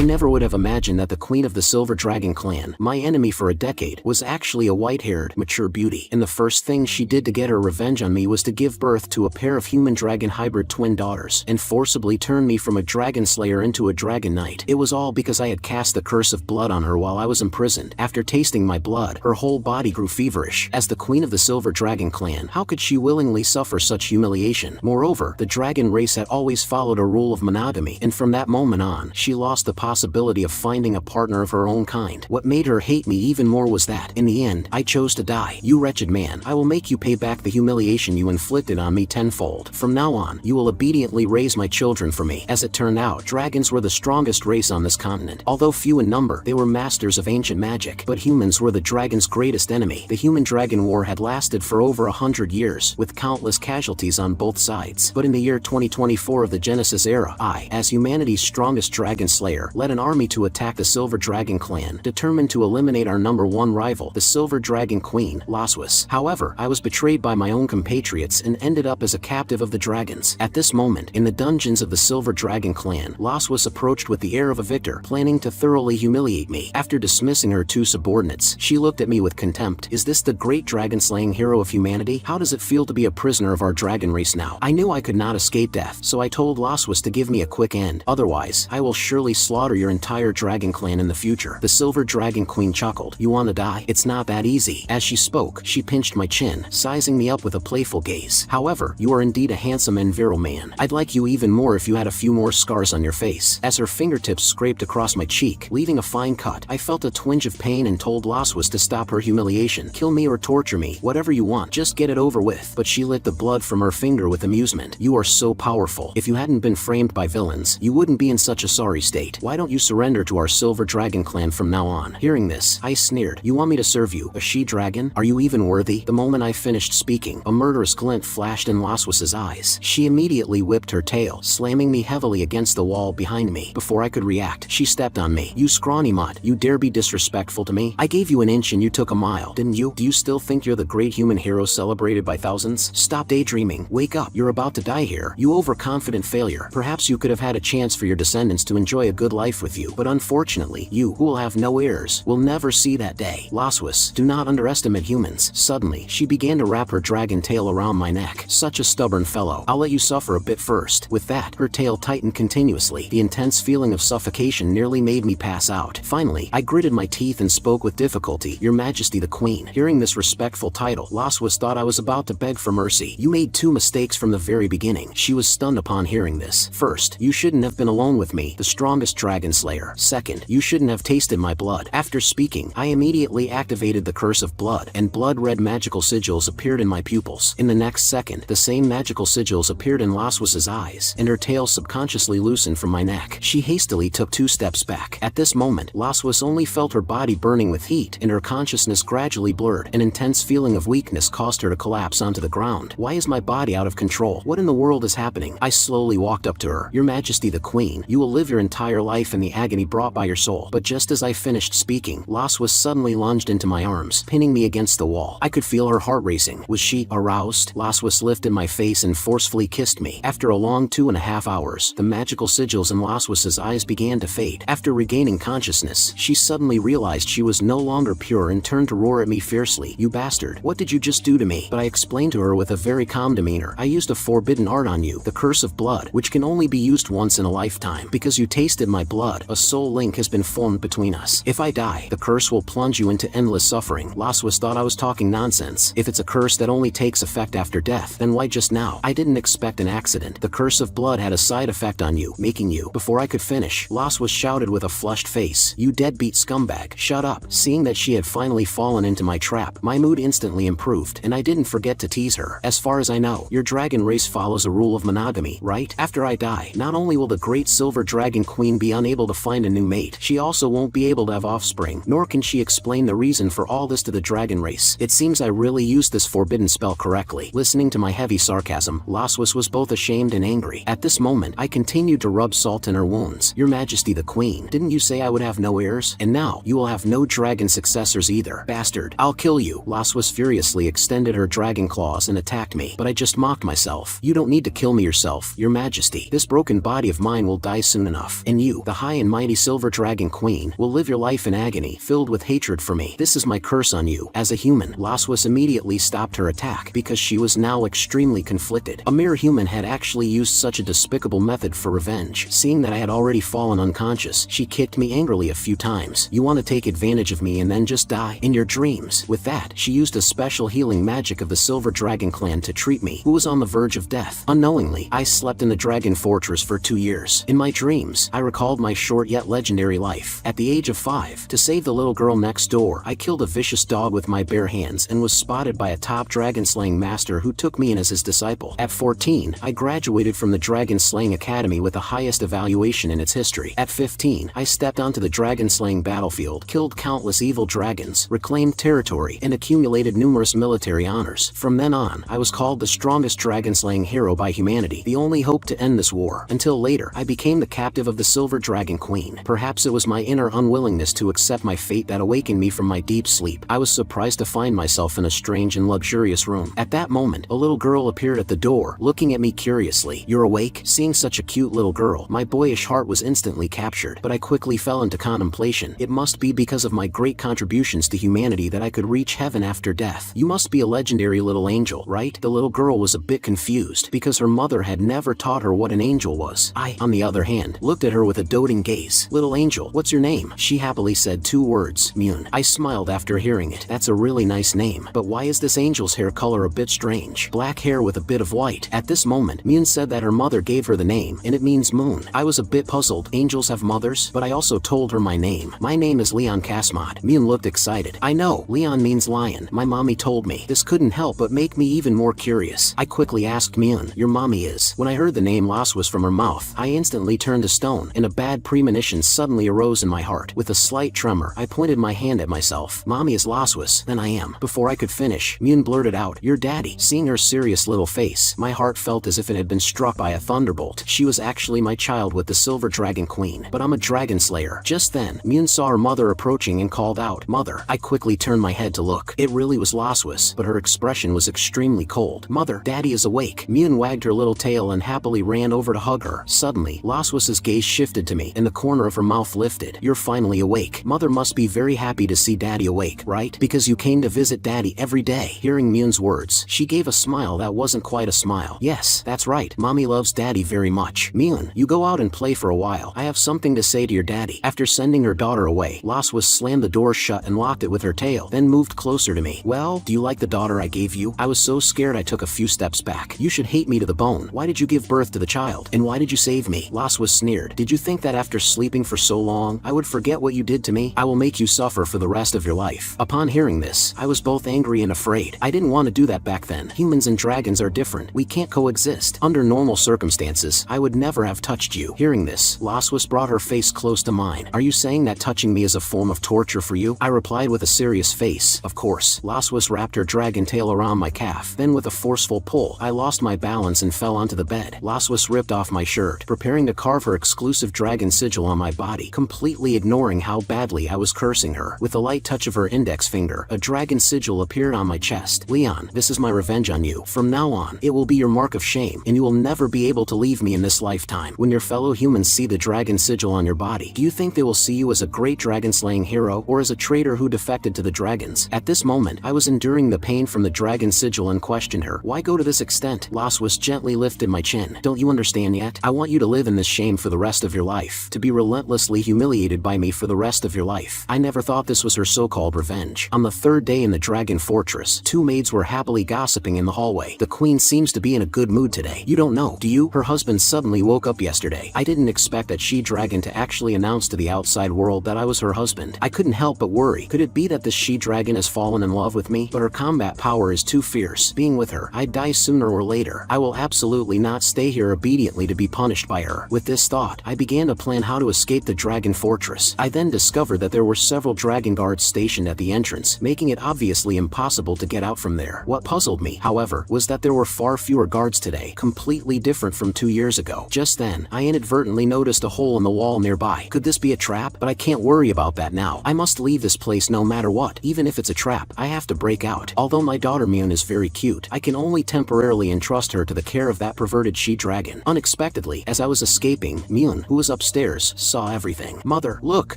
never would have imagined that the queen of the Silver Dragon clan, my enemy for a decade, was actually a white-haired, mature beauty. And the first thing she did to get her revenge on me was to give birth to a pair of human-dragon hybrid twin daughters, and forcibly turn me from a dragon slayer into a dragon knight. It was all because I had cast the curse of blood on her while I was imprisoned. After tasting my blood, her whole body grew feverish. As the queen of the Silver Dragon clan, how could she willingly suffer such humiliation? Moreover, the dragon race had always followed a rule of monogamy, and from that moment on, she lost the possibility of finding a partner of her own kind. What made her hate me even more was that, in the end, I chose to die. You wretched man, I will make you pay back the humiliation you inflicted on me tenfold. From now on, you will obediently raise my children for me. As it turned out, dragons were the strongest race on this continent. Although few in number, they were masters of ancient magic. But humans were the dragon's greatest enemy. The human-dragon war had lasted for over 100 years, with countless casualties on both sides. But in the year 2024 of the Genesis era, I, as humanity's strongest dragon slayer, led an army to attack the Silver Dragon clan, determined to eliminate our #1 rival, the Silver Dragon Queen, Laswas. However, I was betrayed by my own compatriots and ended up as a captive of the dragons. At this moment, in the dungeons of the Silver Dragon clan, Laswas approached with the air of a victor, planning to thoroughly humiliate me. After dismissing her two subordinates, she looked at me with contempt. Is this the great dragon-slaying hero of humanity? How does it feel to be a prisoner of our dragon race now? I knew I could not escape death, so I told Laswas to give me a quick end. Otherwise, I will surely slaughter your entire dragon clan in the future. The Silver Dragon Queen chuckled. You wanna die? It's not that easy. As she spoke, she pinched my chin, sizing me up with a playful gaze. However, you are indeed a handsome and virile man. I'd like you even more if you had a few more scars on your face. As her fingertips scraped across my cheek, leaving a fine cut, I felt a twinge of pain and told Laswas to stop her humiliation. Kill me or torture me, whatever you want, just get it over with. But she lit the blood from her finger with amusement. You are so powerful. If you hadn't been framed by villains, you wouldn't be in such a sorry state. Why don't you surrender to our Silver Dragon clan from now on? Hearing this, I sneered. You want me to serve you, a she-dragon? Are you even worthy? The moment I finished speaking, a murderous glint flashed in Laswas's eyes. She immediately whipped her tail, slamming me heavily against the wall behind me. Before I could react, she stepped on me. You scrawny mutt, you dare be disrespectful to me? I gave you an inch and you took a mile, didn't you? Do you still think you're the great human hero celebrated by thousands? Stop daydreaming. Wake up. You're about to die here. You overconfident failure. Perhaps you could have had a chance for your descendants to enjoy a good life with you, but unfortunately, you, who will have no heirs, will never see that day. Laswas, do not underestimate humans. Suddenly, she began to wrap her dragon tail around my neck. Such a stubborn fellow. I'll let you suffer a bit first. With that, her tail tightened continuously. The intense feeling of suffocation nearly made me pass out. Finally, I gritted my teeth and spoke with difficulty. Your Majesty the Queen. Hearing this respectful title, Laswas thought I was about to beg for mercy. You made two mistakes from the very beginning. She was stunned upon hearing this. First, you shouldn't have been alone with me, the strongest dragon slayer. Second, you shouldn't have tasted my blood. After speaking, I immediately activated the curse of blood, and blood-red magical sigils appeared in my pupils. In the next second, the same magical sigils appeared in Laswas's eyes, and her tail subconsciously loosened from my neck. She hastily took 2 steps back. At this moment, Laswas only felt her body burning with heat, and her consciousness gradually blurred. An intense feeling of weakness caused her to collapse onto the ground. Why is my body out of control? What in the world is happening? I slowly walked up to her. Your Majesty the Queen, you will live your entire life in the agony brought by your soul. But just as I finished speaking, Laswas suddenly lunged into my arms, pinning me against the wall. I could feel her heart racing. Was she aroused? Laswas lifted my face and forcefully kissed me. After a long 2.5 hours, the magical sigils in Laswas's eyes began to fade. After regaining consciousness, she suddenly realized she was no longer pure and turned to roar at me fiercely. You bastard, what did you just do to me? But I explained to her with a very calm demeanor. I used a forbidden art on you, the curse of blood, which can only be used once in a lifetime. Because you tasted my blood, a soul link has been formed between us. If I die, the curse will plunge you into endless suffering. Laswas thought I was talking nonsense. If it's a curse that only takes effect after death, then why just now? I didn't expect an accident. The curse of blood had a side effect on you, making you. Before I could finish, Laswas shouted with a flushed face. You deadbeat scumbag. Shut up. Seeing that she had finally fallen into my trap, my mood instantly improved, and I didn't forget to tease her. As far as I know, your dragon race follows a rule of monogamy, right? After I die, not only will the great Silver Dragon Queen be unable to find a new mate, she also won't be able to have offspring, nor can she explain the reason for all this to the dragon race. It seems I really used this forbidden spell correctly. Listening to my heavy sarcasm, Laswas was both ashamed and angry. At this moment, I continued to rub salt in her wounds. Your Majesty the Queen, didn't you say I would have no heirs? And now, you will have no dragon successors either. Bastard, I'll kill you. Laswas furiously extended her dragon claws and attacked me, but I just mocked myself. You don't need to kill me yourself, Your Majesty. This broken body of mine will die soon enough. And you, the high and mighty Silver Dragon Queen, will live your life in agony, filled with hatred for me. This is my curse on you. As a human, Laswas immediately stopped her attack because she was now extremely conflicted. A mere human had actually used such a despicable method for revenge. Seeing that I had already fallen unconscious, she kicked me angrily a few times. You want to take advantage of me and then just die? In your dreams. With that, she used a special healing magic of the Silver Dragon clan to treat me, who was on the verge of death. Unknowingly, I slept in the Dragon Fortress for 2 years. In my dreams, I recalled my short yet legendary life. At the age of 5, to save the little girl next door, I killed a vicious dog with my bare hands and was spotted by a top dragon-slaying master who took me in as his disciple. At 14, I graduated from the Dragon-slaying Academy with the highest evaluation in its history. At 15, I stepped onto the dragon-slaying battlefield, killed countless evil dragons, reclaimed territory, and accumulated numerous military honors. From then on, I was called the strongest dragon-slaying hero by humanity, the only hope to end this war. Until later, I became the captive of the Silver Dragon Queen. Perhaps it was my inner unwillingness to accept my fate that awakened me from my deep sleep. I was surprised to find myself in a strange and luxurious room. At that moment, a little girl appeared at the door, looking at me curiously. You're awake? Seeing such a cute little girl, my boyish heart was instantly captured, but I quickly fell into contemplation. It must be because of my great contributions to humanity that I could reach heaven after death. You must be a legendary little angel, right? The little girl was a bit confused, because her mother had never taught her what an angel was. I, on the other hand, looked at her with a doting gaze. Little angel, what's your name? She happily said 2 words, Mune. I smiled after hearing it. That's a really nice name, but why is this angel's hair color a bit strange? Black hair with a bit of white. At this moment, Mune said that her mother gave her the name, and it means moon. I was a bit puzzled. Angels have mothers? But I also told her my name. My name is Leon Kasmod. Mune looked excited. I know, Leon means lion. My mommy told me. This couldn't help but make me even more curious. I quickly asked Mune, your mommy is? When I heard the name Laswas from her mouth, I instantly turned to stone, and a bad premonition suddenly arose in my heart. With a slight tremor, I pointed my hand at myself. Mommy is Laswas, then I am. Before I could finish, Mune blurted out, your daddy. Seeing her serious little face, my heart felt as if it had been struck by a thunderbolt. She was actually my child with the Silver Dragon Queen, but I'm a dragon slayer. Just then, Mune saw her mother approaching and called out, Mother. I quickly turned my head to look. It really was Laswas, but her expression was extremely cold. Mother, Daddy is awake. Mune wagged her little tail and happily ran over to hug her. Suddenly, Laswas's gaze shifted to me, and the corner of her mouth lifted. You're finally awake. Mother must be very happy to see Daddy awake, right? Because you came to visit Daddy every day. Hearing Mune's words, she gave a smile that wasn't quite a smile. Yes, that's right. Mommy loves Daddy very much. Mune, you go out and play for a while. I have something to say to your daddy. After sending her daughter away, Laswas slammed the door shut and locked it with her tail, then moved closer to me. Well, do you like the daughter I gave you? I was so scared I took a few steps back. You should hate me to the bone. Why did you give birth to the child? And why did you save me? Laswas sneered. Did you think that after sleeping for so long, I would forget what you did to me? I will make you suffer for the rest of your life. Upon hearing this, I was both angry and afraid. I didn't want to do that back then. Humans and dragons are different. We can't coexist. Under normal circumstances, I would never have touched you. Hearing this, Laswas brought her face close to mine. Are you saying that touching me is a form of torture for you? I replied with a serious face. Of course. Laswas wrapped her dragon tail around my calf. Then with a forceful pull, I lost my balance and fell onto the bed. Laswas ripped off my shirt, preparing to carve her exclusive dragon sigil on my body, completely ignoring how badly I was cursing her. With a light touch of her index finger, a dragon sigil appeared on my chest. Leon, this is my revenge on you. From now on, it will be your mark of shame, and you will never be able to leave me in this lifetime. When your fellow humans see the dragon sigil on your body, do you think they will see you as a great dragon-slaying hero, or as a traitor who defected to the dragons? At this moment, I was enduring the pain from the dragon sigil and questioned her. Why go to this extent? Laswas gently lifted my chin. Don't you understand yet? I want you to live in this shame for the rest of your life, to be relentlessly humiliated by me for the rest of your life. I never thought this was her so-called revenge. On the 3rd day in the Dragon Fortress, 2 maids were happily gossiping in the hallway. The queen seems to be in a good mood today. You don't know, do you? Her husband suddenly woke up yesterday. I didn't expect that she-dragon to actually announce to the outside world that I was her husband. I couldn't help but worry. Could it be that this she-dragon has fallen in love with me? But her combat power is too fierce. Being with her, I'd die sooner or later. I will absolutely not stay here obediently to be punished by her. With this thought, I began to plan how to escape the Dragon Fortress. I then discovered that there were several dragon guards stationed at the entrance, making it obviously impossible to get out from there. What puzzled me, however, was that there were far fewer guards today, completely different from 2 years ago. Just then, I inadvertently noticed a hole in the wall nearby. Could this be a trap? But I can't worry about that now. I must leave this place no matter what. Even if it's a trap, I have to break out. Although my daughter Mune is very cute, I can only temporarily entrust her to the care of that perverted she-dragon. Unexpectedly, as I was escaping, Mune, who was upset upstairs, saw everything. Mother, look,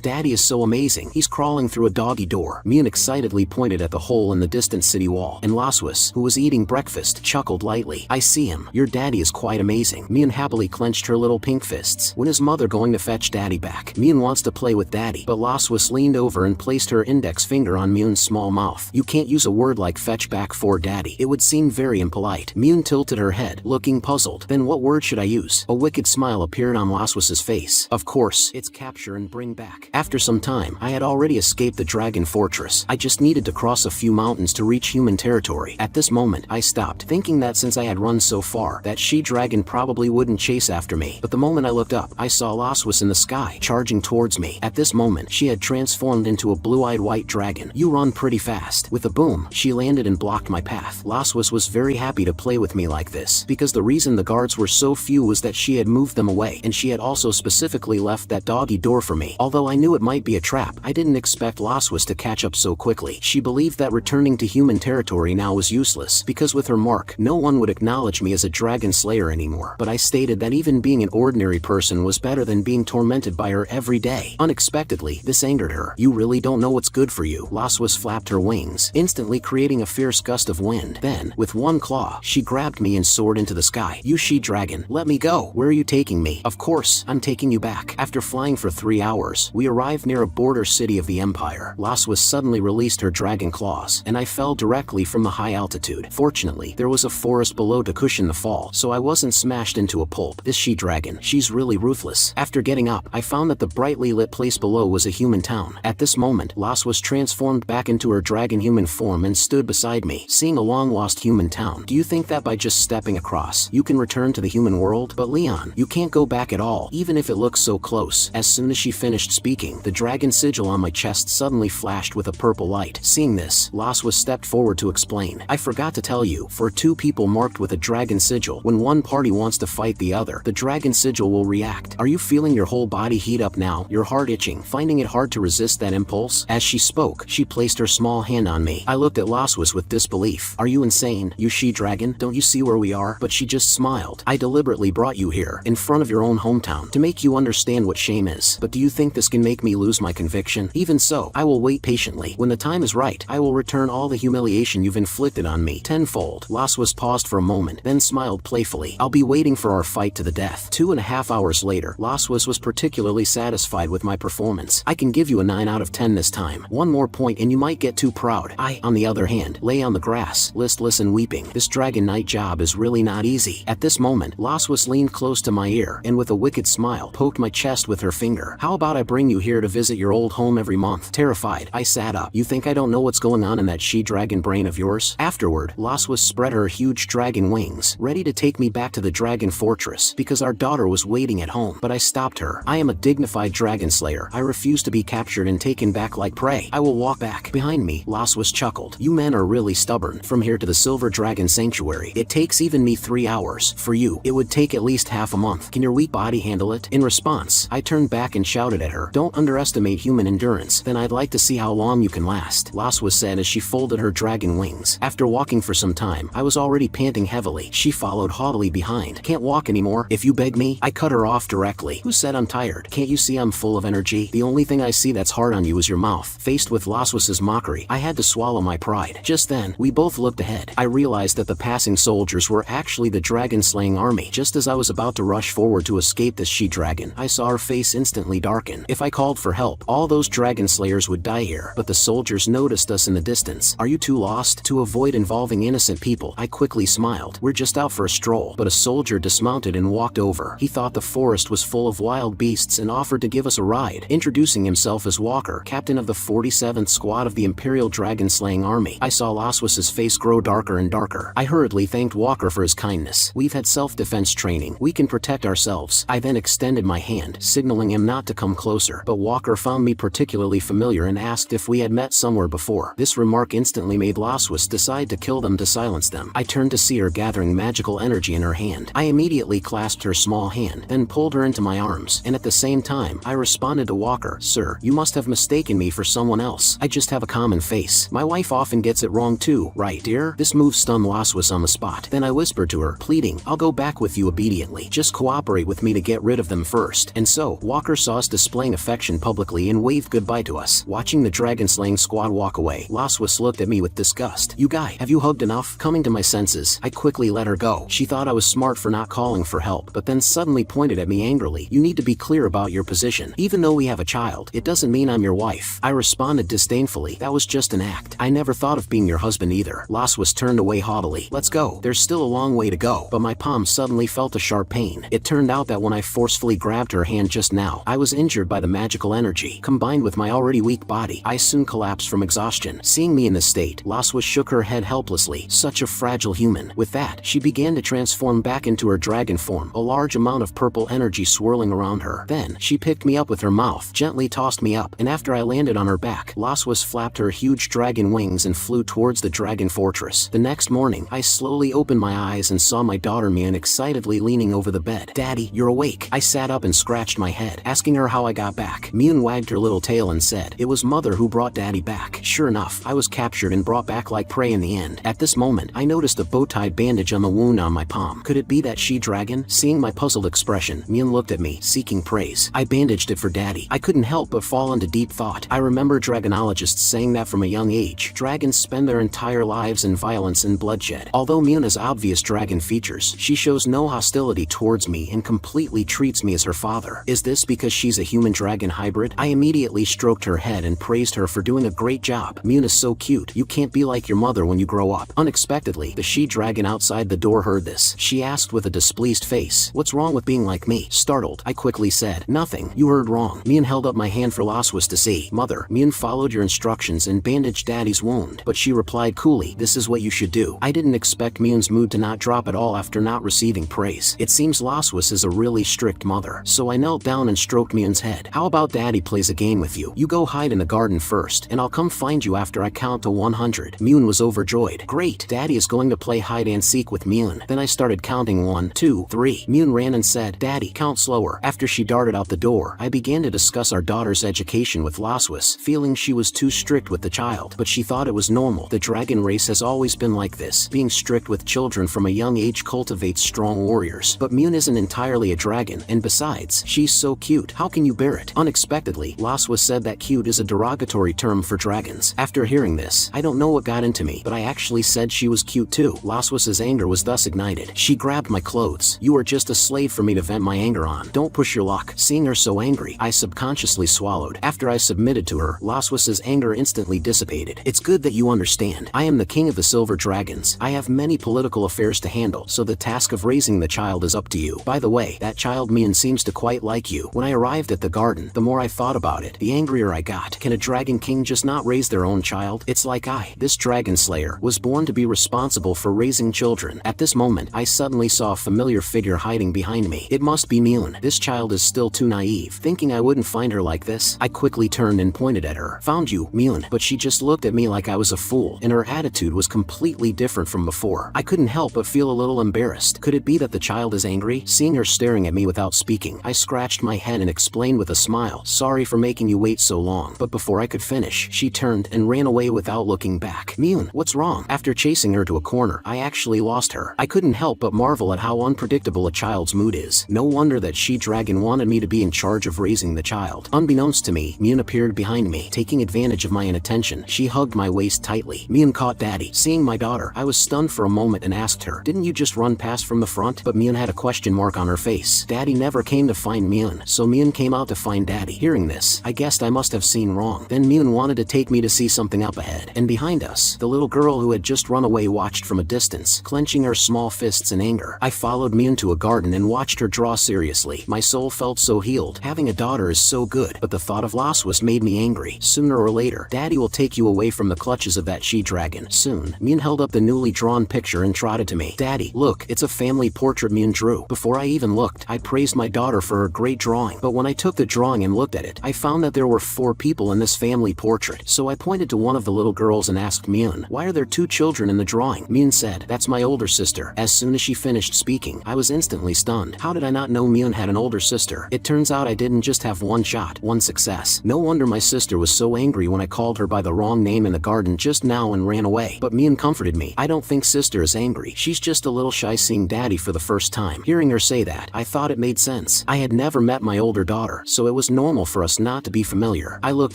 Daddy is so amazing. He's crawling through a doggy door. Mian excitedly pointed at the hole in the distant city wall, and Laswas, who was eating breakfast, chuckled lightly. I see him. Your daddy is quite amazing. Mian happily clenched her little pink fists. When is Mother going to fetch Daddy back? Mian wants to play with Daddy. But Laswas leaned over and placed her index finger on Mian's small mouth. You can't use a word like fetch back for Daddy. It would seem very impolite. Mian tilted her head, looking puzzled. Then what word should I use? A wicked smile appeared on Laswas's face. Of course, it's capture and bring back. After some time, I had already escaped the dragon fortress. I just needed to cross a few mountains to reach human territory. At this moment, I stopped, thinking that since I had run so far, that she-dragon probably wouldn't chase after me. But the moment I looked up, I saw Laswas in the sky, charging towards me. At this moment, she had transformed into a blue-eyed white dragon. You run pretty fast. With a boom, she landed and blocked my path. Laswas was very happy to play with me like this, because the reason the guards were so few was that she had moved them away, and she had also specifically left that doggy door for me. Although I knew it might be a trap, I didn't expect Laswas to catch up so quickly. She believed that returning to human territory now was useless, because with her mark, no one would acknowledge me as a dragon slayer anymore. But I stated that even being an ordinary person was better than being tormented by her every day. Unexpectedly, this angered her. You really don't know what's good for you. Laswas flapped her wings, instantly creating a fierce gust of wind. Then, with one claw, she grabbed me and soared into the sky. You she-dragon, let me go. Where are you taking me? Of course, I'm taking you back. After flying for 3 hours, we arrived near a border city of the Empire. Laswas suddenly released her dragon claws, and I fell directly from the high altitude. Fortunately, there was a forest below to cushion the fall, so I wasn't smashed into a pulp. This she-dragon, she's really ruthless. After getting up, I found that the brightly lit place below was a human town. At this moment, Laswas transformed back into her dragon-human form and stood beside me, seeing a long-lost human town. Do you think that by just stepping across, you can return to the human world? But Leon, you can't go back at all, even if it looks so close. As soon as she finished speaking, the dragon sigil on my chest suddenly flashed with a purple light. Seeing this, Laswas stepped forward to explain. I forgot to tell you, for two people marked with a dragon sigil, when one party wants to fight the other, the dragon sigil will react. Are you feeling your whole body heat up now? Your heart itching, finding it hard to resist that impulse? As she spoke, she placed her small hand on me. I looked at Laswas with disbelief. Are you insane, you she-dragon? Don't you see where we are? But she just smiled. I deliberately brought you here, in front of your own hometown, to make you understand what shame is. But do you think this can make me lose my conviction? Even so, I will wait patiently. When the time is right, I will return all the humiliation you've inflicted on me tenfold. Laswas paused for a moment, then smiled playfully. I'll be waiting for our fight to the death. 2.5 hours later, Laswas was particularly satisfied with my performance. I can give you a 9 out of 10 this time. One more point and you might get too proud. I, on the other hand, lay on the grass, listless and weeping. This dragon knight job is really not easy. At this moment, Laswas leaned close to my ear, and with a wicked smile, poked my chest with her finger. How about I bring you here to visit your old home every month? Terrified, I sat up. You think I don't know what's going on in that she-dragon brain of yours? Afterward, Laswas spread her huge dragon wings, ready to take me back to the dragon fortress, because our daughter was waiting at home. But I stopped her. I am a dignified dragon slayer. I refuse to be captured and taken back like prey. I will walk back. Behind me, Laswas chuckled. You men are really stubborn. From here to the Silver Dragon Sanctuary, it takes even me 3 hours. For you, it would take at least half a month. Can your weak body handle it? In response, I turned back and shouted at her. Don't underestimate human endurance. Then I'd like to see how long you can last. Laswas said as she folded her dragon wings. After walking for some time, I was already panting heavily. She followed haughtily behind. Can't walk anymore. If you beg me, I cut her off directly. Who said I'm tired? Can't you see I'm full of energy? The only thing I see that's hard on you is your mouth. Faced with Laswas's mockery, I had to swallow my pride. Just then, we both looked ahead. I realized that the passing soldiers were actually the dragon-slaying army. Just as I was about to rush forward to escape this she-dragon, I saw her face instantly darken. If I called for help, all those dragon slayers would die here. But the soldiers noticed us in the distance. Are you too lost? To avoid involving innocent people, I quickly smiled. We're just out for a stroll. But a soldier dismounted and walked over. He thought the forest was full of wild beasts and offered to give us a ride, introducing himself as Walker, captain of the 47th Squad of the Imperial Dragon-Slaying Army. I saw Laswas's face grow darker and darker. I hurriedly thanked Walker for his kindness. We've had self-defense training. We can protect ourselves. I then extended my hand, signaling him not to come closer. But Walker found me particularly familiar and asked if we had met somewhere before. This remark instantly made Laswas decide to kill them to silence them. I turned to see her gathering magical energy in her hand. I immediately clasped her small hand, then pulled her into my arms, and at the same time, I responded to Walker. Sir, you must have mistaken me for someone else. I just have a common face. My wife often gets it wrong too, right, dear? This move stunned Laswas on the spot. Then I whispered to her, pleading, I'll go back with you obediently. Just cooperate with me to get rid of them first. And so, Walker saw us displaying affection publicly and waved goodbye to us. Watching the dragon-slaying squad walk away, Laswis looked at me with disgust. "You guy, have you hugged enough?" Coming to my senses, I quickly let her go. She thought I was smart for not calling for help, but then suddenly pointed at me angrily. "You need to be clear about your position. Even though we have a child, it doesn't mean I'm your wife." I responded disdainfully. "That was just an act. I never thought of being your husband either." Laswis turned away haughtily. "Let's go. There's still a long way to go." But my palm suddenly felt a sharp pain. It turned out that when I forcefully grabbed her hand just now, I was injured by the magical energy. Combined with my already weak body, I soon collapsed from exhaustion. Seeing me in this state, Laswis shook her head helplessly. Such a fragile human. With that, she began to transform back into her dragon form, a large amount of purple energy swirling around her. Then, she picked me up with her mouth, gently tossed me up, and after I landed on her back, Laswis flapped her huge dragon wings and flew towards the dragon fortress. The next morning, I slowly opened my eyes and saw my daughter Mian excitedly leaning over the bed. "Daddy, you're awake." I sat up and scratched my head, asking her how I got back. Mian wagged her little tail and said, "It was Mother who brought Daddy back." Sure enough, I was captured and brought back like prey in the end. At this moment, I noticed a bow-tied bandage on the wound on my palm. Could it be that she-dragon? Seeing my puzzled expression, Mian looked at me, seeking praise. I bandaged it for Daddy. I couldn't help but fall into deep thought. I remember dragonologists saying that from a young age, dragons spend their entire lives in violence and bloodshed. Although Mian has obvious dragon features, she shows no hostility towards me and completely treats me as her father. Is this because she's a human-dragon hybrid? I immediately stroked her head and praised her for doing a great job. "Mian is so cute. You can't be like your mother when you grow up." Unexpectedly, the she-dragon outside the door heard this. She asked with a displeased face, "What's wrong with being like me?" Startled, I quickly said, "Nothing. You heard wrong." Mian held up my hand for Laswis to see. "Mother, Mian followed your instructions and bandaged Daddy's wound." But she replied coolly, "This is what you should do." I didn't expect Mian's mood to not drop at all after not receiving praise. It seems Laswis is a really strict mother. So I knelt down and stroked Mian's head. "How about Daddy plays a game with you? You go hide in the garden first, and I'll come find you after I count to 100. Mian was overjoyed. "Great, Daddy is going to play hide and seek with Mian." Then I started counting 1, 2, 3. Mian ran and said, "Daddy, count slower." After she darted out the door, I began to discuss our daughter's education with Laswis, feeling she was too strict with the child. But she thought it was normal. The dragon race has always been like this. Being strict with children from a young age cultivates strong warriors. But Mian isn't entirely a dragon, and besides, she's so cute. How can you bear it? Unexpectedly, Laswis said that cute is a derogatory term for dragons. After hearing this, I don't know what got into me, but I actually said she was cute too. Laswis's anger was thus ignited. She grabbed my clothes. "You are just a slave for me to vent my anger on. Don't push your luck." Seeing her so angry, I subconsciously swallowed. After I submitted to her, Laswis's anger instantly dissipated. "It's good that you understand. I am the king of the silver dragons. I have many political affairs to handle, so the task of raising the child is up to you. By the way, that child Mian seems to quite like you." When I arrived at the garden, the more I thought about it, the angrier I got. Can a dragon king just not raise their own child? It's like I, this dragon slayer, was born to be responsible for raising children. At this moment, I suddenly saw a familiar figure hiding behind me. It must be Mian. This child is still too naive, thinking I wouldn't find her like this. I quickly turned and pointed at her. "Found you, Mian." But she just looked at me like I was a fool, and her attitude was completely different from before. I couldn't help but feel a little embarrassed. Could it be that the child is angry? Seeing her staring at me without speaking, I scratched my head and explained with a smile, "Sorry for making you wait so long." But before I could finish, she turned and ran away without looking back. "Mian, what's wrong?" After chasing her to a corner, I actually lost her. I couldn't help but marvel at how unpredictable a child's mood is. No wonder that she-dragon wanted me to be in charge of raising the child. Unbeknownst to me, Mian appeared behind me. Taking advantage of my inattention, she hugged my waist tightly. Mian caught Daddy. Seeing my daughter, I was stunned for a moment and asked her, "Didn't you just run past from the front?" But Mian had a question mark on her face. Daddy never came to find Mian, so Mian came out to find Daddy. Hearing this, I guessed I must have seen wrong. Then Mian wanted to take me to see something up ahead. And behind us, the little girl who had just run away watched from a distance, clenching her small fists in anger. I followed Mian to a garden and watched her draw seriously. My soul felt so healed. Having a daughter is so good, but the thought of Laswis made me angry. Sooner or later, Daddy will take you away from the clutches of that she-dragon. Soon, Mian held up the newly drawn picture and trotted to me. "Daddy, look, it's a family portrait Mian drew." Before I even looked, I praised my daughter for her great drawing. But when I took the drawing and looked at it, I found that there were 4 people in this family portrait. So I pointed to one of the little girls and asked Mian, "Why are there 2 children in the drawing?" Mian said, "That's my older sister." As soon as she finished speaking, I was instantly stunned. How did I not know Mian had an older sister? It turns out I didn't just have one shot, one success. No wonder my sister was so angry when I called her by the wrong name in the garden just now and ran away. But Mian comforted me. "I don't think sister is angry. She's just a little shy seeing Daddy for the first time." Hearing her say that, I thought it made sense. sense. I had never met my older daughter, so it was normal for us not to be familiar. I looked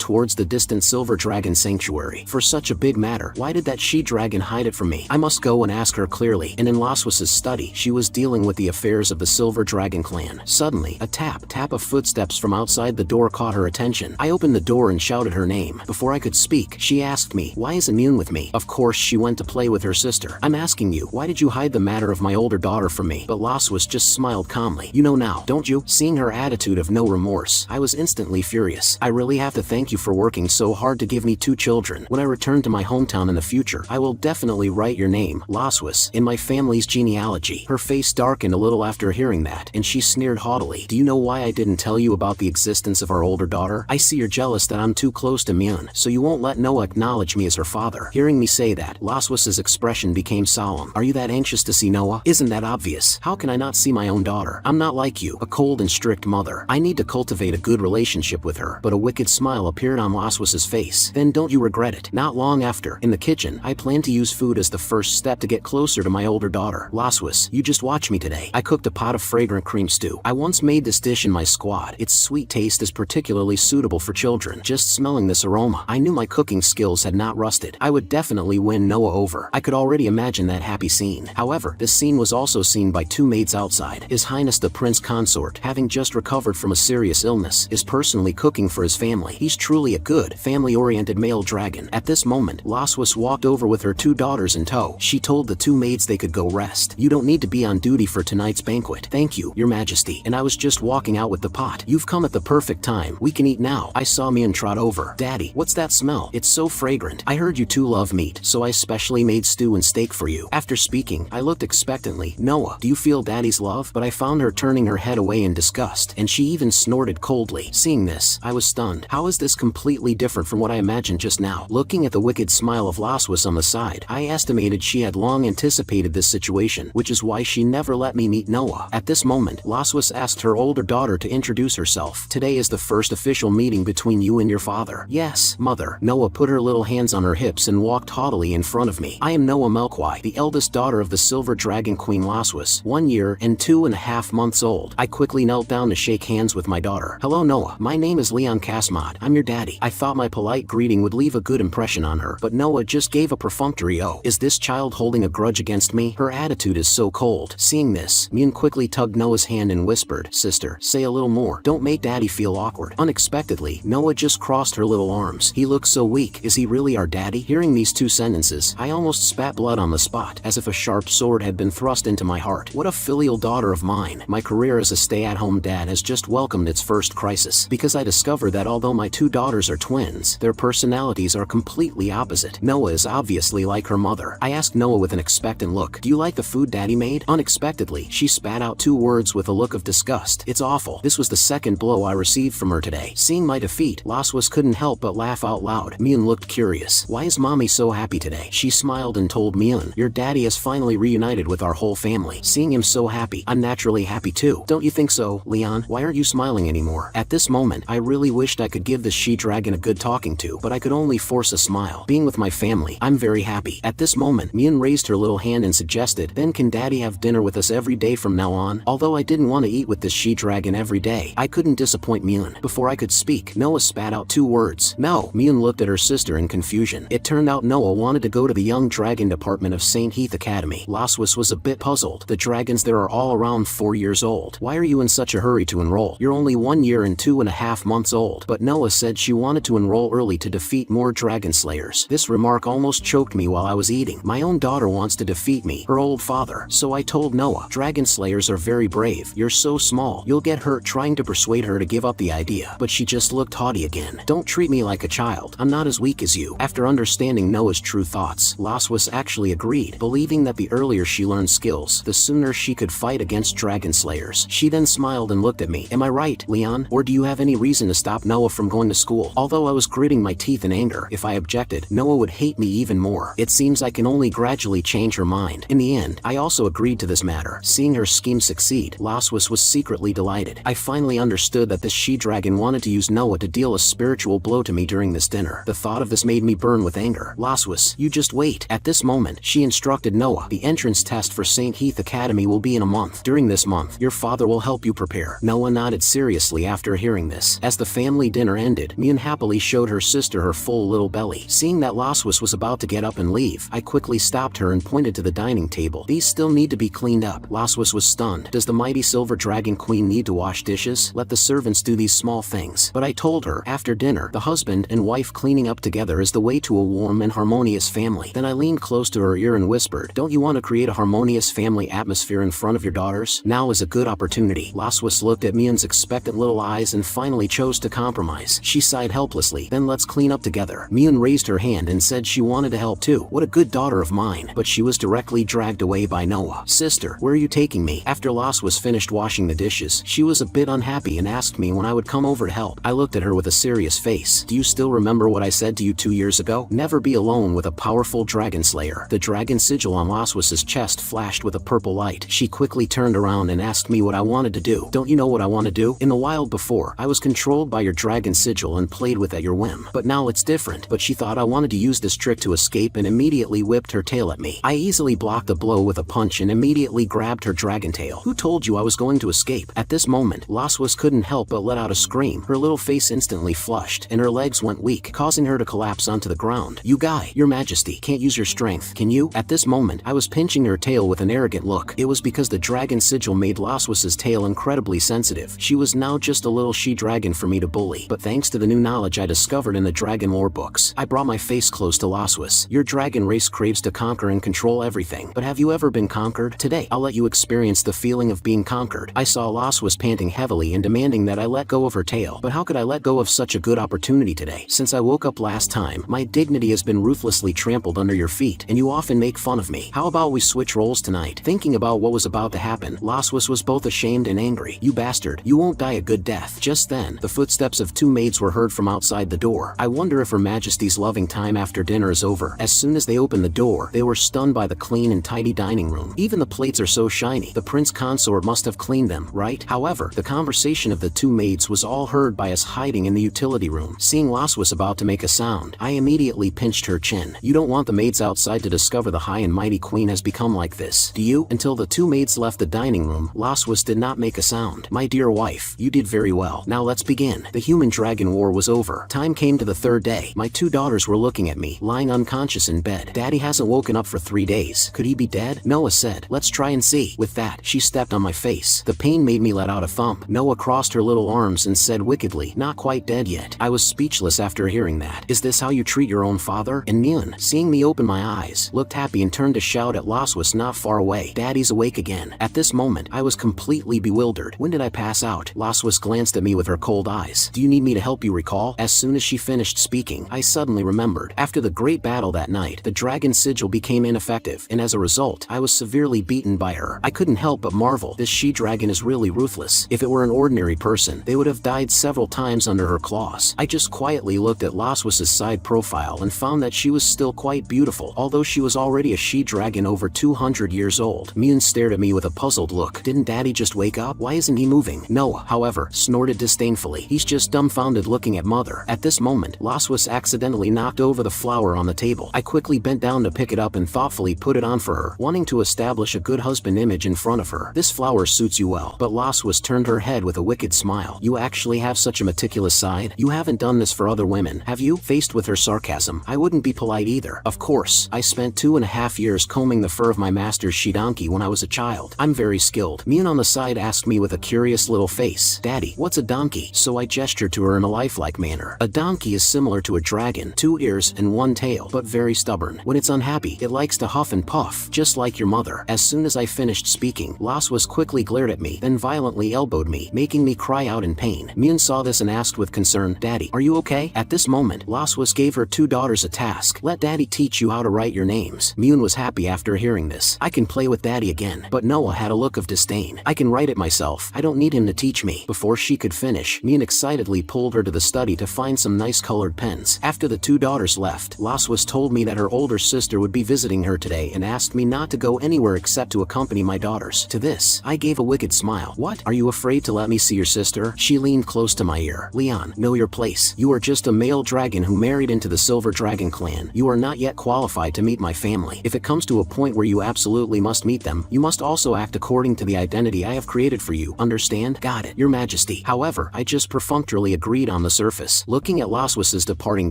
towards the distant silver dragon sanctuary. For such a big matter, why did that she-dragon hide it from me? I must go and ask her clearly. And in Laswas's study, she was dealing with the affairs of the Silver Dragon clan. Suddenly, a tap of footsteps from outside the door caught her attention. I opened the door and shouted her name. Before I could speak, she asked me, why is Immune with me? Of course she went to play with her sister. I'm asking you, why did you hide the matter of my older daughter from me? But Laswas just smiled calmly. You know now, don't you? Seeing her attitude of no remorse, I was instantly furious. I really have to thank you for working so hard to give me 2 children. When I return to my hometown in the future, I will definitely write your name, Laswas, in my family's genealogy. Her face darkened a little after hearing that, and she sneered haughtily. Do you know why I didn't tell you about the existence of our older daughter? I see you're jealous that I'm too close to Myun, so you won't let Noah acknowledge me as her father. Hearing me say that, Laswas's expression became solemn. Are you that anxious to see Noah? Isn't that obvious? How can I not see my own daughter? I'm not like you, a cold and strict mother. I need to cultivate a good relationship with her. But a wicked smile appeared on Laswas's face. Then don't you regret it? Not long after, in the kitchen, I plan to use food as the first step to get closer to my older daughter. Laswas, you just watch me today. I cooked a pot of fragrant cream stew. I once made this dish in my squad. Its sweet taste is particularly suitable for children. Just smelling this aroma, I knew my cooking skills had not rusted. I would definitely win Noah over. I could already imagine that happy scene. However, this scene was also seen by 2 maids outside. His Highness the Prince Consort, having just recovered from a serious illness, is personally cooking for his family. He's truly a good, family-oriented male dragon. At this moment, Laswas walked over with her 2 daughters in tow. She told the 2 maids they could go rest. You don't need to be on duty for tonight's banquet. Thank you, Your Majesty. And I was just walking out with the pot. You've come at the perfect time. We can eat now. I saw Myun trot over. Daddy, what's that smell? It's so fragrant. I heard you 2 love meat, so I specially made stew and steak for you. After speaking, I looked expectantly. Noah, do you feel Daddy's love? But I found her turning her head away in disgust, and she even snorted coldly. Seeing this, I was stunned. How is this completely different from what I imagined just now? Looking at the wicked smile of Laswas on the side, I estimated she had long anticipated this situation, which is why she never let me meet Noah. At this moment, Laswas asked her older daughter to introduce herself. Today is the first official meeting between you and your father. Yes, mother. Noah put her little hands on her hips and walked haughtily in front of me. I am Noah Melkwai, the eldest daughter of the Silver Dragon Queen Laswas, 1 year and 2.5 months old. I quickly knelt down to shake hands with my daughter. Hello Noah, my name is Leon Kasmod. I'm your daddy. I thought my polite greeting would leave a good impression on her, but Noah just gave a perfunctory "Oh, is this child holding a grudge against me?" Her attitude is so cold. Seeing this, Myun quickly tugged Noah's hand and whispered, "Sister, say a little more. Don't make daddy feel awkward." Unexpectedly, Noah just crossed her little arms. He looks so weak. Is he really our daddy? Hearing these 2 sentences, I almost spat blood on the spot, as if a sharp sword had been thrust into my heart. What a filial daughter of mine. My career as a stay-at-home dad has just welcomed its first crisis, because I discovered that although my 2 daughters are twins, their personalities are completely opposite. Noah is obviously like her mother. I asked Noah with an expectant look, "Do you like the food Daddy made?" Unexpectedly, she spat out 2 words with a look of disgust. It's awful. This was the second blow I received from her today. Seeing my defeat, Laswas couldn't help but laugh out loud. Myun looked curious. Why is mommy so happy today? She smiled and told Myun, "Your daddy has finally reunited with our whole family." Seeing him so happy, I'm naturally happy too. Don't you think so, Leon? Why aren't you smiling anymore? At this moment, I really wished I could give this she-dragon a good talking to, but I could only force a smile. Being with my family, I'm very happy. At this moment, Myun raised her little hand and suggested, "Then can daddy have dinner with us every day from now on?" Although I didn't want to eat with this she-dragon every day, I couldn't disappoint Myun. Before I could speak, Noah spat out 2 words. "No." Myun looked at her sister in confusion. It turned out Noah wanted to go to the Young Dragon Department of St. Heath Academy. Laswas was a bit puzzled. The dragons there are all around 4 years old. Why are you in such a hurry to enroll? You're only 1 year and 2.5 months old. But Noah said she wanted to enroll early to defeat more dragon slayers. This remark almost choked me while I was eating. My own daughter wants to defeat me, her old father. So I told Noah, "Dragon slayers are very brave. You're so small, you'll get hurt," trying to persuade her to give up the idea. But she just looked haughty again. "Don't treat me like a child. I'm not as weak as you." After understanding Noah's true thoughts, Laswas actually agreed, believing that the earlier she learned skills, the sooner she could fight against dragon slayers. She then smiled and looked at me. "Am I right, Leon? Or do you have any reason to stop Noah from going to school?" Although I was gritting my teeth in anger, if I objected, Noah would hate me even more. It seems I can only gradually change her mind. In the end, I also agreed to this matter. Seeing her scheme succeed, Laswas was secretly delighted. I finally understood that this she-dragon wanted to use Noah to deal a spiritual blow to me during this dinner. The thought of this made me burn with anger. "Laswas, you just wait." At this moment, she instructed Noah, "The entrance test for St. Heath Academy will be in a month. During this month, your father will will help you prepare. Noah nodded seriously after hearing this. As the family dinner ended, Mian happily showed her sister her full little belly. Seeing that Laswas was about to get up and leave, I quickly stopped her and pointed to the dining table. These still need to be cleaned up. Laswas was stunned. Does the mighty silver dragon queen need to wash dishes? Let the servants do these small things. But I told her, after dinner, the husband and wife cleaning up together is the way to a warm and harmonious family. Then I leaned close to her ear and whispered, don't you want to create a harmonious family atmosphere in front of your daughters? Now is a good opportunity. Laswas looked at Mian's expectant little eyes and finally chose to compromise. She sighed helplessly. Then let's clean up together. Mian raised her hand and said she wanted to help too. What a good daughter of mine. But she was directly dragged away by Noah. Sister, where are you taking me? After Laswas finished washing the dishes, she was a bit unhappy and asked me when I would come over to help. I looked at her with a serious face. Do you still remember what I said to you 2 years ago? Never be alone with a powerful dragon slayer. The dragon sigil on Laswas's chest flashed with a purple light. She quickly turned around and asked me what I wanted to do. Don't you know what I want to do? In the wild before, I was controlled by your dragon sigil and played with at your whim. But now it's different. But she thought I wanted to use this trick to escape and immediately whipped her tail at me. I easily blocked the blow with a punch and immediately grabbed her dragon tail. Who told you I was going to escape? At this moment, Laswas couldn't help but let out a scream. Her little face instantly flushed and her legs went weak, causing her to collapse onto the ground. You guy, your majesty, can't use your strength, can you? At this moment, I was pinching her tail with an arrogant look. It was because the dragon sigil made Laswas's tail incredibly sensitive. She was now just a little she-dragon for me to bully. But thanks to the new knowledge I discovered in the dragon lore books, I brought my face close to Laswas. Your dragon race craves to conquer and control everything. But have you ever been conquered? Today, I'll let you experience the feeling of being conquered. I saw Laswas panting heavily and demanding that I let go of her tail. But how could I let go of such a good opportunity today? Since I woke up last time, my dignity has been ruthlessly trampled under your feet, and you often make fun of me. How about we switch roles tonight? Thinking about what was about to happen, Laswas was both ashamed and angry. You bastard, you won't die a good death. Just then, the footsteps of two maids were heard from outside the door. I wonder if Her Majesty's loving time after dinner is over. As soon as they opened the door, they were stunned by the clean and tidy dining room. Even the plates are so shiny. The prince consort must have cleaned them, right? However, the conversation of the two maids was all heard by us hiding in the utility room. Seeing Laswas about to make a sound, I immediately pinched her chin. You don't want the maids outside to discover the high and mighty queen has become like this, do you? Until the two maids left the dining room, Laswas did not make a sound. My dear wife, you did very well. Now let's begin. The human-dragon war was over. Time came to the third day. My two daughters were looking at me, lying unconscious in bed. Daddy hasn't woken up for 3 days. Could he be dead? Noah said. Let's try and see. With that, she stepped on my face. The pain made me let out a thump. Noah crossed her little arms and said wickedly, not quite dead yet. I was speechless after hearing that. Is this how you treat your own father? And Mian, seeing me open my eyes, looked happy and turned to shout at Laswas not far away. Daddy's awake again. At this moment, I was completely bewildered. When did I pass out? Laswas glanced at me with her cold eyes. Do you need me to help you recall? As soon as she finished speaking, I suddenly remembered. After the great battle that night, the dragon sigil became ineffective, and as a result, I was severely beaten by her. I couldn't help but marvel. This she-dragon is really ruthless. If it were an ordinary person, they would have died several times under her claws. I just quietly looked at Laswas's side profile and found that she was still quite beautiful, although she was already a she-dragon over 200 years old. Mian stared at me with a puzzled look. Didn't Daddy just wake up? Why isn't he moving? Noah, however, snorted disdainfully. He's just dumbfounded looking at Mother. At this moment, Laswas accidentally knocked over the flower on the table. I quickly bent down to pick it up and thoughtfully put it on for her, wanting to establish a good husband image in front of her. This flower suits you well. But Laswas turned her head with a wicked smile. You actually have such a meticulous side? You haven't done this for other women, have you? Faced with her sarcasm, I wouldn't be polite either. Of course, I spent 2.5 years combing the fur of my master's she-donkey when I was a child. I'm very skilled. Mian on the side asked me with a curious little face, Daddy, what's a donkey? So I gestured to her in a lifelike manner. A donkey is similar to a dragon, 2 ears and 1 tail, but very stubborn. When it's unhappy, it likes to huff and puff, just like your mother. As soon as I finished speaking, Laswas quickly glared at me, then violently elbowed me, making me cry out in pain. Mian saw this and asked with concern, Daddy, are you okay? At this moment, Laswas gave her 2 daughters a task. Let Daddy teach you how to write your names. Mian was happy after hearing this. I can play with Daddy again. But Noah had a look of disdain. I can write it myself. I don't need him to teach me. Before she could finish, Mian excitedly pulled her to the study to find some nice colored pens. After the 2 daughters left, Laswas told me that her older sister would be visiting her today and asked me not to go anywhere except to accompany my daughters. To this, I gave a wicked smile. What? Are you afraid to let me see your sister? She leaned close to my ear. Leon, know your place. You are just a male dragon who married into the Silver Dragon clan. You are not yet qualified to meet my family. If it comes to a point where you absolutely must meet them, you must also act according to the identity I have have created for you, understand? Got it, your majesty. However, I just perfunctorily agreed on the surface. Looking at Laswas's departing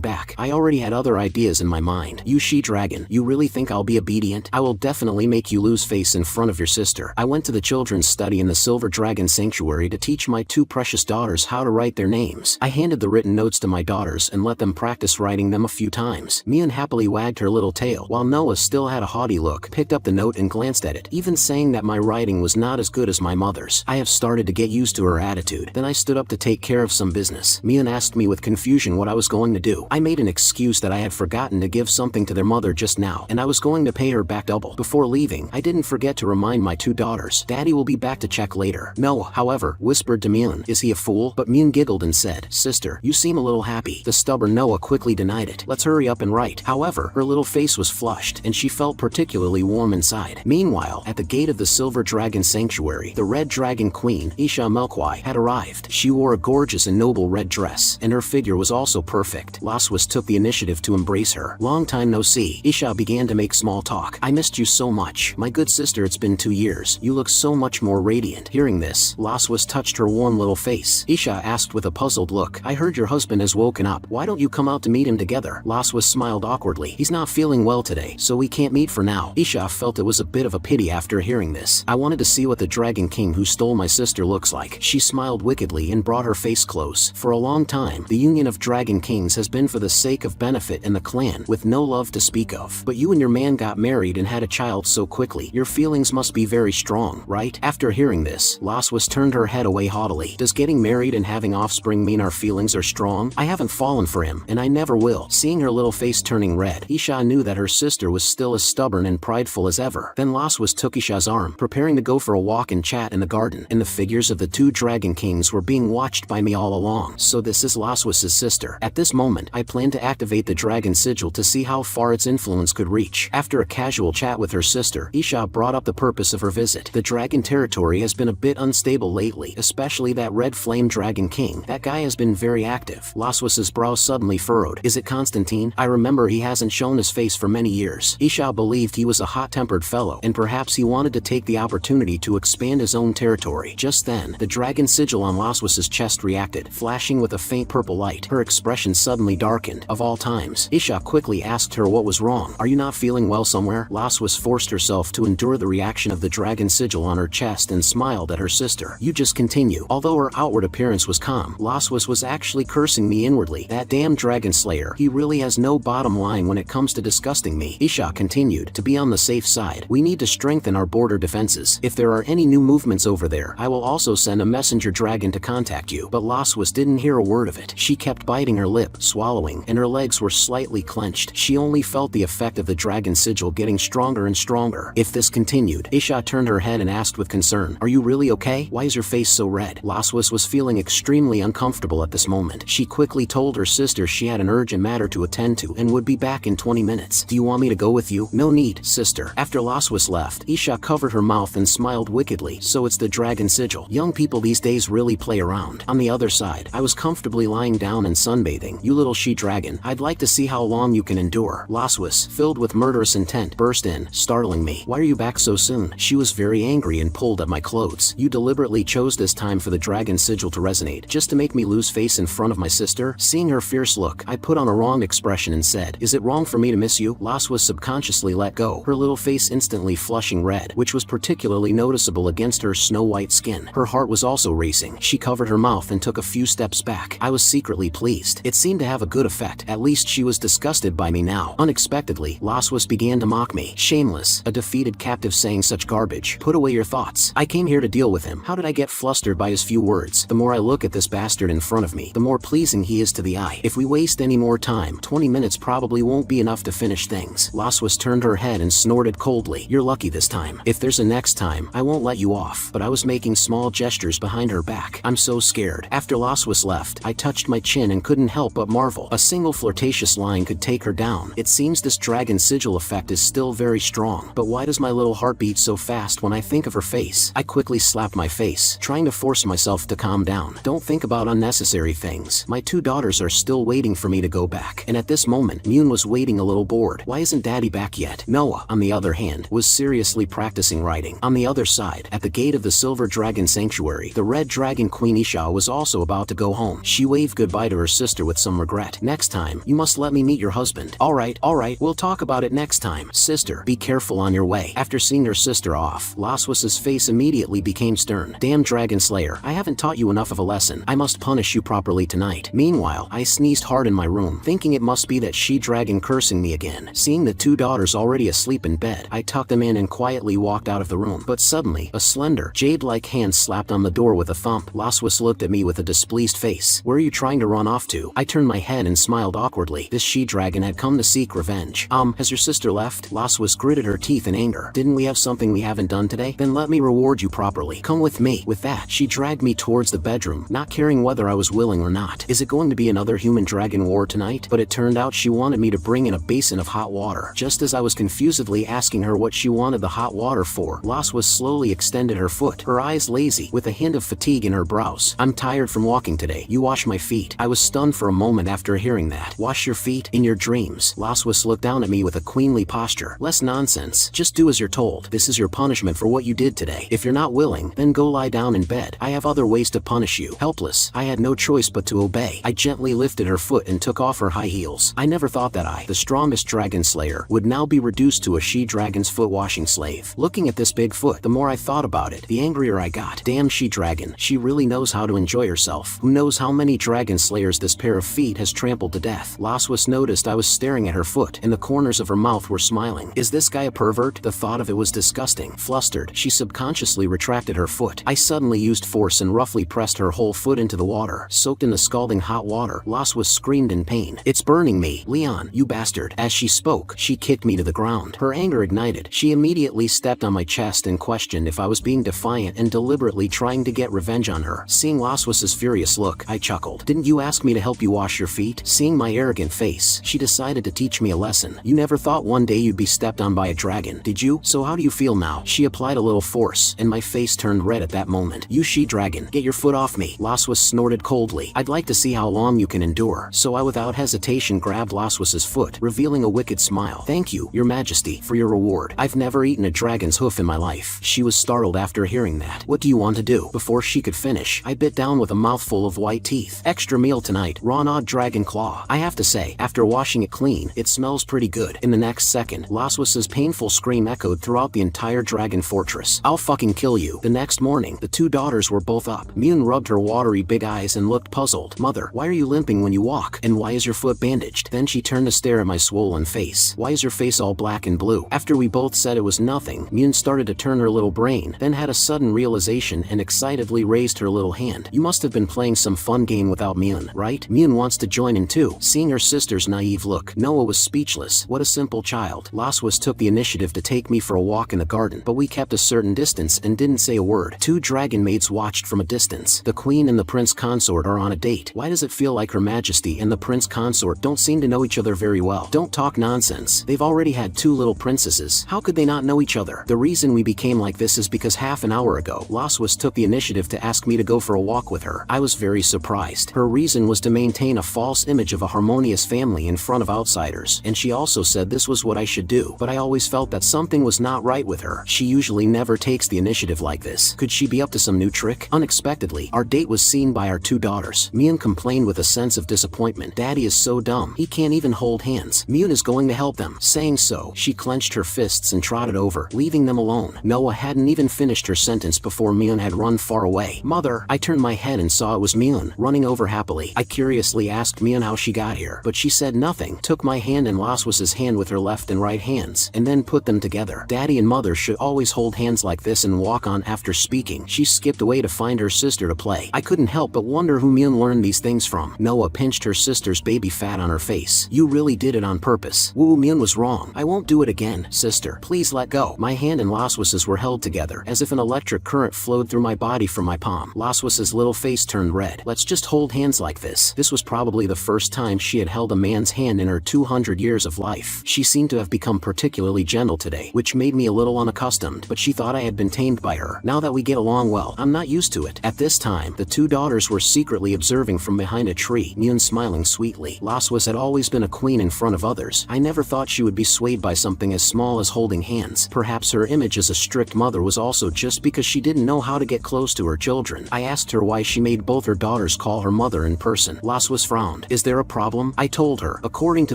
back, I already had other ideas in my mind. You she-dragon, you really think I'll be obedient? I will definitely make you lose face in front of your sister. I went to the children's study in the Silver Dragon Sanctuary to teach my two precious daughters how to write their names. I handed the written notes to my daughters and let them practice writing them a few times. Mian happily wagged her little tail, while Noah still had a haughty look, picked up the note and glanced at it, even saying that my writing was not as good as my mother's. I have started to get used to her attitude. Then I stood up to take care of some business. Mian asked me with confusion what I was going to do. I made an excuse that I had forgotten to give something to their mother just now, and I was going to pay her back double. Before leaving, I didn't forget to remind my two daughters, Daddy will be back to check later. Noah, however, whispered to Mian, is he a fool? But Mian giggled and said, Sister, you seem a little happy. The stubborn Noah quickly denied it. Let's hurry up and write. However, her little face was flushed, and she felt particularly warm inside. Meanwhile, at the gate of the Silver Dragon Sanctuary, the Red Dragon Queen, Isha Melkwai, had arrived. She wore a gorgeous and noble red dress, and her figure was also perfect. Laswas took the initiative to embrace her. Long time no see. Isha began to make small talk. I missed you so much. My good sister, it's been 2 years. You look so much more radiant. Hearing this, Laswas touched her warm little face. Isha asked with a puzzled look, I heard your husband has woken up. Why don't you come out to meet him together? Laswas smiled awkwardly. He's not feeling well today, so we can't meet for now. Isha felt it was a bit of a pity after hearing this. I wanted to see what the Dragon King who stole my sister looks like. She smiled wickedly and brought her face close. For a long time, the union of Dragon Kings has been for the sake of benefit in the clan, with no love to speak of. But you and your man got married and had a child so quickly. Your feelings must be very strong, right? After hearing this, Laswas turned her head away haughtily. Does getting married and having offspring mean our feelings are strong? I haven't fallen for him, and I never will. Seeing her little face turning red, Isha knew that her sister was still as stubborn and prideful as ever. Then Laswas took Isha's arm, preparing to go for a walk and chat in the garden, and the figures of the two Dragon Kings were being watched by me all along. So this is Laswas's sister. At this moment, I plan to activate the Dragon Sigil to see how far its influence could reach. After a casual chat with her sister, Isha brought up the purpose of her visit. The Dragon territory has been a bit unstable lately, especially that Red Flame Dragon King. That guy has been very active. Laswas's brow suddenly furrowed. Is it Constantine? I remember he hasn't shown his face for many years. Isha believed he was a hot-tempered fellow, and perhaps he wanted to take the opportunity to expand his own territory. Just then, the Dragon Sigil on Laswas's chest reacted, flashing with a faint purple light. Her expression suddenly darkened. Of all times, Isha quickly asked her what was wrong. Are you not feeling well somewhere? Laswas forced herself to endure the reaction of the Dragon Sigil on her chest and smiled at her sister. You just continue. Although her outward appearance was calm, Laswas was actually cursing me inwardly. That damn Dragon Slayer, he really has no bottom line when it comes to disgusting me. Isha continued, to be on the safe side, we need to strengthen our border defenses. If there are any new movements over there, I will also send a messenger dragon to contact you. But Laswas didn't hear a word of it. She kept biting her lip, swallowing, and her legs were slightly clenched. She only felt the effect of the Dragon Sigil getting stronger and stronger. If this continued, Isha turned her head and asked with concern, are you really okay? Why is your face so red? Laswas was feeling extremely uncomfortable at this moment. She quickly told her sister she had an urgent matter to attend to and would be back in 20 minutes. Do you want me to go with you? No need, sister. After Laswas left, Isha covered her mouth and smiled wickedly. So it's the Dragon Sigil. Young people these days really play around. On the other side, I was comfortably lying down and sunbathing. You little she-dragon, I'd like to see how long you can endure. Laswas, filled with murderous intent, burst in, startling me. Why are you back so soon? She was very angry and pulled at my clothes. You deliberately chose this time for the Dragon Sigil to resonate, just to make me lose face in front of my sister? Seeing her fierce look, I put on a wrong expression and said, is it wrong for me to miss you? Laswas subconsciously let go, her little face instantly flushing red, which was particularly noticeable against her snow-white skin. Her heart was also racing. She covered her mouth and took a few steps back. I was secretly pleased. It seemed to have a good effect. At least she was disgusted by me now. Unexpectedly, Laswas began to mock me. Shameless, a defeated captive saying such garbage. Put away your thoughts. I came here to deal with him. How did I get flustered by his few words? The more I look at this bastard in front of me, the more pleasing he is to the eye. If we waste any more time, 20 minutes probably won't be enough to finish things. Laswas turned her head and snorted coldly. You're lucky this time. If there's a next time, I won't let you off. But I was making small gestures behind her back. I'm so scared. After Laswas left, I touched my chin and couldn't help but marvel. A single flirtatious line could take her down. It seems this Dragon Sigil effect is still very strong. But why does my little heart beat so fast when I think of her face? I quickly slapped my face, trying to force myself to calm down. Don't think about unnecessary things. My two daughters are still waiting for me to go back. And at this moment, Moon was waiting a little bored. Why isn't Daddy back yet? Noah, on the other hand, was seriously practicing writing. On the other side, at the gate gate of the Silver Dragon Sanctuary, the Red Dragon Queen Isha was also about to go home. She waved goodbye to her sister with some regret. Next time, you must let me meet your husband. Alright, we'll talk about it next time. Sister, be careful on your way. After seeing her sister off, Laswas's face immediately became stern. Damn Dragon Slayer, I haven't taught you enough of a lesson. I must punish you properly tonight. Meanwhile, I sneezed hard in my room, thinking it must be that she-dragon cursing me again. Seeing the two daughters already asleep in bed, I tucked them in and quietly walked out of the room. But suddenly, a slender, jade-like hand slapped on the door with a thump. Laswas looked at me with a displeased face. Where are you trying to run off to? I turned my head and smiled awkwardly. This she-dragon had come to seek revenge. Has your sister left? Laswas gritted her teeth in anger. Didn't we have something we haven't done today? Then let me reward you properly. Come with me. With that, she dragged me towards the bedroom, not caring whether I was willing or not. Is it going to be another human-dragon war tonight? But it turned out she wanted me to bring in a basin of hot water. Just as I was confusedly asking her what she wanted the hot water for, Laswas slowly extended her foot, her eyes lazy, with a hint of fatigue in her brows. I'm tired from walking today. You wash my feet. I was stunned for a moment after hearing that. Wash your feet? In your dreams. Laswas looked down at me with a queenly posture. Less nonsense. Just do as you're told. This is your punishment for what you did today. If you're not willing, then go lie down in bed. I have other ways to punish you. Helpless, I had no choice but to obey. I gently lifted her foot and took off her high heels. I never thought that I, the strongest dragon slayer, would now be reduced to a she-dragon's foot washing slave. Looking at this big foot, the more I thought about it, the angrier I got. Damn she-dragon, she really knows how to enjoy herself. Who knows how many dragon slayers this pair of feet has trampled to death. Laswas noticed I was staring at her foot, and the corners of her mouth were smiling. Is this guy a pervert? The thought of it was disgusting. Flustered, she subconsciously retracted her foot. I suddenly used force and roughly pressed her whole foot into the water. Soaked in the scalding hot water, Laswas screamed in pain. It's burning me. Leon, you bastard. As she spoke, she kicked me to the ground. Her anger ignited. She immediately stepped on my chest and questioned if I was being defiant and deliberately trying to get revenge on her. Seeing Laswas's furious look, I chuckled. Didn't you ask me to help you wash your feet? Seeing my arrogant face, she decided to teach me a lesson. You never thought one day you'd be stepped on by a dragon, did you? So how do you feel now? She applied a little force, and my face turned red at that moment. You she-dragon, get your foot off me. Laswas snorted coldly. I'd like to see how long you can endure. So I without hesitation grabbed Laswas's foot, revealing a wicked smile. Thank you, your majesty, for your reward. I've never eaten a dragon's hoof in my life. She was startled after hearing that. What do you want to do? Before she could finish, I bit down with a mouthful of white teeth. Extra meal tonight, raw-gnawed dragon claw. I have to say, after washing it clean, it smells pretty good. In the next second, Laswas's painful scream echoed throughout the entire dragon fortress. I'll fucking kill you. The next morning, the two daughters were both up. Mune rubbed her watery big eyes and looked puzzled. Mother, why are you limping when you walk? And why is your foot bandaged? Then she turned to stare at my swollen face. Why is your face all black and blue? After we both said it was nothing, Mune started to turn her little brain, then had a sudden realization and excitedly raised her little hand. You must have been playing some fun game without Mune, right? Mune wants to join in too. Seeing her sister's naive look, Noah was speechless. What a simple child. Laswas took the initiative to take me for a walk in the garden, but we kept a certain distance and didn't say a word. Two dragon maids watched from a distance. The queen and the prince consort are on a date. Why does it feel like her majesty and the prince consort don't seem to know each other very well? Don't talk nonsense. They've already had two little princesses. How could they not know each other? The reason we became like this is because half an hour ago, Laswas took the initiative to ask me to go for a walk with her. I was very surprised. Her reason was to maintain a false image of a harmonious family in front of outsiders, and she also said this was what I should do, but I always felt that something was not right with her. She usually never takes the initiative like this. Could she be up to some new trick? Unexpectedly, our date was seen by our two daughters. Mune complained with a sense of disappointment. Daddy is so dumb. He can't even hold hands. Mune is going to help them. Saying so, she clenched her fists and trotted over, leaving them alone. Noah hadn't even finished her sentence before Mune had run far away. Mother, I turned my head and saw it was Mune, running over happily. I curiously asked Mune how she got here, but she said nothing, took my hand and Laswas's hand with her left and right hands, and then put them together. Daddy and mother should always hold hands like this and walk on. After speaking, she skipped away to find her sister to play. I couldn't help but wonder who Mune learned these things from. Noah pinched her sister's baby fat on her face. You really did it on purpose. Woo, Mune was wrong. I won't do it again. Sister, please let go. My hand and Laswas's were held together, as if an electric current flowed through my body from my palm. Laswas's little face turned red. Let's just hold hands like this. This was probably the first time she had held a man's hand in her 200 years of life. She seemed to have become particularly gentle today, which made me a little unaccustomed, but she thought I had been tamed by her. Now that we get along well, I'm not used to it. At this time, the two daughters were secretly observing from behind a tree, Mune smiling sweetly. Laswas had always been a queen in front of others. I never thought she would be swayed by something as small as holding hands. Perhaps her image as a strict mother was also also just because she didn't know how to get close to her children. I asked her why she made both her daughters call her mother in person. Laswas frowned. Is there a problem? I told her. According to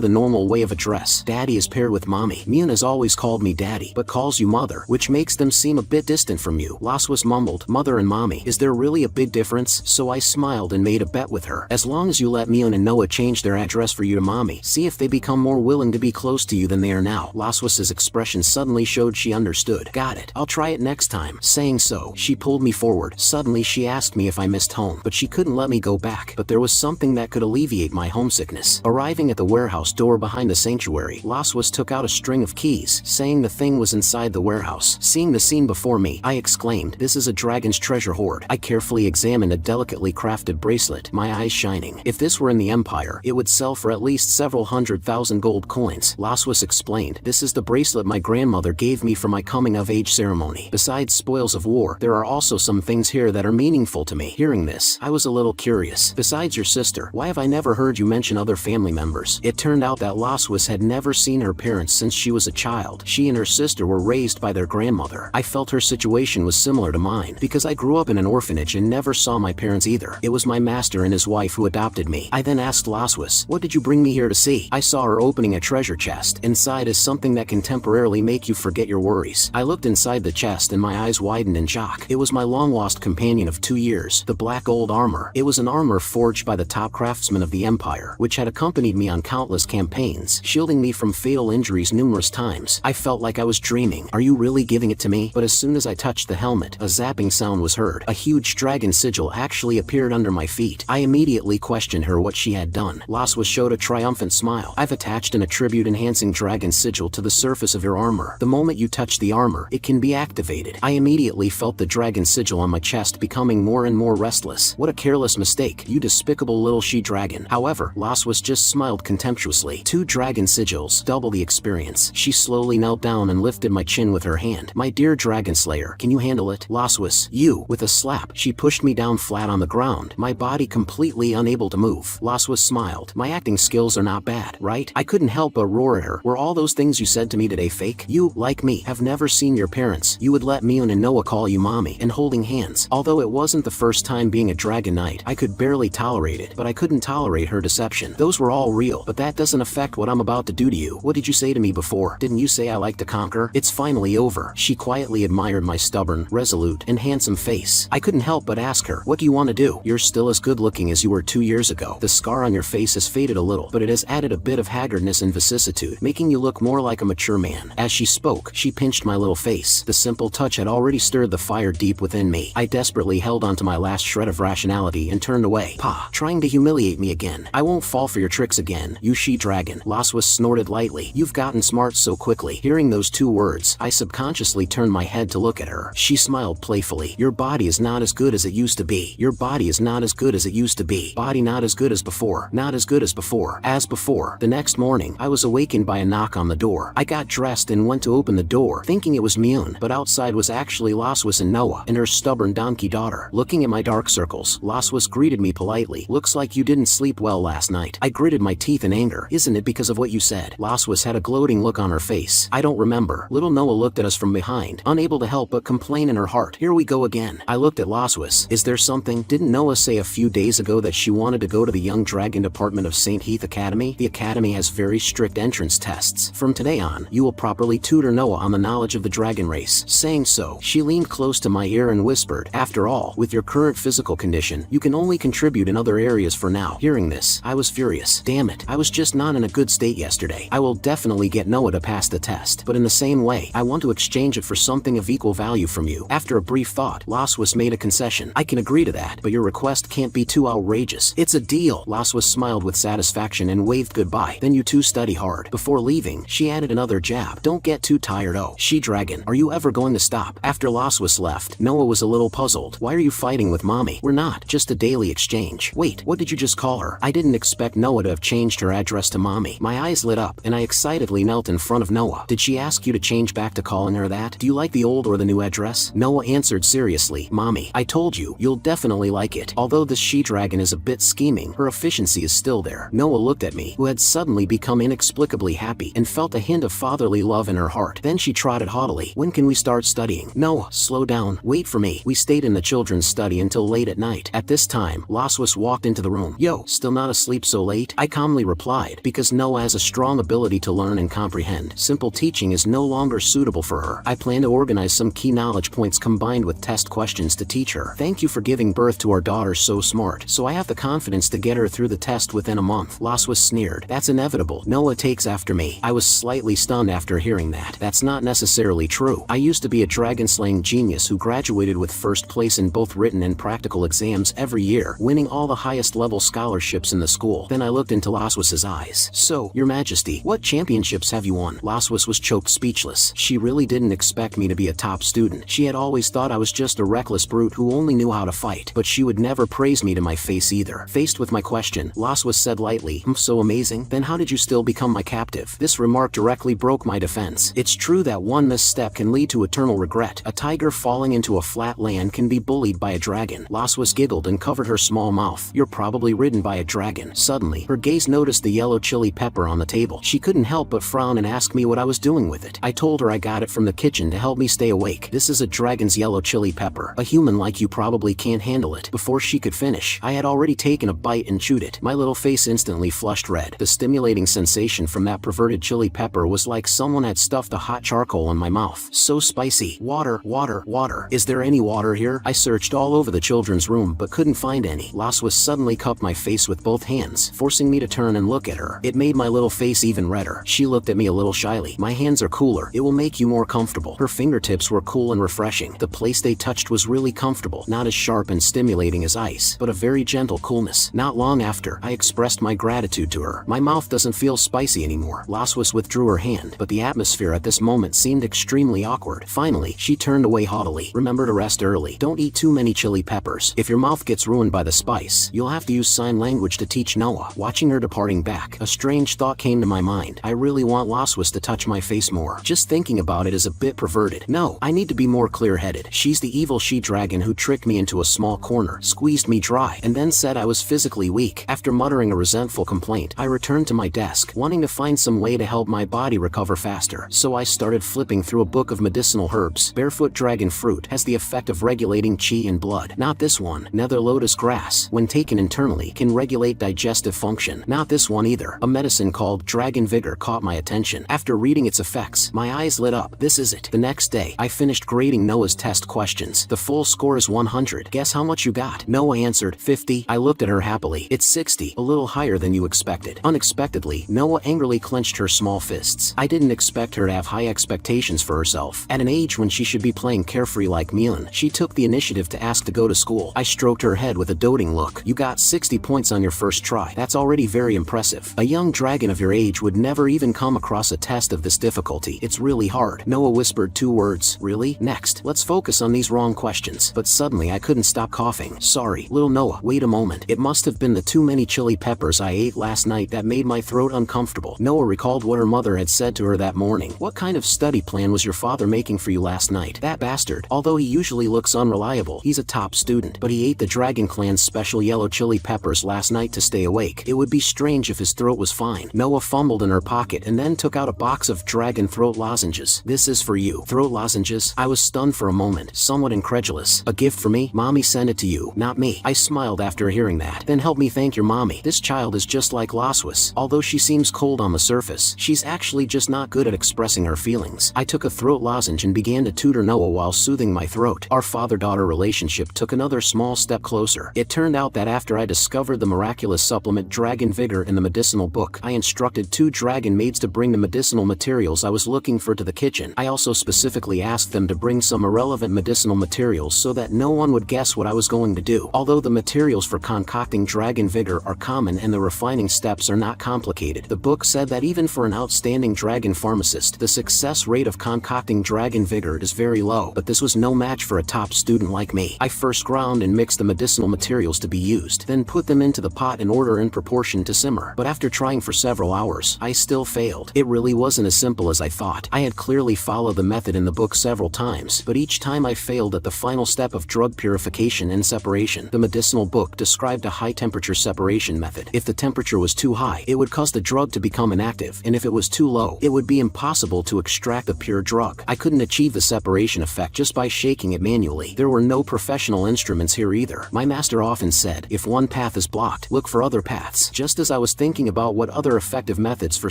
the normal way of address, daddy is paired with mommy. Myun has always called me daddy, but calls you mother, which makes them seem a bit distant from you. Laswas mumbled, mother and mommy. Is there really a big difference? So I smiled and made a bet with her. As long as you let Myun and Noah change their address for you to mommy, see if they become more willing to be close to you than they are now. Laswas's expression suddenly showed she understood. Got it. I'll try it next time. Saying so, she pulled me forward. Suddenly she asked me if I missed home, but she couldn't let me go back. But there was something that could alleviate my homesickness. Arriving at the warehouse door behind the sanctuary, Laswas took out a string of keys, saying the thing was inside the warehouse. Seeing the scene before me, I exclaimed, this is a dragon's treasure hoard. I carefully examined a delicately crafted bracelet, my eyes shining. If this were in the Empire, it would sell for at least several 100,000 gold coins. Laswas explained, this is the bracelet my grandmother gave me for my coming-of-age ceremony. Besides spoils of war, there are also some things here that are meaningful to me. Hearing this, I was a little curious. Besides your sister, why have I never heard you mention other family members? It turned out that Laswas had never seen her parents since she was a child. She and her sister were raised by their grandmother. I felt her situation was similar to mine, because I grew up in an orphanage and never saw my parents either. It was my master and his wife who adopted me. I then asked Laswas, what did you bring me here to see? I saw her opening a treasure chest. Inside is something that can temporarily make you forget your worries. I looked inside the chest and my eyes widened in shock. It was my long-lost companion of 2 years, the black gold armor. It was an armor forged by the top craftsman of the Empire, which had accompanied me on countless campaigns, shielding me from fatal injuries numerous times. I felt like I was dreaming. Are you really giving it to me? But as soon as I touched the helmet, a zapping sound was heard. A huge dragon sigil actually appeared under my feet. I immediately questioned her what she had done. Laswas showed a triumphant smile. I've attached an attribute-enhancing dragon sigil to the surface of your armor. The moment you touch the armor, it can be activated. I immediately felt the dragon sigil on my chest becoming more and more restless. What a careless mistake, you despicable little she-dragon. However, Laswas just smiled contemptuously. 2 dragon sigils, double the experience. She slowly knelt down and lifted my chin with her hand. My dear dragon slayer, can you handle it? Laswas, you. With a slap, she pushed me down flat on the ground, my body completely unable to move. Laswas smiled. My acting skills are not bad, right? I couldn't help but roar at her. Were all those things you said to me today fake? You, like me, have never seen your parents. You would let Myun and Noah call you mommy, and holding hands. Although it wasn't the first time being a dragon knight, I could barely tolerate it, but I couldn't tolerate her deception. Those were all real, but that doesn't affect what I'm about to do to you. What did you say to me before? Didn't you say I like to conquer? It's finally over. She quietly admired my stubborn, resolute, and handsome face. I couldn't help but ask her, what do you want to do? You're still as good looking as you were 2 years ago. The scar on your face has faded a little, but it has added a bit of haggardness and vicissitude, making you look more like a mature man. As she spoke, she pinched my little face. The simple touch had already stirred the fire deep within me. I desperately held onto my last shred of rationality and turned away. Pa, trying to humiliate me again. I won't fall for your tricks again, you she-dragon. Laswas snorted lightly. You've gotten smart so quickly. Hearing those 2 words, I subconsciously turned my head to look at her. She smiled playfully. Your body is not as good as it used to be. Your body is not as good as it used to be. Body not as good as before. Not as good as before. As before. The next morning, I was awakened by a knock on the door. I got dressed and went to open the door, thinking it was Myun, but outside was actually Laswas and Noah, and her stubborn donkey daughter. Looking at my dark circles, Laswas greeted me politely. Looks like you didn't sleep well last night. I gritted my teeth in anger. Isn't it because of what you said? Laswas had a gloating look on her face. I don't remember. Little Noah looked at us from behind, unable to help but complain in her heart. Here we go again. I looked at Laswas. Is there something? Didn't Noah say a few days ago that she wanted to go to the Young Dragon Department of St. Heath Academy? The academy has very strict entrance tests. From today on, you will properly tutor Noah on the knowledge of the dragon race. Saying so, she leaned close to my ear and whispered, after all, with your current physical condition, you can only contribute in other areas for now. Hearing this, I was furious. Damn it, I was just not in a good state yesterday. I will definitely get Noah to pass the test, but in the same way, I want to exchange it for something of equal value from you. After a brief thought, Laswas made a concession. I can agree to that, but your request can't be too outrageous. It's a deal. Laswas smiled with satisfaction and waved goodbye. Then you two study hard. Before leaving, she added another jab. Don't get too tired. Oh, she-dragon, are you ever going to stop? After Laswas left, Noah was a little puzzled. Why are you fighting with mommy? We're not. Just a daily exchange. Wait, what did you just call her? I didn't expect Noah to have changed her address to mommy. My eyes lit up, and I excitedly knelt in front of Noah. Did she ask you to change back to calling her that? Do you like the old or the new address? Noah answered seriously. Mommy, I told you, you'll definitely like it. Although this she-dragon is a bit scheming, her efficiency is still there. Noah looked at me, who had suddenly become inexplicably happy, and felt a hint of fatherly love in her heart. Then she trotted haughtily. When can we start studying? speaking. "Noah, slow down, wait for me." We stayed in the children's study until late at night. At this time, Laswas walked into the room. "Yo, still not asleep so late?" I calmly replied, because Noah has a strong ability to learn and comprehend. Simple teaching is no longer suitable for her. I plan to organize some key knowledge points combined with test questions to teach her. "Thank you for giving birth to our daughter so smart, so I have the confidence to get her through the test within a month." Laswas sneered. "That's inevitable. Noah takes after me." I was slightly stunned after hearing that. That's not necessarily true. I used to be a dragon-slaying genius who graduated with first place in both written and practical exams every year, winning all the highest level scholarships in the school. Then I looked into Laswas's eyes. "So, Your Majesty, what championships have you won?" Laswas was choked speechless. She really didn't expect me to be a top student. She had always thought I was just a reckless brute who only knew how to fight, but she would never praise me to my face either. Faced with my question, Laswas said lightly, "So amazing? Then how did you still become my captive?" This remark directly broke my defense. It's true that one misstep can lead to eternal regret. A tiger falling into a flat land can be bullied by a dragon. Laswas giggled and covered her small mouth. "You're probably ridden by a dragon." Suddenly, her gaze noticed the yellow chili pepper on the table. She couldn't help but frown and ask me what I was doing with it. I told her I got it from the kitchen to help me stay awake. "This is a dragon's yellow chili pepper. A human like you probably can't handle it." Before she could finish, I had already taken a bite and chewed it. My little face instantly flushed red. The stimulating sensation from that perverted chili pepper was like someone had stuffed a hot charcoal in my mouth. So spicy. "Water, water, water. Is there any water here?" I searched all over the children's room but couldn't find any. Laswas suddenly cupped my face with both hands, forcing me to turn and look at her. It made my little face even redder. She looked at me a little shyly. "My hands are cooler. It will make you more comfortable." Her fingertips were cool and refreshing. The place they touched was really comfortable, not as sharp and stimulating as ice, but a very gentle coolness. Not long after, I expressed my gratitude to her. "My mouth doesn't feel spicy anymore." Laswas withdrew her hand, but the atmosphere at this moment seemed extremely awkward. Finally, she turned away haughtily. "Remember to rest early. Don't eat too many chili peppers. If your mouth gets ruined by the spice, you'll have to use sign language to teach Noah." Watching her departing back, a strange thought came to my mind. I really want Laswas to touch my face more. Just thinking about it is a bit perverted. No, I need to be more clear-headed. She's the evil she-dragon who tricked me into a small corner, squeezed me dry, and then said I was physically weak. After muttering a resentful complaint, I returned to my desk, wanting to find some way to help my body recover faster. So I started flipping through a book of medicinal herbs. Barefoot dragon fruit has the effect of regulating chi in blood. Not this one. Nether lotus grass, when taken internally, can regulate digestive function. Not this one either. A medicine called Dragon Vigor caught my attention. After reading its effects, my eyes lit up. This is it. The next day, I finished grading Noah's test questions. The full score is 100. Guess how much you got? Noah answered, 50. I looked at her happily. It's 60. A little higher than you expected. Unexpectedly, Noah angrily clenched her small fists. I didn't expect her to have high expectations for herself. At an age when she should be playing carefree like Milan, she took the initiative to ask to go to school. I stroked her head with a doting look. "You got 60 points on your first try. That's already very impressive. A young dragon of your age would never even come across a test of this difficulty. It's really hard." Noah whispered 2 words. "Really? Next, let's focus on these wrong questions." But suddenly I couldn't stop coughing. "Sorry, little Noah, wait a moment. It must have been the too many chili peppers I ate last night that made my throat uncomfortable." Noah recalled what her mother had said to her that morning. "What kind of study plan was your father making for you last night? That bastard, although he usually looks unreliable, he's a top student, but he ate the Dragon Clan's special yellow chili peppers last night to stay awake. It would be strange if his throat was fine." Noah fumbled in her pocket and then took out a box of dragon throat lozenges. "This is for you." Throat lozenges? I was stunned for a moment, somewhat incredulous. "A gift for me? Mommy sent it to you, not me." I smiled after hearing that. "Then help me thank your mommy. This child is just like Laswas. Although she seems cold on the surface, she's actually just not good at expressing her feelings." I took a throat lozenge and began to tutor Noah while soothing my throat. Our father-daughter relationship took another small step closer. It turned out that after I discovered the miraculous supplement Dragon Vigor in the medicinal book, I instructed 2 dragon maids to bring the medicinal materials I was looking for to the kitchen. I also specifically asked them to bring some irrelevant medicinal materials so that no one would guess what I was going to do. Although the materials for concocting Dragon Vigor are common and the refining steps are not complicated, the book said that even for an outstanding dragon pharmacist, the success rate of concocting Dragon Vigor is very low. But this was no match for a top student like me. I first ground and mixed the medicinal materials to be used, then put them into the pot in order in proportion to simmer. But after trying for several hours, I still failed. It really wasn't as simple as I thought. I had clearly followed the method in the book several times, but each time I failed at the final step of drug purification and separation. The medicinal book described a high-temperature separation method. If the temperature was too high, it would cause the drug to become inactive, and if it was too low, it would be impossible to extract the pure drug. I couldn't achieve the separation effect just by shaking it manually. There were no professional instruments here either. My master often said, if one path is blocked, look for other paths. Just as I was thinking about what other effective methods for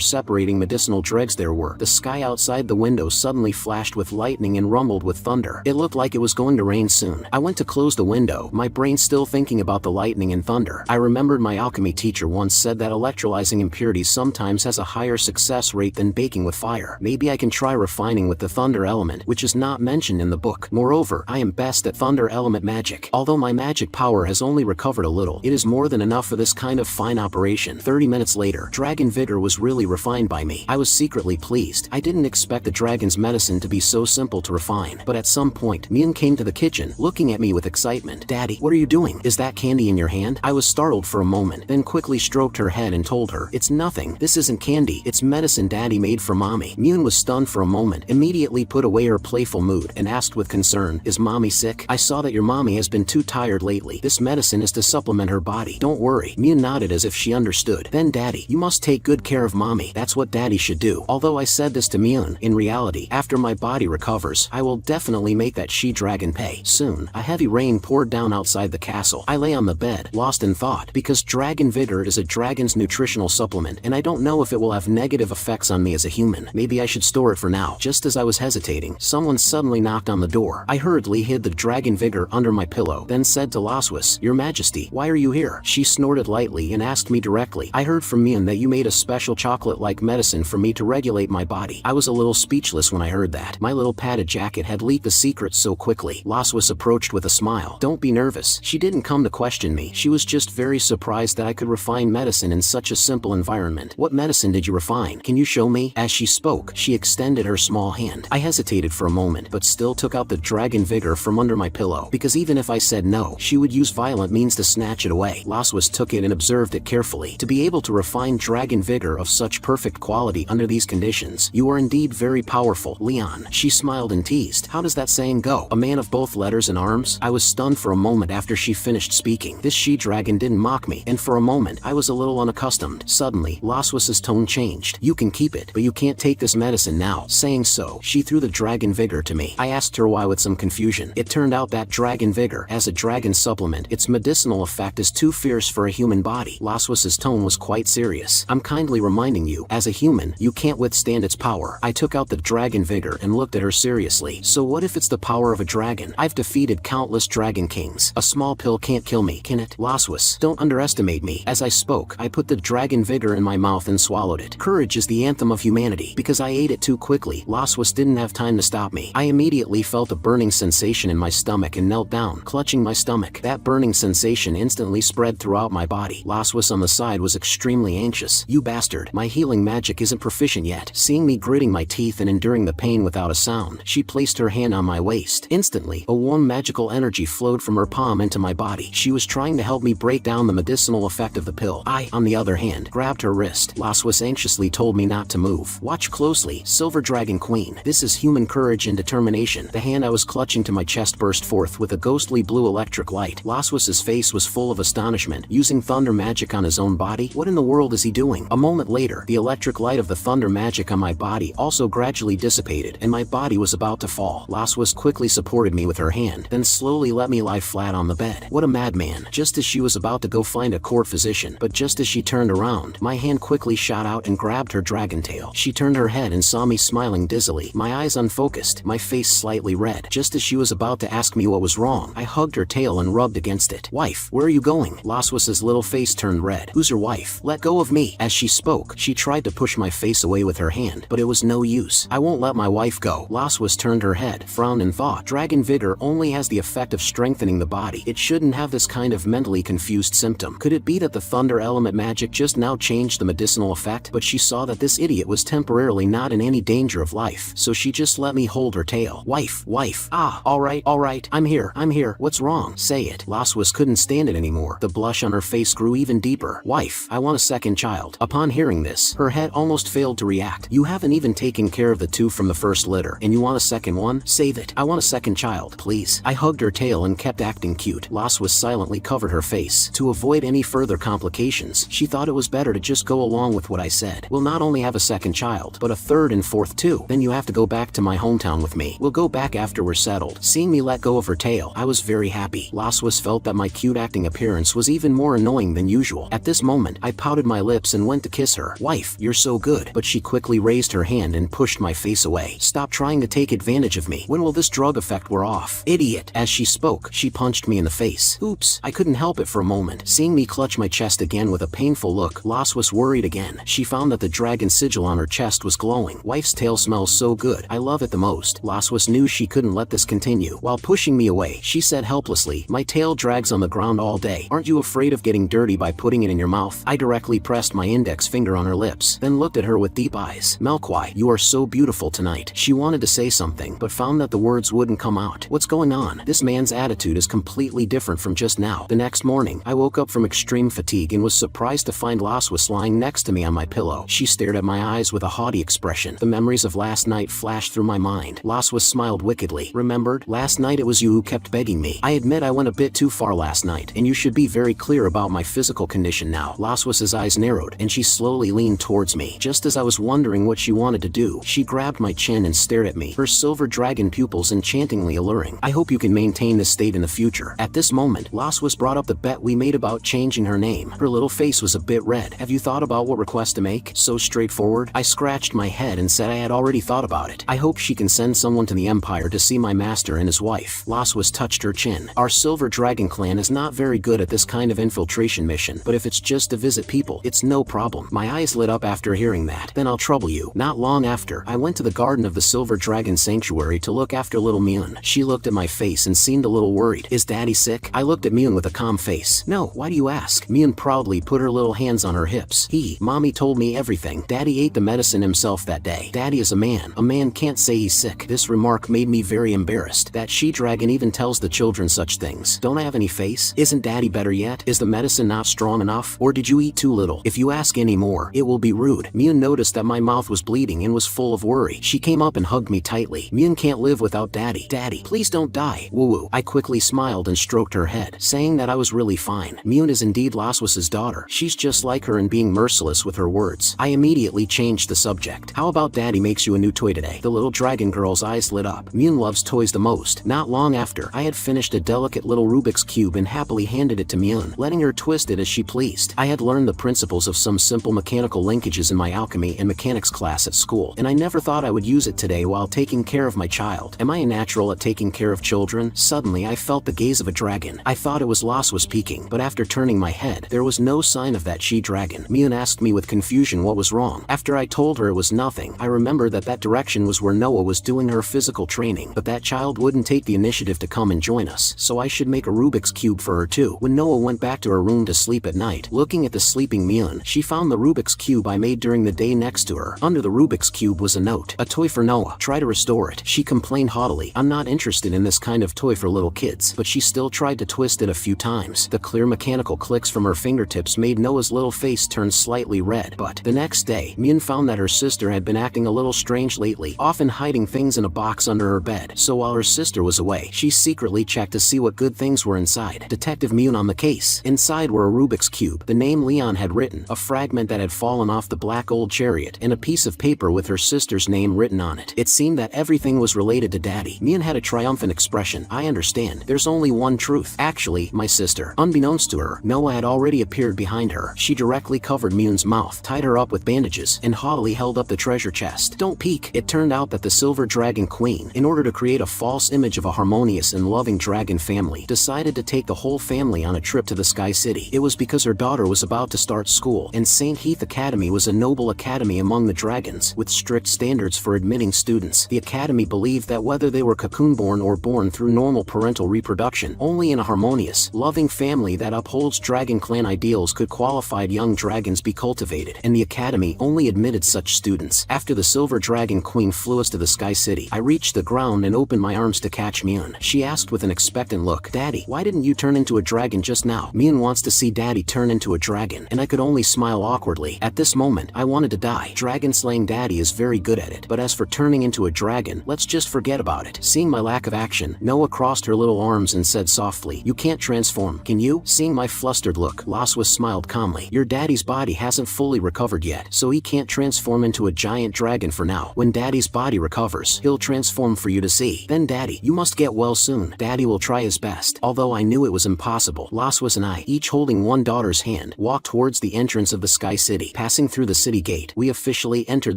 separating medicinal dregs there were, the sky outside the window suddenly flashed with lightning and rumbled with thunder. It looked like it was going to rain soon. I went to close the window, my brain still thinking about the lightning and thunder. I remembered my alchemy teacher once said that electrolyzing impurities sometimes has a higher success rate than baking with fire. Maybe I can try refining with the thunder element, which is not mentioned in the book. Moreover, I am best at thunder element magic. Although my magic power has only recovered a little, it is more than enough for this kind of fine operation. 30 minutes later, dragon vigor was really refined by me. I was secretly pleased. I didn't expect the dragon's medicine to be so simple to refine. But at some point, Mian came to the kitchen, looking at me with excitement. Daddy, what are you doing? Is that candy in your hand? I was startled for a moment, then quickly stroked her head and told her, it's nothing. This isn't candy. It's medicine Daddy made for Mommy. Mian was stunned for a moment, immediately put away her playful mood, and asked with concern, is Mommy sick? I saw that your mommy has been too tired lately. This medicine is to supplement her body. Don't worry. Mian nodded as if she understood. Then Daddy, you must take good care of Mommy. That's what Daddy should do. Although I said this to Mian, in reality, after my body recovers, I will definitely make that she-dragon pay. Soon, a heavy rain poured down outside the castle. I lay on the bed, lost in thought, because Dragon Vigor is a dragon's nutritional supplement, and I don't know if it will have negative effects on me as a human. Maybe I should store it for now. Just as I was hesitating, someone suddenly knocked on the door. I hurriedly hid the Dragon Vigor under my pillow, then said to Laswis, Your Majesty, why are you here? She snorted lightly and asked me directly, I heard from Mian that you made a special chocolate-like medicine for me to regulate my body. I was a little speechless when I heard that. My little padded jacket had leaked the secret so quickly. Laswis approached with a smile. Don't be nervous. She didn't come to question me. She was just very surprised that I could refine medicine in such a simple environment. What medicine did you refine? Can you show me? As she spoke, she extended her small hand. I hesitated for a moment, but still took out the Dragon Vigor from under my pillow, because even if I said no, she would use violent means to snatch it away. Laswis took it and observed it carefully. To be able to refine Dragon Vigor of such perfect quality under these conditions, you are indeed very powerful, Leon. She smiled and teased. How does that saying go? A man of both letters and arms? I was stunned for a moment after she finished speaking. This she-dragon didn't mock me, and for a moment, I was a little unaccustomed. Suddenly, Laswis's tone changed. You can keep it, but you can't take this medicine now. Saying so, she threw the Dragon Vigor to me. I asked her why with some confusion. It turned out that Dragon Vigor, as a dragon supplement, its medicinal effect is too fierce for a human body. Laswis's tone was quite serious. I'm kindly reminding you, as a human, you can't withstand its power. I took out the Dragon Vigor and looked at her seriously. So what if it's the power of a dragon? I've defeated countless dragon kings. A small pill can't kill me, can it? Laswis, don't underestimate me. As I spoke, I put the Dragon Vigor in my mouth and swallowed it. Courage is the anthem of humanity. Because I ate it too quickly, Laswis didn't have time to stop me. I immediately felt a burning sensation in my stomach and knelt down, clutching my stomach. That burning sensation instantly spread throughout my body. Laswis on the side was extremely anxious. You bastard, my healing magic isn't proficient yet. Seeing me gritting my teeth and enduring the pain without a sound, she placed her hand on my waist. Instantly, a warm magical energy flowed from her palm into my body. She was trying to help me break down the medicinal effect of the pill. I, on the other hand, grabbed her wrist. Laswis anxiously told me not to move. Watch closely, Silver Dragon Queen. This is human courage and determination. The hand I was clutching to my chest burst forth with a ghostly blue electric light. Laswis's face was full of astonishment. Using thunder magic on his own body? What in the world is he doing? A moment later, the electric light of the thunder magic on my body also gradually dissipated, and my body was about to fall. Laswis quickly supported me with her hand, then slowly let me lie flat on the bed. What a madman. Just as she was about to go find a court physician, but just as she turned around, my hand quickly shot out and grabbed her dragon tail. She turned her head and saw me smiling dizzily, my eyes unfocused, my face slightly red. Just as she was about to ask me what was wrong, I hugged her tail and rubbed against it. Wife, where are you going? Laswis's little face turned red. Who's your wife? Let go of me. As she spoke, she tried to push my face away with her hand, but it was no use. I won't let my wife go. Laswis turned her head, frowned and thought. Dragon Vigor only has the effect of strengthening the body. It shouldn't have this kind of mentally confused symptom. Could it be that the thunder element magic just now changed the medicinal effect? But she saw that this idiot was temporarily not in any danger of life, so she just let me hold her tail. Wife. Ah, alright, I'm here. What's wrong? Say it. Laswis couldn't stand it anymore. The blush on her face grew even deeper. Wife, I want a second child. Upon hearing this, her head almost failed to react. You haven't even taken care of the two from the first litter, and you want a second one? Save it. I want a second child, please. I hugged her tail and kept acting cute. Laswis silently covered her face. To avoid any further complications, she thought it was better to just go along with what I said. We'll not only have a second child, but a third and fourth too. Then you have to go back to my hometown down with me. We'll go back after we're settled. Seeing me let go of her tail, I was very happy. Laswas felt that my cute acting appearance was even more annoying than usual. At this moment, I pouted my lips and went to kiss her. Wife, you're so good. But she quickly raised her hand and pushed my face away. Stop trying to take advantage of me. When will this drug effect wear off? Idiot. As she spoke, she punched me in the face. Oops, I couldn't help it for a moment. Seeing me clutch my chest again with a painful look, Loss was worried again. She found that the dragon sigil on her chest was glowing. Wife's tail smells so good. I love it the most. Laswas knew she couldn't let this continue. While pushing me away, she said helplessly, my tail drags on the ground all day. Aren't you afraid of getting dirty by putting it in your mouth? I directly pressed my index finger on her lips, then looked at her with deep eyes. Melkwai, you are so beautiful tonight. She wanted to say something, but found that the words wouldn't come out. What's going on? This man's attitude is completely different from just now. The next morning, I woke up from extreme fatigue and was surprised to find Laswas lying next to me on my pillow. She stared at my eyes with a haughty expression. The memories of last night flashed through my mind. Laswas smiled wickedly. Remembered? Last night it was you who kept begging me. I admit I went a bit too far last night, and you should be very clear about my physical condition now. Laswas's eyes narrowed, and she slowly leaned towards me. Just as I was wondering what she wanted to do, she grabbed my chin and stared at me, her silver dragon pupils enchantingly alluring. I hope you can maintain this state in the future. At this moment, Laswas brought up the bet we made about changing her name. Her little face was a bit red. Have you thought about what request to make? So straightforward? I scratched my head and said I had already thought about it. I hope she can send someone to the Empire to see my master and his wife. Laswas touched her chin. Our Silver Dragon clan is not very good at this kind of infiltration mission, but if it's just to visit people, it's no problem. My eyes lit up after hearing that. Then I'll trouble you. Not long after, I went to the garden of the Silver Dragon Sanctuary to look after little Myun. She looked at my face and seemed a little worried. Is Daddy sick? I looked at Myun with a calm face. No, why do you ask? Myun proudly put her little hands on her hips. Mommy told me everything. Daddy ate the medicine himself that day. Daddy is a man. A man can't say he's sick. This remark made me very embarrassed. That she-dragon even tells the children such things. Don't I have any face? Isn't Daddy better yet? Is the medicine not strong enough? Or did you eat too little? If you ask any more, it will be rude. Myun noticed that my mouth was bleeding and was full of worry. She came up and hugged me tightly. Myun can't live without Daddy. Daddy, please don't die. Woo-woo. I quickly smiled and stroked her head, saying that I was really fine. Myun is indeed Laswas's daughter. She's just like her in being merciless with her words. I immediately changed the subject. How about Daddy makes you a new toy today? The little dragon girl's eyes lit up. Myun loves toys the most. Not long after, I had finished a delicate little Rubik's Cube and happily handed it to Myun, letting her twist it as she pleased. I had learned the principles of some simple mechanical linkages in my alchemy and mechanics class at school, and I never thought I would use it today while taking care of my child. Am I a natural at taking care of children? Suddenly, I felt the gaze of a dragon. I thought it was Laswas peeking, but after turning my head, there was no sign of that she-dragon. Myun asked me with confusion what was wrong. After I told her it was nothing, I remembered that direction was where Noah was doing her physical training, but that child wouldn't take the initiative to come and join us, so I should make a Rubik's Cube for her too. When Noah went back to her room to sleep at night, looking at the sleeping Myun, she found the Rubik's Cube I made during the day next to her. Under the Rubik's Cube was a note. A toy for Noah. Try to restore it. She complained haughtily. I'm not interested in this kind of toy for little kids, but she still tried to twist it a few times. The clear mechanical clicks from her fingertips made Noah's little face turn slightly red. But the next day, Myun found that her sister had been acting a little strange lately, often hiding things in a box under her bed. So while her sister was away, she secretly checked to see what good things were inside. Detective Myun on the case. Inside were a Rubik's Cube, the name Leon had written, a fragment that had fallen off the black old chariot, and a piece of paper with her sister's name written on it. It seemed that everything was related to Daddy. Myun had a triumphant expression. I understand. There's only one truth. Actually, my sister. Unbeknownst to her, Noah had already appeared behind her. She directly covered Myun's mouth, tied her up with bandages, and haughtily held up the treasure chest. Don't peek. It turned out that the Silver Dragon Queen, in order to create a false image of a harmonious and loving dragon family, decided to take the whole family on a trip to the Sky City. It was because her daughter was about to start school, and St. Heath Academy was a noble academy among the dragons, with strict standards for admitting students. The academy believed that whether they were cocoon-born or born through normal parental reproduction, only in a harmonious, loving family that upholds dragon clan ideals could qualified young dragons be cultivated, and the academy only admitted such students. After the Silver Dragon Queen flew us to the Sky City, I reached the ground and opened my arms to catch Myun. She asked with an expectant look, Daddy, why didn't you turn into a dragon just now? Myun wants to see Daddy turn into a dragon, and I could only smile awkwardly. At this moment, I wanted to die. Dragon slaying Daddy is very good at it, but as for turning into a dragon, let's just forget about it. Seeing my lack of action, Noah crossed her little arms and said softly, You can't transform, can you? Seeing my flustered look, Laswas smiled calmly. Your daddy's body hasn't fully recovered yet, so he can't transform into a giant dragon for now. When Daddy's body recovers, hours. He'll transform for you to see. Then Daddy, you must get well soon. Daddy will try his best. Although I knew it was impossible, Laswas and I, each holding one daughter's hand, walked towards the entrance of the Sky City. Passing through the city gate, we officially entered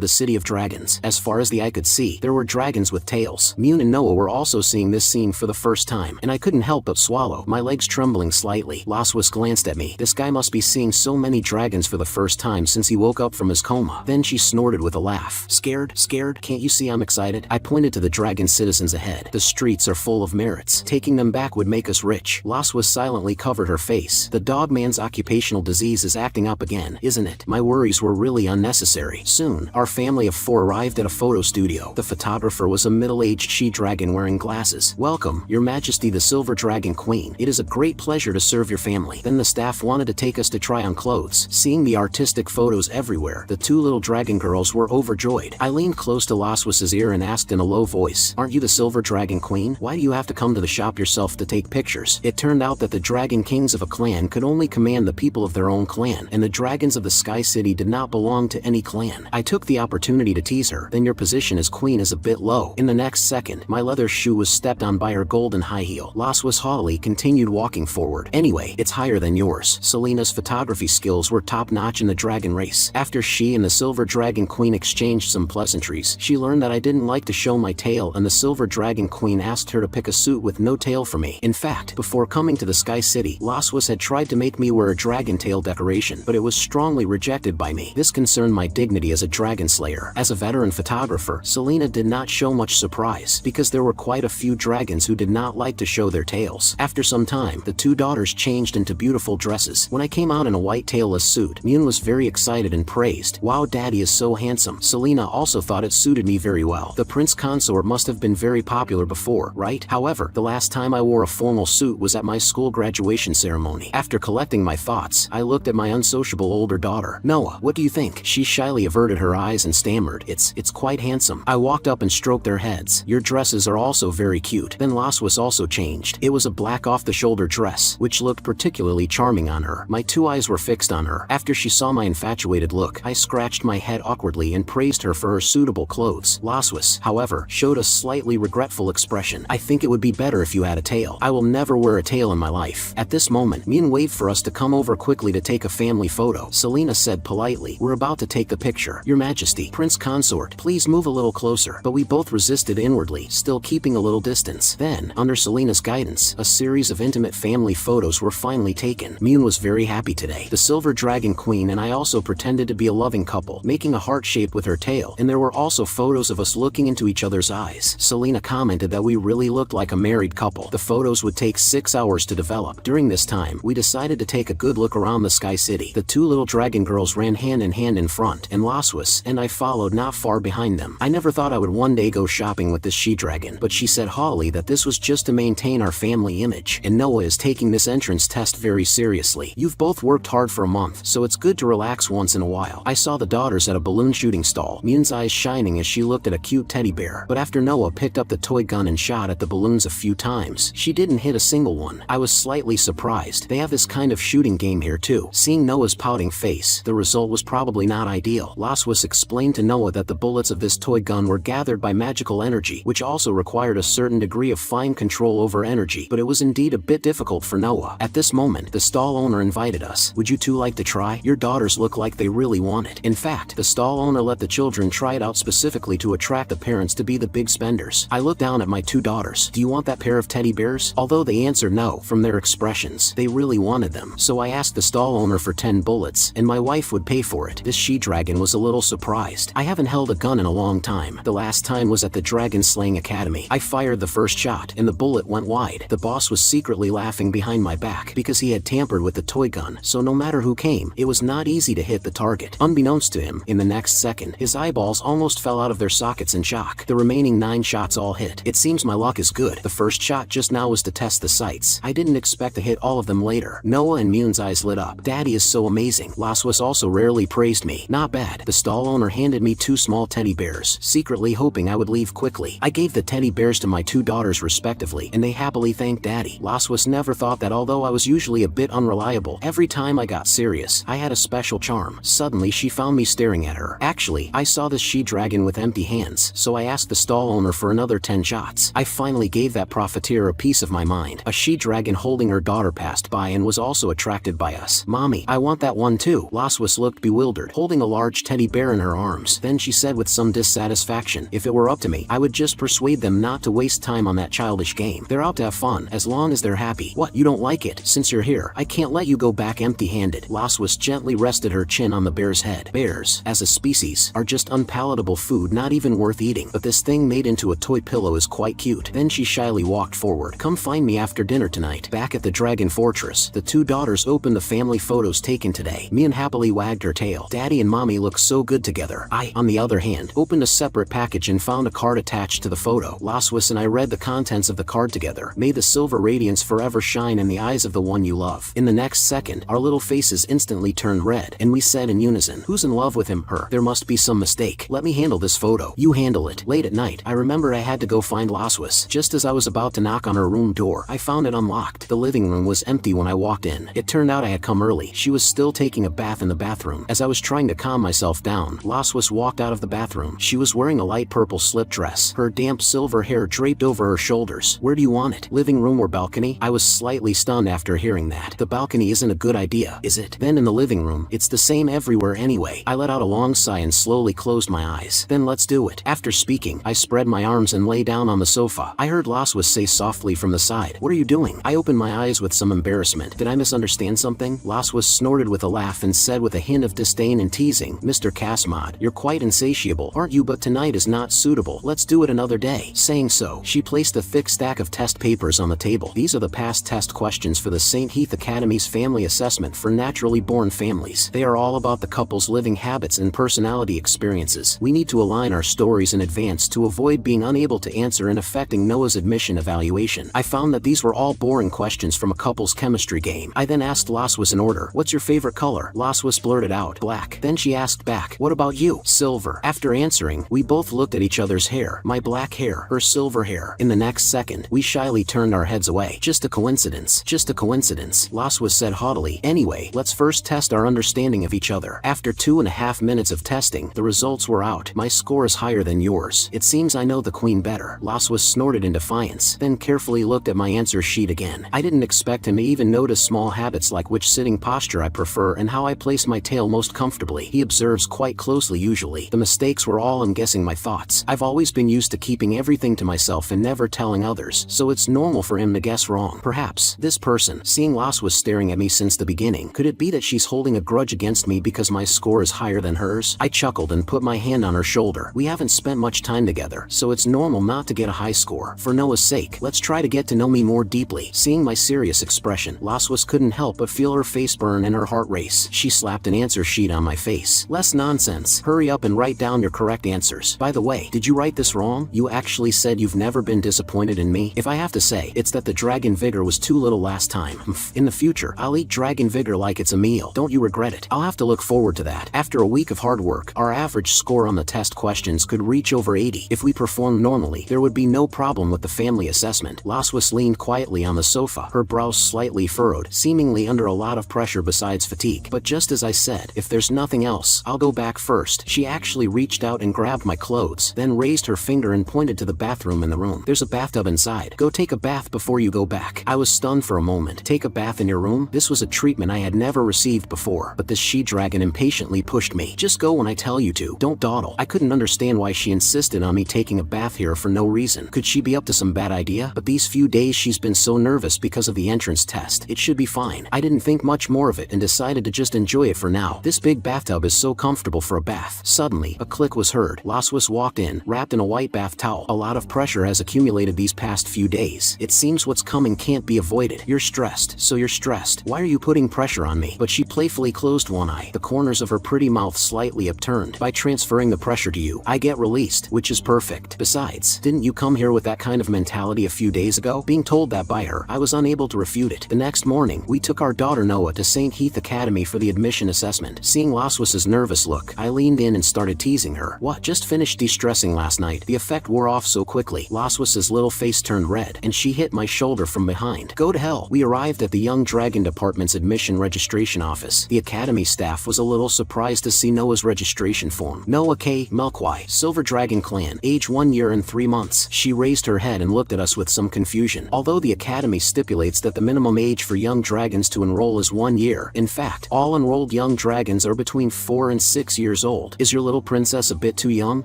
the City of Dragons. As far as the eye could see, there were dragons with tails. Mune and Noah were also seeing this scene for the first time, and I couldn't help but swallow, my legs trembling slightly. Laswas glanced at me. This guy must be seeing so many dragons for the first time since he woke up from his coma. Then she snorted with a laugh. Scared? Can't you see I'm excited? I pointed to the dragon citizens ahead. The streets are full of merits. Taking them back would make us rich. Laswas silently covered her face. The dog man's occupational disease is acting up again, isn't it? My worries were really unnecessary. Soon, our family of 4 arrived at a photo studio. The photographer was a middle-aged she-dragon wearing glasses. Welcome, Your Majesty the Silver Dragon Queen. It is a great pleasure to serve your family. Then the staff wanted to take us to try on clothes. Seeing the artistic photos everywhere, the 2 little dragon girls were overjoyed. I leaned close to Laswas's ear and asked in a low voice, "Aren't you the Silver Dragon Queen? Why do you have to come to the shop yourself to take pictures?" It turned out that the dragon kings of a clan could only command the people of their own clan, and the dragons of the Sky City did not belong to any clan. I took the opportunity to tease her. "Then your position as queen is a bit low." In the next second, my leather shoe was stepped on by her golden high heel. Laswas haughtily continued walking forward. "Anyway, it's higher than yours." Selena's photography skills were top-notch in the dragon race. After she and the Silver Dragon Queen exchanged some pleasantries, she learned that I didn't like to show my tail, and the Silver Dragon Queen asked her to pick a suit with no tail for me. In fact, before coming to the Sky City, Laswas had tried to make me wear a dragon tail decoration, but it was strongly rejected by me. This concerned my dignity as a dragon slayer. As a veteran photographer, Selena did not show much surprise, because there were quite a few dragons who did not like to show their tails. After some time, the 2 daughters changed into beautiful dresses. When I came out in a white tailless suit, Mune was very excited and praised, "Wow, Daddy is so handsome." Selena also thought it suited me very well. The prince consort must have been very popular before, right? However, the last time I wore a formal suit was at my school graduation ceremony. After collecting my thoughts, I looked at my unsociable older daughter. "Noah, what do you think?" She shyly averted her eyes and stammered, It's quite handsome." I walked up and stroked their heads. "Your dresses are also very cute." Then Laswas also changed. It was a black off-the-shoulder dress, which looked particularly charming on her. My 2 eyes were fixed on her. After she saw my infatuated look, I scratched my head awkwardly and praised her for her suitable clothes. Laswas, however, showed a slightly regretful expression. "I think it would be better if you had a tail." "I will never wear a tail in my life." At this moment, Mune waved for us to come over quickly to take a family photo. Selena said politely, "We're about to take the picture. Your Majesty, Prince Consort, please move a little closer." But we both resisted inwardly, still keeping a little distance. Then, under Selena's guidance, a series of intimate family photos were finally taken. Mune was very happy today. The Silver Dragon Queen and I also pretended to be a loving couple, making a heart shape with her tail, and there were also photos of us looking into each other's eyes. Selena commented that we really looked like a married couple. The photos would take 6 hours to develop. During this time, we decided to take a good look around the Sky City. The 2 little dragon girls ran hand in hand in front, and Laswas and I followed not far behind them. I never thought I would one day go shopping with this she-dragon, but she said haughtily that this was just to maintain our family image, and Noah is taking this entrance test very seriously. "You've both worked hard for a month, so it's good to relax once in a while." I saw the daughters at a balloon shooting stall, Mune's eyes shining as she looked at a cute teddy bear. But after Noah picked up the toy gun and shot at the balloons a few times, she didn't hit a single one. I was slightly surprised. They have this kind of shooting game here too. Seeing Noah's pouting face, the result was probably not ideal. Laswas explained to Noah that the bullets of this toy gun were gathered by magical energy, which also required a certain degree of fine control over energy, but it was indeed a bit difficult for Noah. At this moment, the stall owner invited us. "Would you 2 like to try? Your daughters look like they really want it." In fact, the stall owner let the children try it out specifically to attract the parents to be the big spenders. I looked down at my 2 daughters. "Do you want that pair of teddy bears?" Although they answered no, from their expressions, they really wanted them. So I asked the stall owner for 10 bullets, and my wife would pay for it. This she-dragon was a little surprised. I haven't held a gun in a long time. The last time was at the Dragon Slaying Academy. I fired the first shot, and the bullet went wide. The boss was secretly laughing behind my back because he had tampered with the toy gun, so no matter who came, it was not easy to hit the target. Unbeknownst to him, in the next second, his eyeballs almost fell out of their sockets in shock. The remaining 9 shots all hit. It seems my luck is good. The first shot just now was to test the sights. I didn't expect to hit all of them later. Noah and Mune's eyes lit up. "Daddy is so amazing." Laswas also rarely praised me. Not bad. The stall owner handed me 2 small teddy bears, secretly hoping I would leave quickly. I gave the teddy bears to my 2 daughters respectively, and they happily thanked Daddy. Laswas never thought that although I was usually a bit unreliable, every time I got serious, I had a special charm. Suddenly she found me staring at her. Actually, I saw this she-dragon with empty hands. shots, so I asked the stall owner for another 10 shots. I finally gave that profiteer a piece of my mind. A she-dragon holding her daughter passed by and was also attracted by us. "Mommy, I want that one too." Laswis looked bewildered, holding a large teddy bear in her arms. Then she said with some dissatisfaction, "If it were up to me, I would just persuade them not to waste time on that childish game. They're out to have fun, as long as they're happy." "What, you don't like it? Since you're here, I can't let you go back empty-handed." Laswis gently rested her chin on the bear's head. "Bears, as a species, are just unpalatable food, not even worth eating. But this thing made into a toy pillow is quite cute." Then she shyly walked forward. "Come find me after dinner tonight, back at the Dragon Fortress." The two daughters opened the family photos taken today. Mian happily wagged her tail. "Daddy and Mommy look so good together." I, on the other hand, opened a separate package and found a card attached to the photo. Laswis and I read the contents of the card together. "May the silver radiance forever shine in the eyes of the one you love." In the next second, our little faces instantly turned red, and we said in unison, "Who's in love with him? Her. There must be some mistake. Let me handle this photo." "You handle it." Late at night, I remembered I had to go find Laswis. Just as I was about to knock on her room door, I found it unlocked. The living room was empty when I walked in. It turned out I had come early. She was still taking a bath in the bathroom. As I was trying to calm myself down, Laswis walked out of the bathroom. She was wearing a light purple slip dress, her damp silver hair draped over her shoulders. "Where do you want it? Living room or balcony?" I was slightly stunned after hearing that. "The balcony isn't a good idea, is it?" "Then in the living room. It's the same everywhere anyway." I let out a long sigh and slowly closed my eyes. "Then let's do it." After speaking, I spread my arms and lay down on the sofa. I heard Laswis say softly from the side, "What are you doing?" I opened my eyes with some embarrassment. Did I misunderstand something? Laswis snorted with a laugh and said with a hint of disdain and teasing, "Mr. Casmod, you're quite insatiable, aren't you? But tonight is not suitable. Let's do it another day." Saying so, she placed a thick stack of test papers on the table. "These are the past test questions for the St. Heath Academy's Family Assessment for Naturally Born Families. They are all about the couple's living habits and personality experiences. We need to align our stories in advance to avoid being unable to answer and affecting Noah's admission evaluation." I found that these were all boring questions from a couple's chemistry game. I then asked Laswis in order, "What's your favorite color?" Laswis blurted out, "Black." Then she asked back, "What about you?" "Silver." After answering, we both looked at each other's hair. My black hair, her silver hair. In the next second, we shyly turned our heads away. "Just a coincidence. Just a coincidence," Laswis said haughtily. "Anyway, let's first test our understanding of each other." After 2.5 minutes of testing, the results were out. "My score is higher than yours. It seems I know the queen better." Laswis snorted in defiance, then carefully looked at my answer sheet again. I didn't expect him to even notice small habits like which sitting posture I prefer and how I place my tail most comfortably. He observes quite closely usually. The mistakes were all in guessing my thoughts. I've always been used to keeping everything to myself and never telling others, so it's normal for him to guess wrong. Perhaps this person, seeing Laswis staring at me since the beginning, could it be that she's holding a grudge against me because my score is higher than hers? I chuckled and put my hand on her shoulder. "We haven't spent much time together, so it's normal not to get a high score. For Noah's sake, let's try to get to know me more deeply." Seeing my serious expression, Laswis couldn't help but feel her face burn and her heart race. She slapped an answer sheet on my face. "Less nonsense. Hurry up and write down your correct answers. By the way, did you write this wrong? You actually said you've never been disappointed in me. If I have to say, it's that the Dragon Vigor was too little last time. In the future, I'll eat Dragon Vigor like it's a meal. Don't you regret it?" "I'll have to look forward to that." After a week of hard work, our average score on the test questions could reach over 80. If we performed normally, there would be no problem with the family assessment. Laswis leaned quietly on the sofa, her brows slightly furrowed, seemingly under a lot of pressure besides fatigue. But just as I said, "If there's nothing else, I'll go back first," she actually reached out and grabbed my clothes, then raised her finger and pointed to the bathroom in the room. "There's a bathtub inside. Go take a bath before you go back." I was stunned for a moment. Take a bath in your room? This was a treatment I had never received before, but this she-dragon impatiently pushed me. "Just go when I tell you to. Don't dawdle." I couldn't understand why she insisted on me taking a bath here for no reason. Could she be up to some bad idea? But these few days she's been so nervous because of the entrance test. It should be fine. I didn't think much more of it and decided to just enjoy it for now. This big bathtub is so comfortable for a bath. Suddenly, a click was heard. Laswis walked in, wrapped in a white bath towel. "A lot of pressure has accumulated these past few days. It seems what's coming can't be avoided. You're stressed, so you're stressed. Why are you putting pressure on me?" But she playfully closed one eye, the corners of her pretty mouth slightly upturned. "By transferring the pressure to you, I get released, which is perfect. Besides, didn't you come here with that kind of mentality a few days ago?" Being told that by her, I was unable to refute it. The next morning, we took our daughter Noah to St. Heath Academy for the admission assessment. Seeing Laswis's nervous look, I leaned in and started teasing her. "What? Just finished de-stressing last night. The effect wore off so quickly." Laswis's little face turned red, and she hit my shoulder from behind. "Go to hell." We arrived at the Young Dragon Department's admission registration office. The academy staff was a little surprised to see Noah's registration form. Noah K. Melkwai, Silver Silver Dragon Clan, age 1 year and 3 months. She raised her head and looked at us with some confusion. Although the academy stipulates that the minimum age for young dragons to enroll is 1 year, in fact, all enrolled young dragons are between 4 and 6 years old. Is your little princess a bit too young?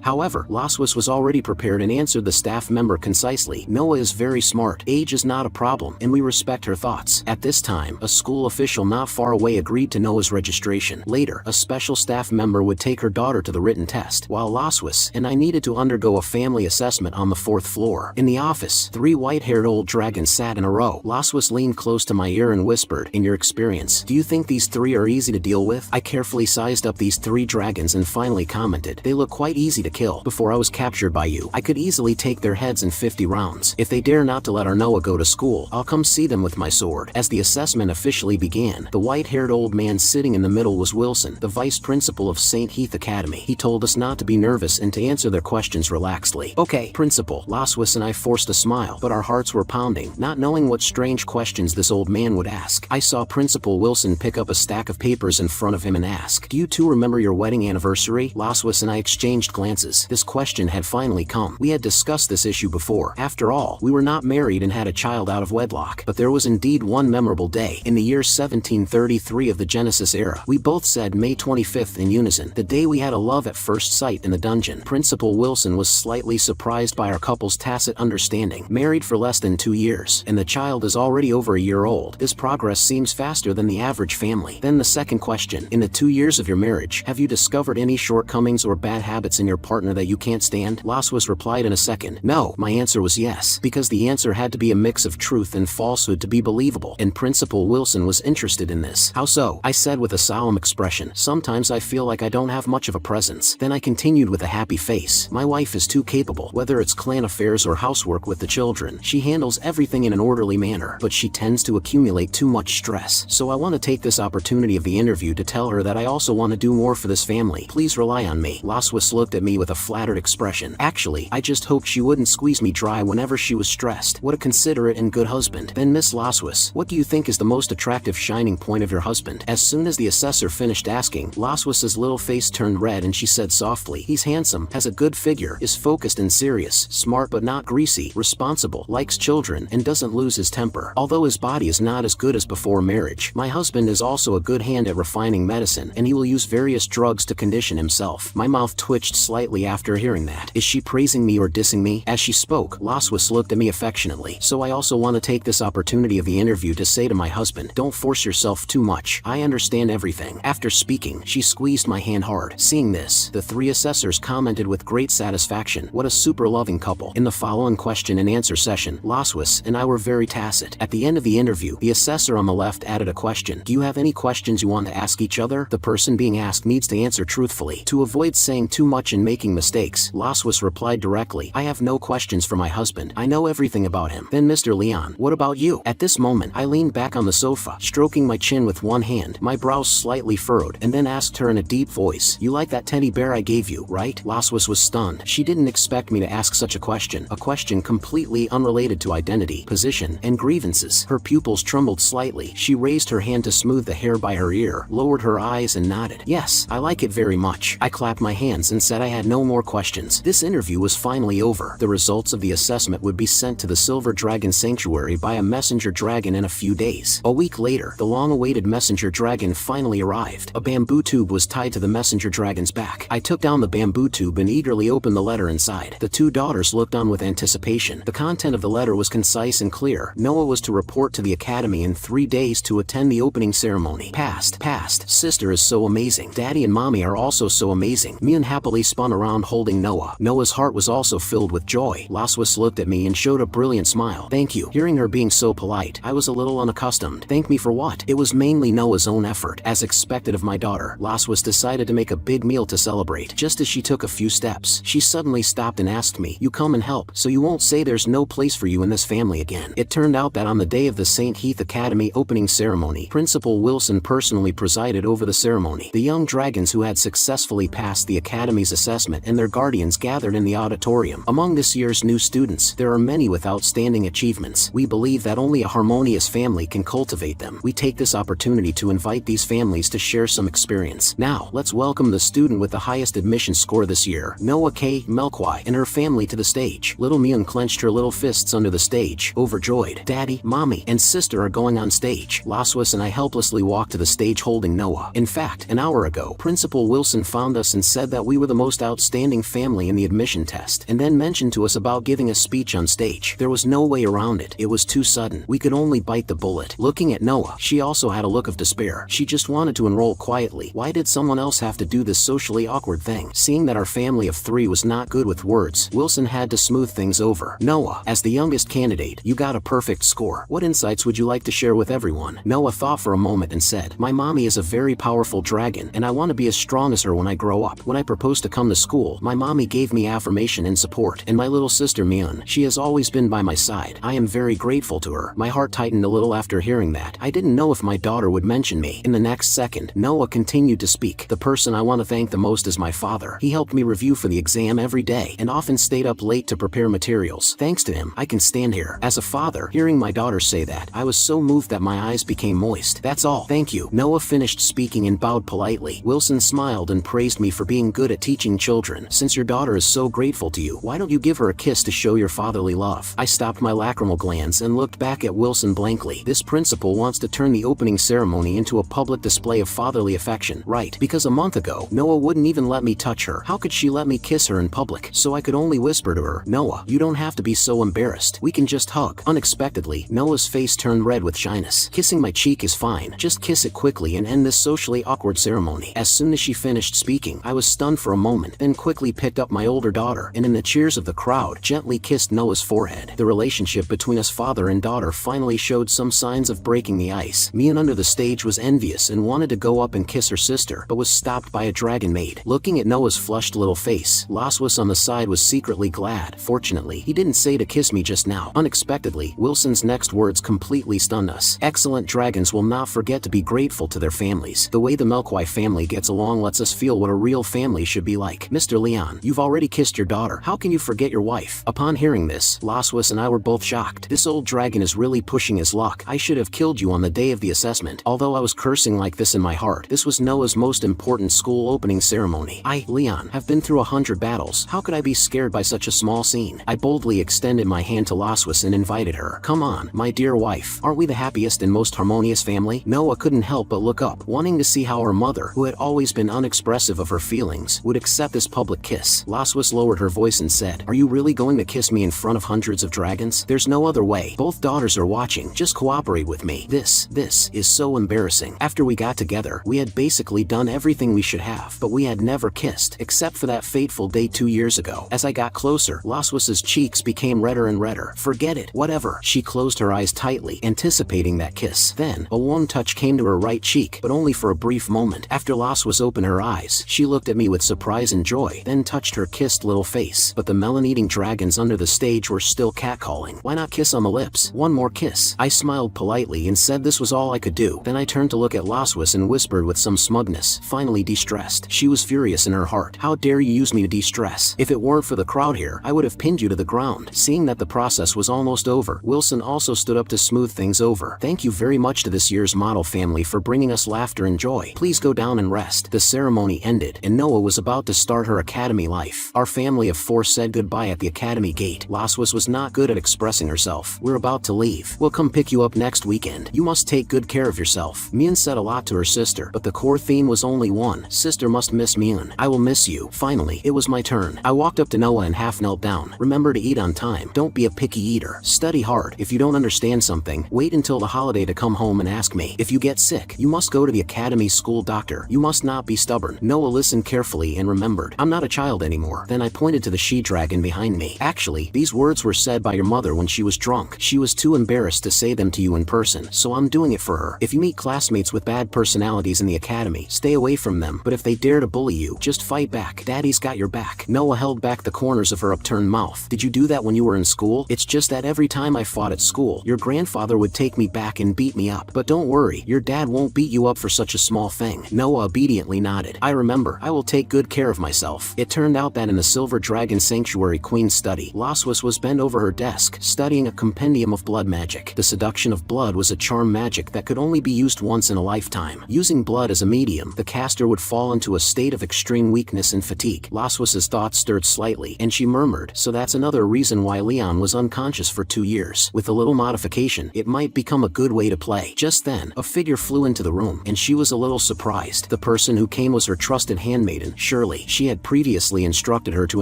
However, Laswis was already prepared and answered the staff member concisely. Noah is very smart. Age is not a problem, and we respect her thoughts. At this time, a school official not far away agreed to Noah's registration. Later, a special staff member would take her daughter to the written test, while Laswis and I needed to undergo a family assessment on the 4th floor. In the office, 3 white-haired old dragons sat in a row. Laswis leaned close to my ear and whispered, "In your experience, do you think these 3 are easy to deal with?" I carefully sized up these 3 dragons and finally commented, "They look quite easy to kill. Before I was captured by you, I could easily take their heads in 50 rounds. If they dare not to let our Noah go to school, I'll come see them with my sword." As the assessment officially began, the white-haired old man sitting in the middle was Wilson, the vice principal of St. Heath Academy. He told us not to be nervous and to answer their questions relaxedly. "Okay, Principal." Laswis and I forced a smile, but our hearts were pounding, not knowing what strange questions this old man would ask. I saw Principal Wilson pick up a stack of papers in front of him and ask, "Do you two remember your wedding anniversary?" Laswis and I exchanged glances. This question had finally come. We had discussed this issue before. After all, we were not married and had a child out of wedlock. But there was indeed one memorable day. In the year 1733 of the Genesis era, we both said May 25th in unison, the day we had a love at first sight in the dungeon. Principal Wilson was slightly surprised by our couple's tacit understanding. Married for less than 2 years, and the child is already over a year old. This progress seems faster than the average family. Then the second question, in the 2 years of your marriage, have you discovered any shortcomings or bad habits in your partner that you can't stand? Laswis replied in a second. No, my answer was yes, because the answer had to be a mix of truth and falsehood to be believable, and Principal Wilson was interested in this. How so? I said with a solemn expression. Sometimes I feel like I don't have much of a presence. Then I continued with a happy face. My wife is too capable, whether it's clan affairs or housework with the children. She handles everything in an orderly manner, but she tends to accumulate too much stress. So I want to take this opportunity of the interview to tell her that I also want to do more for this family. Please rely on me. Laswis looked at me with a flattered expression. Actually, I just hoped she wouldn't squeeze me dry whenever she was stressed. What a considerate and good husband. Then Miss Laswis, what do you think is the most attractive shining point of your husband? As soon as the assessor finished asking, Laswis's little face turned red and she said softly, "He's handsome, has a good figure, is focused and serious, smart but not greasy, responsible, likes children, and doesn't lose his temper. Although his body is not as good as before marriage, my husband is also a good hand at refining medicine, and he will use various drugs to condition himself." My mouth twitched slightly after hearing that. Is she praising me or dissing me? As she spoke, Laswis looked at me affectionately. So I also want to take this opportunity of the interview to say to my husband, don't force yourself too much. I understand everything. After speaking, she squeezed my hand hard. Seeing this, the 3 assessors commented with great satisfaction. What a super loving couple. In the following question and answer session, Laswis and I were very tacit. At the end of the interview, the assessor on the left added a question. Do you have any questions you want to ask each other? The person being asked needs to answer truthfully. To avoid saying too much and making mistakes, Laswis replied directly, I have no questions for my husband. I know everything about him. Then Mr. Leon, what about you? At this moment, I leaned back on the sofa, stroking my chin with one hand, my brows slightly furrowed, and then asked her in a deep voice, you like that teddy bear I gave you, right? Laswis was stunned. She didn't expect me to ask such a question completely unrelated to identity, position, and grievances. Her pupils trembled slightly. She raised her hand to smooth the hair by her ear, lowered her eyes and nodded. Yes, I like it very much. I clapped my hands and said I had no more questions. This interview was finally over. The results of the assessment would be sent to the Silver Dragon Sanctuary by a messenger dragon in a few days. A week later, the long-awaited messenger dragon finally arrived. A bamboo tube was tied to the messenger dragon's back. I took down the bamboo tube and eagerly opened the letter inside. The 2 daughters looked on with anticipation. The content of the letter was concise and clear. Noah was to report to the academy in 3 days to attend the opening ceremony. Past. Sister is so amazing. Daddy and mommy are also so amazing. Mian happily spun around holding Noah. Noah's heart was also filled with joy. Laswis looked at me and showed a brilliant smile. Thank you. Hearing her being so polite, I was a little unaccustomed. Thank me for what? It was mainly Noah's own effort. As expected of my daughter, Laswis decided to make a big meal to celebrate. Just as she took a few steps, she suddenly stopped and asked me, you come and help, so you won't say there's no place for you in this family again. It turned out that on the day of the St. Heath Academy opening ceremony, Principal Wilson personally presided over the ceremony. The young dragons who had successfully passed the academy's assessment and their guardians gathered in the auditorium. Among this year's new students, there are many with outstanding achievements. We believe that only a harmonious family can cultivate them. We take this opportunity to invite these families to share some experience. Now, let's welcome the student with the highest admission score this year. here, Noah K. Melkwai and her family to the stage. Little Mian clenched her little fists under the stage, overjoyed. Daddy, Mommy, and sister are going on stage. Laswas and I helplessly walked to the stage holding Noah. In fact, an hour ago, Principal Wilson found us and said that we were the most outstanding family in the admission test, and then mentioned to us about giving a speech on stage. There was no way around it. It was too sudden. We could only bite the bullet. Looking at Noah, she also had a look of despair. She just wanted to enroll quietly. Why did someone else have to do this socially awkward thing? Seeing that our family of 3 was not good with words, Wilson had to smooth things over. Noah, as the youngest candidate, you got a perfect score. What insights would you like to share with everyone? Noah thought for a moment and said, my mommy is a very powerful dragon, and I want to be as strong as her when I grow up. When I proposed to come to school, my mommy gave me affirmation and support, and my little sister Mian, she has always been by my side. I am very grateful to her. My heart tightened a little after hearing that. I didn't know if my daughter would mention me. In the next second, Noah continued to speak. The person I want to thank the most is my father. He helped me review for the exam every day and often stayed up late to prepare materials. Thanks to him, I can stand here. As a father, hearing my daughter say that, I was so moved that my eyes became moist. That's all. Thank you. Noah finished speaking and bowed politely. Wilson smiled and praised me for being good at teaching children. Since your daughter is so grateful to you, why don't you give her a kiss to show your fatherly love? I stopped my lacrimal glands and looked back at Wilson blankly. This principal wants to turn the opening ceremony into a public display of fatherly affection, right? Because a month ago, Noah wouldn't even let me touch her. How could she let me kiss her in public? So I could only whisper to her, Noah, you don't have to be so embarrassed. We can just hug. Unexpectedly, Noah's face turned red with shyness. Kissing my cheek is fine. Just kiss it quickly and end this socially awkward ceremony. As soon as she finished speaking, I was stunned for a moment, then quickly picked up my older daughter and in the cheers of the crowd, gently kissed Noah's forehead. The relationship between us father and daughter finally showed some signs of breaking the ice. Mian under the stage was envious and wanted to go up and kiss her sister, but was stopped by a dragon maid. Looking at Noah's flushed little face, Laswas on the side was secretly glad. Fortunately, he didn't say to kiss me just now. Unexpectedly, Wilson's next words completely stunned us. Excellent dragons will not forget to be grateful to their families. The way the Melkwai family gets along lets us feel what a real family should be like. Mr. Leon, you've already kissed your daughter. How can you forget your wife? Upon hearing this, Laswas and I were both shocked. This old dragon is really pushing his luck. I should have killed you on the day of the assessment. Although I was cursing like this in my heart, this was Noah's most important school opening ceremony. I, Leon, have been through 100 battles. How could I be scared by such a small scene? I boldly extended my hand to Laswas and invited her. Come on, my dear wife. Aren't we the happiest and most harmonious family? Noah couldn't help but look up, wanting to see how her mother, who had always been unexpressive of her feelings, would accept this public kiss. Laswas lowered her voice and said, are you really going to kiss me in front of hundreds of dragons? There's no other way. Both daughters are watching. Just cooperate with me. This is so embarrassing. After we got together, we had basically done everything we should have, but we had never kissed, except for that fateful day 2 years ago. As I got closer, Laswas's cheeks became redder and redder. Forget it. Whatever. She closed her eyes tightly, anticipating that kiss. Then, a warm touch came to her right cheek, but only for a brief moment. After Laswas opened her eyes, she looked at me with surprise and joy, then touched her kissed little face. But the melon-eating dragons under the stage were still catcalling. Why not kiss on the lips? One more kiss. I smiled politely and said this was all I could do. Then I turned to look at Laswas and whispered with some smugness, finally de-stressed. She was furious in her heart. How dare you use me to de-stress? If it weren't for the crowd here, I would have pinned you to the ground. Seeing that the process was almost over, Wilson also stood up to smooth things over. Thank you very much to this year's model family for bringing us laughter and joy. Please go down and rest. The ceremony ended, and Noah was about to start her academy life. Our family of 4 said goodbye at the academy gate. Laswas was not good at expressing herself. We're about to leave. We'll come pick you up next weekend. You must take good care of yourself. Mian said a lot to her sister, but the core theme was only one. Sister must miss Mian. I will miss you. Finally, it was my turn. I walked up to Noah and half knelt down. Remember to eat on time. Don't be a picky eater. Study hard. If you don't understand something, wait until the holiday to come home and ask me. If you get sick, you must go to the academy school doctor. You must not be stubborn. Noah listened carefully and remembered. I'm not a child anymore. Then I pointed to the she-dragon behind me. Actually, these words were said by your mother when she was drunk. She was too embarrassed to say them to you in person, so I'm doing it for her. If you meet classmates with bad personalities in the academy, stay away from them, but if they dare to bully you, just fight back. Daddy's got your back. Noah held back the corners of her upturned mouth. Did you do that when you were in school? It's just that every time I fought at school, your grandfather would take me back and beat me up. But don't worry, your dad won't beat you up for such a small thing. Noah obediently nodded. I remember. I will take good care of myself. It turned out that in the Silver Dragon Sanctuary Queen's study, Laswas was bent over her desk, studying a compendium of blood magic. The seduction of blood was a charm magic that could only be used once in a lifetime. Using blood as a medium, the caster would fall into a state of extreme weakness and fatigue. fatigue. Laswas's thoughts stirred slightly, and she murmured, so that's another reason why Leon was unconscious for 2 years. With a little modification, it might become a good way to play. Just then, a figure flew into the room, and she was a little surprised. The person who came was her trusted handmaiden, Shirley. She had previously instructed her to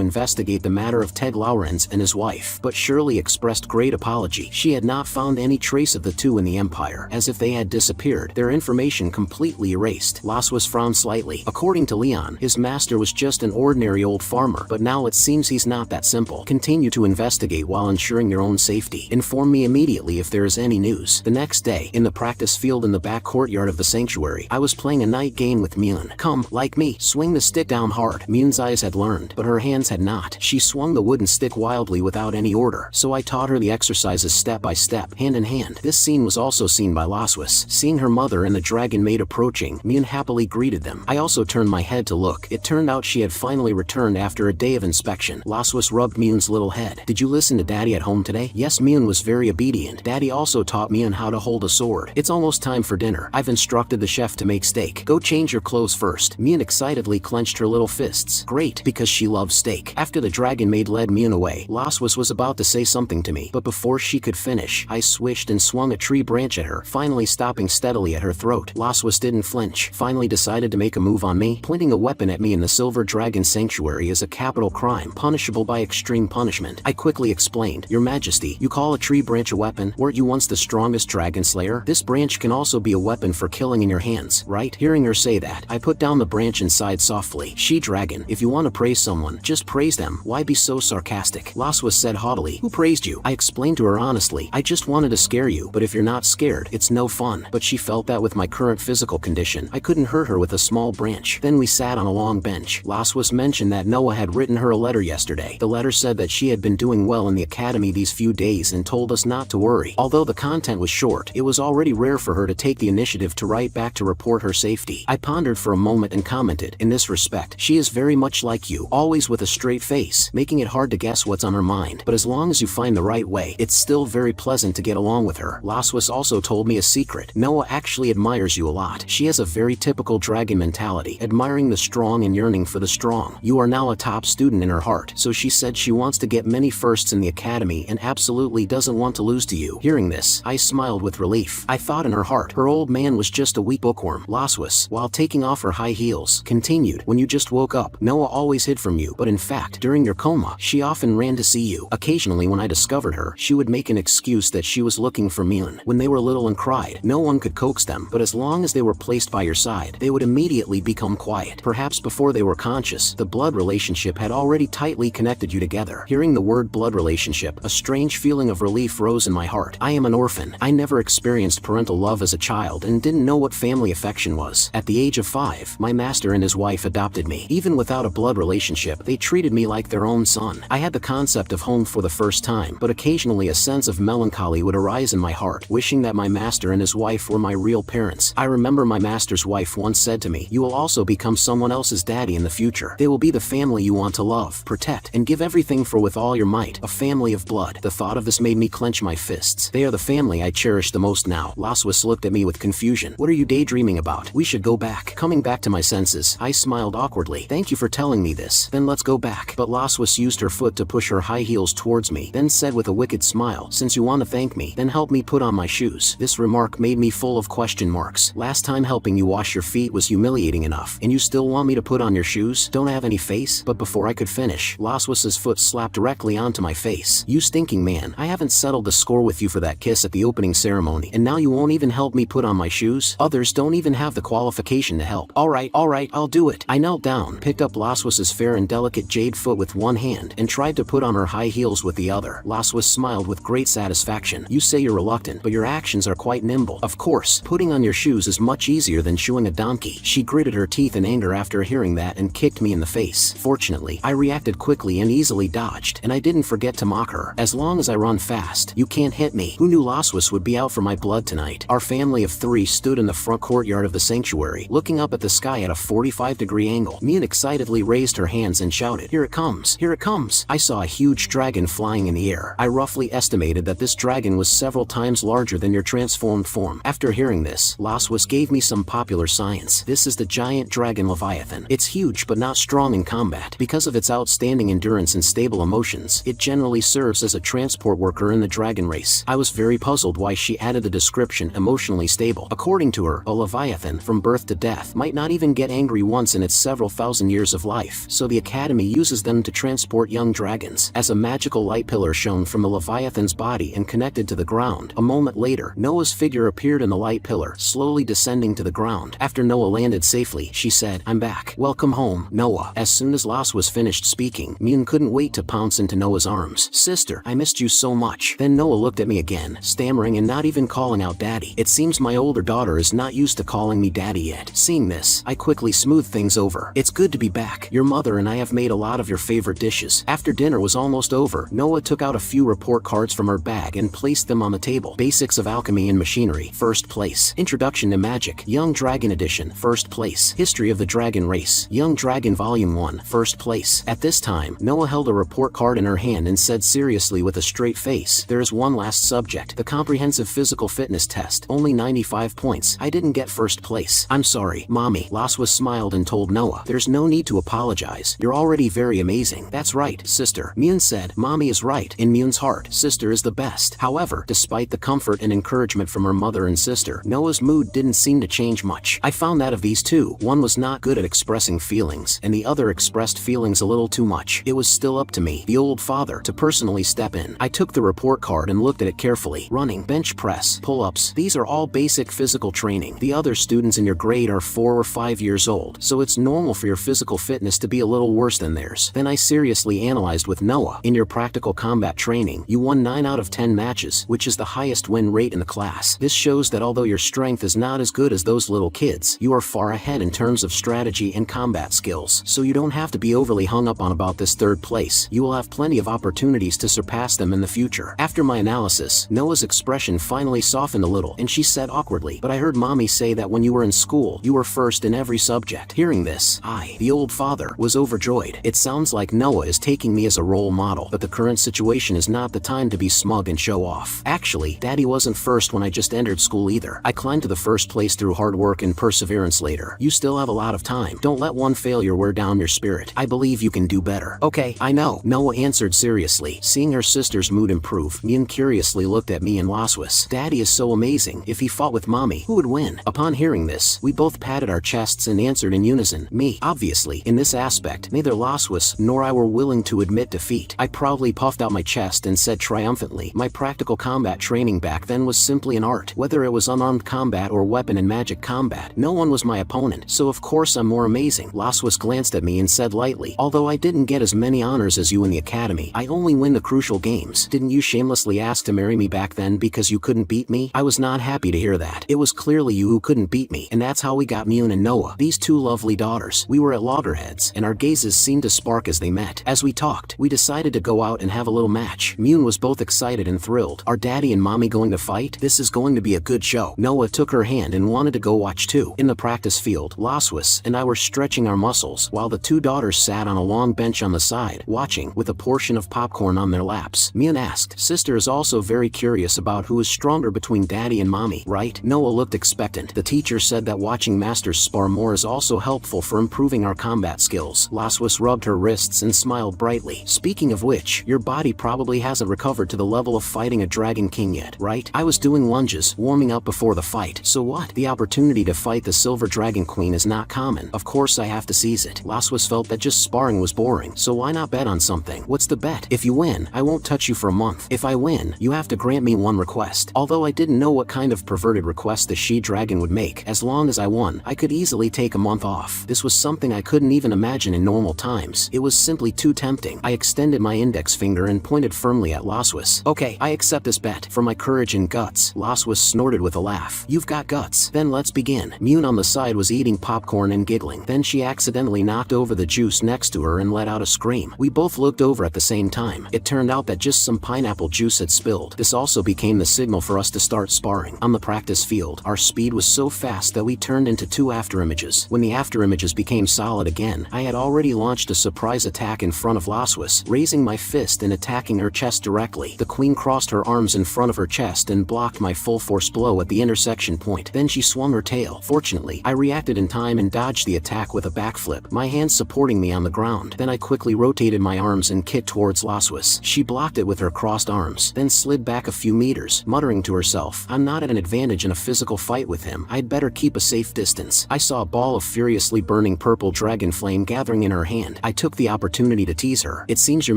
investigate the matter of Ted Lawrence and his wife, but Shirley expressed great apology. She had not found any trace of the two in the Empire, as if they had disappeared, their information completely erased. Laswas frowned slightly. According to Leon, his master was just an ordinary old farmer, but now it seems he's not that simple. Continue to investigate while ensuring your own safety. Inform me immediately if there is any news. The next day, in the practice field in the back courtyard of the sanctuary, I was playing a night game with Myun. Come, like me, swing the stick down hard. Myun's eyes had learned, but her hands had not. She swung the wooden stick wildly without any order, so I taught her the exercises step by step, hand in hand. This scene was also seen by Laswas. Seeing her mother and the dragon maid approaching, Myun happily greeted them. I also turned my head to look. It turned out she had finally returned after a day of inspection. Laswas rubbed Myun's little head. Did you listen to Daddy at home today? Yes, Myun was very obedient. Daddy also taught Myun how to hold a sword. It's almost time for dinner. I've instructed the chef to make steak. Go change your clothes first. Myun excitedly clenched her little fists. Great, because she loves steak. After the dragon maid led Myun away, Laswas was about to say something to me, but before she could finish, I swished and swung a tree branch at her, finally stopping steadily at her throat. Laswas didn't flinch, finally decided to make a move on me. Pointing a weapon at me in the Silver Dragon Sanctuary is a capital crime, punishable by extreme punishment. I quickly explained, Your Majesty, you call a tree branch a weapon? Weren't you once the strongest dragon slayer? This branch can also be a weapon for killing in your hands, right? Hearing her say that, I put down the branch and sighed softly. She-dragon, if you want to praise someone, just praise them. Why be so sarcastic? Laswas said haughtily. Who praised you? I explained to her honestly. I just wanted to scare you, but if you're not scared, it's no fun. But she felt that with my current physical condition, I couldn't hurt her with a small branch. Then we sat on a long bench. Laswas mentioned that Noah had written her a letter yesterday. The letter said that she had been doing well in the academy these few days and told us not to worry. Although the content was short, it was already rare for her to take the initiative to write back to report her safety. I pondered for a moment and commented, in this respect, she is very much like you, always with a straight face, making it hard to guess what's on her mind. But as long as you find the right way, it's still very pleasant to get along with her. Laswas also told me a secret. Noah actually admires you a lot. She has a very typical dragon mentality, admiring the strong and yearning for the strong. You are now a top student in her heart, so she said she wants to get many firsts in the academy and absolutely doesn't want to lose to you. Hearing this, I smiled with relief. I thought in her heart, her old man was just a weak bookworm. Laswas, while taking off her high heels, continued, when you just woke up, Noah always hid from you, but in fact, during your coma, she often ran to see you. Occasionally when I discovered her, she would make an excuse that she was looking for Myun. When they were little and cried, no one could coax them, but as long as they were placed by your side, they would immediately become quiet. Perhaps before they were conscious, the blood relationship had already tightly connected you together. Hearing the word blood relationship, a strange feeling of relief rose in my heart. I am an orphan. I never experienced parental love as a child and didn't know what family affection was. At the age of 5, my master and his wife adopted me. Even without a blood relationship, they treated me like their own son. I had the concept of home for the first time, but occasionally a sense of melancholy would arise in my heart, wishing that my master and his wife were my real parents. I remember my master's wife once said to me, you will also become someone else's daddy in the future. They will be the family you want to love, protect, and give everything for with all your might. A family of blood. The thought of this made me clench my fists. They are the family I cherish the most now. Laswas looked at me with confusion. What are you daydreaming about? We should go back. Coming back to my senses, I smiled awkwardly. Thank you for telling me this. Then let's go back. But Laswas used her foot to push her high heels towards me, then said with a wicked smile, since you want to thank me, then help me put on my shoes. This remark made me full of question marks. Last time helping you wash your feet was humiliating enough, and you still want me to put on your shoes? Don't I have any face? But before I could finish, Laswas's foot slapped directly onto my face. You stinking man, I haven't settled the score with you for that kiss at the opening ceremony, and now you won't even help me put on my shoes? Others don't even have the qualification to help. Alright, I'll do it. I knelt down, picked up Laswas's fair and delicate jade foot with one hand, and tried to put on her high heels with the other. Laswas smiled with great satisfaction. You say you're reluctant, but your actions are quite nimble. Of course, putting on your shoes is much easier than shoeing a donkey. She gritted her teeth in anger after hearing that and kicked me in the face. Fortunately, I reacted quickly and easily dodged, and I didn't forget to mock her. As long as I run fast, you can't hit me. Who knew Laswas would be out for my blood tonight? Our family of 3 stood in the front courtyard of the sanctuary, looking up at the sky at a 45-degree angle. Myun excitedly raised her hands and shouted, Here it comes! Here it comes! I saw a huge dragon flying in the air. I roughly estimated that this dragon was several times larger than your transformed form. After hearing this, Laswas gave me some popular science. This is the giant dragon Leviathan. It's huge but not strong in combat. Because of its outstanding endurance and stable emotions, it generally serves as a transport worker in the dragon race. I was very puzzled why she added the description emotionally stable. According to her, a leviathan from birth to death might not even get angry once in its several thousand years of life, so the academy uses them to transport young dragons. As a magical light pillar shone from the leviathan's body and connected to the ground, a moment later, Noah's figure appeared in the light pillar, slowly descending to the ground. After Noah landed safely, she said, "I'm back. Welcome home, Noah." As soon as Las was finished speaking, Myun couldn't wait to pounce into Noah's arms. "Sister, I missed you so much." Then Noah looked at me again, stammering and not even calling out daddy. It seems my older daughter is not used to calling me daddy yet. Seeing this, I quickly smoothed things over. "It's good to be back. Your mother and I have made a lot of your favorite dishes." After dinner was almost over, Noah took out a few report cards from her bag and placed them on the table. Basics of Alchemy and Machinery, first place. Introduction to Magic, Young Dragon Edition, first place. History of the Dragon Race, Young Dragon Volume 1, first place. At this time, Noah held a report card in her hand and said seriously with a straight face, "There is one last subject, the comprehensive physical fitness test, only 95 points. I didn't get first place. I'm sorry, Mommy." Laswa smiled and told Noah, "There's no need to apologize. You're already very amazing." "That's right, sister," Myun said. Mommy is right. In Myun's heart, sister is the best. However, despite the comfort and encouragement from her mother and sister, Noah's mood didn't seem to change much. I found that of these two, one was not good at expressing feelings, and the other expressed feelings a little too much. It was still up to me, the old father, to personally step in. I took the report card and looked at it carefully. Running, bench press, pull-ups, these are all basic physical training. The other students in your grade are 4 or 5 years old, so it's normal for your physical fitness to be a little worse than theirs. Then I seriously analyzed with Noah. In your practical combat training, you won 9 out of 10 matches, which is the highest win rate in the class. This shows that although your strength is not as good as those little kids, you are far ahead in terms of strategy and combat skills. So you don't have to be overly hung up on about this third place. You will have plenty of opportunities to surpass them in the future. After my analysis, Noah's expression finally softened a little, and she said awkwardly, "But I heard Mommy say that when you were in school, you were first in every subject." Hearing this, I, the old father, was overjoyed. It sounds like Noah is taking me as a role model, but the current situation is not the time to be smug and show off. Actually, Daddy wasn't first when I just entered school either. I climbed to the first place through hard work and perseverance later. You still have a lot of time. Don't let one failure wear down your spirit. I believe you can do better. "Okay, I know," Noah answered seriously. Seeing her sister's mood improve, Myun curiously looked at me and Laswis. "Daddy is so amazing. If he fought with Mommy, who would win?" Upon hearing this, we both patted our chests and answered in unison, "Me." Obviously, in this aspect, neither Laswis nor I were willing to admit defeat. I proudly puffed out my chest and said triumphantly, "My practical combat training back then was simply an art. Whether it was unarmed combat or weapon and magic combat, no one was my opponent, so of course I'm more amazing." Laswis glanced at me and said lightly, "Although I didn't get as many honors as you in the academy, I only win the crucial games. Didn't you shamelessly ask to marry me back then because you couldn't beat me?" I was not happy to hear that. It was clearly you who couldn't beat me, and that's how we got Myun and Noah, these two lovely daughters. We were at loggerheads, and our gazes seemed to spark as they met. As we talked, we decided to go out and have a little match. Myun was both excited and thrilled. "Are Daddy and Mommy going to fight? This is going to be a good show." Noah took her hand and wanted to go watch too. In the practice field, Laswis and I were stretching our muscles, while the two daughters sat on a long bench on the side, watching, with a portion of popcorn on their laps. Myun asked, "Sister is also very curious about who is stronger between Daddy and Mommy, right?" Noah looked expectant. "The teacher said that watching masters spar more is also helpful for improving our combat skills." Laswis rubbed her wrists and smiled brightly. "Speaking of which, your body probably hasn't recovered to the level of fighting a Dragon King yet, right?" I was doing lunges, warming up before the fight. "So what? The opportunity to fight the Silver Dragon Queen is not common. Of course I have to seize it." Laswis felt that just sparring was boring, so why not bet on something? "What's the bet?" "If you win, I won't touch you for a month. If I win, you have to grant me one request." Although I didn't know what kind of perverted request the she-dragon would make, as long as I won, I could easily take a month off. This was something I couldn't even imagine in normal times. It was simply too tempting. I extended my index finger and pointed firmly at Laswis. "Okay, I accept this bet. For my courage and guts." Laswis snorted with a laugh. "You've got guts. Then let's begin." Myun on the side was eating popcorn and giggling. Then she accidentally knocked over the juice next to her and let out a scream. We both looked over at the same time. It turned out that just some pineapple juice had spilled. This also became the signal for us to start sparring. On the practice field, our speed was so fast that we turned into two afterimages. When the afterimages became solid again, I had already launched a surprise attack in front of Laswis, raising my fist and attacking her chest directly. The queen crossed her arms in front of her chest and blocked my full force blow at the intersection point. Then she swung her tail. Fortunately, I reacted in time and dodged the attack with a backflip. slip, my hands supporting me on the ground. Then I quickly rotated my arms and kicked towards Laswis. She blocked it with her crossed arms, then slid back a few meters, muttering to herself, I'm not at an advantage in a physical fight with him. I'd better keep a safe distance. I saw a ball of furiously burning purple dragon flame gathering in her hand. I took the opportunity to tease her. It seems your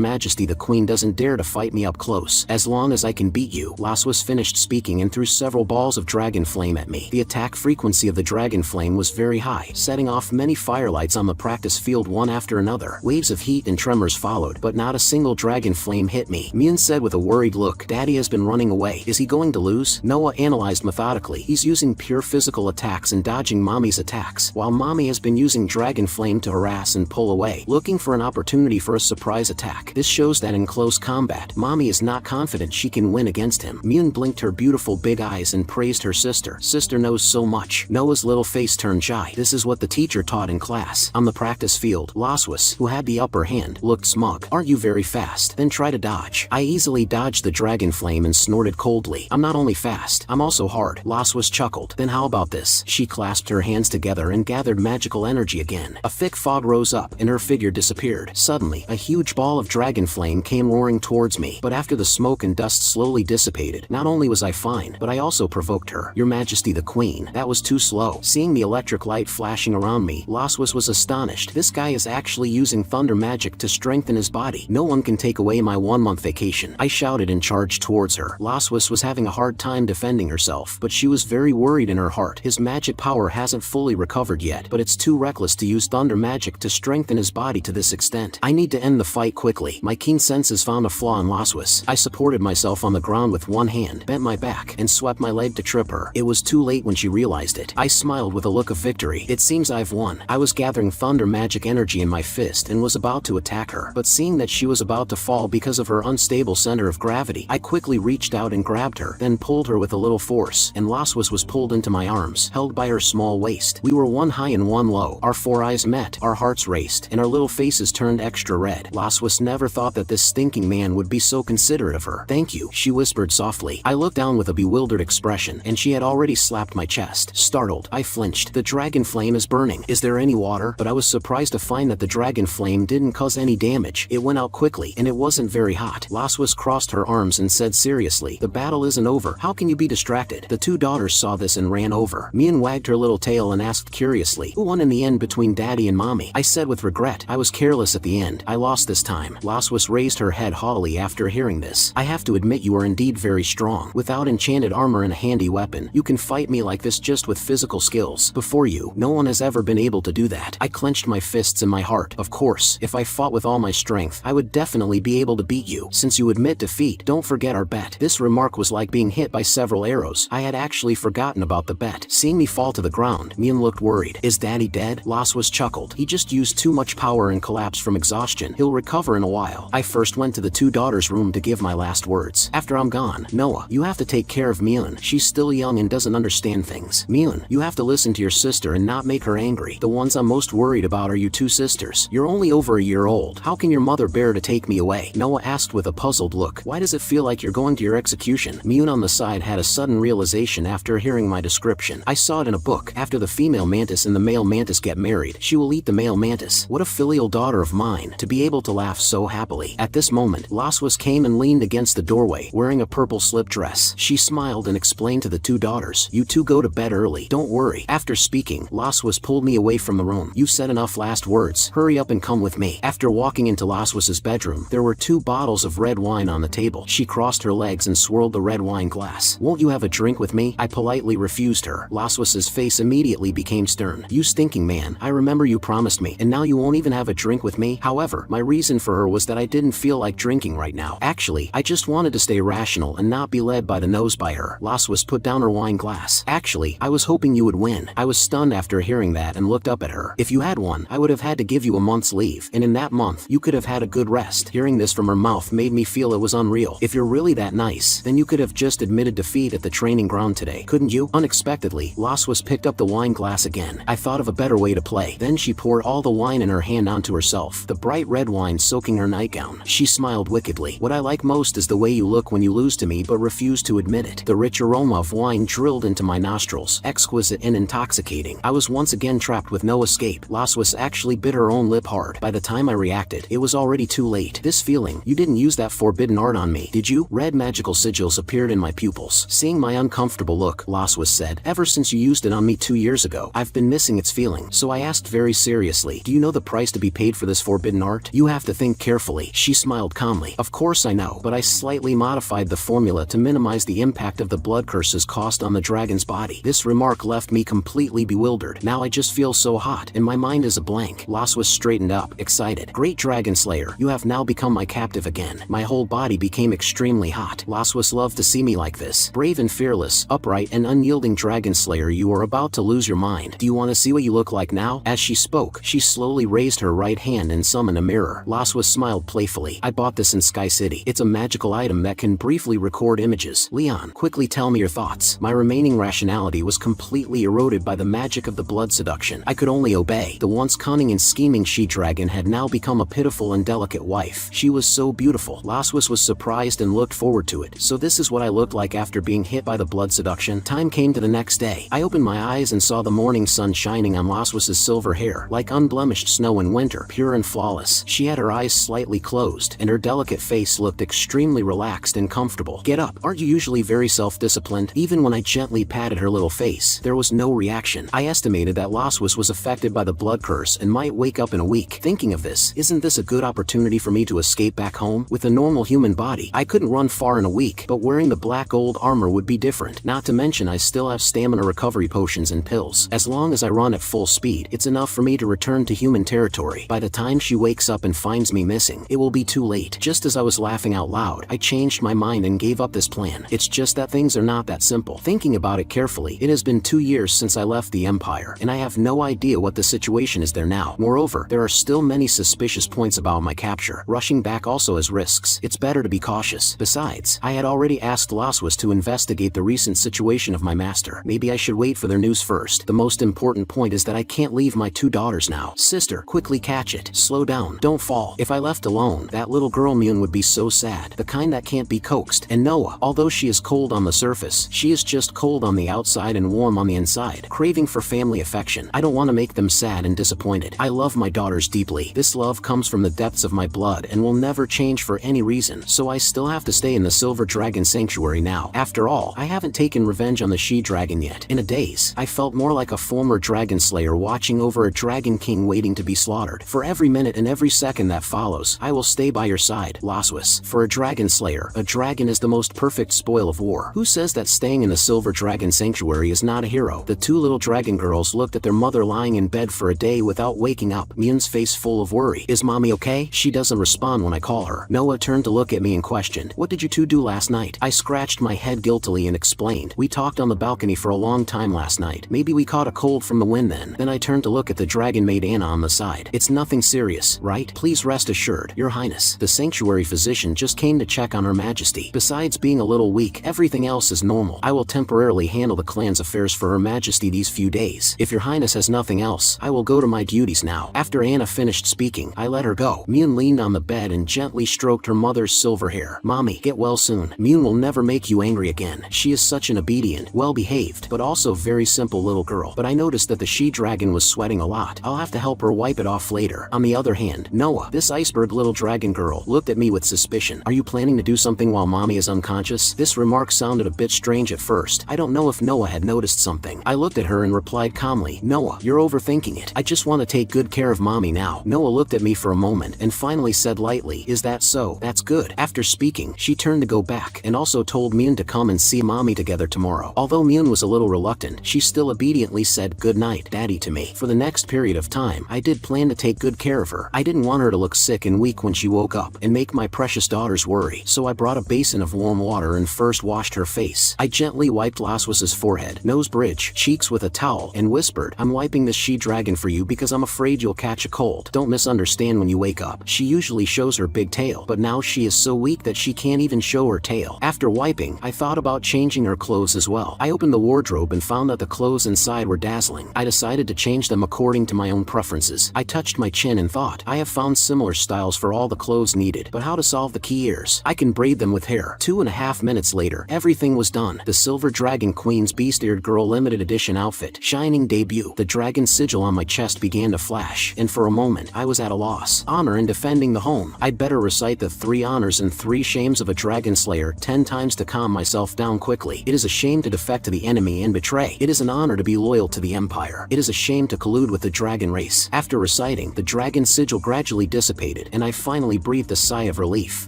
majesty the queen doesn't dare to fight me up close. As long as I can beat you. Laswis finished speaking and threw several balls of dragon flame at me. The attack frequency of the dragon flame was very high, setting off many firelights on the practice field one after another. Waves of heat and tremors followed, but not a single dragon flame hit me. Mian said with a worried look, Daddy has been running away. Is he going to lose? Noah analyzed methodically. He's using pure physical attacks and dodging Mommy's attacks, while Mommy has been using dragon flame to harass and pull away, looking for an opportunity for a surprise attack. This shows that in close combat, Mommy is not confident she can win against him. Mian blinked her beautiful big eyes and praised her sister. Sister knows so much. Noah's little face turned shy. This is what the teacher taught in class. On the practice field, Laswis, who had the upper hand, looked smug. Aren't you very fast? Then try to dodge. I easily dodged the dragon flame and snorted coldly. I'm not only fast, I'm also hard. Laswis chuckled. Then how about this? She clasped her hands together and gathered magical energy again. A thick fog rose up and her figure disappeared. Suddenly, a huge ball of dragon flame came roaring towards me, but after the smoke and dust slowly dissipated, not only was I fine, but I also provoked her. Your Majesty the Queen, that was too slow. Seeing the electric light flashing around me, Laswis was astonished. This guy is actually using thunder magic to strengthen his body. No one can take away my 1-month vacation. I shouted and charged towards her. Laswis was having a hard time defending herself, but she was very worried in her heart. His magic power hasn't fully recovered yet, but it's too reckless to use thunder magic to strengthen his body to this extent. I need to end the fight quickly. My keen senses found a flaw in Laswis. I supported myself on the ground with one hand, bent my back, and swept my leg to trip her. It was too late when she realized it. I smiled with a look of victory. It seems I've won. I was gathering thunder magic energy in my fist and was about to attack her, but seeing that she was about to fall because of her unstable center of gravity, I quickly reached out and grabbed her, then pulled her with a little force, and Laswis was pulled into my arms, held by her small waist. We were one high and one low. Our four eyes met, our hearts raced, and our little faces turned extra red. Laswis never thought that this stinking man would be so considerate of her. Thank you, she whispered softly. I looked down with a bewildered expression, and she had already slapped my chest. Startled, I flinched. The dragon flame is burning. Is there any water? But I was surprised to find that the dragon flame didn't cause any damage. It went out quickly, and it wasn't very hot. Laswis crossed her arms and said seriously, the battle isn't over. How can you be distracted? The two daughters saw this and ran over. Mian wagged her little tail and asked curiously, who won in the end between Daddy and Mommy? I said with regret, I was careless at the end. I lost this time. Laswis raised her head haughtily after hearing this. I have to admit you are indeed very strong. Without enchanted armor and a handy weapon, you can fight me like this just with physical skills. Before you, no one has ever been able to do that. I clenched my fists in my heart. Of course, if I fought with all my strength, I would definitely be able to beat you. Since you admit defeat, don't forget our bet. This remark was like being hit by several arrows. I had actually forgotten about the bet. Seeing me fall to the ground, Mian looked worried. Is Daddy dead? Laswis chuckled. He just used too much power and collapsed from exhaustion. He'll recover in a while. I first went to the two daughters' room to give my last words. After I'm gone, Noah, you have to take care of Mian. She's still young and doesn't understand things. Mian, you have to listen to your sister and not make her angry. The ones I'm most worried about are you two sisters. You're only over a year old. How can your mother bear to take me away? Noah asked with a puzzled look. Why does it feel like you're going to your execution? Mian on the side had a sudden realization after hearing my description. I saw it in a book. After the female mantis and the male mantis get married, she will eat the male mantis. What a filial daughter of mine, to be able to laugh so happily. At this moment, Laswis came and leaned against the doorway, wearing a purple slip dress. She smiled and explained to the two daughters, you two go to bed early. Don't worry. After speaking, Laswis pulled me away from the room. You said enough last words. Hurry up and come with me. After walking into Laswis's bedroom, there were 2 bottles of red wine on the table. She crossed her legs and swirled the red wine glass. Won't you have a drink with me? I politely refused her. Laswis's face immediately became stern. You stinking man, I remember you promised me, and now you won't even have a drink with me? However, my reason for her was that I didn't feel like drinking right now. Actually, I just wanted to stay rational and not be led by the nose by her. Laswis put down her wine glass. Actually, I was hoping you would win. I was stunned after hearing that and looked up at her. If you had won, I would have had to give you a month's leave, and in that month, you could have had a good rest. Hearing this from her mouth made me feel it was unreal. If you're really that nice, then you could have just admitted defeat at the training ground today, couldn't you? Unexpectedly, Laswis picked up the wine glass again. I thought of a better way to play. Then she poured all the wine in her hand onto herself, the bright red wine soaking her nightgown. She smiled wickedly. What I like most is the way you look when you lose to me but refuse to admit it. The rich aroma of wine drilled into my nostrils, exquisite and intoxicating. I was once again trapped with no escape. Laswas actually bit her own lip hard. By the time I reacted, it was already too late. This feeling, you didn't use that forbidden art on me, did you? Red magical sigils appeared in my pupils. Seeing my uncomfortable look, Laswas said, ever since you used it on me 2 years ago, I've been missing its feeling. So I asked very seriously, do you know the price to be paid for this forbidden art? You have to think carefully. She smiled calmly. Of course I know, but I slightly modified the formula to minimize the impact of the blood curse's cost on the dragon's body. This remark left me completely bewildered. Now I just feel so hot, and my mind is a blank. Laswas straightened up, excited. Great Dragon Slayer, you have now become my captive again. My whole body became extremely hot. Laswas loved to see me like this. Brave and fearless, upright and unyielding Dragon Slayer, you are about to lose your mind. Do you want to see what you look like now? As she spoke, she slowly raised her right hand and summoned a mirror. Laswas smiled playfully. I bought this in Sky City. It's a magical item that can briefly record images. Leon, quickly tell me your thoughts. My remaining rationality was completely eroded by the magic of the blood seduction. I could only obey. The once cunning and scheming she-dragon had now become a pitiful and delicate wife. She was so beautiful. Laswas was surprised and looked forward to it. So this is what I looked like after being hit by the blood seduction. Time came to the next day. I opened my eyes and saw the morning sun shining on Laswas's silver hair, like unblemished snow in winter, pure and flawless. She had her eyes slightly closed, and her delicate face looked extremely relaxed and comfortable. Get up. Aren't you usually very self-disciplined? Even when I gently patted her little face, there was no reaction. I estimated that Laswas was affected by the blood curse and might wake up in a week. Thinking of this, isn't this a good opportunity for me to escape back home? With a normal human body, I couldn't run far in a week, but wearing the black gold armor would be different. Not to mention I still have stamina recovery potions and pills. As long as I run at full speed, it's enough for me to return to human territory. By the time she wakes up and finds me missing, it will be too late. Just as I was laughing out loud, I changed my mind and gave up this plan. It's just that things are not that simple. Thinking about it carefully, it has been 2 years since I left the Empire, and I have no idea what the situation is there now. Moreover, there are still many suspicious points about my capture. Rushing back also has risks. It's better to be cautious. Besides, I had already asked Laswas to investigate the recent situation of my master. Maybe I should wait for their news first. The most important point is that I can't leave my 2 daughters now. Sister, quickly catch it. Slow down. Don't fall. If I left alone, that little girl Mune would be so sad. The kind that can't be coaxed. And Noah, although she is cold on the surface, she is just cold on the outside and warm on the inside, craving for family affection. I don't want to make them sad and disappointed. I love my daughters deeply. This love comes from the depths of my blood and will never change for any reason, so I still have to stay in the Silver Dragon Sanctuary now. After all, I haven't taken revenge on the she-dragon yet. In a daze, I felt more like a former dragon slayer watching over a dragon king waiting to be slaughtered. For every minute and every second that follows, I will stay by your side, Laswas. For a dragon slayer, a dragon is the most perfect spoil of war. Who says that staying in the Silver Dragon Sanctuary is not a hero? The 2 little dragon girls looked at their mother lying in bed for a day without waking up, Mune's face full of worry. Is mommy okay? She doesn't respond when I call her. Noah turned to look at me and questioned, what did you 2 do last night? I scratched my head guiltily and explained, we talked on the balcony for a long time last night. Maybe we caught a cold from the wind then. Then I turned to look at the dragon maid Anna on the side. It's nothing serious, right? Please rest assured, Your Highness. The sanctuary physician just came to check on Her Majesty. Besides being a little weak, everything else is normal. I will temporarily handle the clan's affairs for Her Majesty these few days. If Your Highness has nothing else, I will go to my duties now. After Anna finished speaking, I let her go. Mune leaned on the bed and gently stroked her mother's silver hair. Mommy, get well soon. Mune will never make you angry again. She is such an obedient, well-behaved, but also very simple little girl. But I noticed that the she-dragon was sweating a lot. I'll have to help her wipe it off later. On the other hand, Noah, this iceberg little dragon girl, looked at me with suspicion. Are you planning to do something while mommy is unconscious? This remark sounded a bit strange at first. I don't know if Noah had noticed something. I looked at her and replied calmly, Noah, you're overthinking it. I just want to take good care of mommy now. Noah looked at me for a moment and finally said lightly, is that so? That's good. After speaking, she turned to go back and also told Mune to come and see mommy together tomorrow. Although Mune was a little reluctant, she still obediently said good night, daddy to me. For the next period of time, I did plan to take good care of her. I didn't want her to look sick and weak when she woke up and make my precious daughters worry, so I brought a basin of warm water and first washed her face. I gently wiped Laswas's forehead, nose bridge, cheeks with a towel, and whispered, I'm wiping this she-dragon for you because I'm afraid you'll catch a cold. Don't misunderstand when you wake up. She usually shows her big tail, but now she is so weak that she can't even show her tail. After wiping, I thought about changing her clothes as well. I opened the wardrobe and found that the clothes inside were dazzling. I decided to change them according to my own preferences. I touched my chin and thought, I have found similar styles for all the clothes needed, but how to solve the key ears? I can braid them with hair. 2.5 minutes later, everything was done. The Silver Dragon Queen's Beast-Eared Girl limited edition outfit, shining debut. The dragon sigil on my my chest began to flash, and for a moment I was at a loss. Honor in defending the home. I'd better recite the 3 honors and 3 shames of a dragon slayer 10 times to calm myself down quickly. It is a shame to defect to the enemy and betray. It is an honor to be loyal to the empire. It is a shame to collude with the dragon race. After reciting, the dragon sigil gradually dissipated, and I finally breathed a sigh of relief.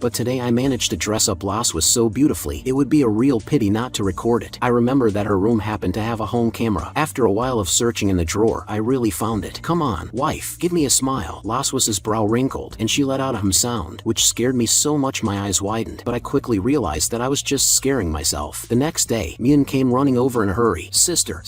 But today I managed to dress up Laswa so beautifully, it would be a real pity not to record it. I remember that her room happened to have a home camera. After a while of searching in the drawer, I really found it. Come on, wife, give me a smile. Laswa's brow wrinkled, and she let out a sound, which scared me so much my eyes widened, but I quickly realized that I was just scaring myself. The next day, Myun came running over in a hurry. Sister.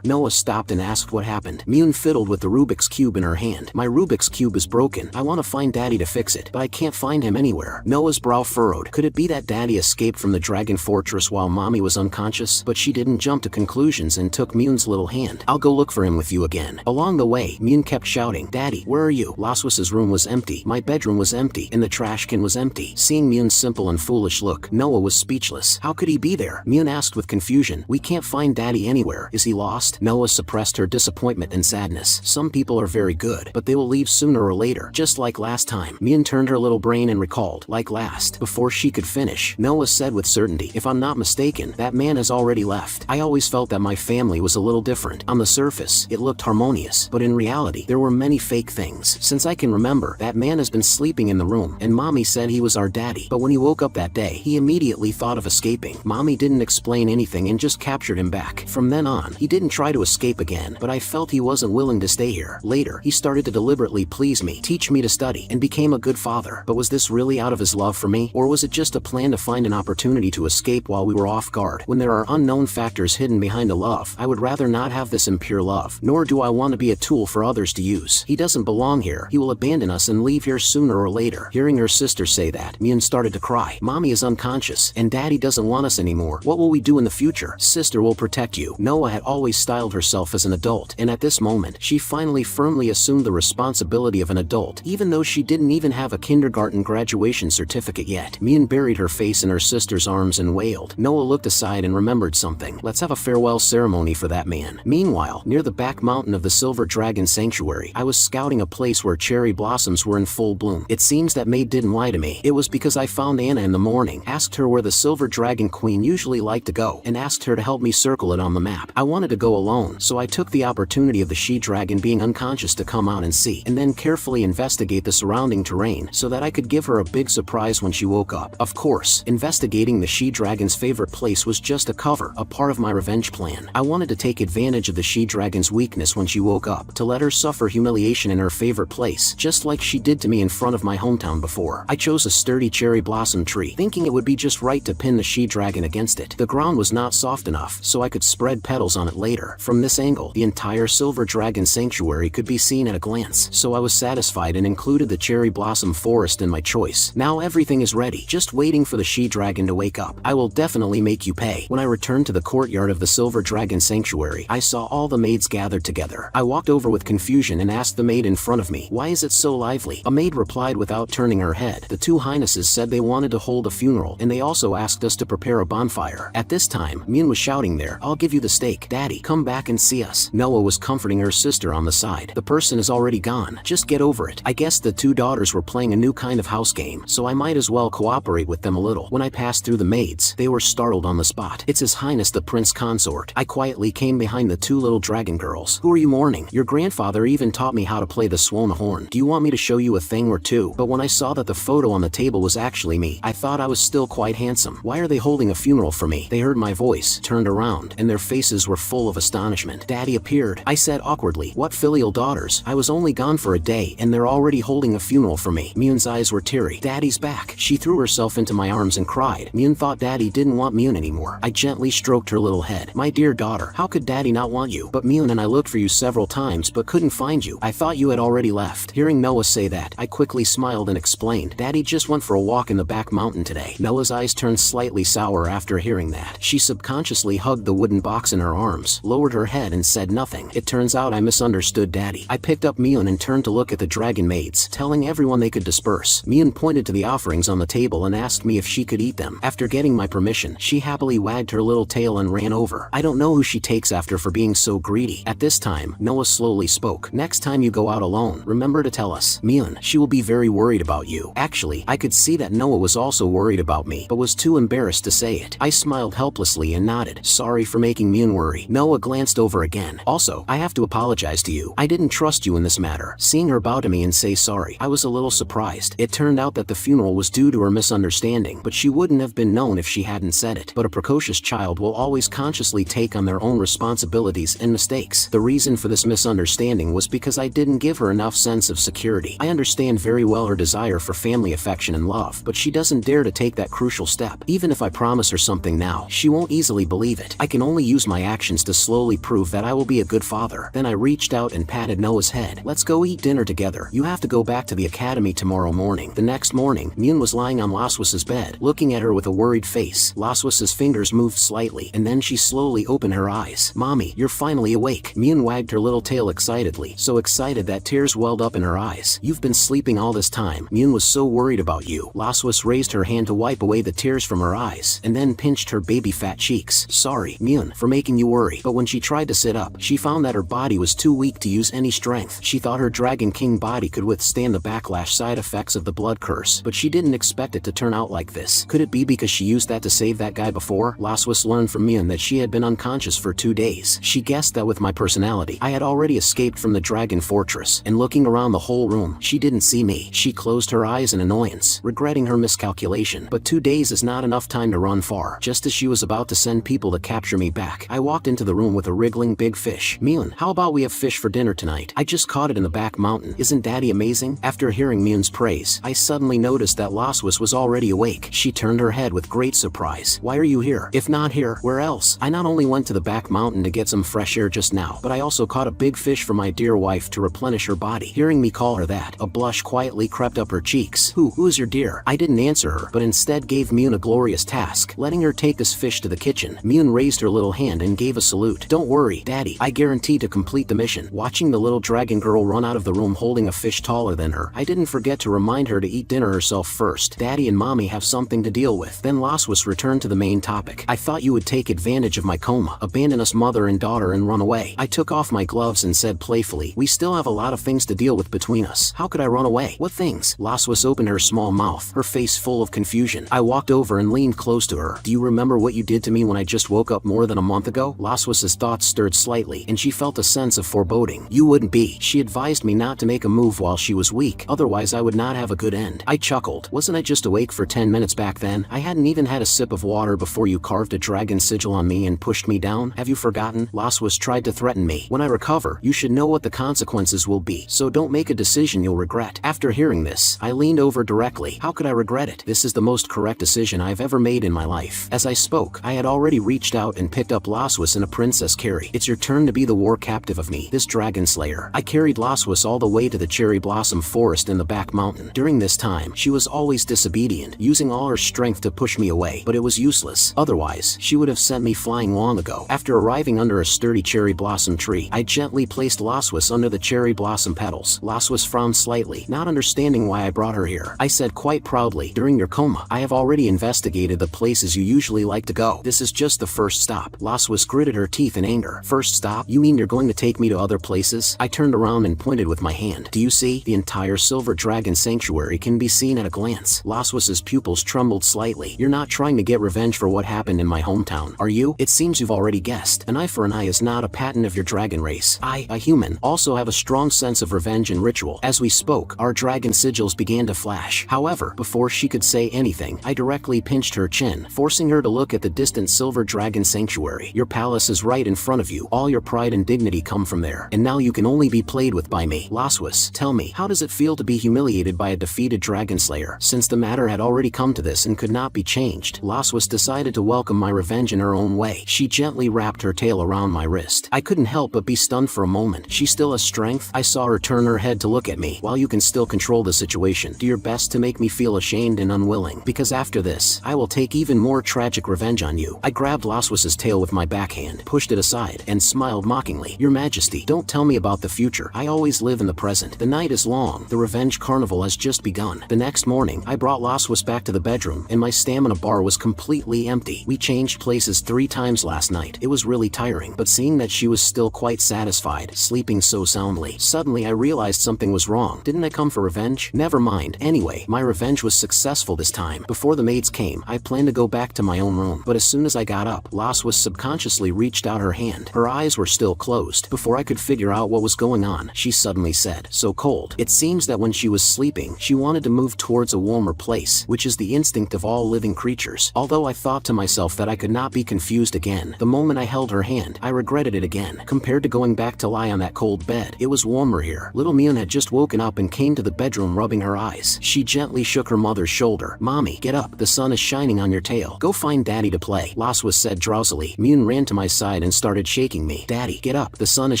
Noah stopped and asked what happened. Myun fiddled with the Rubik's Cube in her hand. My Rubik's Cube is broken. I want to find Daddy to fix it, but I can't find him anywhere. Noah's brow furrowed. Could it be that Daddy escaped from the Dragon Fortress while Mommy was unconscious? But she didn't jump to conclusions and took Myun's little hand. I'll go look for him with you again. Along the way, Myun kept shouting, Daddy, where are you? Laswa's room was empty. My bedroom was empty, and the trash can was empty. Seeing Myun's simple and foolish look, Noah was speechless. How could he be there? Myun asked with confusion. We can't find Daddy anywhere. Is he lost? Noah suppressed her disappointment and sadness. Some people are very good, but they will leave sooner or later, just like last time. Myun turned her little brain and recalled, like last. Before she could finish, Noah said with certainty, if I'm not mistaken, that man has already left. I always felt that my family was a little different. On the surface, it looked harmonious, but in reality, there were many fake things. Since I can remember, that man has been sleeping in the room, and Mommy said he was our daddy. But when he woke up that day, he immediately thought of escaping. Mommy didn't explain anything and just captured him back. From then on, he didn't try to escape again, but I felt he wasn't willing to stay here. Later, he started to deliberately please me, teach me to study, and became a good father. But was this really out of his love for me? Or was it just a plan to find an opportunity to escape while we were off guard? When there are unknown factors hidden behind a love, I would rather not have this impure love, nor do I want to be a tool for others to use. He doesn't belong here. He will abandon us and leave here sooner or later. Hearing her sister say that, Myun started to cry. Mommy is unconscious, and Daddy doesn't want us anymore. What will we do in the future? Sister will protect you. Noah had always styled herself as an adult, and at this moment, she finally firmly assumed the responsibility of an adult, even though she didn't even have a kindergarten graduation certificate yet. Myun buried her face in her sister's arms and wailed. Noah looked aside and remembered something. Let's have a farewell ceremony for that man. Meanwhile, near the back mountain of the Silver Dragon Sanctuary, I was scouting a place where cherry blossoms were in full bloom. It seems that maid didn't lie to me. It was because I found Anna in the morning, asked her where the Silver Dragon Queen usually liked to go, and asked her to help me circle it on the map. I wanted to go alone, so I took the opportunity of the she-dragon being unconscious to come out and see, and then carefully investigate the surrounding terrain so that I could give her a big surprise when she woke up. Of course, investigating the she-dragon's favorite place was just a cover, a part of my revenge plan. I wanted to take advantage of the she-dragon's weakness when she woke up, to let her suffer humiliation in her favorite place, just like she did to me in front of my hometown before. I chose a sturdy cherry blossom tree, thinking it would be just right to pin the she-dragon against it. The ground was not soft enough, so I could spread petals on it later. From this angle, the entire Silver Dragon Sanctuary could be seen at a glance, so I was satisfied and included the cherry blossom forest in my choice. Now everything is ready, just waiting for the she-dragon to wake up. I will definitely make you pay. When I returned to the courtyard of the Silver Dragon Sanctuary, I saw all the maids gathered together. I walked over with confusion and asked the maid in front of me, why is it so lively? A maid replied without turning her head. The two highnesses said they wanted to hold a funeral, and they also asked us to prepare a bonfire. At this time, Myun was shouting there, I'll give you the steak. Daddy, come back and see us. Noah was comforting her sister on the side. The person is already gone. Just get over it. I guess the two daughters were playing a new kind of house game, so I might as well cooperate with them a little. When I passed through the maids, they were startled on the spot. It's His Highness the Prince Consort. I quietly came behind the two little dragon girls. Who are you mourning? Your grandfather even taught me how to play the Swona horn. Do you want me to show you a thing or two? But when I saw that the photo on the table was actually me, I thought I was still quite handsome. Why are they holding a funeral for me? They heard my voice, turned around, and their faces were full of astonishment. Daddy appeared. I said awkwardly, what filial daughters? I was only gone for a day, and they're already holding a funeral for me. Myun's eyes were teary. Daddy's back. She threw herself into my arms and cried. Myun thought Daddy didn't want Myun anymore. I gently stroked her little head. My dear daughter, how could Daddy not want you? But Myun and I looked for you several times but couldn't find you. I thought you had already left. Hearing Noah say that, I quickly smiled and explained, Daddy just went for a walk in the back mountain today. Noah's eyes turned slightly sour after hearing that. She subconsciously hugged the wooden box in her arms, lowered her head and said nothing. It turns out I misunderstood Daddy. I picked up Myun and turned to look at the dragon maids, telling everyone they could disperse. Myun pointed to the offerings on the table and asked me if she could eat them. After getting my permission, she happily wagged her little tail and ran over. I don't know who she takes after for being so greedy. At this time, Noah slowly spoke. Next time you go out alone, remember to tell us. Myun, she will be very worried about you. Actually, I could see that Noah was also worried about me, but was too embarrassed to say it. I smiled helplessly and nodded. Sorry for making Myun worry. Noah glanced over again. Also, I have to apologize to you. I didn't trust you in this matter. Seeing her bow to me and say sorry, I was a little surprised. It turned out that the funeral was due to her misunderstanding, but she wouldn't have been known if she hadn't said it. But a precocious child will always consciously take on their own responsibilities and mistakes. The reason for this misunderstanding was because I didn't give her enough sense of security. I understand very well her desire for family affection and love, but she doesn't dare to take that crucial step. Even if I promise her something now, she won't easily believe it. I can only use my actions to slowly prove that I will be a good father. Then I reached out and patted Noah's head. Let's go eat dinner together. You have to go back to the academy tomorrow morning. The next morning, Myun was lying on Laswas's bed, looking at her with a worried face. Laswas's fingers moved slightly, and then she slowly opened her eyes. Mommy, you're finally awake. Myun wagged her little tail excitedly, so excited that tears welled up in her eyes. You've been sleeping all this time. Myun was so worried about you. Laswas raised her hand to wipe away the tears from her eyes, and then pinched her baby fat cheeks. Sorry, Myun, for making you worry. But when she tried to sit up, she found that her body was too weak to use any strength. She thought her Dragon King body could withstand the backlash side effects of the blood curse, but she didn't expect it to turn out like this. Could it be because she used that to save that guy before? Laswas learned from Myun that she had been unconscious for 2 days. She guessed that with my personality, I had already escaped from the Dragon Fortress, and looking around the whole room, she didn't see me. She closed her eyes in annoyance, regretting her miscalculation. But 2 days is not enough time to run far. Just as she was about to send people to capture me back, I walked into the room with a wriggling big fish. Myun, how about we have fish for dinner tonight? I just caught it in the back mountain. Isn't Daddy amazing? After hearing Myun's praise, I suddenly noticed that Laswas was already awake. She turned her head with great surprise. Why are you here? If not here, where else? I not only went to the back mountain to get some fresh air just now, but I also caught a big fish for my dear wife to replenish her body. Hearing me call her that, a blush quietly crept up her cheeks. Who is your dear? I didn't answer her, but instead gave Myun a glorious task, letting her take this fish to the kitchen. Myun raised her little hand and gave a salute. Don't worry, Daddy, I guarantee to complete the mission. Watching the little dragon girl run out of the room holding a fish taller than her, I didn't forget to remind her to eat dinner herself first. Daddy and Mommy have something to deal with. Then Laswas returned to the main topic. I thought you would take advantage of my coma, abandon us mother and daughter and run away. I took off my gloves and said playfully, we still have a lot of things to deal with between us. How could I run away? What things? Laswas opened her small mouth, her face full of confusion. I walked over and leaned close to her. Do you remember what you did to me when I just woke up more than a month ago? Laswas's thoughts stirred slightly, and she felt a sense of foreboding. You wouldn't be. She advised me not to make a move while she was weak, otherwise I would not have a good end. I chuckled. Wasn't I just awake for 10 minutes back then? I hadn't even had a sip of water before you carved a dragon sigil on me and pushed me down. Have you forgotten? Laswas tried to threaten me. When I recover, you should know what the consequences will be, so don't make a decision you'll regret. After hearing this, I leaned over directly. How could I regret it? This is the most correct decision I've ever made in my life. As I spoke, I had already reached out and picked up Laswas and a princess carry. It's your turn to be the war captive of me, this dragon slayer. I carried Laswas all the way to the cherry blossom forest in the back mountain. During this time, she was always disobedient, using all her strength to push me away, but it was useless. Otherwise, she would have sent me flying long ago. After arriving under a sturdy cherry blossom tree, I gently placed Laswas under the cherry blossom petals. Laswas frowned slightly, not understanding why I brought her here. I said quite proudly, during your coma, I have already investigated the places you usually like to go. This is just the first stop. Laswas gritted her teeth in anger. First stop? You mean you're going to take me to other places? I turned around and pointed with my hand. Do you see? The entire Silver Dragon Sanctuary can be seen at a glance. Laswas's pupils trembled slightly. You're not trying to get revenge for what happened in my hometown, are you? It seems you've already guessed. An eye for an eye is not a patent of your dragon race. I, a human, also have a strong sense of revenge and ritual. As we spoke, our dragon sigils began to flash. However, before she could say anything, I directly pinched her chin, forcing her to look at the distant Silver Dragon Sanctuary. Your palace is right in front of you. All your pride and dignity come from there, and now you can only be played with by me. Laswas, tell me, how does it feel to be humiliated by a defeated dragon slayer? Since the matter had already come to this and could not be changed, Laswas decided to welcome my revenge in her own way. She gently wrapped her tail around my wrist. I couldn't help but be stunned for a moment. She still has strength? I saw her turn her head to look at me. While you can still control the situation, do your best to make me feel ashamed and unwilling, because after this, I will take even more tragic revenge on you. I grabbed Laswas's tail with my backhand, pushed it aside, and smiled mockingly. Your Majesty, don't tell me about the future. I always live in the present. The night is long. The revenge carnival has just begun. The next morning, I brought Laswas back to the bedroom, and my stamina bar was completely empty. We changed places 3 times last night. It was really tiring, but seeing that she was still quite satisfied satisfied, sleeping so soundly. Suddenly I realized something was wrong. Didn't I come for revenge? Never mind. Anyway, my revenge was successful this time. Before the maids came, I planned to go back to my own room. But as soon as I got up, Laswas subconsciously reached out her hand. Her eyes were still closed. Before I could figure out what was going on, she suddenly said, "So cold." It seems that when she was sleeping, she wanted to move towards a warmer place, which is the instinct of all living creatures. Although I thought to myself that I could not be confused again, the moment I held her hand, I regretted it again. Compared to going back to lie on that cold bed, it was warmer here. Little Myun had just woken up and came to the bedroom rubbing her eyes. She gently shook her mother's shoulder. "Mommy, get up. The sun is shining on your tail. Go find Daddy to play," Laswas said drowsily. Myun ran to my side and started shaking me. "Daddy, get up. The sun is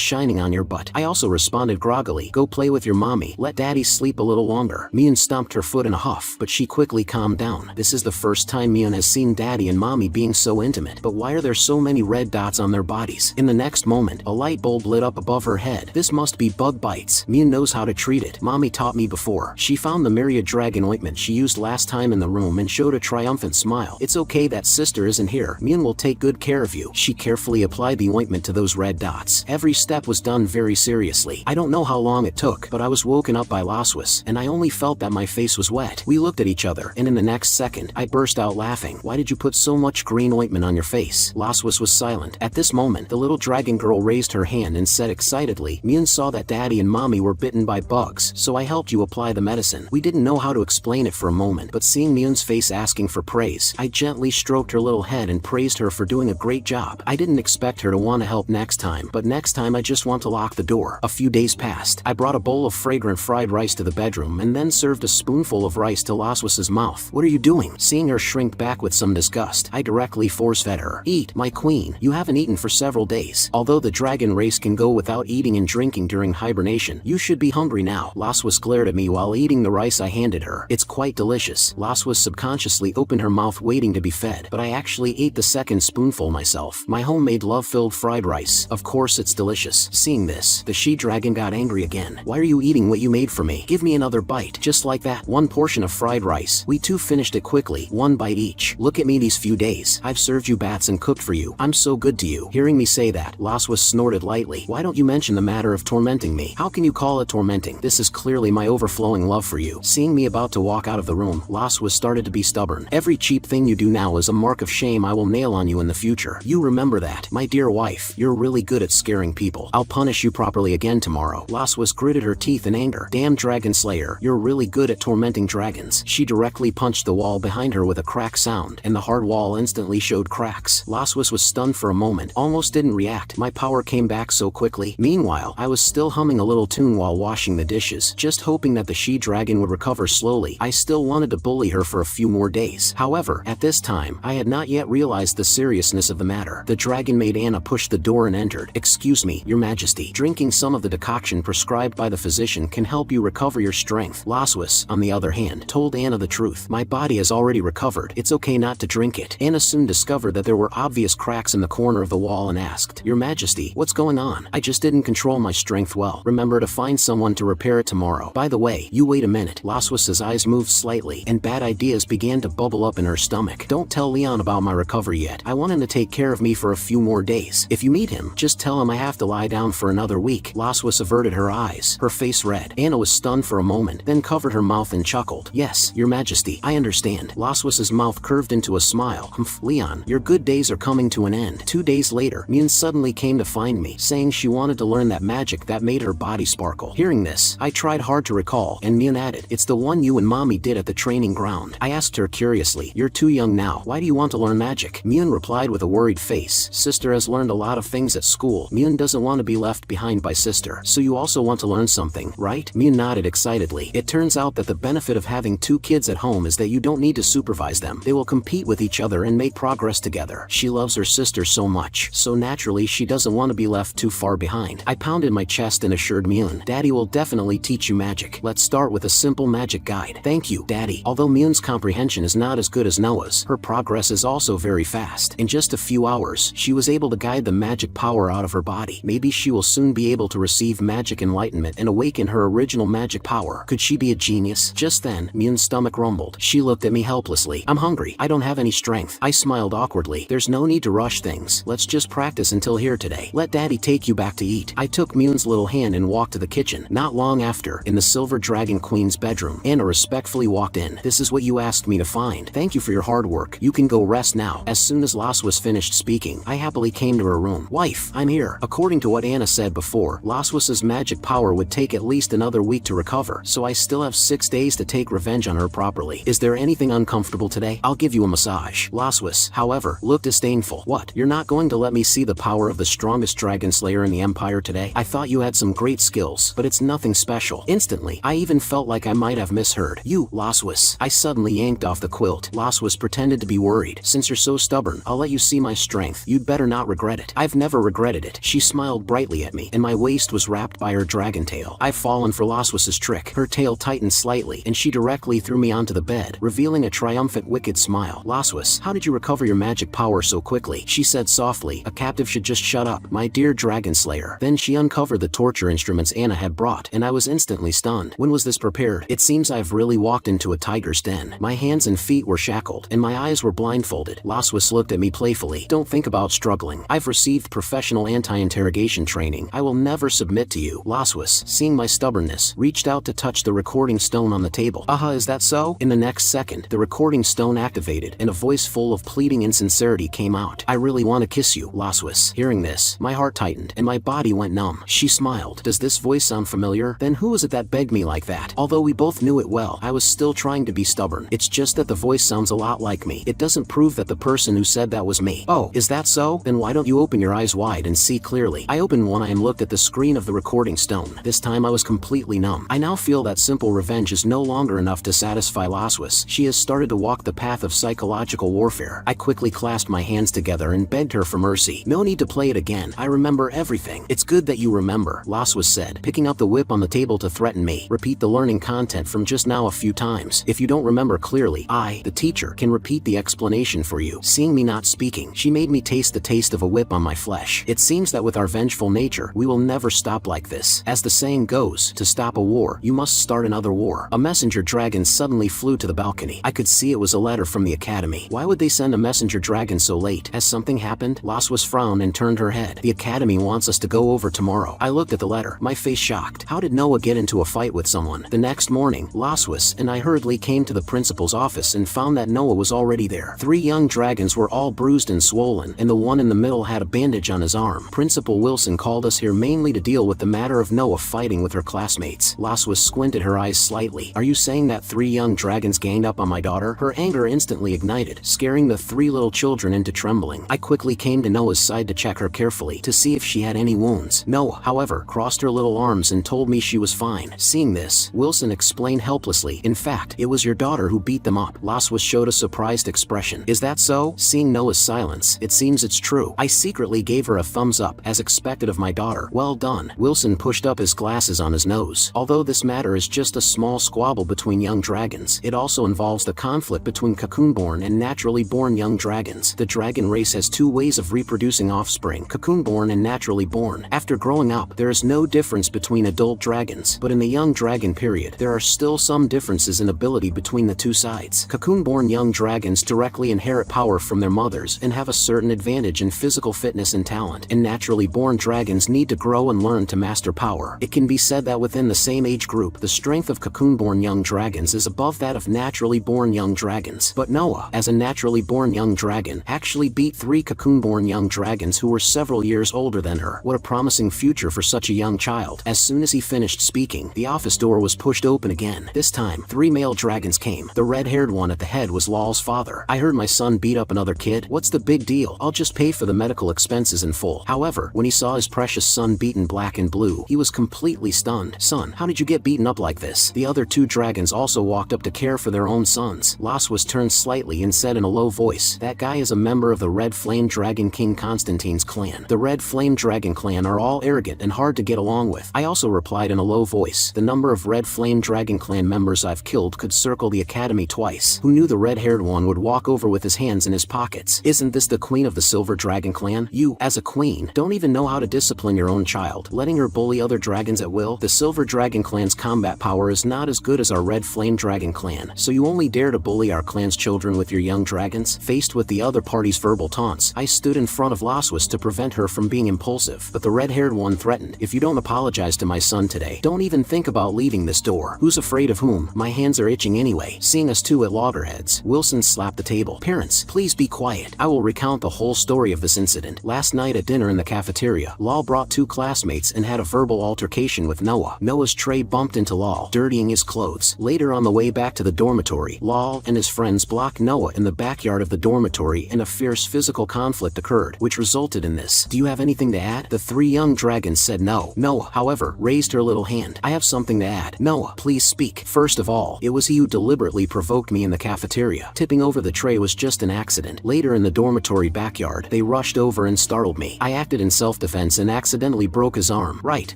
shining on your butt." I also responded groggily. "Go play with your mommy. Let Daddy sleep a little longer." Myun stomped her foot in a huff, but she quickly calmed down. This is the first time Myun has seen Daddy and Mommy being so intimate. But why are there so many red dots on their bodies? In the next moment, a light bulb lit up above her head. This must be bug bites. Myun knows how to treat it. Mommy taught me before. She found the myriad dragon ointment she used last time in the room and showed a triumphant smile. "It's okay that sister isn't here. Myun will take good care of you." She carefully applied the ointment to those red dots. Every step was done very seriously. I don't know how long it took, but I was woken up by Laswas, and I only felt that my face was wet. We looked at each other, and in the next second, I burst out laughing. "Why did you put so much green ointment on your face?" Laswas was silent. At this moment, the little dragon girl raised her hand and said excitedly, "Myun saw that Daddy and Mommy were bitten by bugs, so I helped you apply the medicine." We didn't know how to explain it for a moment, but seeing Myun's face asking for praise, I gently stroked her little head and praised her for doing a great job. I didn't expect her to want to help next time, but next time I just want to lock the door. A few days passed. I brought a bowl of fragrant fried rice to the bedroom and then served a spoonful of rice to Laswas's mouth. "What are you doing?" Seeing her shrink back with some disgust, I directly force-fed her. "Eat, my queen. You haven't eaten for several days. Although the dragon race can go without eating and drinking during hibernation, you should be hungry now." Laswas glared at me while eating the rice I handed her. "It's quite delicious." Laswas subconsciously opened her mouth waiting to be fed, but I actually ate the second spoonful myself. My homemade love-filled fried rice. Of course it's delicious. Seeing this, the she-dragon got angry again. "Why are you eating what you made for me? Give me another bite." Just like that, one portion of fried rice. We two finished it quickly, one bite each. "Look at me these few days. I've served you bats and cooked for you. I'm so good to you." Hearing me say that, Laswas snorted lightly. "Why don't you mention the matter of tormenting me? How can you call it tormenting? This is clearly my overflowing love for you." Seeing me about to walk out of the room, Laswas started to be stubborn. "Every cheap thing you do now is a mark of shame I will nail on you in the future. You remember that, my dear wife. You're really good at scaring people. I'll punish you properly again tomorrow." Laswas gritted her teeth in anger. "Damn dragon slayer, you're really good at tormenting dragons." She directly punched the wall behind her with a crack sound, and the hard wall instantly showed cracks. Laswas was stunned for a moment, almost didn't react. My power came back so quickly. Meanwhile, I was still humming a little tune while washing the dishes, just hoping that the she-dragon would recover slowly. I still wanted to bully her for a few more days. However, at this time, I had not yet realized the seriousness of the matter. The dragon maid Anna pushed the door and entered. "Excuse me, your majesty. Drinking some of the decoction prescribed by the physician can help you recover your strength." Laswas, on the other hand, told Anna the truth. "My body has already recovered. It's okay not to drink it." Anna soon discovered that there were obvious cracks in the corner of the wall and asked, "Your majesty, what's going on?" "I just didn't control my strength well. Remember to find someone to repair it tomorrow. By the way, you wait a minute." Laswas's eyes moved slightly, and bad ideas began to bubble up in her stomach. "Don't tell Leon about my recovery yet. I want him to take care of me for a few more days. If you meet him, just tell him I have to lie down for another week." Laswas averted her eyes, her face red. Anna was stunned for a moment, then covered her mouth and chuckled. "Yes, your majesty, I understand." Laswas's mouth curved into a smile. "Humph, Leon, your good days are coming to an end." 2 days later, Myun suddenly came to find me, saying she wanted to learn that magic that made her body sparkle. Hearing this, I tried hard to recall, and Myun added, "It's the one you and Mommy did at the training ground." I asked her curiously, "You're too young now. Why do you want to learn magic?" Myun replied with a worried face, "Sister has learned a lot of things at school. Myun doesn't want to be left behind by sister. So you also want to learn something, right?" Myun nodded excitedly. "It turns out that the benefit of having 2 kids at home is that you don't need to supervise them. They will compete with each other and make progress together. She loves her sister so much, so naturally she doesn't want to be left too far behind." I pounded my chest and assured Myun, "Daddy will definitely teach you magic. Let's start with a simple magic guide." "Thank you, Daddy." Although Myun's comprehension is not as good as Noah's, her progress is also very fast. In just a few hours, she was able to guide the magic power out of her body. Maybe she will soon be able to receive magic enlightenment and awaken her original magic power. Could she be a genius? Just then, Myun's stomach rumbled. She looked at me helplessly. "I'm hungry. I don't have any strength." I smiled awkwardly. "There's no need to rush things. Let's just practice until here today. Let Daddy take take you back to eat. I took Moon's little hand and walked to the kitchen. Not long after, in the Silver Dragon Queen's bedroom, Anna respectfully walked in. This is what you asked me to find. Thank you for your hard work. You can go rest now. As soon as Laswas finished speaking, I happily came to her room. Wife, I'm here. According to what Anna said before, Laswas's magic power would take at least another week to recover, so I still have 6 days to take revenge on her properly. Is there anything uncomfortable today? I'll give you a massage. Laswas, however, looked disdainful. What? You're not going to let me see the power of the strongest dragon slayer in the Empire today? I thought you had some great skills, but it's nothing special. Instantly, I even felt like I might have misheard. You, Laswas. I suddenly yanked off the quilt. Laswas pretended to be worried. Since you're so stubborn, I'll let you see my strength. You'd better not regret it. I've never regretted it. She smiled brightly at me, and my waist was wrapped by her dragon tail. I've fallen for Laswas's trick. Her tail tightened slightly, and she directly threw me onto the bed, revealing a triumphant wicked smile. Laswas, how did you recover your magic power so quickly? She said softly. A captive should just shut up, my dear dragon slayer. Then she uncovered the torture instruments Anna had brought, and I was instantly stunned. When was this prepared? It seems I've really walked into a tiger's den. My hands and feet were shackled, and my eyes were blindfolded. Laswas looked at me playfully. Don't think about struggling. I've received professional anti-interrogation training. I will never submit to you. Laswas, seeing my stubbornness, reached out to touch the recording stone on the table. Is that so? In the next second, the recording stone activated, and a voice full of pleading insincerity came out. I really want to kiss you, Laswas. Hearing this, my heart tightened, and my body went numb. She smiled. Does this voice sound familiar? Then who was it that begged me like that? Although we both knew it well, I was still trying to be stubborn. It's just that the voice sounds a lot like me. It doesn't prove that the person who said that was me. Oh, is that so? Then why don't you open your eyes wide and see clearly? I opened one eye and looked at the screen of the recording stone. This time I was completely numb. I now feel that simple revenge is no longer enough to satisfy Laswas. She has started to walk the path of psychological warfare. I quickly clasped my hands together and begged her for mercy. No need to play it again. I remember everything. It's good that you remember, Laswas said, picking up the whip on the table to threaten me. Repeat the learning content from just now a few times. If you don't remember clearly, I, the teacher, can repeat the explanation for you. Seeing me not speaking, she made me taste the taste of a whip on my flesh. It seems that with our vengeful nature, we will never stop like this. As the saying goes, to stop a war, you must start another war. A messenger dragon suddenly flew to the balcony. I could see it was a letter from the academy. Why would they send a messenger dragon so late? Has something happened? Laswas frowned and turned her head. The academy wants us to go over tomorrow. I looked at the letter, my face shocked. How did Noah get into a fight with someone? The next morning, Laswas and I hurriedly came to the principal's office and found that Noah was already there. 3 young dragons were all bruised and swollen, and the one in the middle had a bandage on his arm. Principal Wilson called us here mainly to deal with the matter of Noah fighting with her classmates. Laswas squinted her eyes slightly. Are you saying that 3 young dragons ganged up on my daughter? Her anger instantly ignited, scaring the 3 little children into trembling. I quickly came to Noah's side to check her carefully to see if she had any wounds. Noah, however, crossed her little arms and told me she was fine. Seeing this, Wilson explained helplessly, in fact, it was your daughter who beat them up. Laswas showed a surprised expression. Is that so? Seeing Noah's silence, it seems it's true. I secretly gave her a thumbs up, as expected of my daughter. Well done. Wilson pushed up his glasses on his nose. Although this matter is just a small squabble between young dragons, it also involves the conflict between cocoon-born and naturally born young dragons. The dragon race has 2 ways of reproducing offspring, cocoon-born and naturally born. After growing up, there is no difference between adult dragons, but in the young dragon period, there are still some differences in ability between the 2 sides. Cocoon-born young dragons directly inherit power from their mothers and have a certain advantage in physical fitness and talent, and naturally born dragons need to grow and learn to master power. It can be said that within the same age group, the strength of cocoon-born young dragons is above that of naturally born young dragons. But Noah, as a naturally born young dragon, actually beat 3 cocoon-born young dragons who were several years older than her. What a promising future for such a young child. As soon as he finished speaking, the office door was pushed open again. This time, 3 male dragons came. The red-haired one at the head was Lal's father. I heard my son beat up another kid. What's the big deal? I'll just pay for the medical expenses in full. However, when he saw his precious son beaten black and blue, he was completely stunned. Son, how did you get beaten up like this? The other 2 dragons also walked up to care for their own sons. Laswas turned slightly and said in a low voice, that guy is a member of the Red Flame Dragon King Constantine's clan. The Red Flame Dragon clan are all arrogant and hard to get along with. I also replied in a low voice, the number of Red Flame Dragon clan members I've killed could circle the academy twice. Who knew the red-haired one would walk over with his hands in his pockets? Isn't this the queen of the Silver Dragon clan? You, as a queen, don't even know how to discipline your own child, letting her bully other dragons at will? The Silver Dragon clan's combat power is not as good as our Red Flame Dragon clan, so you only dare to bully our clan's children with your young dragons? Faced with the other party's verbal taunts, I stood in front of Laswas to prevent her from being impulsive impulsive, but the red-haired one threatened, "If you don't apologize to my son today, don't even think about leaving this door." "Who's afraid of whom? My hands are itching anyway." Seeing us two at loggerheads, Wilson slapped the table. "Parents, please be quiet. I will recount the whole story of this incident. Last night at dinner in the cafeteria, Lal brought two classmates and had a verbal altercation with Noah. Noah's tray bumped into Lal, dirtying his clothes. Later on the way back to the dormitory, Lal and his friends blocked Noah in the backyard of the dormitory and a fierce physical conflict occurred, which resulted in this. Do you have anything to add?" The three young dragons said no. Noah, however, raised her little hand. "I have something to add." "Noah, please speak." "First of all, it was he who deliberately provoked me in the cafeteria. Tipping over the tray was just an accident. Later in the dormitory backyard, they rushed over and startled me. I acted in self-defense and accidentally broke his arm." "Right,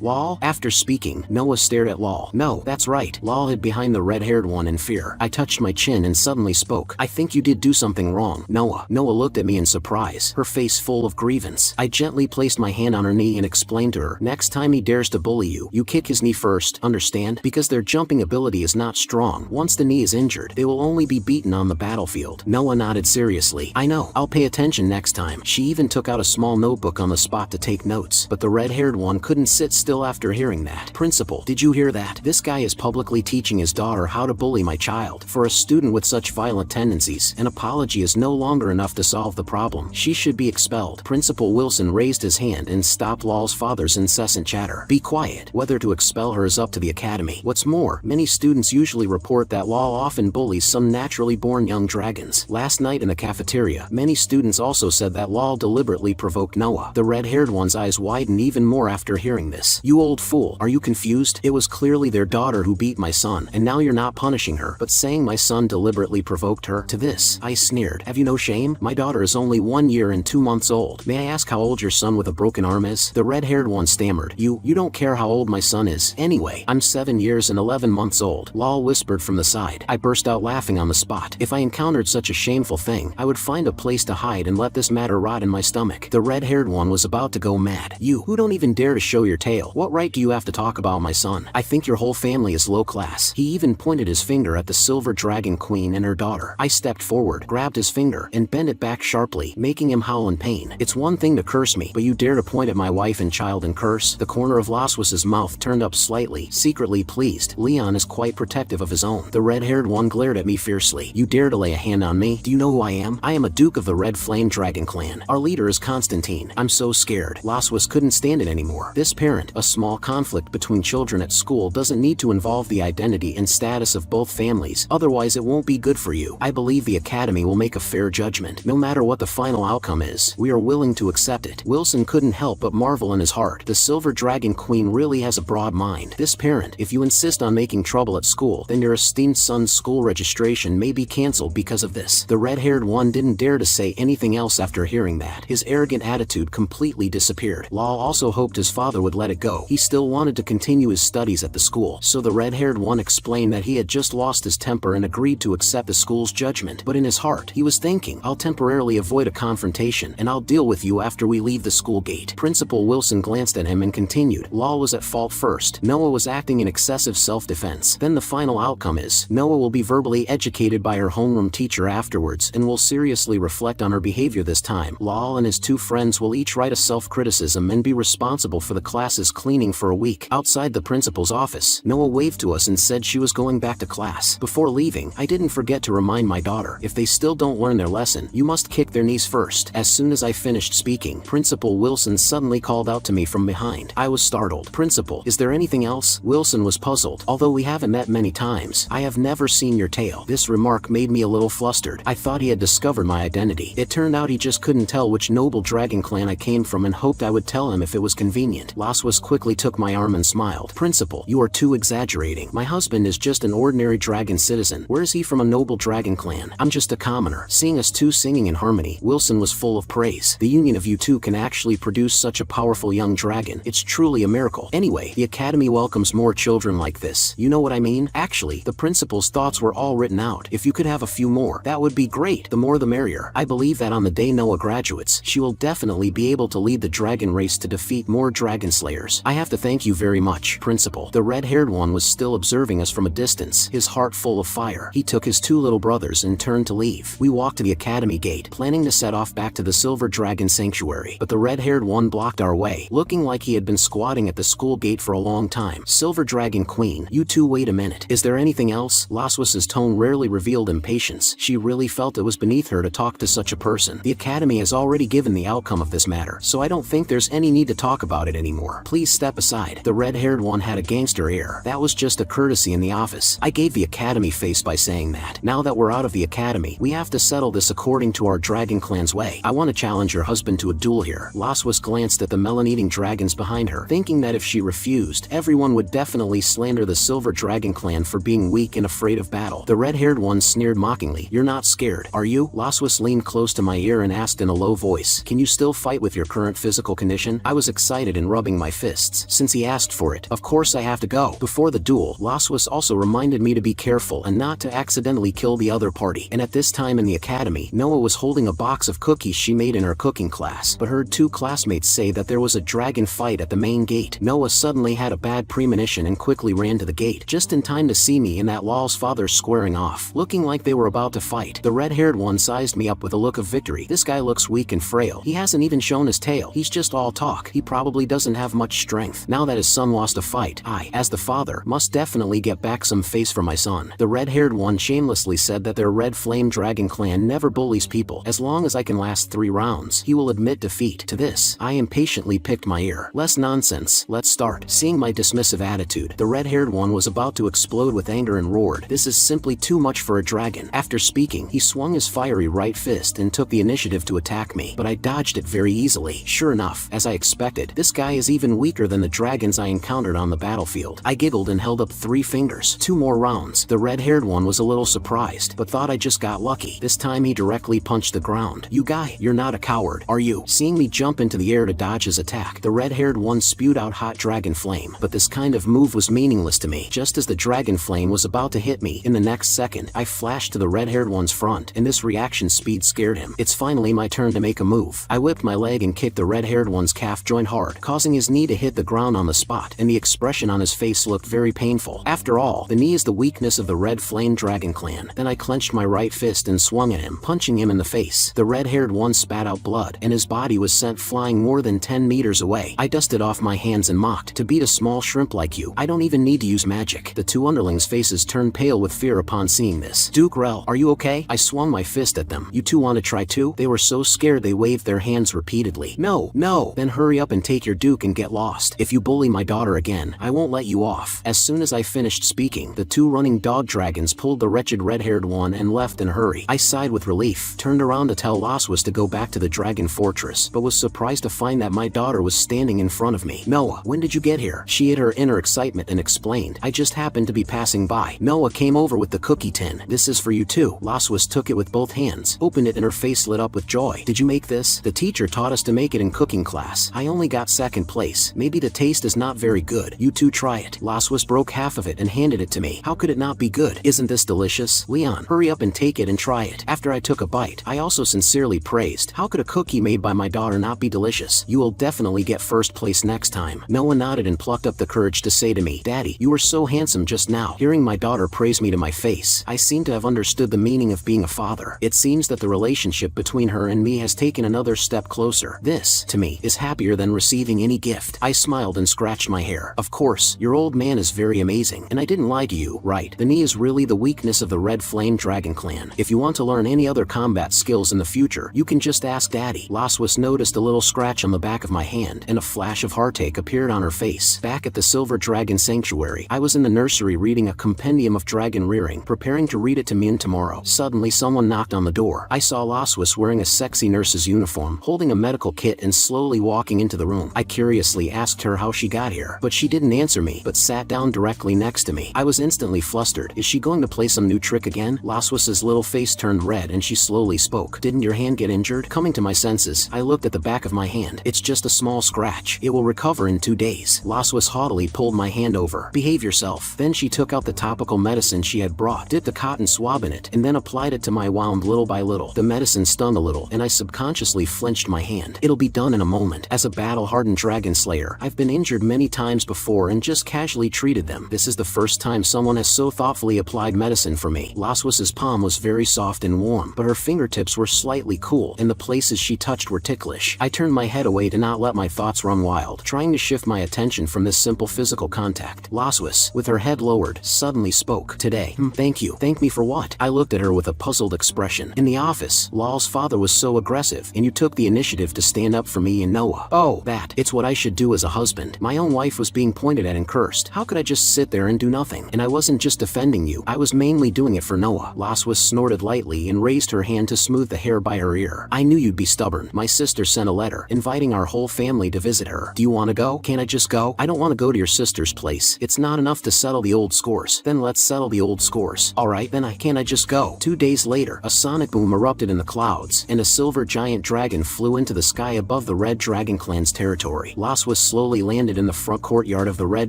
Lal?" After speaking, Noah stared at Lal. "No, that's right." Lal hid behind the red-haired one in fear. I touched my chin and suddenly spoke. "I think you did do something wrong, Noah." Noah looked at me in surprise, her face full of grievance. I gently placed my hand on her knee and explained to her, "Next time he dares to bully you, you kick his knee first, understand? Because their jumping ability is not strong. Once the knee is injured, they will only be beaten on the battlefield." Noah nodded seriously. "I know. I'll pay attention next time." She even took out a small notebook on the spot to take notes. But the red-haired one couldn't sit still after hearing that. "Principal, did you hear that? This guy is publicly teaching his daughter how to bully my child. For a student with such violent tendencies, an apology is no longer enough to solve the problem. She should be expelled." Principal Wilson raised his hand and stopped Lal's father's incessant chatter. "Be quiet. Whether to expel her is up to the academy. What's more, many students usually report that Lal often bullies some naturally born young dragons. Last night in the cafeteria, many students also said that Lal deliberately provoked Noah." The red-haired one's eyes widened even more after hearing this. "You old fool, are you confused? It was clearly their daughter who beat my son, and now you're not punishing her, but saying my son deliberately provoked her." To this, I sneered. "Have you no shame? My daughter is only 1 year and 2 months old. May I ask how old your son with a broken arm is?" The red-haired one stammered. You don't care how old my son is. Anyway, I'm 7 years and 11 months old." Lal whispered from the side. I burst out laughing on the spot. If I encountered such a shameful thing, I would find a place to hide and let this matter rot in my stomach. The red-haired one was about to go mad. "You, who don't even dare to show your tail, what right do you have to talk about my son? I think your whole family is low class." He even pointed his finger at the silver dragon queen and her daughter. I stepped forward, grabbed his finger, and bent it back sharply, making him howl in pain. "It's one thing to curse me, but you dare to point at my wife and child and curse?" The corner of Laswas's mouth turned up slightly, secretly pleased. Leon is quite protective of his own. The red-haired one glared at me fiercely. "You dare to lay a hand on me? Do you know who I am? I am a duke of the Red Flame Dragon clan. Our leader is Constantine." I'm so scared. Laswas couldn't stand it anymore. This parent, a small conflict between children at school doesn't need to involve the identity and status of both families, otherwise it won't be good for you. I believe the academy will make a fair judgment. No matter what the final outcome is, we are willing to accept it. Wilson couldn't help but marvel in his heart. The Silver Dragon Queen really has a broad mind. This parent, if you insist on making trouble at school, then your esteemed son's school registration may be cancelled because of this. The red-haired one didn't dare to say anything else after hearing that. His arrogant attitude completely disappeared. Lal also hoped his father would let it go. He still wanted to continue his studies at the school, so the red-haired one explained that he had just lost his temper and agreed to accept the school's judgment. But in his heart, he was thinking, "I'll temporarily avoid a confrontation, and I'll deal with you after we leave the school gate." Principal Wilson glanced at him and continued, "Lal was at fault first. Noah was acting in excessive self-defense. Then the final outcome is, Noah will be verbally educated by her homeroom teacher afterwards and will seriously reflect on her behavior this time. Lal and his two friends will each write a self-criticism and be responsible for the class's cleaning for a week." Outside the principal's office, Noah waved to us and said she was going back to class. Before leaving, I didn't forget to remind my daughter, if they still don't learn their lesson, you must kick their knees first. As soon as I finished speaking, Principal Wilson suddenly called out to me from behind. I was startled. "Principal, is there anything else?" Wilson was puzzled. "Although we haven't met many times, I have never seen your tail." This remark made me a little flustered. I thought he had discovered my identity. It turned out he just couldn't tell which noble dragon clan I came from and hoped I would tell him if it was convenient. Laswas quickly took my arm and smiled. "Principal, you are too exaggerating. My husband is just an ordinary dragon citizen. Where is he from a noble dragon clan? I'm just a commoner." Seeing us two singing in harmony, Wilson was full of praise. "The union of you two can actually produce such a powerful young dragon. It's truly a miracle. Anyway, the academy welcomes more children like this. You know what I mean?" Actually, the principal's thoughts were all written out. "If you could have a few more, that would be great. The more the merrier. I believe that on the day Noah graduates, she will definitely be able to lead the dragon race to defeat more dragon slayers. I have to thank you very much, Principal." The red-haired one was still observing us from a distance, his heart full of fire. He took his two little brothers and turned to leave. We walked to the academy gate, planning to set off back to the Silver Dragon Sanctuary, but the red-haired red-haired one blocked our way, looking like he had been squatting at the school gate for a long time. Silver Dragon Queen, you two wait a minute. Is there anything else? Laswas's tone rarely revealed impatience. She really felt it was beneath her to talk to such a person. The Academy has already given the outcome of this matter, so I don't think there's any need to talk about it anymore. Please step aside. The red-haired one had a gangster air. That was just a courtesy in the office. I gave the Academy face by saying that. Now that we're out of the Academy, we have to settle this according to our Dragon Clan's way. I want to challenge your husband to a duel here. Laswas glanced at the melon-eating dragons behind her, thinking that if she refused, everyone would definitely slander the Silver Dragon Clan for being weak and afraid of battle. The red-haired one sneered mockingly. You're not scared, are you? Laswas leaned close to my ear and asked in a low voice. Can you still fight with your current physical condition? I was excited and rubbing my fists. Since he asked for it, of course I have to go. Before the duel, Laswas also reminded me to be careful and not to accidentally kill the other party. And at this time in the Academy, Noah was holding a box of cookies she made in her cooking class, but heard two classmates say that there was a dragon fight at the main gate. Noah suddenly had a bad premonition and quickly ran to the gate, just in time to see me and that lol's father squaring off, looking like they were about to fight. The red-haired one sized me up with a look of victory. This guy looks weak and frail. He hasn't even shown his tail. He's just all talk. He probably doesn't have much strength. Now that his son lost a fight, I, as the father, must definitely get back some face for my son. The red-haired one shamelessly said that their Red Flame Dragon Clan never bullies people. As long as I can last 3 rounds, he will admit defeat. To this, I impatiently picked my ear. Less nonsense. Let's start. Seeing my dismissive attitude, the red-haired one was about to explode with anger and roared. This is simply too much for a dragon. After speaking, he swung his fiery right fist and took the initiative to attack me, but I dodged it very easily. Sure enough, as I expected, this guy is even weaker than the dragons I encountered on the battlefield. I giggled and held up 3 fingers. 2 more rounds. The red-haired one was a little surprised, but thought I just got lucky. This time he directly punched the ground. You guy, you're not a coward, are you? Seeing me jump into the air to dodge his attack, the red-haired one spewed out hot dragon flame, but this kind of move was meaningless to me. Just as the dragon flame was about to hit me, in the next second, I flashed to the red-haired one's front, and this reaction speed scared him. It's finally my turn to make a move. I whipped my leg and kicked the red-haired one's calf joint hard, causing his knee to hit the ground on the spot, and the expression on his face looked very painful. After all, the knee is the weakness of the Red Flame Dragon Clan. Then I clenched my right fist and swung at him, punching him in the face. The red-haired one spat out blood, and his body was sent flying more than 10 meters away. I dusted off my hands and mocked, to beat a small shrimp like you, I don't even need to use magic. The 2 underlings' faces turned pale with fear upon seeing this. Duke Rel, are you okay? I swung my fist at them. You two want to try too? They were so scared they waved their hands repeatedly. No, no. Then hurry up and take your duke and get lost. If you bully my daughter again, I won't let you off. As soon as I finished speaking, the 2 running dog dragons pulled the wretched red-haired one and left in a hurry. I sighed with relief, turned around to tell Laswas to go back to the dragon fortress, but was surprised to find that my daughter was standing in front of me. Noah, when did you get here? She hid her inner excitement and explained. I just happened to be passing by. Noah came over with the cookie tin. This is for you too. Laswas took it with both hands, opened it, and her face lit up with joy. Did you make this? The teacher taught us to make it in cooking class. I only got 2nd place. Maybe the taste is not very good. You two try it. Laswas broke half of it and handed it to me. How could it not be good? Isn't this delicious? Leon, hurry up and take it and try it. After I took a bite, I also sincerely praised. How could a cookie made by my daughter not be delicious? You will definitely get 1st place next time. Noah nodded and plucked up the courage to say to me, Daddy, you were so handsome just now. Hearing my daughter praise me to my face, I seem to have understood the meaning of being a father. It seems that the relationship between her and me has taken another step closer. This, to me, is happier than receiving any gift. I smiled and scratched my hair. Of course, your old man is very amazing, and I didn't lie to you, right? The knee is really the weakness of the Red Flame Dragon Clan. If you want to learn any other combat skills in the future, you can just ask Daddy. Laswas noticed a little scratch on the back of my hand, and a flash of heartache appeared on her face. Back at the Silver Dragon Sanctuary, I was in the nursery reading a compendium of dragon rearing, preparing to read it to Min tomorrow. Suddenly someone knocked on the door. I saw Laswas wearing a sexy nurse's uniform, holding a medical kit and slowly walking into the room. I curiously asked her how she got here, but she didn't answer me, but sat down directly next to me. I was instantly flustered. Is she going to play some new trick again? Laswas's little face turned red and she slowly spoke. Didn't your hand get injured? Coming to my senses, I looked at the back of my hand. It's just a small scratch. It will recover in 2 days. Laswas haughtily pulled my hand over. Behave yourself. Then she took out the topical medicine she had brought, dipped a cotton swab in it, and then applied it to my wound little by little. The medicine stung a little, and I subconsciously flinched my hand. It'll be done in a moment. As a battle-hardened dragon slayer, I've been injured many times before and just casually treated them. This is the first time someone has so thoughtfully applied medicine for me. Laswas's palm was very soft and warm, but her fingertips were slightly cool, and the places she touched were ticklish. I turned turned my head away to not let my thoughts run wild, trying to shift my attention from this simple physical contact. Laswis, with her head lowered, suddenly spoke. Today. Thank you. Thank me for what? I looked at her with a puzzled expression. In the office, Lal's father was so aggressive, and you took the initiative to stand up for me and Noah. Oh, that. It's what I should do as a husband. My own wife was being pointed at and cursed. How could I just sit there and do nothing? And I wasn't just defending you. I was mainly doing it for Noah. Laswis snorted lightly and raised her hand to smooth the hair by her ear. I knew you'd be stubborn. My sister sent a letter, inviting our whole family to visit her. Do you want to go? Can't I just go? I don't want to go to your sister's place. It's not enough to settle the old scores. Then let's settle the old scores. Alright, then can't I just go? 2 days later, a sonic boom erupted in the clouds, and a silver giant dragon flew into the sky above the Red Dragon Clan's territory. Laswis slowly landed in the front courtyard of the Red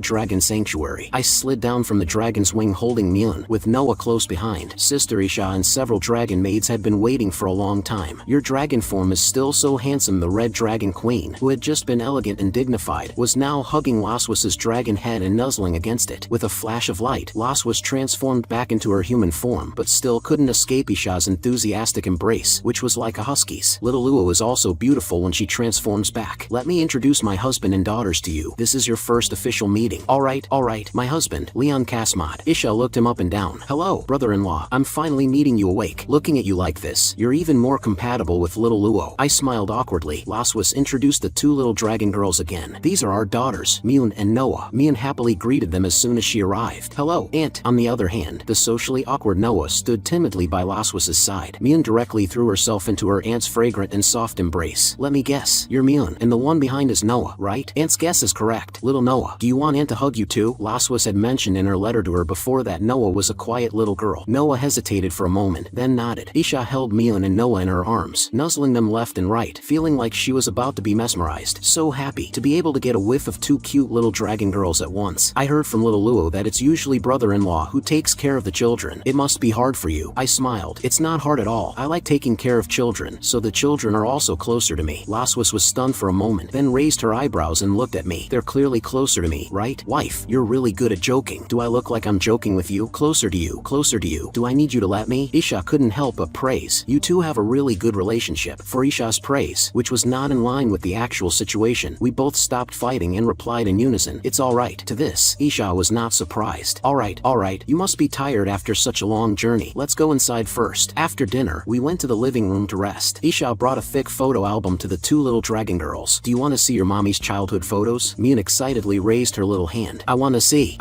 Dragon Sanctuary. I slid down from the dragon's wing holding Myun, with Noah close behind. Sister Isha and several dragon maids had been waiting for a long time. Your dragon form is still so handsome. The Red Dragon Queen, who had just been elegant and dignified, was now hugging Laswis's dragon head and nuzzling against it. With a flash of light, Laswis transformed back into her human form, but still couldn't escape Isha's enthusiastic embrace, which was like a husky's. Little Luo is also beautiful when she transforms back. Let me introduce my husband and daughters to you. This is your first official meeting. Alright, my husband, Leon Kasmod. Isha looked him up and down. Hello, brother-in-law. I'm finally meeting you awake. Looking at you like this, you're even more compatible with little Luo. I smiled awkwardly. Laswis introduced the 2 little dragon girls again. These are our daughters, Myun and Noah. Myun happily greeted them as soon as she arrived. Hello, Aunt. On the other hand, the socially awkward Noah stood timidly by Laswis's side. Myun directly threw herself into her aunt's fragrant and soft embrace. Let me guess, you're Myun, and the one behind is Noah, right? Aunt's guess is correct. Little Noah, do you want Aunt to hug you too? Laswis had mentioned in her letter to her before that Noah was a quiet little girl. Noah hesitated for a moment, then nodded. Isha held Myun and Noah in her arms, nuzzling them left and right, feeling like she was about to be mesmerized. So happy to be able to get a whiff of 2 cute little dragon girls at once. I heard from little Luo that it's usually brother-in-law who takes care of the children. It must be hard for you. I smiled. It's not hard at all. I like taking care of children, so the children are also closer to me. Laswis was stunned for a moment, then raised her eyebrows and looked at me. They're clearly closer to me, right? Wife, you're really good at joking. Do I look like I'm joking with you? Closer to you. Closer to you. Do I need you to let me? Isha couldn't help but praise. You two have a really good relationship. For Isha's praise, which was not in line with the actual situation, we both stopped fighting and replied in unison, it's alright. To this, Isha was not surprised. Alright, you must be tired after such a long journey. Let's go inside first. After dinner, we went to the living room to rest. Isha brought a thick photo album to the 2 little dragon girls. Do you want to see your mommy's childhood photos? Myun excitedly raised her little hand. I want to see.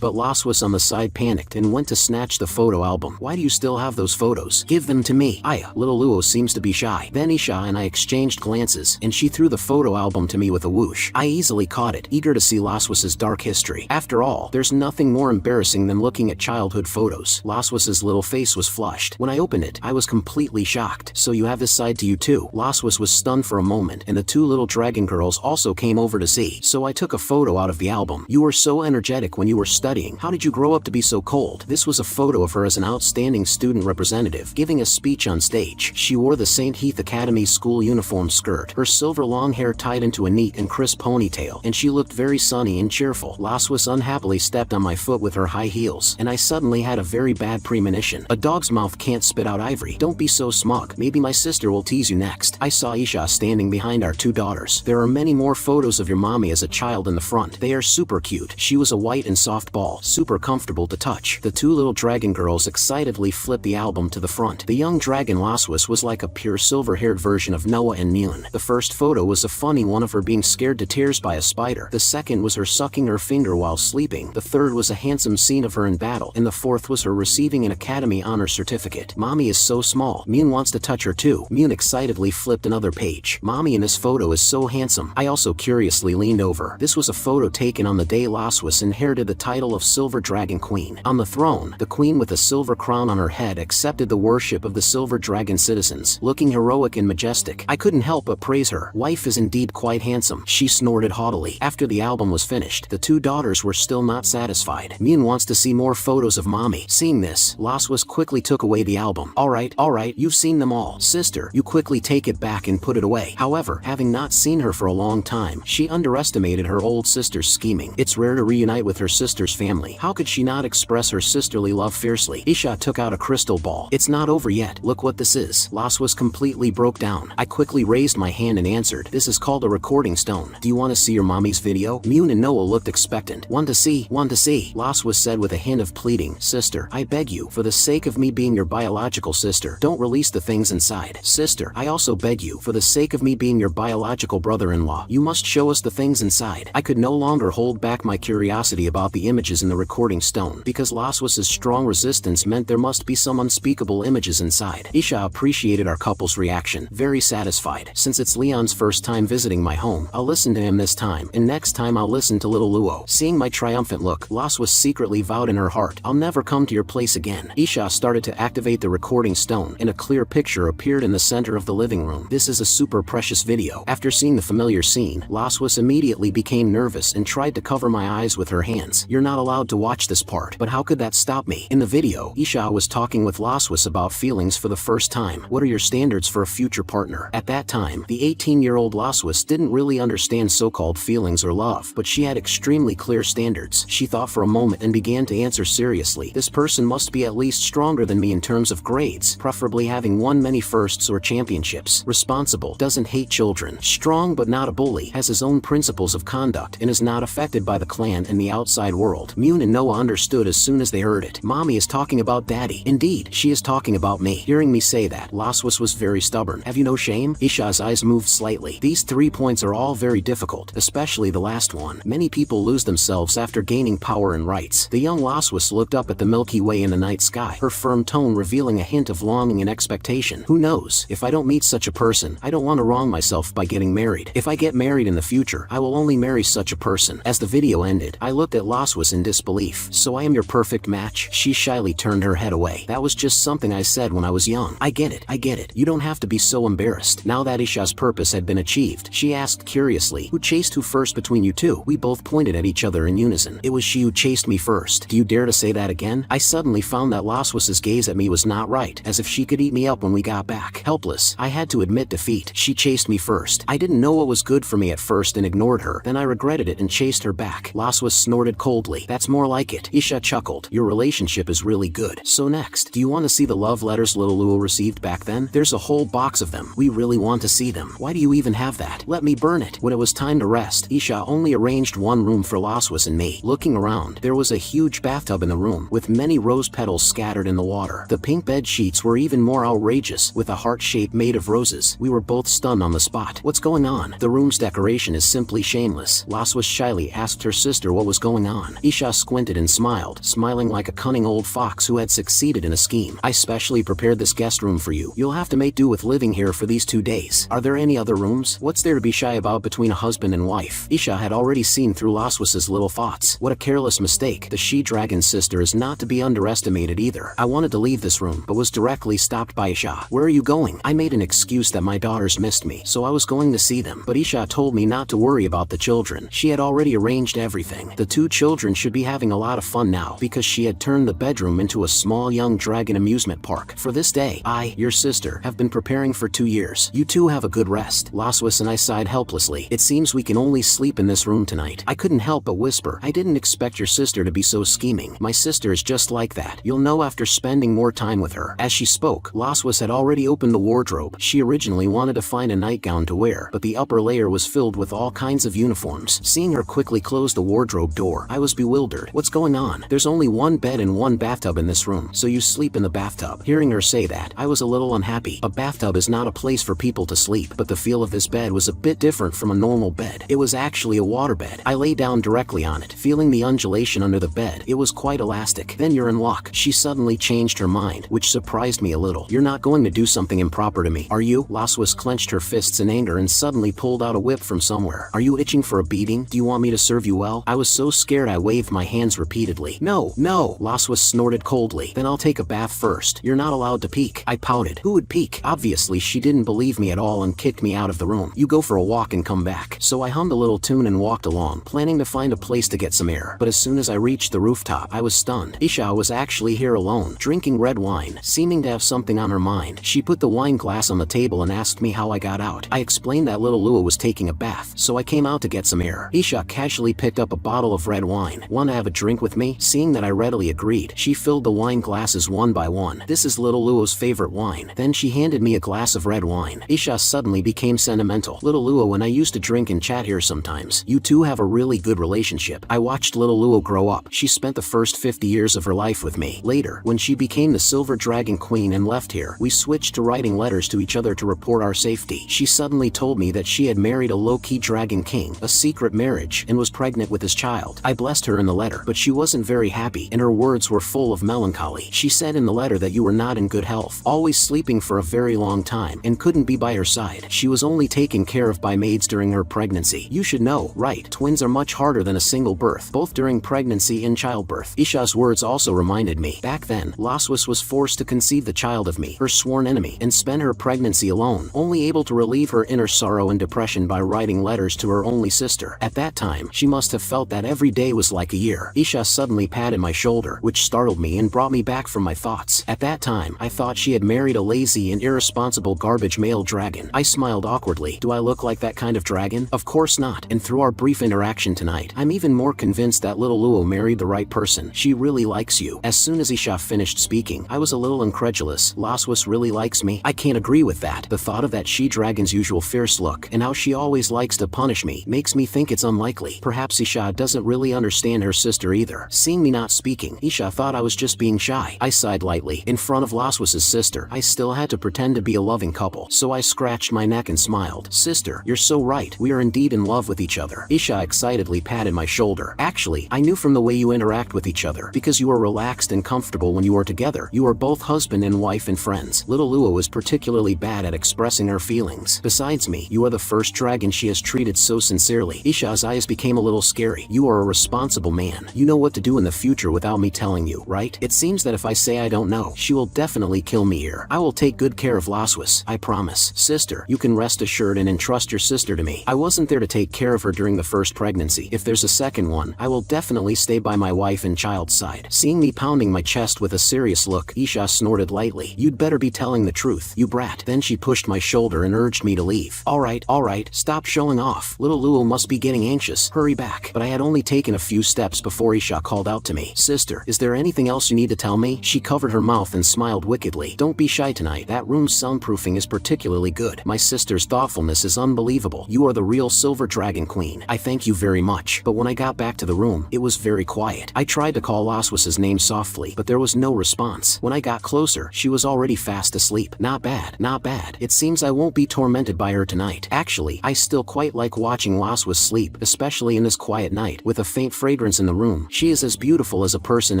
But Laswis on the side panicked and went to snatch the photo album. Why do you still have those photos? Give them to me. Little Luo seems to be shy. Then Isha and I exchanged glances, and she threw the photo album to me with a whoosh. I easily caught it, eager to see Laswis's dark history. After all, there's nothing more embarrassing than looking at childhood photos. Laswis's little face was flushed. When I opened it, I was completely shocked. So you have this side to you too? Laswis was stunned for a moment, and the 2 little dragon girls also came over to see. So I took a photo out of the album. You were so energetic when you were studying. How did you grow up to be so cold? This was a photo of her as an outstanding student representative, giving a speech on stage. She wore the St. Heath Academy school uniform skirt, her silver long hair tied into a neat and crisp ponytail, and she looked very sunny and cheerful. Laswis unhappily stepped on my foot with her high heels, and I suddenly had a very bad premonition. A dog's mouth can't spit out ivory. Don't be so smug. Maybe my sister will tease you next. I saw Isha standing behind our 2 daughters. There are many more photos of your mommy as a child in the front. They are super cute. She was a white and soft ball, super comfortable to touch. The 2 little dragon girls excitedly flipped the album to the front. The young dragon Laswis was like a pure silver-haired version of Noah and Myun. The first photo was a funny one of her being scared to tears by a spider. The second was her sucking her finger while sleeping. The third was a handsome scene of her in battle. And the fourth was her receiving an Academy Honor Certificate. Mommy is so small. Myun wants to touch her too. Myun excitedly flipped another page. Mommy in this photo is so handsome. I also curiously leaned over. This was a photo taken on the day Laswis inherited the title of Silver Dragon Queen. On the throne, the queen with a silver crown on her head accepted the worship of the Silver Dragon citizens, looking heroic and majestic. I couldn't help but praise her. Wife is indeed quite handsome, she snorted haughtily. After the album was finished, the 2 daughters were still not satisfied. Myun wants to see more photos of mommy. Seeing this, Laswis quickly took away the album. Alright, you've seen them all. Sister, you quickly take it back and put it away. However, having not seen her for a long time, she underestimated her old sister's scheming. It's rare to reunite with her sister's family. How could she not express her sisterly love fiercely? Isha took out a crystal ball. It's not over yet. Look what this is. Laswis completely broke down. I quickly raised my hand and answered, "This is called a recording stone. Do you want to see your mommy's video?" Moon and Noah looked expectant. "Want to see, want to see," Laswas said with a hint of pleading. "Sister, I beg you, for the sake of me being your biological sister, don't release the things inside. Sister, I also beg you, for the sake of me being your biological brother-in-law, you must show us the things inside." I could no longer hold back my curiosity about the images in the recording stone, because Laswas's strong resistance meant there must be some unspeakable images inside. Isha appreciated our couple's reaction, very satisfied. Since it's Leon's first time visiting my home, I'll listen to him this time, and next time I'll listen to little Luo. Seeing my triumphant look, Laswas secretly vowed in her heart, "I'll never come to your place again." Isha started to activate the recording stone, and a clear picture appeared in the center of the living room. This is a super precious video. After seeing the familiar scene, Laswas immediately became nervous and tried to cover my eyes with her hands. "You're not allowed to watch this part." But how could that stop me? In the video, Isha was talking with Laswas about feelings for the first time. "What are your standards for a future partner?" At that time, the 18-year-old Laswas didn't really understand so-called feelings or love, but she had extremely clear standards. She thought for a moment and began to answer seriously. "This person must be at least stronger than me in terms of grades, preferably having won many firsts or championships. Responsible, doesn't hate children, strong but not a bully, has his own principles of conduct, and is not affected by the clan and the outside world." Moon and Noah understood as soon as they heard it. "Mommy is talking about Daddy." "Indeed, she is talking about me." Hearing me say that, Laswas was very stubborn. "Have you no shame?" Isha's eyes moved slightly. "These 3 points are all very difficult, especially the last one. Many people lose themselves after gaining power and rights." The young Laswas looked up at the Milky Way in the night sky, her firm tone revealing a hint of longing and expectation. "Who knows? If I don't meet such a person, I don't want to wrong myself by getting married. If I get married in the future, I will only marry such a person." As the video ended, I looked at Laswas in disbelief. "So I am your perfect match?" She shyly turned her head away. "That was just something I said when I was young." I get it. You don't have to be so embarrassed." Now that Isha's purpose had been achieved, she asked curiously, "Who chased who first between you two?" We both pointed at each other in unison. "It was she who chased me first." "Do you dare to say that again?" I suddenly found that Laswas's gaze at me was not right, as if she could eat me up when we got back. Helpless, I had to admit defeat. She chased me first. I didn't know what was good for me at first and ignored her. Then I regretted it and chased her back. Laswas snorted coldly. "That's more like it." Isha chuckled. "Your relationship is really good. So next, do you want to see the love letters little Luo received back then? There's a whole box of them. We really want to see them." "Why do you even have that?" "Let me burn it." When it was time to rest, Isha only arranged one room for Laswas and me. Looking around, there was a huge bathtub in the room, with many rose petals scattered in the water. The pink bed sheets were even more outrageous, with a heart shape made of roses. We were both stunned on the spot. "What's going on?" "The room's decoration is simply shameless." Laswas shyly asked her sister what was going on. Isha squinted and smiled, smiling like a cunning old fox who had succeeded in a scheme. "I specially prepared this guest room for you. You'll have to make do with living here for these 2 days. Are there any other rooms? What's there to be shy about between a husband and wife?" Isha had already seen through Laswas's little thoughts. What a careless mistake. The she-dragon sister is not to be underestimated either. I wanted to leave this room, but was directly stopped by Isha. "Where are you going?" I made an excuse that my daughters missed me, so I was going to see them, but Isha told me not to worry about the children. She had already arranged everything. The 2 children should be having a lot of fun now, because she had turned the bedroom into a small young dragon amusement park. "For this day, I, your sister, have been preparing for 2 years. You two have a good rest." Laswas and I sighed helplessly. "It seems we can only sleep in this room tonight." I couldn't help but whisper, "I didn't expect your sister to be so scheming. My sister is just like that. You'll know after spending more time with her." As she spoke, Laswas had already opened the wardrobe. She originally wanted to find a nightgown to wear, but the upper layer was filled with all kinds of uniforms. Seeing her quickly close the wardrobe door, I was bewildered. "What's going on?" "There's only 1 bed and 1 bathtub in this room, so you sleep in the bathtub." Hearing her say that, I was a little unhappy. A bathtub is not a place for people to sleep, but the feel of this bed was a bit different from a normal bed. It was actually a waterbed. I lay down directly on it, feeling the undulation under the bed. It was quite elastic. "Then you're in luck." She suddenly changed her mind, which surprised me a little. "You're not going to do something improper to me, are you?" Laswas clenched her fists in anger and suddenly pulled out a whip from somewhere. "Are you itching for a beating? Do you want me to serve you well?" I was so scared I waved my hands repeatedly. "No, no!" Laswas snorted coldly. "Then I'll take a bath first. You're not allowed to peek." I pouted. Who would peek? Obviously she didn't believe me at all and kicked me out of the room. "You go for a walk and come back." So I hummed a little tune and walked along, planning to find a place to get some air. But as soon as I reached the rooftop, I was stunned. Isha was actually here alone, drinking red wine, seeming to have something on her mind. She put the wine glass on the table and asked me how I got out. I explained that little Lua was taking a bath, so I came out to get some air. Isha casually picked up a bottle of red wine. "Want to have a drink with me?" Seeing that I readily agreed, she filled the wine glasses one by one. "This is little Luo's favorite wine." Then she handed me a glass of red wine. Isha suddenly became sentimental. Little Luo and I used to drink and chat here sometimes. You two have a really good relationship. I watched little Luo grow up. She spent the first 50 years of her life with me. Later, when she became the Silver Dragon Queen and left here, we switched to writing letters to each other to report our safety. She suddenly told me that she had married a low-key Dragon King, a secret marriage, and was pregnant with his child. I blessed her in the letter, but she wasn't very happy, and her words were full of melancholy. She said in the letter that you were not in good health, always sleeping for a very long time, and couldn't be by her side. She was only taken care of by maids during her pregnancy. You should know, right? Twins are much harder than a single birth, both during pregnancy and childbirth. Isha's words also reminded me. Back then, Laswis was forced to conceive the child of me, her sworn enemy, and spend her pregnancy alone, only able to relieve her inner sorrow and depression by writing letters to her only sister. At that time, she must have felt that every day was like a year. Isha suddenly patted my shoulder, which startled me and brought me back from my thoughts. At that time, I thought she had married a lazy and irresponsible garbage male dragon. I smiled awkwardly. Do I look like that kind of dragon? Of course not. And through our brief interaction tonight, I'm even more convinced that little Luo married the right person. She really likes you. As soon as Isha finished speaking, I was a little incredulous. Laswis really likes me? I can't agree with that. The thought of that she-dragon's usual fierce look, and how she always likes to punish me, makes me think it's unlikely. Perhaps Isha doesn't really understand her sister either. Seeing me not speaking, Isha thought I was just being shy. I sighed lightly. In front of Laswis's sister, I still had to pretend to be a loving couple, so I scratched my neck and smiled. Sister, you're so right. We are indeed in love with each other. Isha excitedly patted my shoulder. Actually, I knew from the way you interact with each other, because you are relaxed and comfortable when you are together. You are both husband and wife and friends. Little Luo is particularly bad at expressing her feelings. Besides me, you are the first dragon she has treated so sincerely. Isha's eyes became a little scary. You are a responsible man. You know what to do in the future without me telling you, right? It seems that if I say I don't know, she will definitely kill me here. I will take good care of Laswis, I promise. Sister, you can rest assured and entrust your sister to me. I wasn't there to take care of her during the first pregnancy. If there's a second one, I will definitely stay by my wife and child's side. Seeing me pounding my chest with a serious look, Isha snorted lightly. You'd better be telling the truth, you brat. Then she pushed my shoulder and urged me to leave. Alright, stop showing off. Little Luo must be getting anxious. Hurry back. But I had only taken a few steps before Isha called out to me. Sister, is there anything else you need to tell me? She covered her mouth and smiled wickedly. Don't be shy tonight. That room's soundproofing is particularly good. My sister's thoughtfulness is unbelievable. You are the real Silver Dragon Queen. I thank you very much. But when I got back to the room, it was very quiet. I tried to call Laswis's name softly, but there was no response. When I got closer, she was already fast asleep. Not bad, not bad. It seems I won't be tormented by her tonight. Actually, I still quite like watching Laswis sleep, especially in this quiet night, with a faint fragrance in the room. She is as beautiful as a person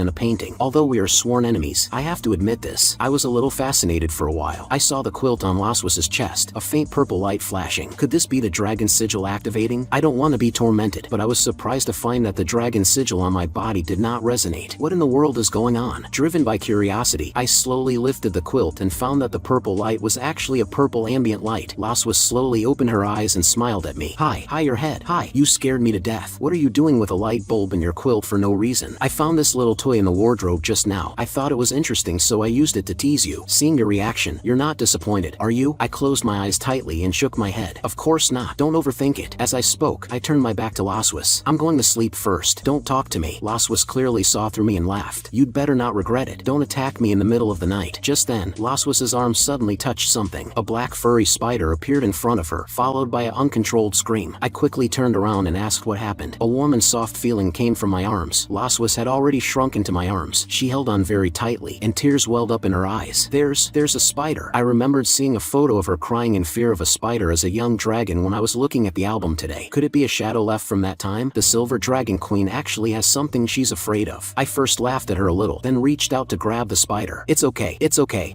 in a painting. Although we are sworn enemies, I have to admit this. I was a little fascinated for a while. I saw the quilt on Laswis's chest, a faint purple light flashing. Could this be the dragon sigil activating? I don't want to be tormented, but I was surprised to find that the dragon sigil on my body did not resonate. What in the world is going on? Driven by curiosity, I slowly lifted the quilt and found that the purple light was actually a purple ambient light. Laswis slowly opened her eyes and smiled at me. Hi your head. Hi, you scared me to death. What are you doing with a light bulb in your quilt for no reason? I found this little toy in the wardrobe just now. I thought it was interesting, so I used it to tease you. Seeing your reaction, you're not disappointed, are you? I closed my eyes tightly and shook my head. Of course not. Don't overthink it. As I spoke, I turned my back to Laswis. I'm going to sleep first. Don't talk to me. Laswis clearly saw through me and laughed. You'd better not regret it. Don't attack me in the middle of the night. Just then, Laswis's arm suddenly touched something. A black furry spider appeared in front of her, followed by an uncontrolled scream. I quickly turned around and asked what happened. A warm and soft feeling came from my arms. Laswis had already shrunk into my arms. She held on very tightly, and tears welled up in her eyes. There's a spider. I remembered seeing a photo of her crying in fear of a spider as a young dragon when I was looking at the album today. Could it be a shadow left from that time? The Silver Dragon Queen actually has something she's afraid of. I first laughed at her a little, then reached out to grab the spider. It's okay.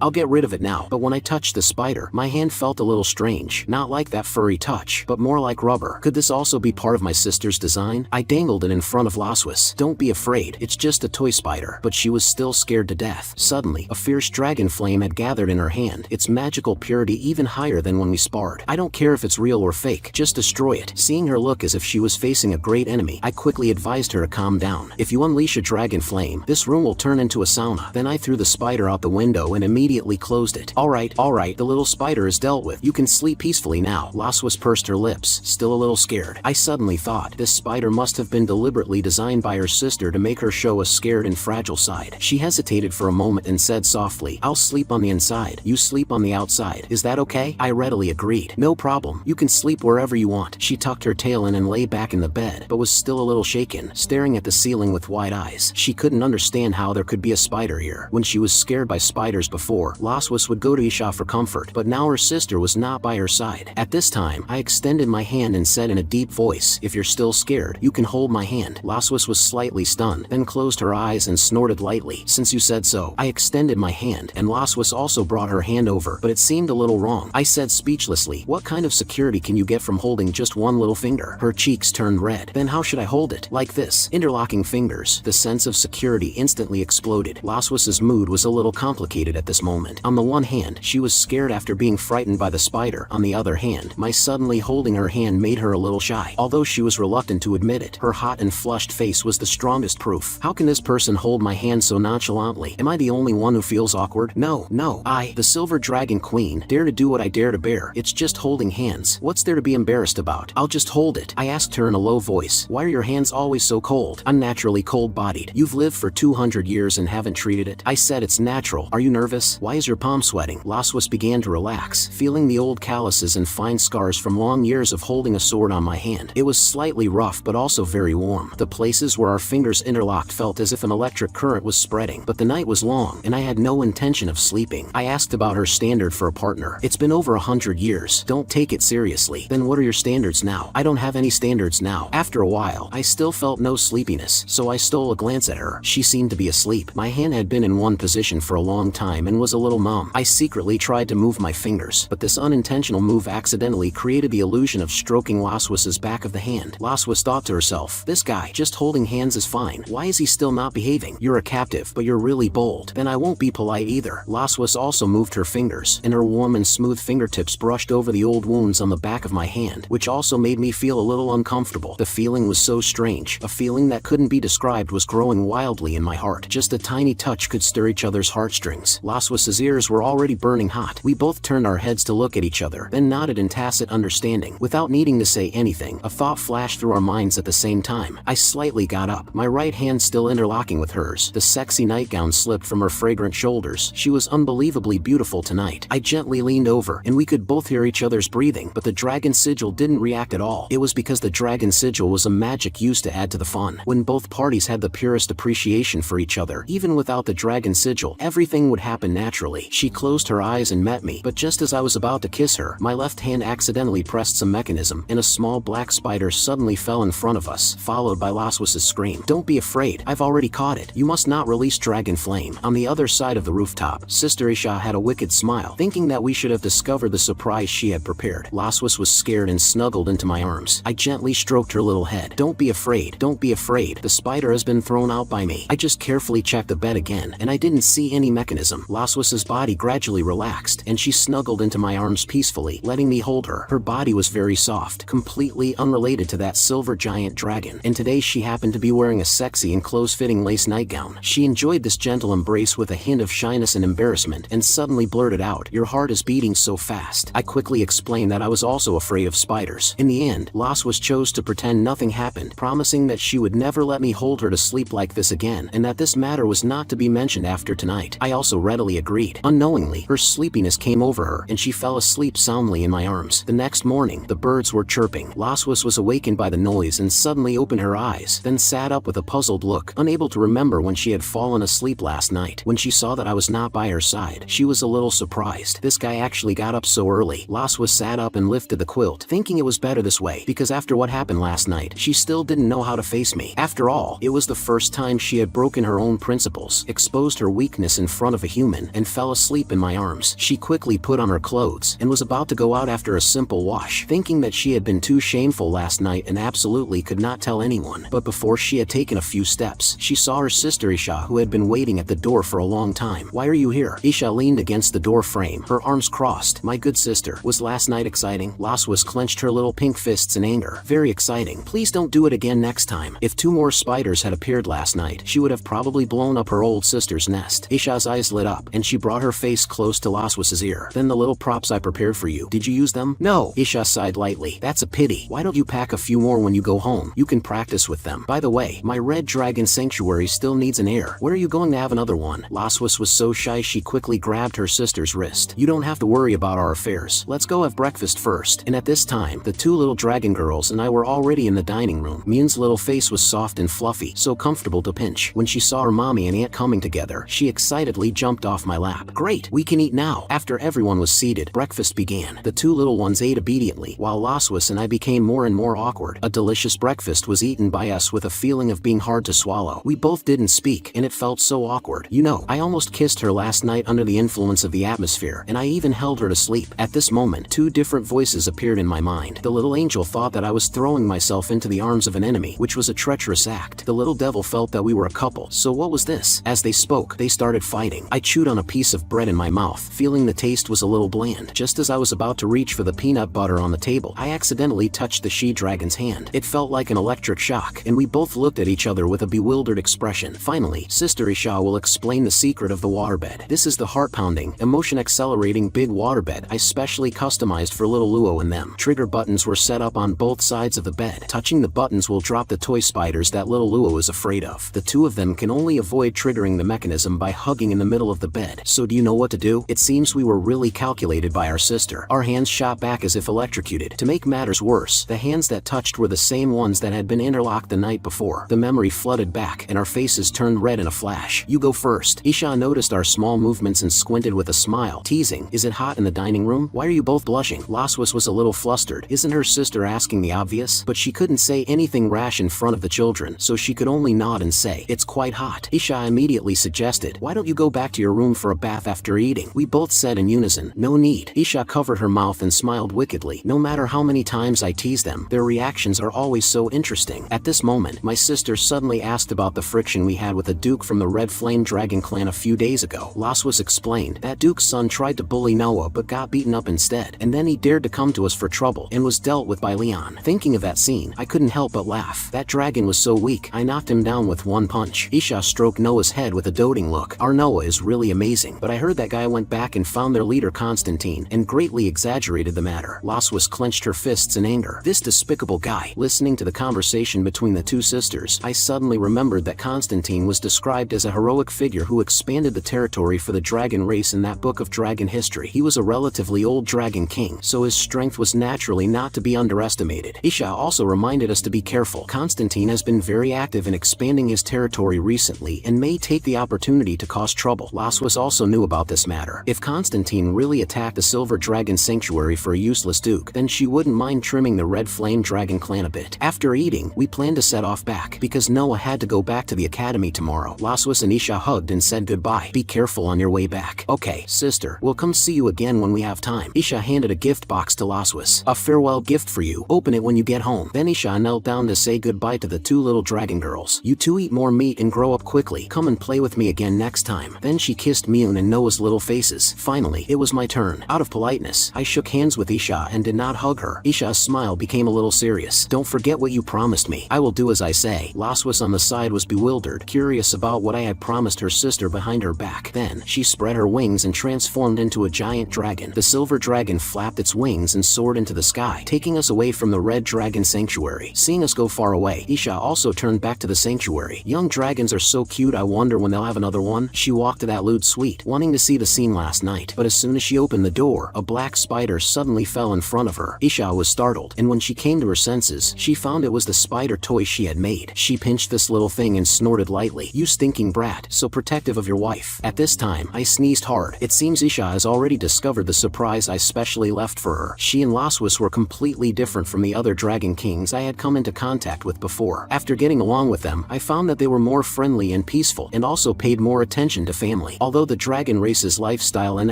I'll get rid of it now. But when I touched the spider, my hand felt a little strange. Not like that furry touch, but more like rubber. Could this also be part of my sister's design? I dangled it in front of Laswis. Don't be afraid. It's just a toy spider. But she was still scared to death. Suddenly, a fierce dragon flame had gathered in her hand, its magical purity even higher than when we sparred. I don't care if it's real or fake, just destroy it. Seeing her look as if she was facing a great enemy, I quickly advised her to calm down. If you unleash a dragon flame, this room will turn into a sauna. Then I threw the spider out the window and immediately closed it. Alright, the little spider is dealt with. You can sleep peacefully now. Laswis pursed her lips, still a little scared. I suddenly thought, this spider must have been deliberately designed by her sister to make her show a scared and fragile side. She hesitated for a moment and said softly, I'll sleep on the inside, you sleep on the outside. Is that okay? I readily agreed. No problem, you can sleep wherever you want. She tucked her tail in and lay back in the bed, but was still a little shaken, staring at the ceiling with wide eyes. She couldn't understand how there could be a spider here. When she was scared by spiders before, Laswas would go to Isha for comfort, but now her sister was not by her side. At this time, I extended my hand and said in a deep voice, if you're still scared, you can hold my hand. Laswas was slightly stunned, then closed her eyes and snorted lightly. Since you said so. I extended my hand, and Laswas also brought her hand over, but it seemed a little wrong. I said speechlessly, what kind of security can you get from holding just one little finger? Her cheeks turned red. Then how should I hold it? Like this. Interlocking fingers. The sense of security instantly exploded. Laswas's mood was a little complicated at this moment. On the one hand, she was scared after being frightened by the spider. On the other hand, my suddenly holding her hand made her a little shy. Although she was reluctant to admit it, her hot and flushed face was the strongest proof. How can this person hold my hand so nonchalantly? Am I the only one who feels awkward? No, I, the Silver Dragon Queen, dare to do what I dare to bear. It's just holding hands. What's there to be embarrassed about? I'll just hold it. I asked her in a low voice. Why are your hands always so cold? Unnaturally cold-bodied. You've lived for 200 years and haven't treated it. I said it's natural. Are you nervous? Why is your palm sweating? Laswas began to relax, feeling the old calluses and fine scars from long years of holding a sword on my hand. It was slightly rough but also very warm. The places where our fingers interlocked felt as if an electric current was spreading. But the night was long, and I had no intention of sleeping. I asked about her standard for a partner. It's been over 100 years. Don't take it seriously. Then what are your standards now? I don't have any standards now. After a while, I still felt no sleepiness, so I stole a glance at her. She seemed to be asleep. My hand had been in one position for a long time and was a little numb. I secretly tried to move my fingers, but this unintentional move accidentally created the illusion of stroking Laswas's back of the hand. Laswas thought to herself, this guy, just holding hands is fine. Why is he still not behaving? You're a captive, but you're really bold. Then I won't be polite either. Laswas also moved her fingers, and her warm and smooth fingertips brushed over the old wounds on the back of my hand, which also made me feel a little uncomfortable. The feeling was so strange. A feeling that couldn't be described was growing wildly in my heart. Just a tiny touch could stir each other's heartstrings. Laswas's ears were already burning hot. We both turned our heads to look at each other, then nodded in tacit understanding. Without needing to say anything, a thought flashed through our minds at the same time. I slightly got up, my right hand still interlocking with hers. The sexy nightgown slipped from her fragrant shoulders. She was unbelievably beautiful tonight. I gently leaned over, and we could both hear each other's breathing, but the dragon sigil didn't react at all. It was because the dragon sigil was a magic used to add to the fun. When both parties had the purest appreciation for each other, even without the dragon sigil, everything would happen naturally. She closed her eyes and met me, but just as I was about to kiss her, my left hand accidentally pressed some mechanism, and a small black spider suddenly fell in front of us, followed by Laswas's scream. Don't be afraid, I've already caught it. You must not release Dragon Flame. On the other side of the rooftop, Sister Isha had a wicked smile, thinking that we should have discovered the surprise she had prepared. Laswas was scared and snuggled into my arms. I gently stroked her little head. Don't be afraid, don't be afraid. The spider has been thrown out by me. I just carefully checked the bed again, and I didn't see any mechanism. Laswas's body gradually relaxed, and she snuggled into my arms peacefully, letting me hold her. Her body was very soft, completely unrelated to that silver giant dragon, and today she happened to be wearing a sexy and close-fitting lace nightgown. She enjoyed this gentle embrace with a hint of shyness and embarrassment, and suddenly blurted out, your heart is beating so fast. I quickly explained that I was also afraid of spiders. In the end, Laswas chose to pretend nothing happened, promising that she would never let me hold her to sleep like this again, and that this matter was not to be mentioned after tonight. I also readily agreed. Unknowingly, her sleepiness came over her, and she fell asleep soundly in my arms. The next morning, the birds were chirping. Laswas was awakened by the noise and suddenly opened her eyes, then sat up with a puzzled look, unable to remember when she had fallen asleep last night. When she saw that I was not by her side, she was a little surprised. This guy actually got up so early. Laswas sat up and lifted the quilt, thinking it was better this way, because after what happened last night, she still didn't know how to face me. After all, it was the first time she had broken her own principles, exposed her weakness in front of a human, and fell asleep in my arms. She quickly put on her clothes, and was about to go out after a simple wash, thinking that she had been too shameful last night and absolutely could not tell anyone. But before she had taken a few steps, she saw her sister Isha, who had been waiting at the door for a long time. Why are you here? Isha leaned against the door frame, her arms crossed. My good sister, was last night exciting? Laswas clenched her little pink fists in anger. Very exciting. Please don't do it again next time. If 2 more spiders had appeared last night, she would have probably blown up her old sister's nest. Isha's eyes lit up, and she brought her face close to Laswas's ear. Then the little props I prepared for you, did you use them? No. Isha sighed lightly. That's a pity. Why don't you pack a few more when you go home? You can practice with them. By the way, my red dragon sanctuary still needs an heir. Where are you going to have another one? Laswas was so shy she quickly grabbed her sister's wrist. You don't have to worry about about our affairs. Let's go have breakfast first. And at this time, the two little dragon girls and I were already in the dining room. Miyun's little face was soft and fluffy, so comfortable to pinch. When she saw her mommy and aunt coming together, she excitedly jumped off my lap. Great, we can eat now. After everyone was seated, breakfast began. The two little ones ate obediently, while Laswas and I became more and more awkward. A delicious breakfast was eaten by us with a feeling of being hard to swallow. We both didn't speak, and it felt so awkward. You know, I almost kissed her last night under the influence of the atmosphere, and I even held her to sleep. At this moment, two different voices appeared in my mind. The little angel thought that I was throwing myself into the arms of an enemy, which was a treacherous act. The little devil felt that we were a couple. So what was this? As they spoke, they started fighting. I chewed on a piece of bread in my mouth, feeling the taste was a little bland. Just as I was about to reach for the peanut butter on the table, I accidentally touched the she-dragon's hand. It felt like an electric shock, and we both looked at each other with a bewildered expression. Finally, Sister Isha will explain the secret of the waterbed. This is the heart-pounding, emotion-accelerating big waterbed I specially customized for little Luo and them. Trigger buttons were set up on both sides of the bed. Touching the buttons will drop the toy spiders that little Luo is afraid of. The two of them can only avoid triggering the mechanism by hugging in the middle of the bed. So do you know what to do? It seems we were really calculated by our sister. Our hands shot back as if electrocuted. To make matters worse, the hands that touched were the same ones that had been interlocked the night before. The memory flooded back, and our faces turned red in a flash. You go first. Isha noticed our small movements and squinted with a smile, teasing, is it hot in the dining room? Why are you both blushing? Laswas was a little flustered. Isn't her sister asking the obvious? But she couldn't say anything rash in front of the children, so she could only nod and say, it's quite hot. Isha immediately suggested, why don't you go back to your room for a bath after eating? We both said in unison, no need. Isha covered her mouth and smiled wickedly. No matter how many times I tease them, their reactions are always so interesting. At this moment, my sister suddenly asked about the friction we had with a duke from the Red Flame Dragon clan a few days ago. Laswas explained, that duke's son tried to bully Noah but got beaten up instead, and then he dared to come to us for trouble and was dealt with by Leon. Thinking of that scene, I couldn't help but laugh. That dragon was so weak, I knocked him down with one punch. Isha stroked Noah's head with a doting look. Our Noah is really amazing, but I heard that guy went back and found their leader Constantine and greatly exaggerated the matter. Laswas clenched her fists in anger. This despicable guy. Listening to the conversation between the two sisters, I suddenly remembered that Constantine was described as a heroic figure who expanded the territory for the dragon race in that book of dragon history. He was a relatively old dragon king, so his strength was naturally not to be underestimated. Isha also reminded us to be careful. Constantine has been very active in expanding his territory recently and may take the opportunity to cause trouble. Laswas also knew about this matter. If Constantine really attacked the Silver Dragon Sanctuary for a useless duke, then she wouldn't mind trimming the Red Flame Dragon clan a bit. After eating, we planned to set off back, because Noah had to go back to the academy tomorrow. Laswas and Isha hugged and said goodbye. Be careful on your way back. Okay, sister, we'll come see you again when we have time. Isha handed a gift box to Laswas. A farewell gift for you. Open it when you get home. Then Isha knelt down to say goodbye to the two little dragon girls. You two eat more meat and grow up quickly. Come and play with me again next time. Then she kissed Miyun and Noah's little faces. Finally, it was my turn. Out of politeness, I shook hands with Isha and did not hug her. Isha's smile became a little serious. Don't forget what you promised me. I will do as I say. Laswas on the side was bewildered, curious about what I had promised her sister behind her back. Then, she spread her wings and transformed into a giant dragon. The silver dragon flapped its wings and soared into the sky, taking us away from the Red Dragon Sanctuary. Seeing us go far away, Isha also turned back to the sanctuary. Young dragons are so cute, I wonder when they'll have another one. She walked to that lewd suite, wanting to see the scene last night, but as soon as she opened the door, a black spider suddenly fell in front of her. Isha was startled, and when she came to her senses, she found it was the spider toy she had made. She pinched this little thing and snorted lightly. You stinking brat, so protective of your wife. At this time, I sneezed hard. It seems Isha has already discovered the surprise I specially left for her. She and Laswas were completely different from the other dragon kings I had come into contact with before. After getting along with them, I found that they were more friendly and peaceful, and also paid more attention to family. Although the dragon race's lifestyle and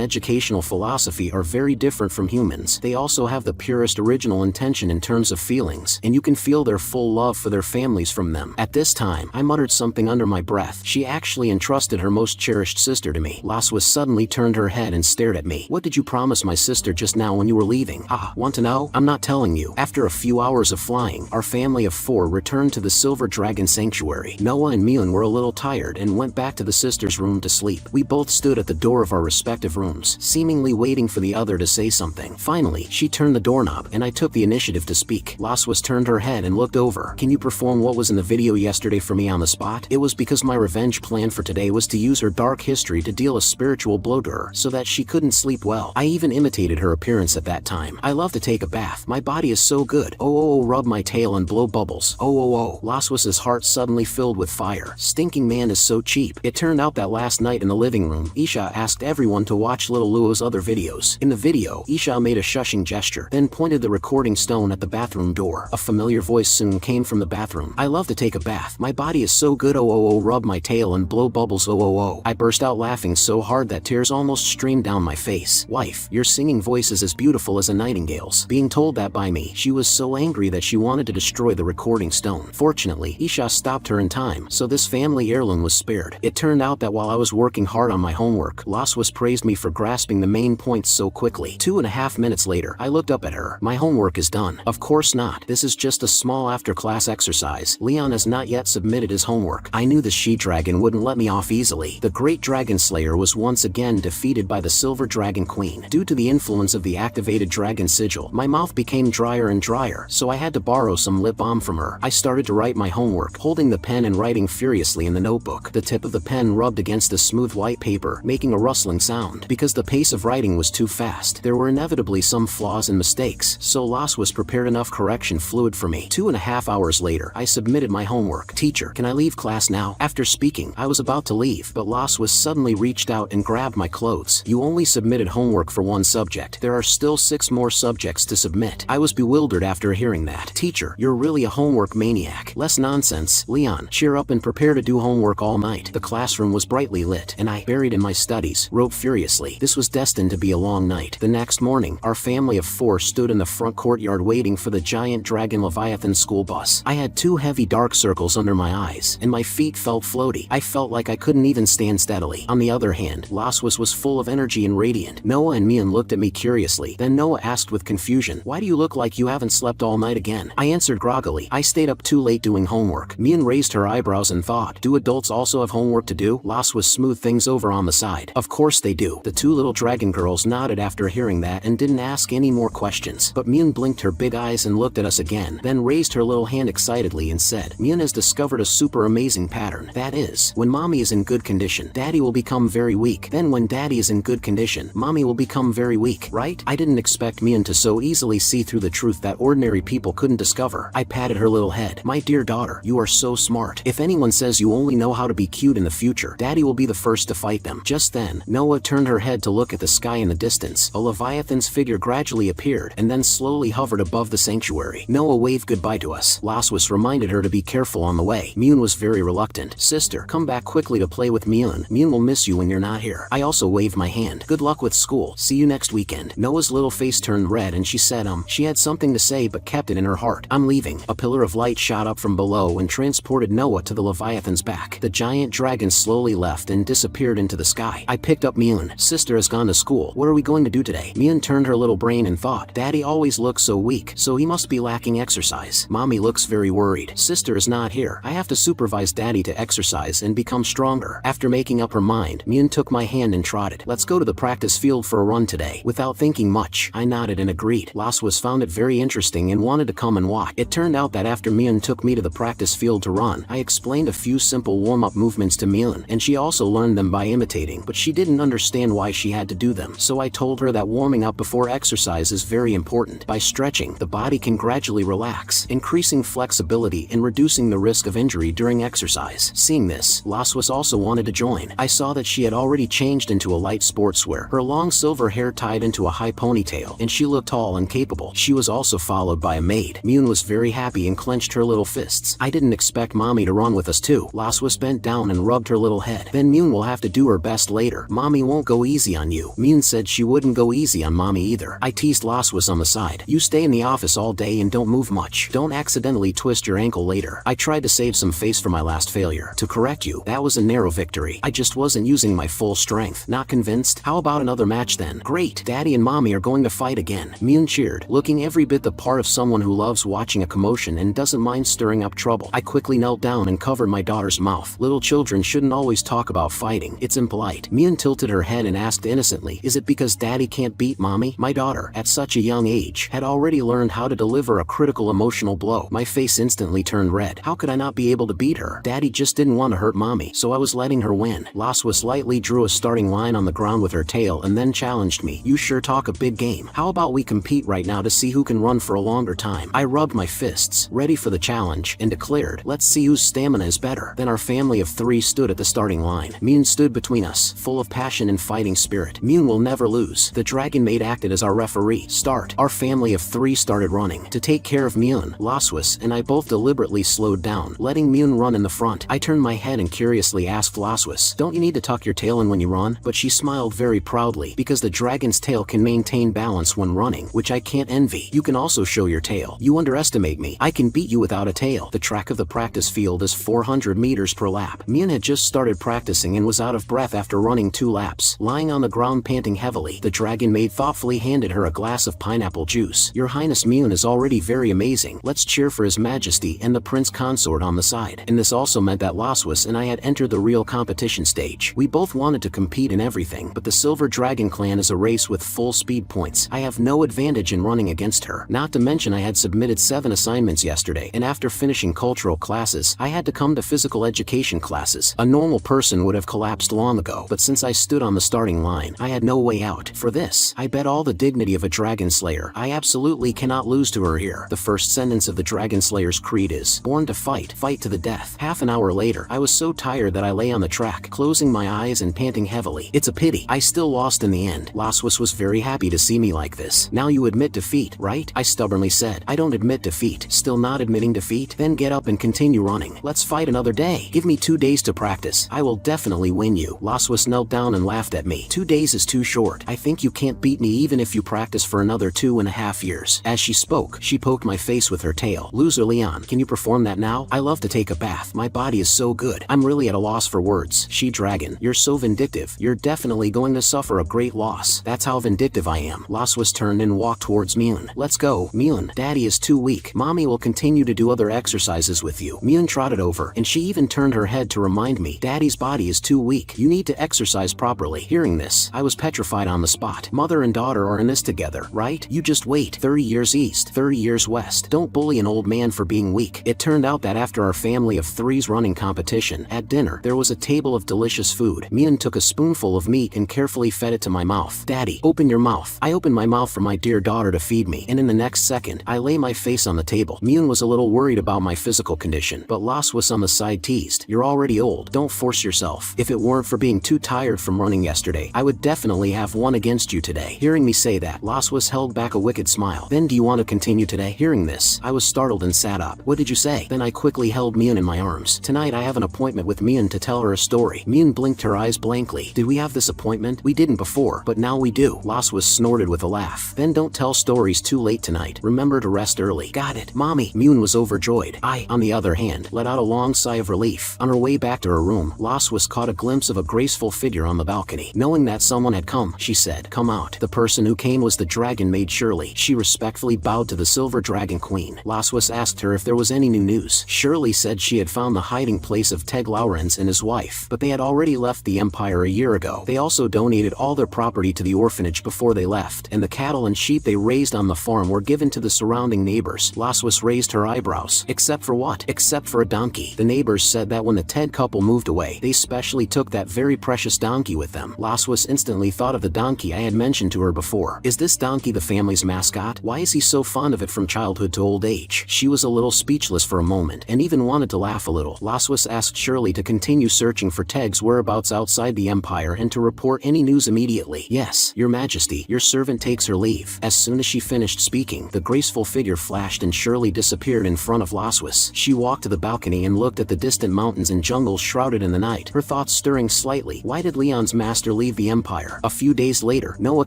educational philosophy are very different from humans, they also have the purest original intention in terms of feelings, and you can feel their full love for their families from them. At this time, I muttered something under my breath. She actually entrusted her most cherished sister to me. Laswas suddenly turned her head and stared at me. What did you promise my sister just now when you were leaving? Ah, want to know? I'm not telling you. After a few hours of flying, our family of 4 returned to the Silver Dragon Sanctuary. Noah and Miyun were a little tired and went back to the sister's room to sleep. We both stood at the door of our respective rooms, seemingly waiting for the other to say something. Finally, she turned the doorknob, and I took the initiative to speak. Laswas turned her head and looked over. Can you perform what was in the video yesterday for me on the spot? It was because my revenge plan for today was to use her dark history to deal a spiritual blow to her, so that she couldn't sleep well. well. I even imitated her appearance at that time. I love to take a bath. My body is so good. Oh, rub my tail and blow bubbles. Oh. Laswas's heart suddenly filled with fire. Stinking man is so cheap. It turned out that last night in the living room, Isha asked everyone to watch little Luo's other videos. In the video, Isha made a shushing gesture, then pointed the recording stone at the bathroom door. A familiar voice soon came from the bathroom. I love to take a bath. My body is so good. Oh, rub my tail and blow bubbles. Oh. I burst out laughing so hard that tears almost streamed down my face. Wife, your singing voice is as beautiful as a nightingale's. Being told that by me, she was so angry that she wanted to destroy the recording stone. Fortunately, Isha stopped her in time, so this family heirloom was spared. It turned out that while I was working hard on my homework, Laswas praised me for grasping the main points so quickly. 2.5 minutes later, I looked up at her. My homework is done. Of course not. This is just a small after-class exercise. Leon has not yet submitted his homework. I knew the she-dragon wouldn't let me off easily. The great dragon slayer was once again defeated by the silver dragon queen. Due to the influence of the activated dragon sigil, my mouth became drier and drier, so I had to borrow some lip balm from her. I started to write my homework, holding the pen and writing furiously in the notebook. The tip of the pen rubbed against the smooth white paper, making a rustling sound. Because the pace of writing was too fast, there were inevitably some flaws and mistakes, so Laswas prepared enough correction fluid for me. 2.5 hours later, I submitted my homework. Teacher, can I leave class now? After speaking, I was about to leave, but Laswas suddenly reached out and grabbed my clothes. You only submitted homework for one subject. There are still 6 more subjects to submit. I was bewildered after hearing that. Teacher, you're really a homework maniac. Less nonsense. Leon, cheer up and prepare to do homework all night. The classroom was brightly lit, and I, buried in my studies, wrote furiously. This was destined to be a long night. The next morning, our family of 4 stood in the front courtyard waiting for the giant dragon Leviathan school bus. I had 2 heavy dark circles under my eyes, and my feet felt floaty. I felt like I couldn't even stand steadily. On the other hand, Laswas was full of energy and radiant. Noah and Mian looked at me curiously. Then Noah asked with confusion, why do you look like you haven't slept all night again? I answered groggily, I stayed up too late doing homework. Mian raised her eyebrows and thought, do adults also have homework to do? Laswas smoothed things over on the side. Of course they do. The 2 little dragon girls nodded after hearing that and didn't ask any more questions. But Mian blinked her big eyes and looked at us again, then raised her little hand excitedly and said, Mian has discovered a super amazing pattern. That is, when mommy is in good condition, daddy will become very weak. Then when daddy is in good condition, mommy will become very weak, right? I didn't expect Mian to so easily see through the truth that ordinary people couldn't discover. I patted her little head. My dear daughter, you are so smart. If anyone says you only know how to be cute in the future, daddy will be the first to fight them. Just then, Noah turned her head to look at the sky in the distance. A Leviathan's figure gradually appeared and then slowly hovered above the sanctuary. Noah waved goodbye to us. Laswas reminded her to be careful on the way. Mian was very reluctant. Sister, come back quickly to play with Mian. Mian will miss you when you're not here. I also waved my hand. Good luck with school. See you next weekend. Noah's little face turned red and she said she had something to say but kept it in her heart. I'm leaving. A pillar of light shot up from below and transported Noah to the Leviathan's back. The giant dragon slowly left and disappeared into the sky. I picked up Mian. Sister has gone to school. What are we going to do today? Mian turned her little brain and thought, Daddy always looks so weak, so he must be lacking exercise. Mommy looks very worried. Sister is not here. I have to supervise Daddy to exercise and become stronger. After making up her mind, Mian took my hand and trotted. Let's go to the practice field for a run today. Without thinking much, I nodded and agreed. Laswas found it very interesting and wanted to come and watch. It turned out that after Mian took me to the practice field to run, I explained a few simple warm-up movements to Mian, and she also learned them by imitating, but she didn't understand why she had to do them. So I told her that warming up before exercise is very important. By stretching, the body can gradually relax, increasing flexibility and reducing the risk of injury during exercise. Seeing this, Laswas also wanted to join. I saw that she had already changed into a light sportswear, her long silver hair tied into a high ponytail, and she looked tall and capable. She was also followed by a maid. Mian was very happy and clenched her little fists. I didn't expect Mommy to run with us too. Laswas bent down and rubbed her little head. Then Mian will have to do her best later. Mommy won't go easy on you. Mian said she wouldn't go easy on Mommy either. I teased Laswas on the side. You stay in the office all day and don't move much. Don't accidentally twist your ankle later. I tried to save some face for my last failure. To correct you, that was a narrow victory. I just wasn't using my full strength. Not convinced? How about another match then? Great. Daddy and Mommy are going to fight again. Mian cheered, looking every bit the part of someone who loves watching a commotion and doesn't mind stirring up trouble. I quickly knelt down and covered my daughter's mouth. Little children shouldn't always talk about fighting. It's impolite. Mian tilted her head and asked innocently, is it because Daddy can't beat Mommy? My daughter, at such a young age, had already learned how to deliver a critical emotional blow. My face instantly turned red. How could I not be able to beat her? Daddy just didn't want to hurt Mommy, so I was letting her win. Laswas lightly drew a starting line on the ground with her tail and then challenged me. You sure talk a big game. How about we compete right now to see who can run for a longer time? I rubbed my fists, ready for the challenge, and declared, let's see whose stamina is better. Then our family of 3 stood at the starting line. Myun stood between us, full of passion and fighting spirit. Myun will never lose. The dragon maid acted as our referee. Start. Our family of 3 started running. To take care of Myun, Laswis and I both deliberately slowed down, letting Myun run in the front. I turned my head and curiously asked Laswis, don't you need to tuck your tail in when you run? But she smiled very proudly, because the dragon's tail can maintain balance when running, which I can't envy. You can also show your tail. You underestimate me. I can beat you without a tail. The track of the practice field is 400 meters per lap. Myun had just started practicing and was out of breath after running 2 laps. Lying on the ground panting heavily, the dragon maid thoughtfully handed her a glass of pineapple juice. Your Highness, Myun is already very amazing. Let's cheer for His Majesty and the Prince Consort on the side. And this also meant that Laswis and I had entered the real competition stage. We both wanted to compete in everything, but the Silver Dragon clan is a race with full speed points. I have no advantage in running against her. Not to mention I had submitted 7 assignments yesterday, and after finishing cultural classes, I had to come to physical education classes. A normal person would have collapsed long ago, but since I stood on the starting line, I had no way out. For this, I bet all the dignity of a dragon slayer. I absolutely cannot lose to her here. The first sentence of the dragon slayer's creed is, born to fight, fight to the death. Half an hour later, I was so tired that I lay on the track, closing my eyes and panting heavily. It's a pity. I still lost in the end. Laswis was very happy to see me like this. Now you admit defeat, right? I stubbornly said. I don't admit defeat. Still not admitting defeat? Then get up and continue running. Let's fight another day. Give me 2 days to practice. I will definitely win you. Laswis knelt down and laughed at me. 2 days is too short. I think you can't beat me even if you practice for another 2.5 years. As she spoke, she poked my face with her tail. Loser Leon, can you perform that now? I love to take a bath. My body is so good. I'm really at a loss for words. She dragon, you're so vindictive. You're definitely going to suffer a great loss. That's how vindictive I am. Laswis turned and walked towards Myun. Let's go. Myun, Daddy is too weak. Mommy will continue to do other exercises with you. Myun trotted over, and she even turned her head to remind me, Daddy's body is too weak. You need to exercise properly. Hearing this, I was petrified on the spot. Mother and daughter are in this together, right? You just wait. 30 years east, 30 years west. Don't bully an old man for being weak. It turned out that after our family of 3's running competition, at dinner, there was a table of delicious food. Myun took a spoonful of meat and carefully fed it to my mouth. Daddy, open your mouth. I opened my mouth for my dear daughter to feed me, and in the next second, I lay my face on the table. Myun was a little worried about my physical condition, but Laswis on the side teased, you're already old. Don't force yourself. If it weren't for being too tired from running yesterday, I would definitely have won against you today. Hearing me say that, Laswis held back a wicked smile. Then do you want to continue today? Hearing this, I was startled and sat up. What did you say? Then I quickly held Myun in my arms. Tonight I have an appointment with Myun to tell her a story. Myun blinked her eyes blankly. Did we have this appointment? We didn't before, but now we do. Laswis snorted with a laugh. Then don't tell stories too late tonight. Remember to rest early. Got it, Mommy. Myun was overjoyed. I, on the other hand, let out a long sigh of relief. On her way back to her room, Laswis caught a glimpse of a graceful figure on the balcony. Knowing that someone had come, she said, come out. The person who came was the dragon maid Shirley. She respectfully bowed to the Silver Dragon Queen. Laswis asked her if there was any new news. Shirley said she had found the hiding place of Teg Laurens and his wife, but they had already left the Empire a year ago. They also donated all their property to the orphanage before they left, and the cattle and sheep they raised on the farm were given to the surrounding neighbors. Laswis raised her eyebrows. Except for what? Except for a donkey. The neighbors said that when the Ted couple moved away, they specially took that very precious donkey with them. Laswis instantly thought of the donkey I had mentioned to her before. Is this donkey the family's mascot? Why is he so fond of it from childhood to old age? She was a little speechless for a moment, and even wanted to laugh a little. Laswis asked Shirley to continue searching for Teg's whereabouts outside the Empire and to report any news immediately. Yes, Your Majesty, your servant takes her leave. As soon as she finished speaking, the graceful figure flashed and Shirley disappeared in front of Laswis. She walked to the balcony and looked at the distant mountains and jungles shrouded in the night, her thoughts stirring slightly. Why did Leon's master leave the Empire? A few days later, Noah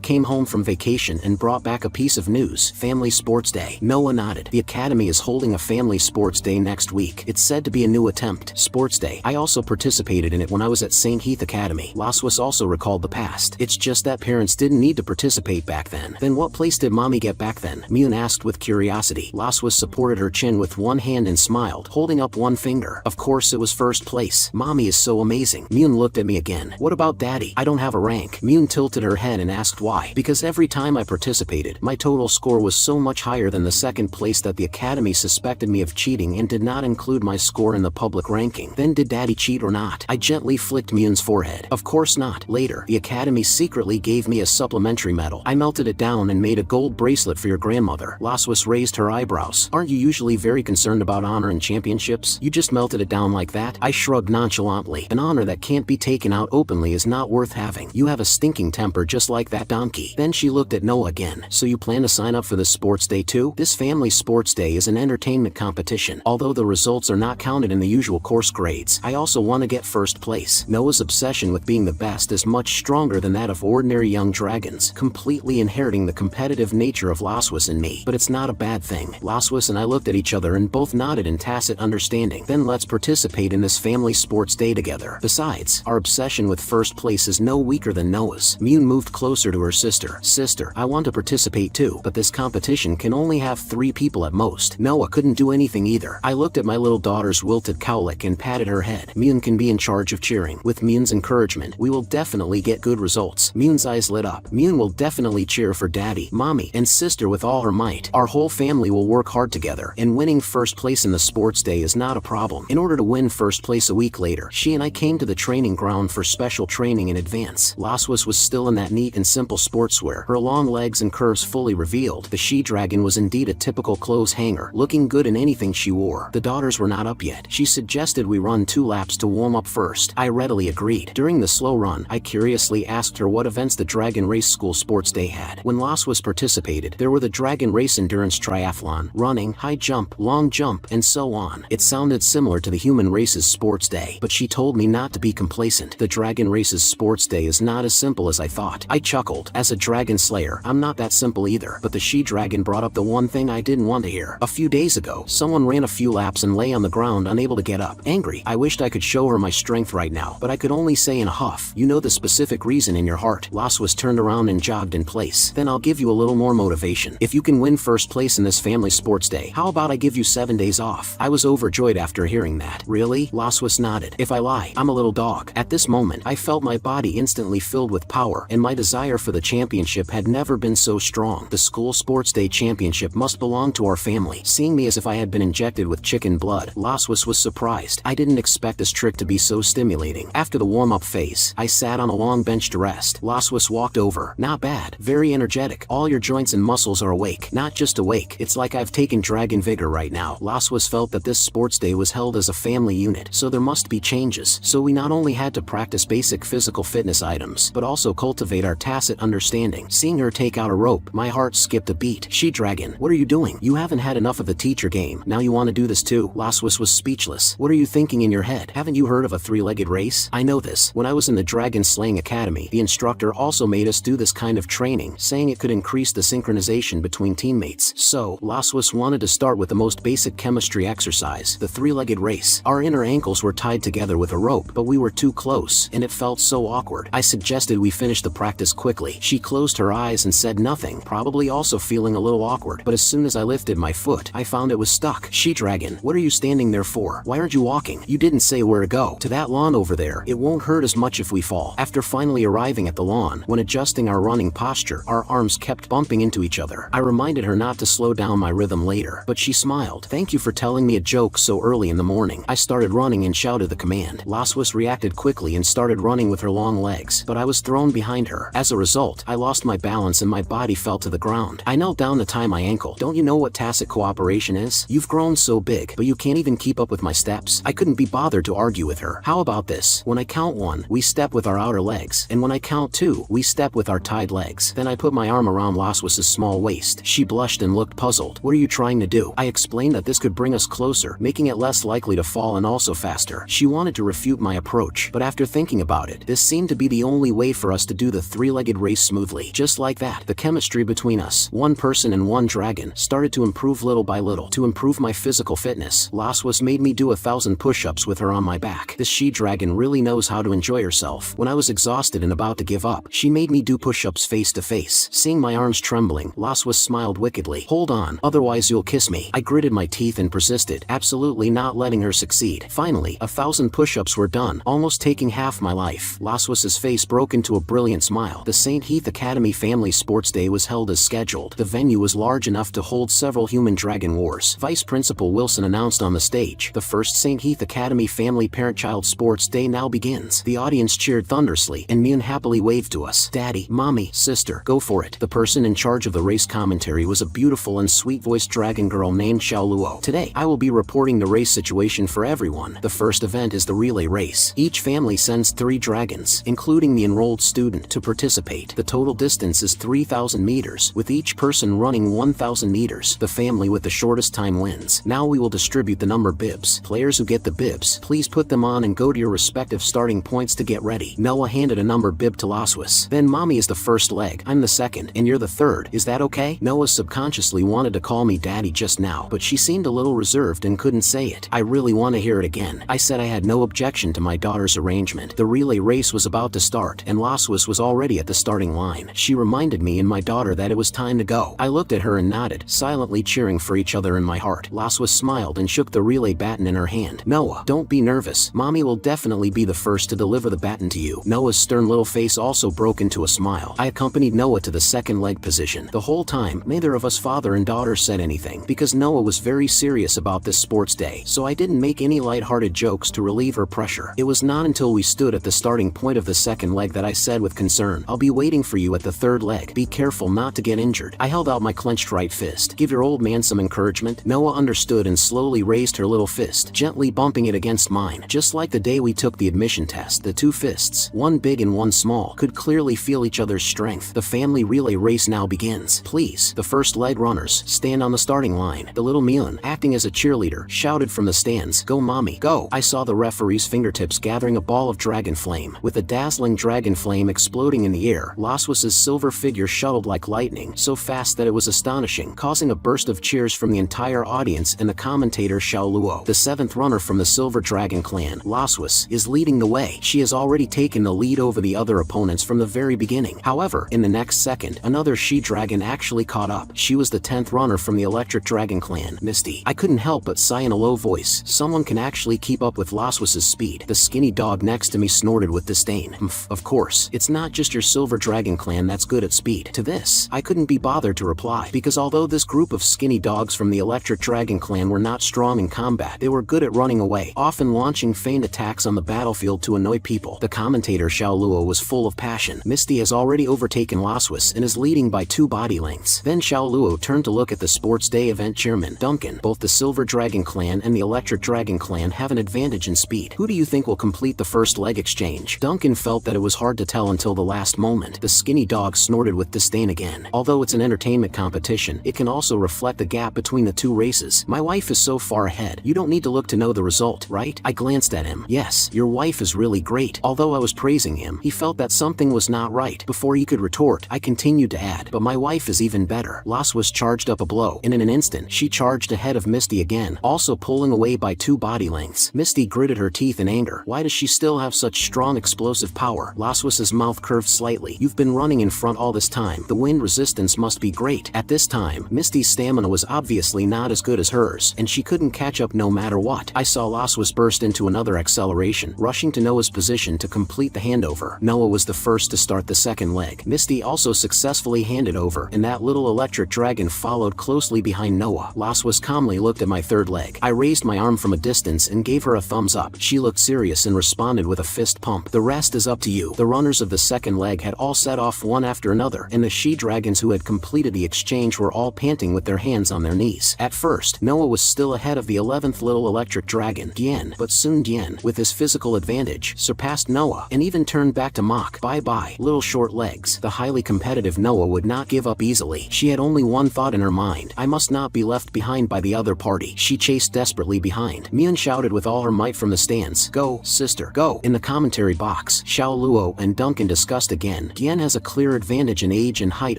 came home from vacation and brought back a piece of news. Family Sports Day. Noah nodded. The Academy is holding a Family Sports Day next week. It's said to be a new attempt. Sports Day. I also participated in it when I was at St. Heath Academy. Laswis also recalled the past. It's just that parents didn't need to participate back then. Then what place did Mommy get back then? Myun asked with curiosity. Laswis supported her chin with one hand and smiled, holding up one finger. Of course it was first place. Mommy is so amazing. Myun looked at me again. What about Daddy? I don't have a rank. Myun tilted her head and asked why. Because every time I participated, my total score was so much higher than the second place that the Academy suspected me of cheating and did not include my score in the public ranking. Then did Daddy cheat or not? I gently flicked Myun's forehead. Of course not. Later, the Academy secretly secretly gave me a supplementary medal. I melted it down and made a gold bracelet for your grandmother. Laswis raised her eyebrows. Aren't you usually very concerned about honor and championships? You just melted it down like that? I shrugged nonchalantly. An honor that can't be taken out openly is not worth having. You have a stinking temper just like that donkey. Then she looked at Noah again. So you plan to sign up for this sports day too? This family sports day is an entertainment competition. Although the results are not counted in the usual course grades, I also want to get first place. Noah's obsession with being the best is much stronger than that of ordinary young dragons, completely inheriting the competitive nature of Laswis in me. But it's not a bad thing. Laswis and I looked at each other and both nodded in tacit understanding. Then let's participate in this family sports day together. Besides, our obsession with first place is no weaker than Noah's. Mune moved closer to her sister. Sister, I want to participate too, but this competition can only have 3 people at most. Noah couldn't do anything either. I looked at my little daughter's wilted cowlick and patted her head. Mune can be in charge of cheering. With Mune's encouragement, we will definitely get good results. Mune's eyes lit up. Mune will definitely cheer for daddy, mommy, and sister with all her might. Our whole family will work hard together, and winning first place in the sports day is not a problem. In order to win first place a week later, she and I came to the training ground for special training in advance. Laswis was still in that neat and simple sportswear, her long legs and curves fully revealed. The she-dragon was indeed a typical clothes hanger, looking good in anything she wore. The daughters were not up yet. She suggested we run 2 laps to warm up first. I readily agreed. During the slow run, I curiously asked her what events the Dragon Race School Sports Day had. When Laswis participated, there were the Dragon Race Endurance Triathlon, running, high jump, long jump, and so on. It sounded similar to the Human Race's Sports Day, but she told me not to be complacent. The Dragon Race's Sports Day is not as simple as I thought. I chuckled. As a dragon slayer, I'm not that simple either. But the she-dragon brought up the one thing I didn't want to hear. A few days ago, someone ran a few laps and lay on the ground unable to get up. Angry, I wished I could show her my strength right now, but I could only say in a huff, you know the specific reason in your heart. Laswis turned around and jogged in place. Then I'll give you a little more motivation. If you can win first place in this family sports day, how about I give you 7 days off? I was overjoyed after hearing that. Really? Laswis nodded. If I lie, I'm a little dog. At this moment, I felt my body instantly filled with power, and my desire for the championship had never been so strong. The school sports day championship must belong to our family. Seeing me as if I had been injected with chicken blood, Laswis was surprised. I didn't expect this trick to be so stimulating. After the warm-up phase, I sat on a long bench to rest. Laswis walked over. Not bad. Very energetic. All your joints and muscles are awake. Not just awake. It's like I've taken dragon vigor right now. Laswis felt that this sports day was held as a family unit, so there must be changes. So we not only had to practice basic physical fitness items, but also cultivate our tacit understanding. Seeing her take out a rope, my heart skipped a beat. She-dragon, what are you doing? You haven't had enough of the teacher game. Now you want to do this too? Laswis was speechless. What are you thinking in your head? Haven't you heard of a 3-legged race? I know this. When I was in the Dragon Slaying Academy, the instructor also made us do this kind of training, saying it could increase the synchronization between teammates. So, Laswis wanted to start with the most basic chemistry exercise, the 3-legged race. Our inner ankles were tied together with a rope, but we were too close, and it felt so awkward. I suggested we finish the practice quickly. She closed her eyes and said nothing, probably also feeling a little awkward. But as soon as I lifted my foot, I found it was stuck. She-dragon, what are you standing there for? Why aren't you walking? You didn't say where to go. To that lawn over there. It won't hurt as much if we fall. After finally arriving at the lawn, when adjusting our running posture, our arms kept bumping into each other. I reminded her not to slow down my rhythm later, but she smiled. Thank you for telling me a joke so early in the morning. I started running and shouted the command. Laswis reacted quickly and started running with her long legs, but I was thrown behind her. As a result, I lost my balance and my body fell to the ground. I knelt down to tie my ankle. Don't you know what tacit cooperation is? You've grown so big, but you can't even keep up with my steps. I couldn't be bothered to argue with her. How about this? When I count 1, we step with our outer legs, and when I count 2, we step with our tied legs. Then I put my arm around Laswis's small waist. She blushed and looked puzzled. What are you trying to do? I explained that this could bring us closer, making it less likely to fall and also faster. She wanted to refute my approach, but after thinking about it, this seemed to be the only way for us to do the 3-legged race smoothly. Just like that, the chemistry between us, one person and one dragon, started to improve little by little. To improve my physical fitness, Laswis made me do 1,000 push-ups with her on my back. This she-dragon really knows how to enjoy herself. When I was exhausted and about to give up, she made me do push-ups face to face. Seeing my arms trembling, Laswis smiled wickedly. Hold on, otherwise you'll kiss me. I gritted my teeth and persisted, absolutely not letting her succeed. Finally, 1,000 push-ups were done, almost taking half my life. Laswis's face broke into a brilliant smile. The St. Heath Academy Family Sports Day was held as scheduled. The venue was large enough to hold several human dragon wars. Vice Principal Wilson announced on the stage, the first St. Heath Academy Family Parent-Child Sports Day now begins. The audience cheered thunderously, and Mune happily waved to us. Daddy, mommy, sister, go for it. The person in charge of the race commentary was a beautiful and sweet-voiced dragon girl named Xiao Luo. Today, I will be reporting the race situation for everyone. The first event is the relay race. Each family sends 3 dragons, including the enrolled student, to participate. The total distance is 3,000 meters, with each person running 1,000 meters. The family with the shortest time wins. Now we will distribute the number bibs. Players who get the bibs, please put them on and go to your respective starting points to get ready. Noah handed a number bib to Laswis. Then mommy is the first leg, I'm the second, and you're the third. Is that okay? Noah subconsciously wanted to call me daddy just now, but she seemed a little reserved and couldn't say it. I really want to hear it again. I said I had no objection to my daughter's arrangement. The relay race was about to start, and Laswis was already at the starting line. She reminded me and my daughter that it was time to go. I looked at her and nodded, silently cheering for each other in my heart. Laswis smiled and shook the relay baton in her hand. Noah, don't be nervous. Mommy will definitely be the first to deliver the baton to you. Noah's stern little face also broke into a smile. I accompanied Noah to the second leg position. The whole time, neither of us father and daughter said anything, because Noah was very serious about this sports day, so I didn't make any lighthearted jokes to relieve her pressure. It was not until we stood at the starting point of the second leg that I said with concern, I'll be waiting for you at the third leg. Be careful not to get injured. I held out my clenched right fist. Give your old man some encouragement. Noah understood and slowly raised her little fist, gently bumping it against mine. Just like the day we took the admission test, the two fists, one big and one small, could clearly feel each other's strength. The family relay race now begins. Please, the first leg runners, stand on the starting line. The little Milan, acting as a cheerleader, shouted from the stands, go mommy, go. I saw the referee's fingertips gathering a ball of dragon flame. With a dazzling dragon flame exploding in the air, Laswis' silver figure shuttled like lightning, so fast that it was astonishing, causing a burst of cheers from the entire audience and the commentator Xiao Luo. The 7th runner from the Silver Dragon clan, Laswis, is leading the way. She has already taken the lead over the other opponents from the very beginning. However, in the next second, another she-dragon actually caught up. She was the 10th runner from the Electric Dragon clan, Misty. I couldn't help but sigh in a low voice. Someone can actually keep up with Laswis' speed. The skinny dog next to me snorted with disdain. Of course, it's not just your Silver Dragon clan that's good at speed. To this, I couldn't be bothered to reply, because although this group of skinny dogs from the Electric Dragon clan were not strong in combat, they were good at running away, often launching feigned attacks on the battlefield to annoy people. The commentator Xiao Luo was full of passion. Misty has already overtaken Laswis and is leading by 2 body lengths. Then Xiao Luo turned to look at the sports day event chairman, Duncan. Both the Silver Dragon clan and the Electric Dragon clan have an advantage in speed. Who do you think will complete the first leg exchange? Duncan felt that it was hard to tell until the last moment. The skinny dog snorted with disdain again. Although it's an entertainment competition, it can also reflect the gap between the 2 races. My wife is so far ahead. You don't need to look to know the result, right? I glanced at him. Yes, your wife is really great. Although I was praising him, he felt that something was not right. Before he could retort, I continued to add, but my wife is even better. Laswis charged up a blow, and in an instant, she charged ahead of Misty again, also pulling away by 2 body lengths. Misty gritted her teeth in anger. Why does she still have such strong explosive power? Laswis' mouth curved slightly. You've been running in front all this time. The wind resistance must be great. At this time, Misty's stamina was obviously not as good as hers, and she couldn't catch up no matter what. I saw Laswis burst into another acceleration, rushing to Noah's position to complete the handover. Noah was the first to start the second leg. Misty also successfully handed over, and that little electric dragon followed closely behind Noah. Laswis calmly looked at my third leg. I raised my arm from a distance and gave her a thumbs up. She looked serious and responded with a fist pump. The rest is up to you. The runners of the second leg had all set off one after another, and the she-dragons who had completed the exchange were all panting with their hands on their knees. At first, Noah was still ahead of the 11th little electric dragon, Dian, but soon Dian, with his physical advantage, surpassed Noah, and even turned back to mock. Bye-bye, little short legs. The highly competitive Noah would not give up easily. She had only one thought in her mind. I must not be left behind by the other party. She chased desperately behind. Mian shouted with all her might from the stands, go, sister, go. In the commentary box, Xiao Luo and Duncan discussed again. Dian has a clear advantage in age and height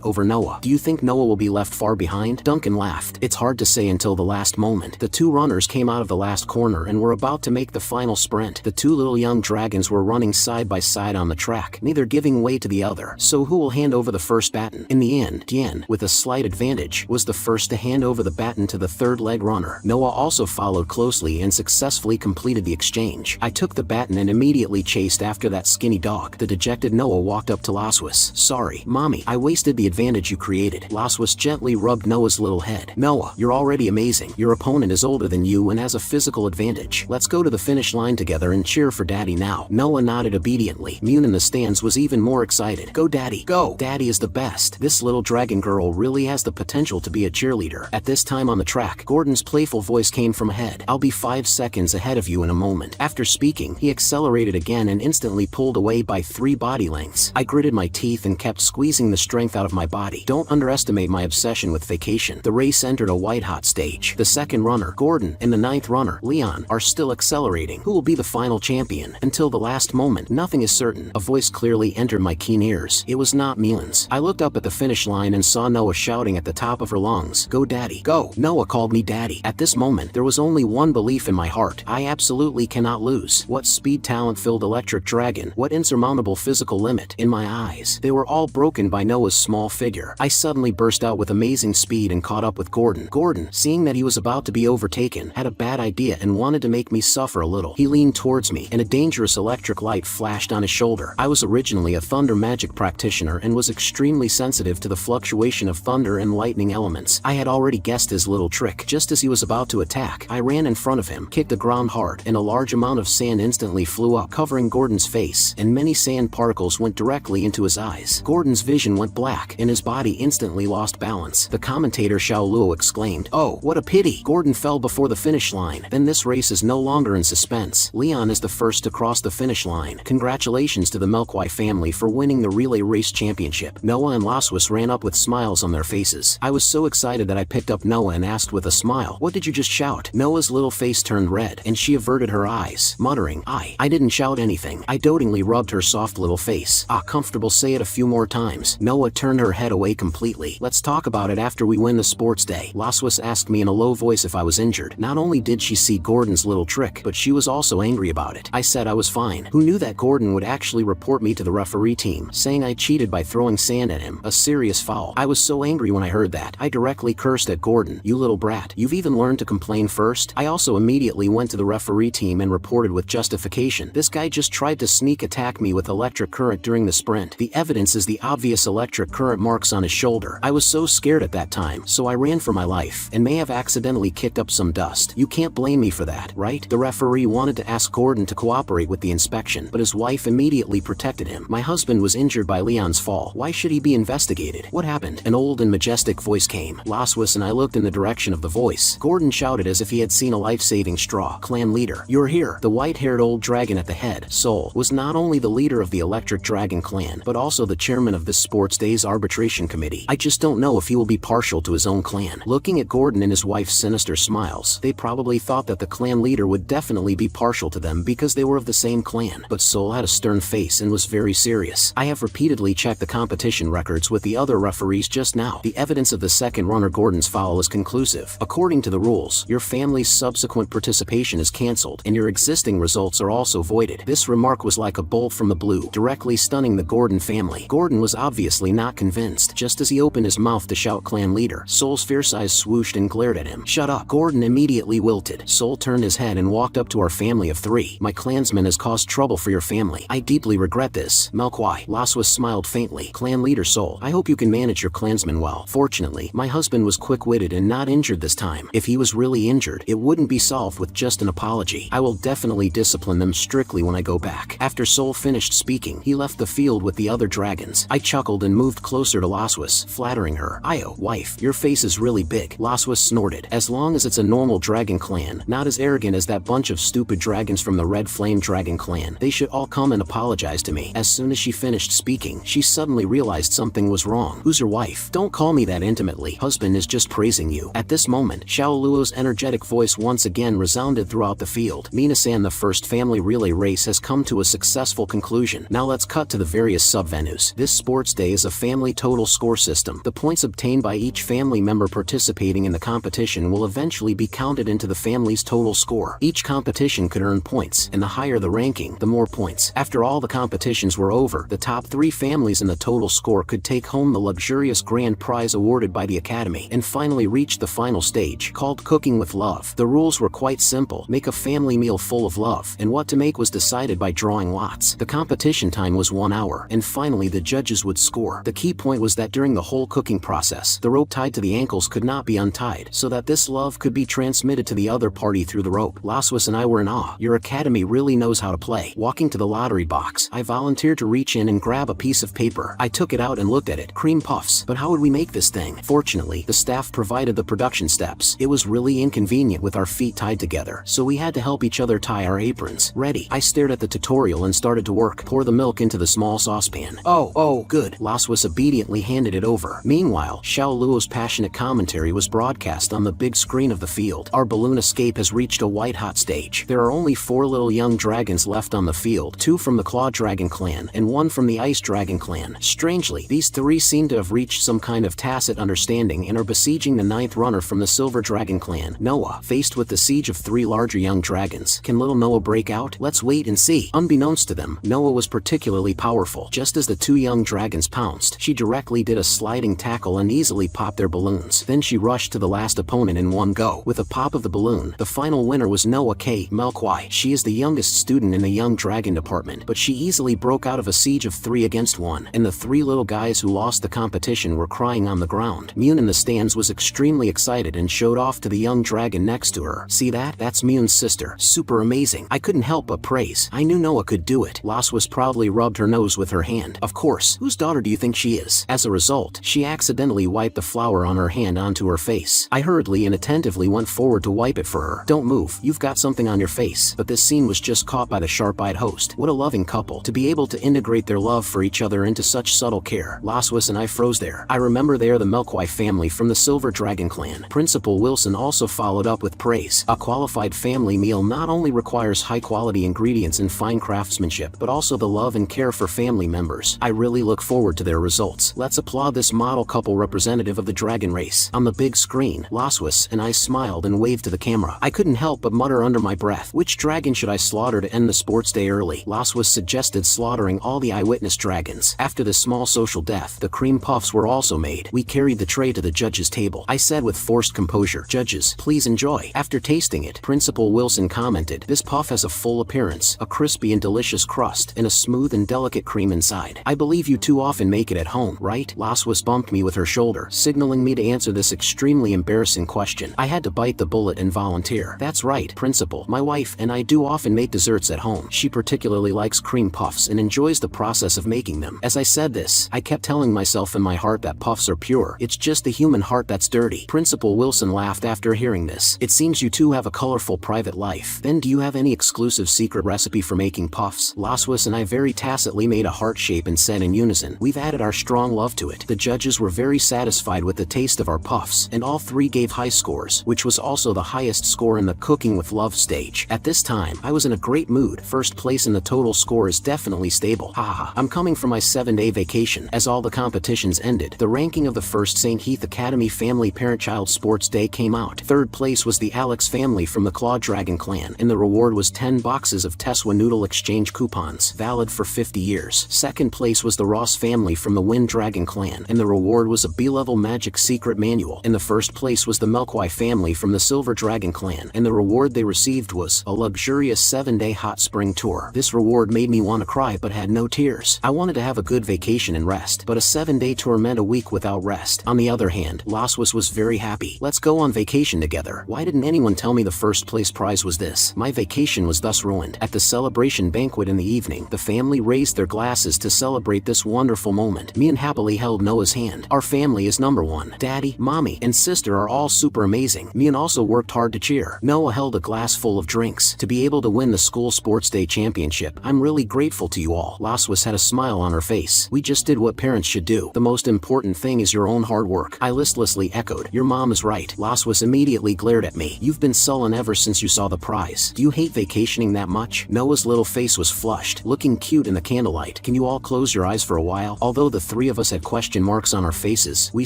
over Noah. Do you think Noah will be left far behind? Duncan laughed. It's hard to say until the last moment. The 2 runners came out of the last corner and were about to make the final sprint. The 2 little young dragons were running side by side on the track, neither giving way to the other. So who will hand over the first baton? In the end, Dian, with a slight advantage, was the first to hand over the baton to the third leg runner. Noah also followed closely and successfully completed the exchange. I took the baton and immediately chased after that skinny dog. The dejected Noah walked up to Laswis. Sorry, mommy, I wasted the advantage you created. Laswis gently rubbed Noah's little head. Noah, you're already amazing. Your opponent is older than you and has a physical advantage. Let's go to the finish line together and cheer for daddy now. Noah nodded obediently. Mune in the stands fans was even more excited. Go Daddy, go! Daddy is the best. This little dragon girl really has the potential to be a cheerleader. At this time on the track, Gordon's playful voice came from ahead. I'll be 5 seconds ahead of you in a moment. After speaking, he accelerated again and instantly pulled away by 3 body lengths. I gritted my teeth and kept squeezing the strength out of my body. Don't underestimate my obsession with vacation. The race entered a white-hot stage. The second runner, Gordon, and the 9th runner, Leon, are still accelerating. Who will be the final champion? Until the last moment, nothing is certain. A voice clearly entered my keen ears. It was not Milan's. I looked up at the finish line and saw Noah shouting at the top of her lungs, "Go Daddy, go!" Noah called me Daddy. At this moment, there was only one belief in my heart. I absolutely cannot lose. What speed, talent-filled electric dragon. What insurmountable physical limit. In my eyes, they were all broken by Noah's small figure. I suddenly burst out with amazing speed and caught up with Gordon. Gordon, seeing that he was about to be overtaken, had a bad idea and wanted to make me suffer a little. He leaned towards me, and a dangerous electric light flashed on his shoulder. I was originally a thunder magic practitioner and was extremely sensitive to the fluctuation of thunder and lightning elements. I had already guessed his little trick. Just as he was about to attack, I ran in front of him, kicked the ground hard, and a large amount of sand instantly flew up, covering Gordon's face, and many sand particles went directly into his eyes. Gordon's vision went black, and his body instantly lost balance. The commentator Xiao Luo exclaimed, "Oh, what a pity! Gordon fell before the finish line. Then this race is no longer in suspense. Leon is the first to cross the finish line. Congratulations to the Manhwa family for winning the relay race championship." Noah and Laswis ran up with smiles on their faces. I was so excited that I picked up Noah and asked with a smile, "What did you just shout?" Noah's little face turned red, and she averted her eyes, muttering, I didn't shout anything." I dotingly rubbed her soft little face. "Ah, comfortable, say it a few more times." Noah turned her head away completely. "Let's talk about it after we win the sports day." Laswis asked me in a low voice if I was injured. Not only did she see Gordon's little trick, but she was also angry about it. I said I was fine. Who knew that Gordon would actually report me to the referee team, saying I cheated by throwing sand at him, a serious foul. I was so angry when I heard that. I directly cursed at Gordon. "You little brat, you've even learned to complain first?" I also immediately went to the referee team and reported with justification. "This guy just tried to sneak attack me with electric current during the sprint. The evidence is the obvious electric current marks on his shoulder." I was so scared at that time, so I ran for my life, and may have accidentally kicked up some dust. "You can't blame me for that, right?" The referee wanted to ask Gordon to cooperate with the inspection, but his wife immediately protected him. "My husband was injured by Leon's fall. Why should he be investigated? What happened?" An old and majestic voice came. Laswis and I looked in the direction of the voice. Gordon shouted as if he had seen a life-saving straw. "Clan leader, you're here." The white-haired old dragon at the head, Sol, was not only the leader of the Electric Dragon clan, but also the chairman of this sports day's arbitration committee. I just don't know if he will be partial to his own clan. Looking at Gordon and his wife's sinister smiles, they probably thought that the clan leader would definitely be partial to them because they were of the same clan. But Sol had a stern face and was very serious. I have repeatedly checked the competition records with the other referees just now. The evidence of the second runner Gordon's foul is conclusive. According to the rules, your family's subsequent participation is cancelled, and your existing results are also voided. This remark was like a bolt from the blue, directly stunning the Gordon family. Gordon was obviously not convinced. Just as he opened his mouth to shout clan leader, Sol's fierce eyes swooshed and glared at him. "Shut up." Gordon immediately wilted. Sol turned his head and walked up to our family of 3. "My clansman has caused trouble for your family. I deeply regret this." Malkwai. Laswis smiled faintly. "Clan leader Sol, I hope you can manage your clansman well. Fortunately, my husband was quick-witted and not injured this time. If he was really injured, it wouldn't be solved with just an apology. I will definitely discipline them strictly when I go back." After Sol finished speaking, he left the field with the other dragons. I chuckled and moved closer to Laswis, flattering her. "Io, wife, your face is really big." Laswis snorted. "As long as it's a normal dragon clan, not as arrogant as that bunch of stupid dragons from the Red Flame Dragon clan, they should all come and apologize to me." As soon as she finished speaking, she suddenly realized something was wrong. "Who's your wife? Don't call me that intimately. Husband is just praising you." At this moment, Xiao Luo's energetic voice once again resounded throughout the field. "Minasan, the first family relay race has come to a successful conclusion. Now let's cut to the various sub-venues. This sports day is a family total score system. The points obtained by each family member participating in the competition will eventually be counted into the family's total score. Each competition could earn points, and the higher the ranking, the more points. After all the competitions were over, the top 3 families in the total score could take home the luxurious grand prize awarded by the Academy, and finally reach the final stage, called Cooking with Love. The rules were quite simple. Make a family meal full of love, and what to make was decided by drawing lots. The competition time was 1 hour, and finally the judges would score. The key point was that during the whole cooking process, the rope tied to the ankles could not be untied, so that this love could be transmitted to the other party through the rope. Laswis and I were in awe. Your academy really knows how to play. Walking to the lottery box, I vowed volunteered to reach in and grab a piece of paper. I took it out and looked at it. Cream puffs. But how would we make this thing? Fortunately, the staff provided the production steps. It was really inconvenient with our feet tied together, so we had to help each other tie our aprons. Ready. I stared at the tutorial and started to work. Pour the milk into the small saucepan. Oh, good. Laswas obediently handed it over. Meanwhile, Xiao Luo's passionate commentary was broadcast on the big screen of the field. Our balloon escape has reached a white-hot stage. There are only 4 little young dragons left on the field, 2 from the Claw Dragon clan, and 1 from the Ice Dragon clan. Strangely, these 3 seem to have reached some kind of tacit understanding and are besieging the 9th runner from the Silver Dragon clan, Noah. Faced with the siege of 3 larger young dragons, can little Noah break out? Let's wait and see. Unbeknownst to them, Noah was particularly powerful. Just as the 2 young dragons pounced, she directly did a sliding tackle and easily popped their balloons. Then she rushed to the last opponent in one go. With a pop of the balloon, the final winner was Noah K. Melkwai. She is the youngest student in the young dragon department, but she easily broke out of a siege of 3 against 1, and the 3 little guys who lost the competition were crying on the ground. Mune in the stands was extremely excited and showed off to the young dragon next to her. See that? That's Mune's sister. Super amazing. I couldn't help but praise. I knew Noah could do it. Laswas proudly rubbed her nose with her hand. Of course. Whose daughter do you think she is? As a result, she accidentally wiped the flour on her hand onto her face. I hurriedly and attentively went forward to wipe it for her. Don't move. You've got something on your face. But this scene was just caught by the sharp-eyed host. What a loving couple. To be able to integrate their love for each other into such subtle care. Laswas and I froze there. I remember they are the Melkwai family from the Silver Dragon clan. Principal Wilson also followed up with praise. A qualified family meal not only requires high-quality ingredients and fine craftsmanship, but also the love and care for family members. I really look forward to their results. Let's applaud this model couple representative of the dragon race. On the big screen, Laswas and I smiled and waved to the camera. I couldn't help but mutter under my breath, which dragon should I slaughter to end the sports day early? Laswas suggested slaughtering all the eyewitness dragons. After this small social death, the cream puffs were also made. We carried the tray to the judges' table. I said with forced composure, "Judges, please enjoy." After tasting it, Principal Wilson commented, "This puff has a full appearance, a crispy and delicious crust, and a smooth and delicate cream inside. I believe you too often make it at home, right?" Laswas bumped me with her shoulder, signaling me to answer this extremely embarrassing question. I had to bite the bullet and volunteer. "That's right, Principal. My wife and I do often make desserts at home. She particularly likes cream puffs and enjoys the process of making them." As I said this, I kept telling myself in my heart that puffs are pure. It's just the human heart that's dirty. Principal Wilson laughed after hearing this. "It seems you two have a colorful private life. Then do you have any exclusive secret recipe for making puffs?" Laswas and I very tacitly made a heart shape and said in unison, "We've added our strong love to it." The judges were very satisfied with the taste of our puffs, and all 3 gave high scores, which was also the highest score in the Cooking with Love stage. At this time, I was in a great mood. First place in the total score is definitely stable. Haha. I'm coming from my 7-day vacation. As all the competitions ended, the ranking of the first St. Heath Academy Family Parent-Child Sports Day came out. Third place was the Alex family from the Claw Dragon clan, and the reward was 10 boxes of Teswa Noodle Exchange coupons, valid for 50 years. Second place was the Ross family from the Wind Dragon clan, and the reward was a B-level magic secret manual. And the first place was the Melkwai family from the Silver Dragon clan, and the reward they received was a luxurious 7-day hot spring tour. This reward made me want to cry but had no tears. I wanted to have a good vacation and rest, but a 7-day tour meant a week without rest. On the other hand, Laswas was very happy. "Let's go on vacation together. Why didn't anyone tell me the first place prize was this?" My vacation was thus ruined. At the celebration banquet in the evening, the family raised their glasses to celebrate this wonderful moment. Me and happily held Noah's hand. "Our family is number 1. Daddy, Mommy, and sister are all super amazing." Mian also worked hard to cheer. Noah held a glass full of drinks. "To be able to win the school sports day championship, I'm really grateful to you all." Laswas had a smile on her face. "We just did what parents should do. The most important thing is your own hard work." I listlessly echoed, "Your mom is right." Laswas immediately glared at me. "You've been sullen ever since you saw the prize. Do you hate vacationing that much?" Noah's little face was flushed, looking cute in the candlelight. "Can you all close your eyes for a while?" Although the 3 of us had question marks on our faces, we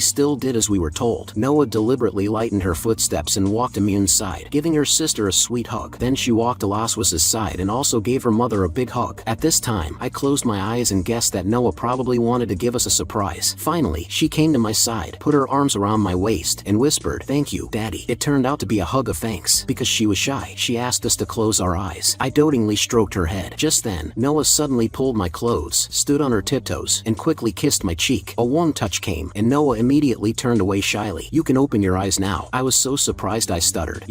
still did as we were told. Noah deliberately lightened her footsteps and walked to Mune's side, giving her sister a sweet hug. Then she walked to Laswas's side and also gave her mother a big hug. At this time, I closed my eyes and guessed that Noah probably wanted to give us a surprise. Finally, she came to my side, put her arms around my waist, and whispered, "Thank you, Daddy." It turned out to be a hug of thanks. Because she was shy, she asked us to close our eyes. I dotingly stroked her head. Just then, Noah suddenly pulled my clothes, stood on her tiptoes, and quickly kissed my cheek. A warm touch came, and Noah immediately turned away shyly. "You can open your eyes now." I was so surprised I stuttered.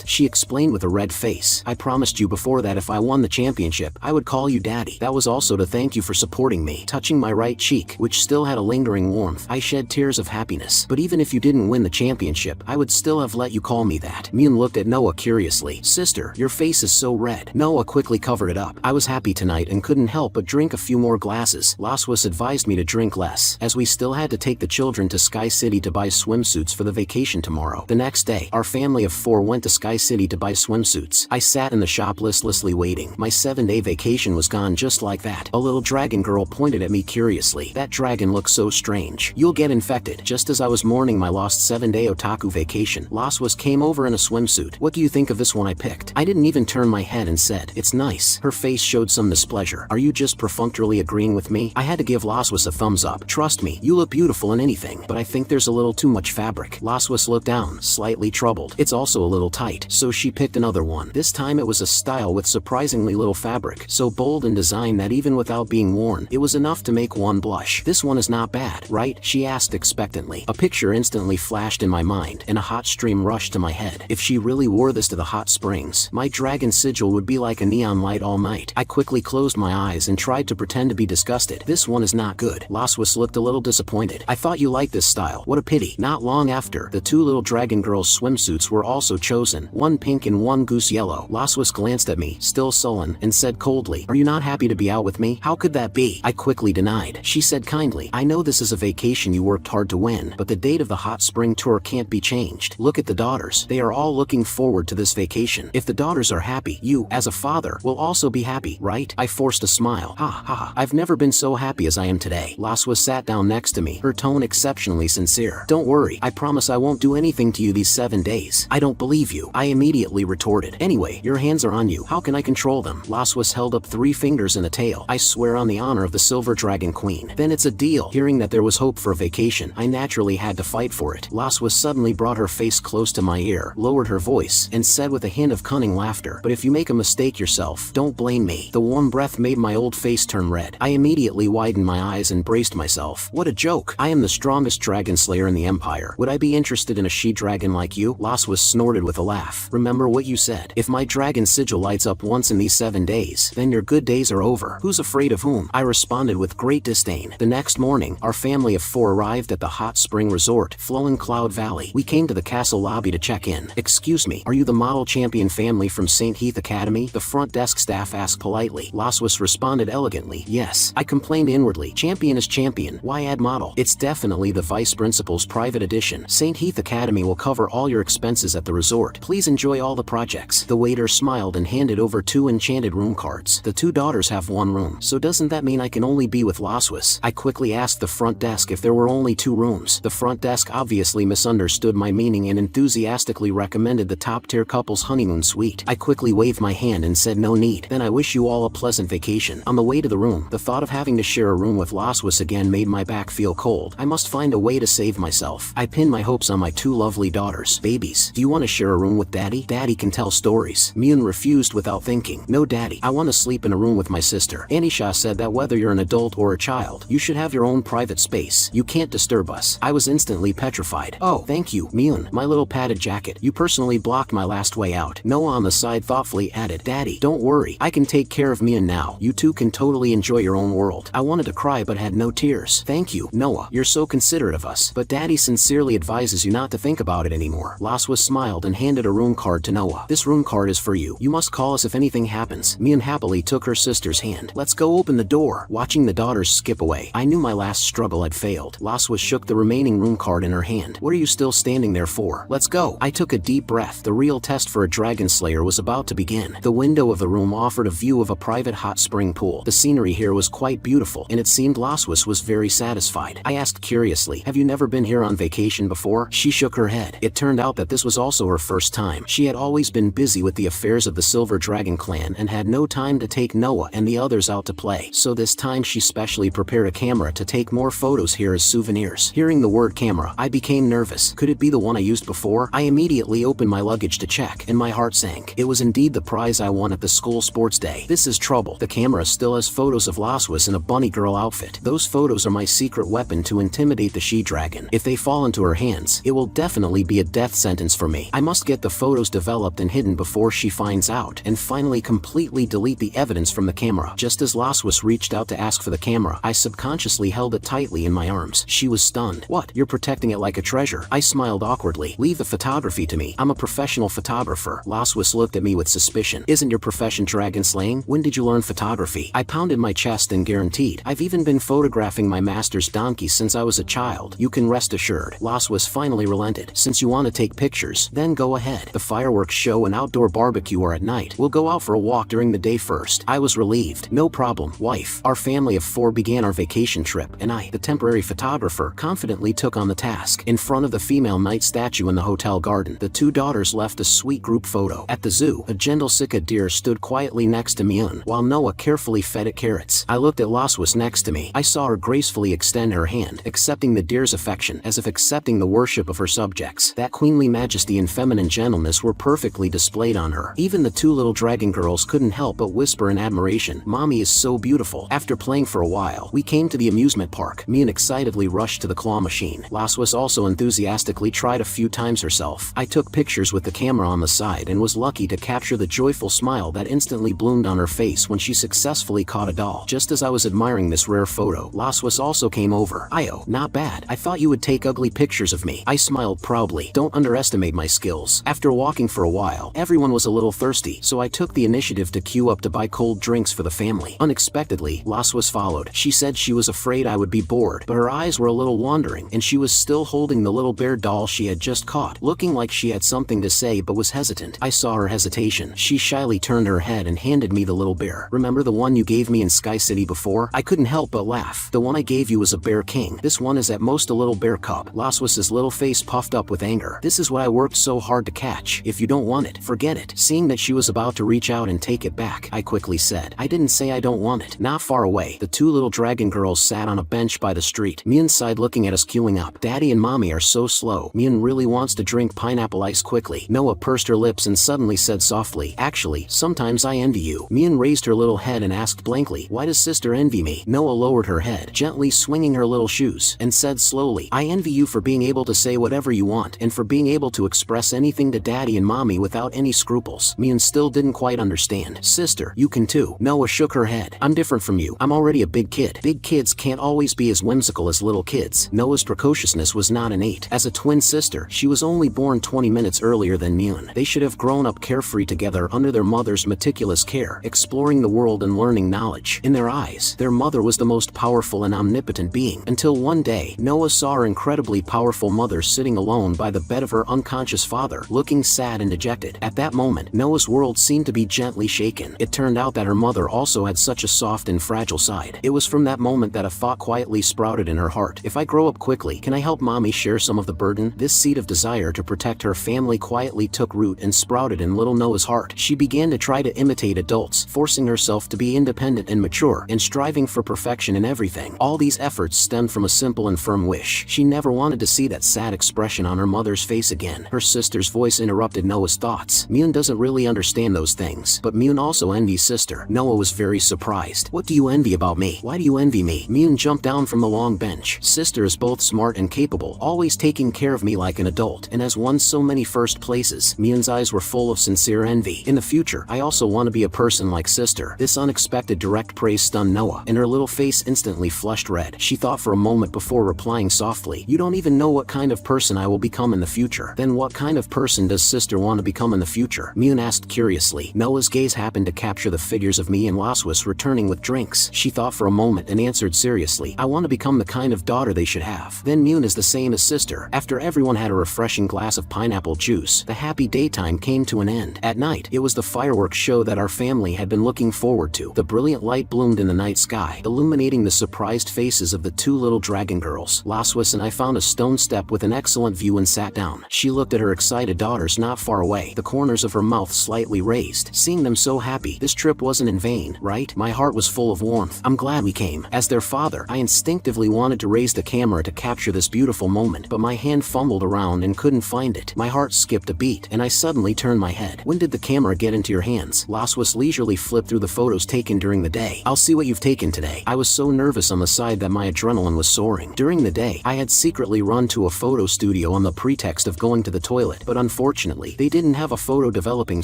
She explained with a red face. "I promised you before that if I won the championship, I would call you Daddy. That was also to thank you for supporting me. Touching my right cheek, which still had a lingering warmth, I shed tears of happiness. But even if you didn't win the championship, I would still have let you call me that. Myun looked at Noah curiously. Sister, your face is so red. Noah quickly covered it up. I was happy tonight and couldn't help but drink a few more glasses. Laswas advised me to drink less, as we still had to take the children to Sky City to buy swimsuits for the vacation tomorrow. The next day, our family of 4 went to Sky City to buy swimsuits. I sat in the shop listlessly waiting. My 7-day vacation was gone just like that. A little dragon girl pointed at me curiously. That dragon looks so strange. You'll get infected. Just as I was mourning my lost 7-day otaku vacation, Laswas came over in a swimsuit. What do you think of this one I picked? I didn't even turn my head and said, it's nice. Her face showed some displeasure. Are you just perfunctorily agreeing with me? I had to give Laswas a thumbs up. Trust me, you look beautiful in anything, but I think there's a little too much fabric. Laswas looked down, slightly troubled. It's also a little tight. So she picked another one. This time it was a style with surprisingly little fabric, so bold in design that even without being worn, it was enough to make one blush. This one is not bad, right? She asked expectantly. A picture instantly flashed in my mind, and a hot stream rushed to my head. If she really wore this to the hot springs, my dragon sigil would be like a neon light all night. I quickly closed my eyes and tried to pretend to be disgusted. This one is not good. Laswas looked a little disappointed. I thought you liked this style. What a pity. Not long after, the 2 little dragon girls' swimsuits were also chosen, one pink and one goose yellow. Laswas glanced at me, still sullen, and said coldly, are you not happy to be out with me? How could that be? I quickly denied. She said kindly, I know this is a vacation you worked hard to win, but the date of the hot spring tour can't be changed. Look at the daughters. They are all looking forward to this vacation. If the daughters are happy, you, as a father, will also be happy, right? I forced a smile. Ha ha. I've never been so happy as I am today. Laswas sat down next to me, her tone exceptionally sincere. Don't worry, I promise I won't do anything to you these 7 days. I don't believe you, I immediately retorted. Anyway, your hands are on you. How can I control them? Laswas held up 3 fingers and a tail. I swear on the honor of the Silver Dragon Queen. Then it's a deal. Hearing that there was hope for a vacation, I naturally had to fight for it. Laswas suddenly brought her face close to my ear, lowered her voice, and said with a hint of cunning laughter, but if you make a mistake yourself, don't blame me. The warm breath made my old face turn red. I immediately widened my eyes and braced myself. What a joke. I am the strongest dragon slayer in the empire. Would I be interested in a she-dragon like you? Laswas snorted with a laugh. Remember what you said. If my dragon sigil lights up once in these 7 days, then your good days are over. Who's afraid of whom? I responded with great disdain. The next morning, our family of 4 arrived at the hot spring resort, Flowing Cloud Valley. We came to the castle lobby to check in. Excuse me, are you the model champion family from St. Heath Academy? The front desk staff asked politely. Laswas responded elegantly. Yes. I complained inwardly. Champion is champion. Why add model? It's definitely the vice principal's private edition. St. Heath Academy will cover all your expenses at the resort. Please enjoy all the projects. The waiter smiled and handed over 2 enchanted room cards. The 2 daughters have 1 room, so doesn't that mean I can only be with Laswas? I quickly asked the front desk if there were only 2 rooms. The front desk obviously misunderstood my meaning and enthusiastically recommended the top-tier couple's honeymoon suite. I quickly waved my hand and said no need. Then I wish you all a pleasant vacation. On the way to the room, the thought of having to share a room with Laswas again made my back feel cold. I must find a way to save myself. I pinned my hopes on my 2 lovely daughters. Babies, do you want to share a room with Daddy? Daddy can tell stories. Myun refused without thinking. No Daddy, I want to sleep in a room with my sister. Anisha said that whether you're an adult or a child, you should have your own private space. You can't disturb us. I was instantly petrified. Oh, thank you, Myun. My little padded jacket. You personally blocked my last way out. Noah on the side thoughtfully added, Daddy, don't worry. I can take care of Myun now. You 2 can totally enjoy your own world. I wanted to cry but had no tears. Thank you, Noah. You're so considerate of us. But Daddy sincerely advises you not to think about it anymore. Laswas smiled and handed a room card to Noah. This room card is for you. You must call us if anything happens. Myun happily took her sister's hand. Let's go open the door. Watching the daughters skip away, I knew my last struggle had failed. Laswas shook the remaining room card in her hand. What are you still standing there for? Let's go. I took a deep breath. The real test for a dragon slayer was about to begin. The window of the room offered a view of a private hot spring pool. The scenery here was quite beautiful, and it seemed Laswas was very satisfied. I asked curiously, have you never been here on vacation before? She shook her head. It turned out that this was also her first time. She had always been busy with the affairs of the Silver Dragon clan and had no time to take Noah and the others out to play. So this time she specially prepared a camera to take more photos here as souvenirs. Hearing the word camera, I became nervous. Could it be the one I used before? I immediately opened my luggage to check, and my heart sank. It was indeed the prize I won at the school sports day. This is trouble. The camera still has photos of Laswas in a bunny girl outfit. Those photos are my secret weapon to intimidate the she-dragon. If they fall into her hands, it will definitely be a death sentence for me. I must get the photos developed and hidden before she finds out, and finally completely delete the evidence from the camera. camera. Just as Laswis reached out to ask for the camera, I subconsciously held it tightly in my arms. She was stunned. What? You're protecting it like a treasure? I smiled awkwardly. Leave the photography to me. I'm a professional photographer. Laswis looked at me with suspicion. Isn't your profession dragon slaying? When did you learn photography? I pounded my chest and guaranteed. I've even been photographing my master's donkey since I was a child. You can rest assured. Laswis finally relented. Since you want to take pictures, then go ahead. The fireworks show and outdoor barbecue are at night. We'll go out for a walk during the day first. I was relieved. No problem, wife. Our family of 4 began our vacation trip, and I, the temporary photographer, confidently took on the task. In front of the female knight statue in the hotel garden, the 2 daughters left a sweet group photo. At the zoo, a gentle Sika deer stood quietly next to Myun, while Noah carefully fed it carrots. I looked at Laswis next to me. I saw her gracefully extend her hand, accepting the deer's affection, as if accepting the worship of her subjects. That queenly majesty and feminine gentleness were perfectly displayed on her. Even the 2 little dragon girls couldn't help but whisper in admiration, "Mommy is so beautiful." After playing for a while, we came to the amusement park. Myun excitedly rushed to the claw machine. Laswis also enthusiastically tried a few times herself. I took pictures with the camera on the side and was lucky to capture the joyful smile that instantly bloomed on her face when she successfully caught a doll. Just as I was admiring this rare photo, Laswis also came over. "Io, not bad. I thought you would take ugly pictures of me." I smiled proudly. Don't underestimate my skills. After walking for a while, everyone was a little thirsty, so I took the initiative to queue up to buy cold drinks for the family. Unexpectedly, Laswis followed. She said she was afraid I would be bored, but her eyes were a little wandering, and she was still holding the little bear doll she had just caught, looking like she had something to say but was hesitant. I saw her hesitation. She shyly turned her head and handed me the little bear. "Remember the one you gave me in Sky City before?" I couldn't help but laugh. "The one I gave you was a bear king. This one is at most a little bear cub." Laswis's little face puffed up with anger. "This is what I worked so hard to catch. If you don't want it, forget it." Seeing that she was about to reach out and take it back, I quickly said, "I didn't say I don't want it." Not far away, the 2 little dragon girls sat on a bench by the street. Myun sighed looking at us queuing up. "Daddy and Mommy are so slow. Myun really wants to drink pineapple ice quickly." Noah pursed her lips and suddenly said softly, "Actually, sometimes I envy you." Myun raised her little head and asked blankly, "Why does sister envy me?" Noah lowered her head, gently swinging her little shoes, and said slowly, "I envy you for being able to say whatever you want, and for being able to express anything to Daddy and Mommy without any scruples." Myun still didn't quite understand. "Sister, you can too." Noah shook her head. "I'm different from you. I'm already a big kid. Big kids can't always be as whimsical as little kids." Noah's precociousness was not innate. As a twin sister, she was only born 20 minutes earlier than Myun. They should have grown up carefree together under their mother's meticulous care, exploring the world and learning knowledge. In their eyes, their mother was the most powerful and omnipotent being, until one day, Noah saw her incredibly powerful mother sitting alone by the bed of her unconscious father, looking sad and dejected. At that moment, Noah's world seemed to be gently shaken. It turned out that her mother also had such a soft and fragile side. It was from that moment that a thought quietly sprouted in her heart. "If I grow up quickly, can I help Mommy share some of the burden?" This seed of desire to protect her family quietly took root and sprouted in little Noah's heart. She began to try to imitate adults, forcing herself to be independent and mature, and striving for perfection in everything. All these efforts stemmed from a simple and firm wish. She never wanted to see that sad expression on her mother's face again. Her sister's voice interrupted Noah's thoughts. "Myun doesn't really understand those things, but Myun also envies sister." Noah was very surprised. "What do you envy about me? Why do you envy me?" Myun jumped down from the long bench. "Sister is both smart and capable, always taking care of me like an adult, and has won so many first places." Myun's eyes were full of sincere envy. "In the future, I also want to be a person like sister." This unexpected direct praise stunned Noah, and her little face instantly flushed red. She thought for a moment before replying softly, "You don't even know what kind of person I will become in the future." "Then what kind of person does sister want to become in the future?" Myun asked curiously. Noah's gaze happened to capture the figures of me and Laswis returning with drinks. She thought for a moment and answered seriously, "I want to become the kind of daughter they should have." "Then Myun is the same as sister." After everyone had a refreshing glass of pineapple juice, the happy daytime came to an end. At night, it was the fireworks show that our family had been looking forward to. The brilliant light bloomed in the night sky, illuminating the surprised faces of the 2 little dragon girls. Laswis and I found a stone step with an excellent view and sat down. She looked at her excited daughters not far away, the corners of her mouth slightly raised. Seeing them so happy, this trip wasn't in vain, right? My heart was full of warmth. "I'm glad we came." As their father, I instinctively wanted to raise the camera to capture this beautiful moment, but my hand fumbled around and couldn't find it. My heart skipped a beat, and I suddenly turned my head. "When did the camera get into your hands?" Laswis leisurely flipped through the photos taken during the day. "I'll see what you've taken today." I was so nervous on the side that my adrenaline was soaring. During the day, I had secretly run to a photo studio on the pretext of going to the toilet, but unfortunately, they didn't have a photo developing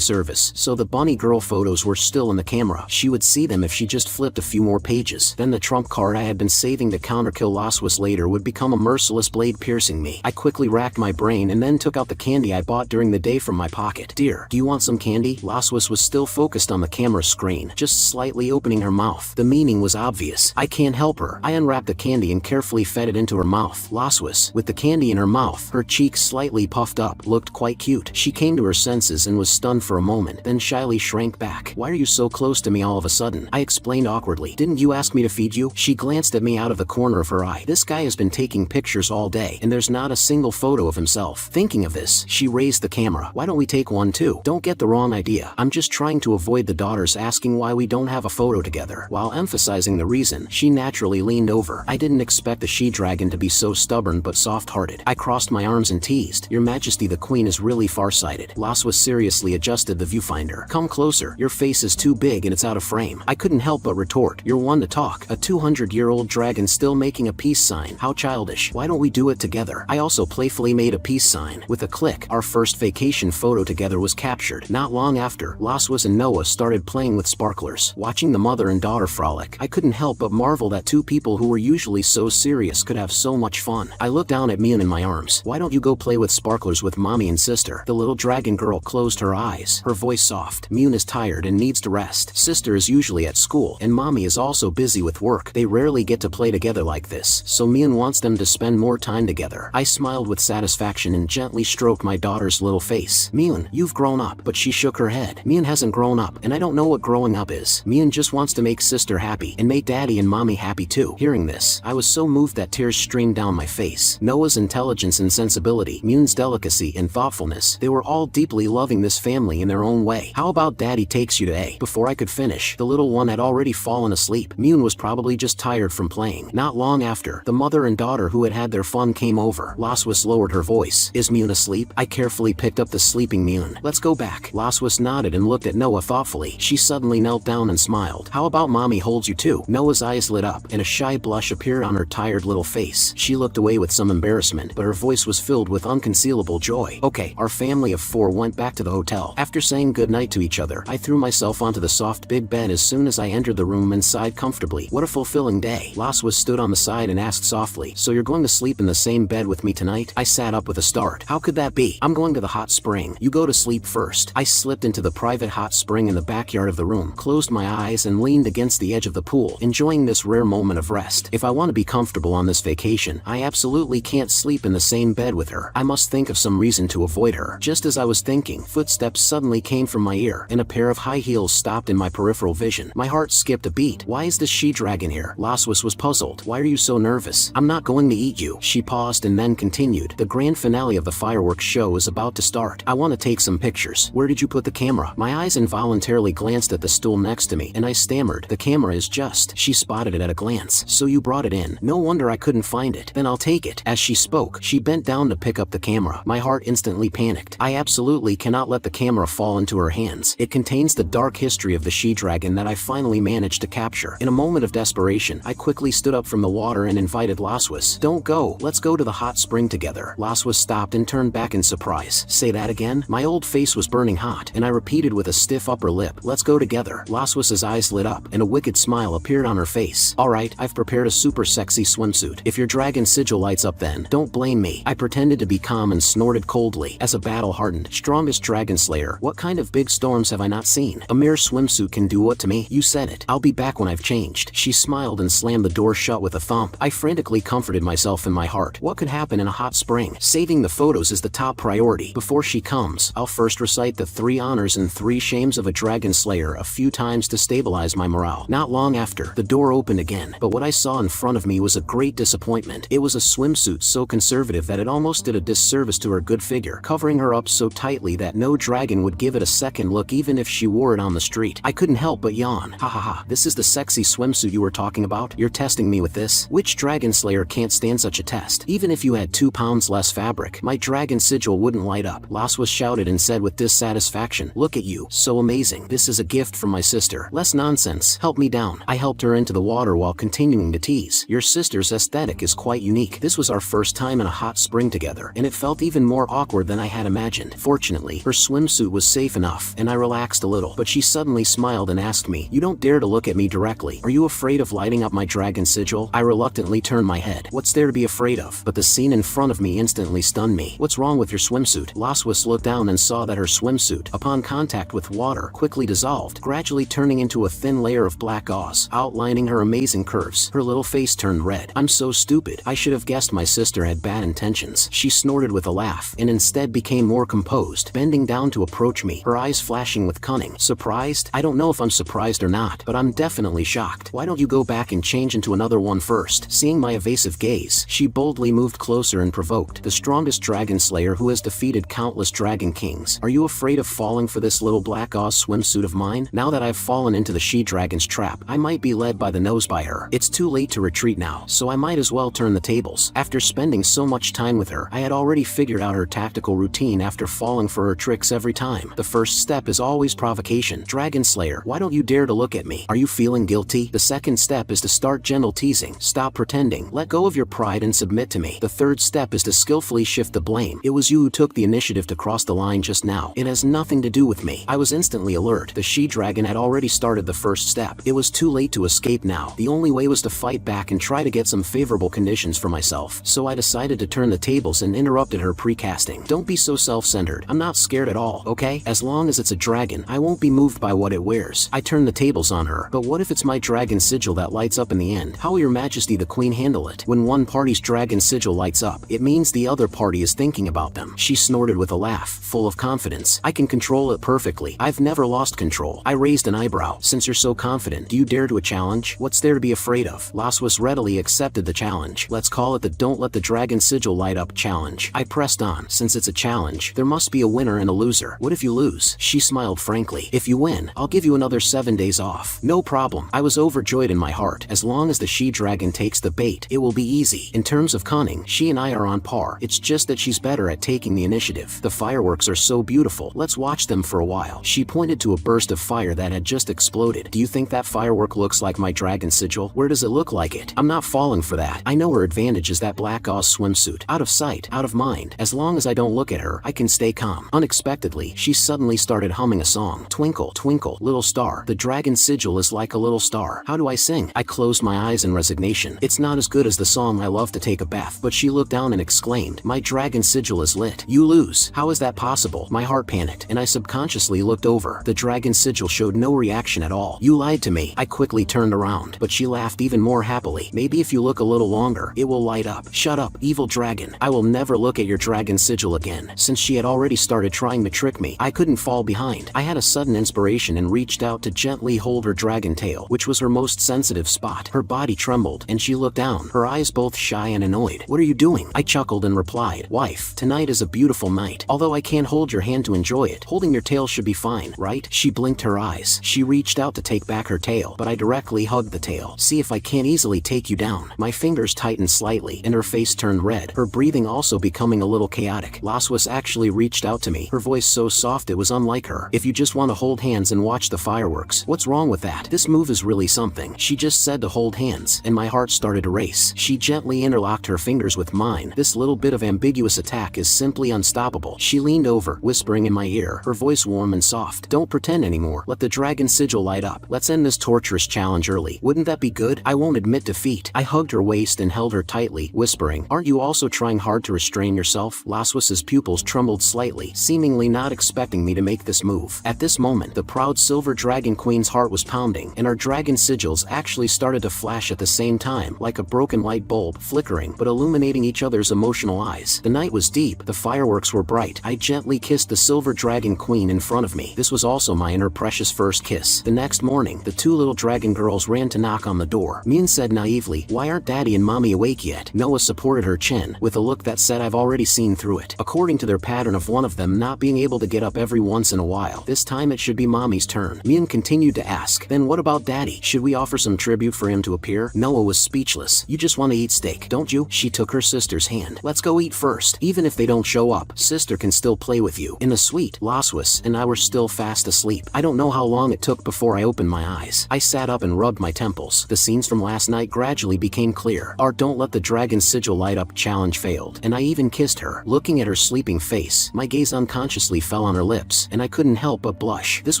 service, so the bunny girl photos were still in the camera. she would see them if she just flipped a few more pages. Then the trump card I had been saving to counterkill Loswas later would become a merciless blade piercing me. I quickly racked my brain and then took out the candy I bought during the day from my pocket. "Dear, do you want some candy?" Loswas was still focused on the camera screen, just slightly opening her mouth. The meaning was obvious. I can't help her. I unwrapped the candy and carefully fed it into her mouth. Loswas, with the candy in her mouth, her cheeks slightly puffed up, looked quite cute. She came to her senses and was stunned for a moment, then shyly shrank back. "Why are you so close to me all of a sudden?" I explained awkwardly. "Didn't you ask me to feed you?" She glanced at me out of the corner of her eye. "This guy has been taking pictures all day, and there's not a single photo of himself." Thinking of this, she raised the camera. "Why don't we take one too?" "Don't get the wrong idea. I'm just trying to avoid the daughters asking why we don't have a photo together." While emphasizing the reason, she naturally leaned over. I didn't expect the she-dragon to be so stubborn but soft-hearted. I crossed my arms and teased, "Your Majesty, the Queen is really far-sighted." Loswas seriously adjusted the viewfinder. "Come closer. Your face is too big and it's out of frame." I couldn't help but retort, "You're one to talk. A 200-year-old dragon still making a peace sign. How childish. Why don't we do it together?" I also playfully made a peace sign. With a click, our first vacation photo together was captured. Not long after, Loswas and Noah started playing with sparklers. Watching the mother and daughter frolic, I couldn't help but marvel that two people who were usually so serious could have so much fun. I looked down at Mian in my arms. "Why don't you go play with sparklers with mommy and sister?" The little dragon girl closed her eyes, her voice soft. "Mian is tired and needs to rest. Sister is usually at school, and mommy is also busy with work. They rarely get to play together like this, so Mian wants them to spend more time together." I smiled with satisfaction and gently stroked my daughter's little face. "Mian, you've grown up." But she shook her head. "Mian hasn't grown up, and I don't know what growing up is. Mian just wants to make sister happy, and make daddy and mommy happy too." Hearing this, I was so moved that tears streamed down my face. Noah's intelligence and sensibility, Mian's delicacy and thoughtfulness, they were all deeply loving this family in their own way. "How about daddy takes you to A?" Before I could finish, the little one had already fallen asleep. Mian was probably just tired from playing. Not long after, the mother and daughter who had had their fun came over. Loswas lowered her voice. "Is Mian asleep?" I carefully picked up the sleeping Mian. "Let's go back." Loswas nodded and looked at Noah thoughtfully. She suddenly knelt down and smiled. "How about mommy holds you too?" Noah's eyes lit up, and a shy blush appeared on her tired little face. She looked away with some embarrassment, but her voice was filled with unconcealable joy. Okay, our family of four went back to the hotel. After saying goodnight to each other, I threw myself onto the soft big bed as soon as I entered the room and sighed comfortably. What a fulfilling day. Loswas stood on the side and asked softly, "So you're going to sleep in the same bed with me tonight?" I sat up with a start. "How could that be? I'm going to the hot spring. You go to sleep first." I slipped into the private hot spring in the backyard of the room, closed my eyes and leaned against the edge of the pool, enjoying this rare moment of rest. If I want to be comfortable on this vacation, I absolutely can't sleep in the same bed with her. I must think of some reason to avoid her. Just as I was thinking, footsteps suddenly came from my ear, and a pair of high heels stopped in my peripheral vision. My heart skipped a beat. "Why is this she-dragon here?" Loswas was puzzled. "Why are you so nervous?" "I'm not going to eat you." She paused and then continued. "The grand finale of the fireworks show is about to start. I want to take some pictures." "Where did you put the camera?" My eyes involuntarily glanced at the stool next to me, and I stammered, "The camera is just..." She spotted it at a glance. "So you brought it in. No wonder I couldn't find it." "Then I'll take it." As she spoke, she bent down to pick up the camera. My heart instantly panicked. I absolutely cannot let the camera fall into her hands. It contains the dark history of the she-dragon that I finally managed to capture. In a moment of desperation, I quickly stood up from the water and invited Loswas. "Don't go. Let's go to the hot spring together." Loswas stopped and turned back in surprise. "Say that again?" My old face was burning hot, and I repeated with a stiff upper lip, "Let's go together." Loswas's eyes lit up, and a wicked smile appeared on her face. "All right, I've prepared a super sexy swimsuit. If your dragon sigil lights up then, don't blame me." I pretended to be calm and snorted coldly. As a battle-hardened, strongest dragon slayer, what kind of big storms have I not seen? A mere swimsuit can do what to me? You said it. I'll be back when I've changed. She smiled and slammed the door shut with a thump. I frantically comforted myself in my heart. What could happen in a hot spring? Saving the photos is the top priority. Before she comes, I'll first recite the 3 honors and 3 shames of a dragon slayer a few times to stabilize my morale. Not long after, the door opened again, but what I saw in front of me was a great disappointment. It was a swimsuit so conservative that it almost did a disservice to her good figure, covering her up so tightly that no dragon would give it a second look even if she wore it on the street. I couldn't help but yawn. "Ha ha ha, this is the sexy swimsuit you were talking about? You're testing me with this? Which dragon slayer can't stand such a test? Even if you had 2 pounds less fabric, my dragon sigil wouldn't light up." Loswas shouted and said with dissatisfaction, "Look at you, so amazing. This is a gift from my sister." "Less nonsense, help me down." I helped her into the water while continuing to tease. "Your sister's aesthetic is quite unique." This was our first time in a hot spring together, and it felt even more awkward than I had imagined. Fortunately, her swimsuit was safe enough, and I relaxed a little, but she suddenly smiled and asked me, "You don't dare to look at me directly. Are you afraid of lighting up my dragon sigil?" I reluctantly turned my head. What's there to be afraid of? But the scene in front of me instantly stunned me. What's wrong with your swimsuit? Laswis looked down and saw that her swimsuit, upon contact with water, quickly dissolved, gradually turning into a thin layer of black gauze, outlining her amazing curves. Her little face turned red. I'm so stupid. I should have guessed my sister had bad intentions. She snorted with a laugh, and instead became more composed, bending down to approach me, her eyes flashing with cunning. Surprised? I don't know if I'm surprised or not, but I'm definitely shocked. Why don't you go back and change into another one first? Seeing my evasive gaze, she boldly moved closer and provoked, "The strongest dragon slayer who has defeated countless dragon kings. Are you afraid of falling for this little black gauze swimsuit of mine? Now that I've fallen into the she-dragon's trap, I might be led by the nose by her. It's too late to retreat now, so I might as well turn the tables." After spending so much time with her, I had already figured out her tactical routine after falling for her tricks every time. The first step is always provocation. "Dragon Slayer, why don't you dare to look at me? Are you feeling guilty?" The second step is to start gentle teasing. "Stop pretending. Let go of your pride and submit to me." The third step is to skillfully shift the blame. "It was you who took the initiative to cross the line just now. It has nothing to do with me." I was instantly alert. The she-dragon had already started the first step. It was too late to escape now. The only way was to fight back and try to get some favorable conditions for myself. So I decided to turn the tables and interrupted her precasting. "Don't be so self-centered. I'm not scared at all, okay? As long as it's a dragon, I won't be moved by what it wears." I turned the tables on her. "But what if it's my dragon sigil that lights up in the end? How will your majesty the queen handle it? When one party's dragon sigil lights up, it means the other party is thinking about them." She snorted with a laugh, full of confidence. "I can control it perfectly. I've never lost control." I raised an eyebrow. "Since you're so confident, do you dare to a challenge? What's there to be afraid of?" Laswis readily accepted the challenge. "Let's call it the Don't Let the Dragon Sigil Light Up challenge." I pressed on. "Since it's a challenge, there must be a winner and a loser. What if you lose?" She smiled frankly. "If you win, I'll give you another 7 days off." "No problem." I was overjoyed in my heart. As long as the she-dragon takes the bait, it will be easy. In terms of cunning, she and I are on par. It's just that she's better at taking the initiative. "The fireworks are so beautiful. Let's watch them for a while." She pointed to a burst of fire that had just exploded. "Do you think that firework looks like my dragon sigil? Where does it look like it?" "I'm not falling for that. I know her advantage is that black gauze swimsuit. Out of sight, out of mind. As long as I don't look at her, I can stay calm." Unexpectedly, she suddenly started humming a song. "Twinkle, twinkle, little star. The dragon sigil is like a little star." "How do I sing?" I closed my eyes in resignation. "It's not as good as the song I love to take a bath." But she looked down and exclaimed, "My dragon sigil is lit." "You lose. How is that possible?" My heart panicked, and I subconsciously looked over. The dragon sigil showed no reaction at all. "You lied to me." I quickly turned around, but she laughed even more happily. "Maybe if you look a little longer, it will light up." "Shut up, evil dragon. I will never look at your dragon sigil again." Since she had already started trying to trick me, I couldn't fall behind. I had a sudden inspiration and reached out to gently hold her dragon tail, which was her most sensitive spot. Her body trembled, and she looked down, her eyes both shy and annoyed. "What are you doing?" I chuckled and replied, "Wife, tonight is a beautiful night. Although I can't hold your hand to enjoy it, holding your tail should be fine, right?" She blinked her eyes. She reached out to take back her tail, but I directly hugged the tail. "See if I can't easily take you down." My fingers tightened slightly, and her face turned red, her breathing also becoming a little chaotic. Laswis actually reached out to me, her voice so soft it was unlike her. "If you just want to hold hands and watch the fireworks, what's wrong with that? This move is really something." She just said to hold hands, and my heart started to race. She gently interlocked her fingers with mine. This little bit of ambiguous attack is simply unstoppable. She leaned over, whispering in my ear, her voice warm and soft. "Don't pretend anymore. Let the dragon sigil light up. Let's end this torturous challenge early. Wouldn't that be good? I won't admit defeat." I hugged her waist and held her tightly, whispering, "Aren't you also trying hard to restrain yourself?" Laswis's pupils trembled slightly, seemingly not expecting me to make this move. At this moment, the proud silver dragon queen's heart was pounding, and our dragon sigils actually started to flash at the same time, like a broken light bulb, flickering but illuminating each other's emotional eyes. The night was deep, the fireworks were bright. I gently kissed the silver dragon queen in front of me. This was also my and her precious first kiss. The next morning, the two little dragon girls ran to knock on the door. Min said naively, "Why aren't daddy and mommy awake yet?" Noah supported her chin, with a look that said I've already seen through it. According to their pattern of one of them not being able to get up every once in a while, this time it should be mommy's turn. Min continued to ask, "Then what about daddy? Should we offer some tribute for him to appear?" Noah was speechless. "You just want to eat steak, don't you?" She took her sister's hand. "Let's go eat first. Even if they don't show up, sister can still play with you." In the suite, Laswis and I were still fast asleep. I don't know how long it took before I opened my eyes. I sat up and rubbed my temples. The scenes from last night gradually became clear. Our Don't Let the Dragon Sigil Light Up challenge failed, and I even kissed her. Looking at her sleeping face, my gaze unconsciously fell on her lips, and I couldn't help but blush. This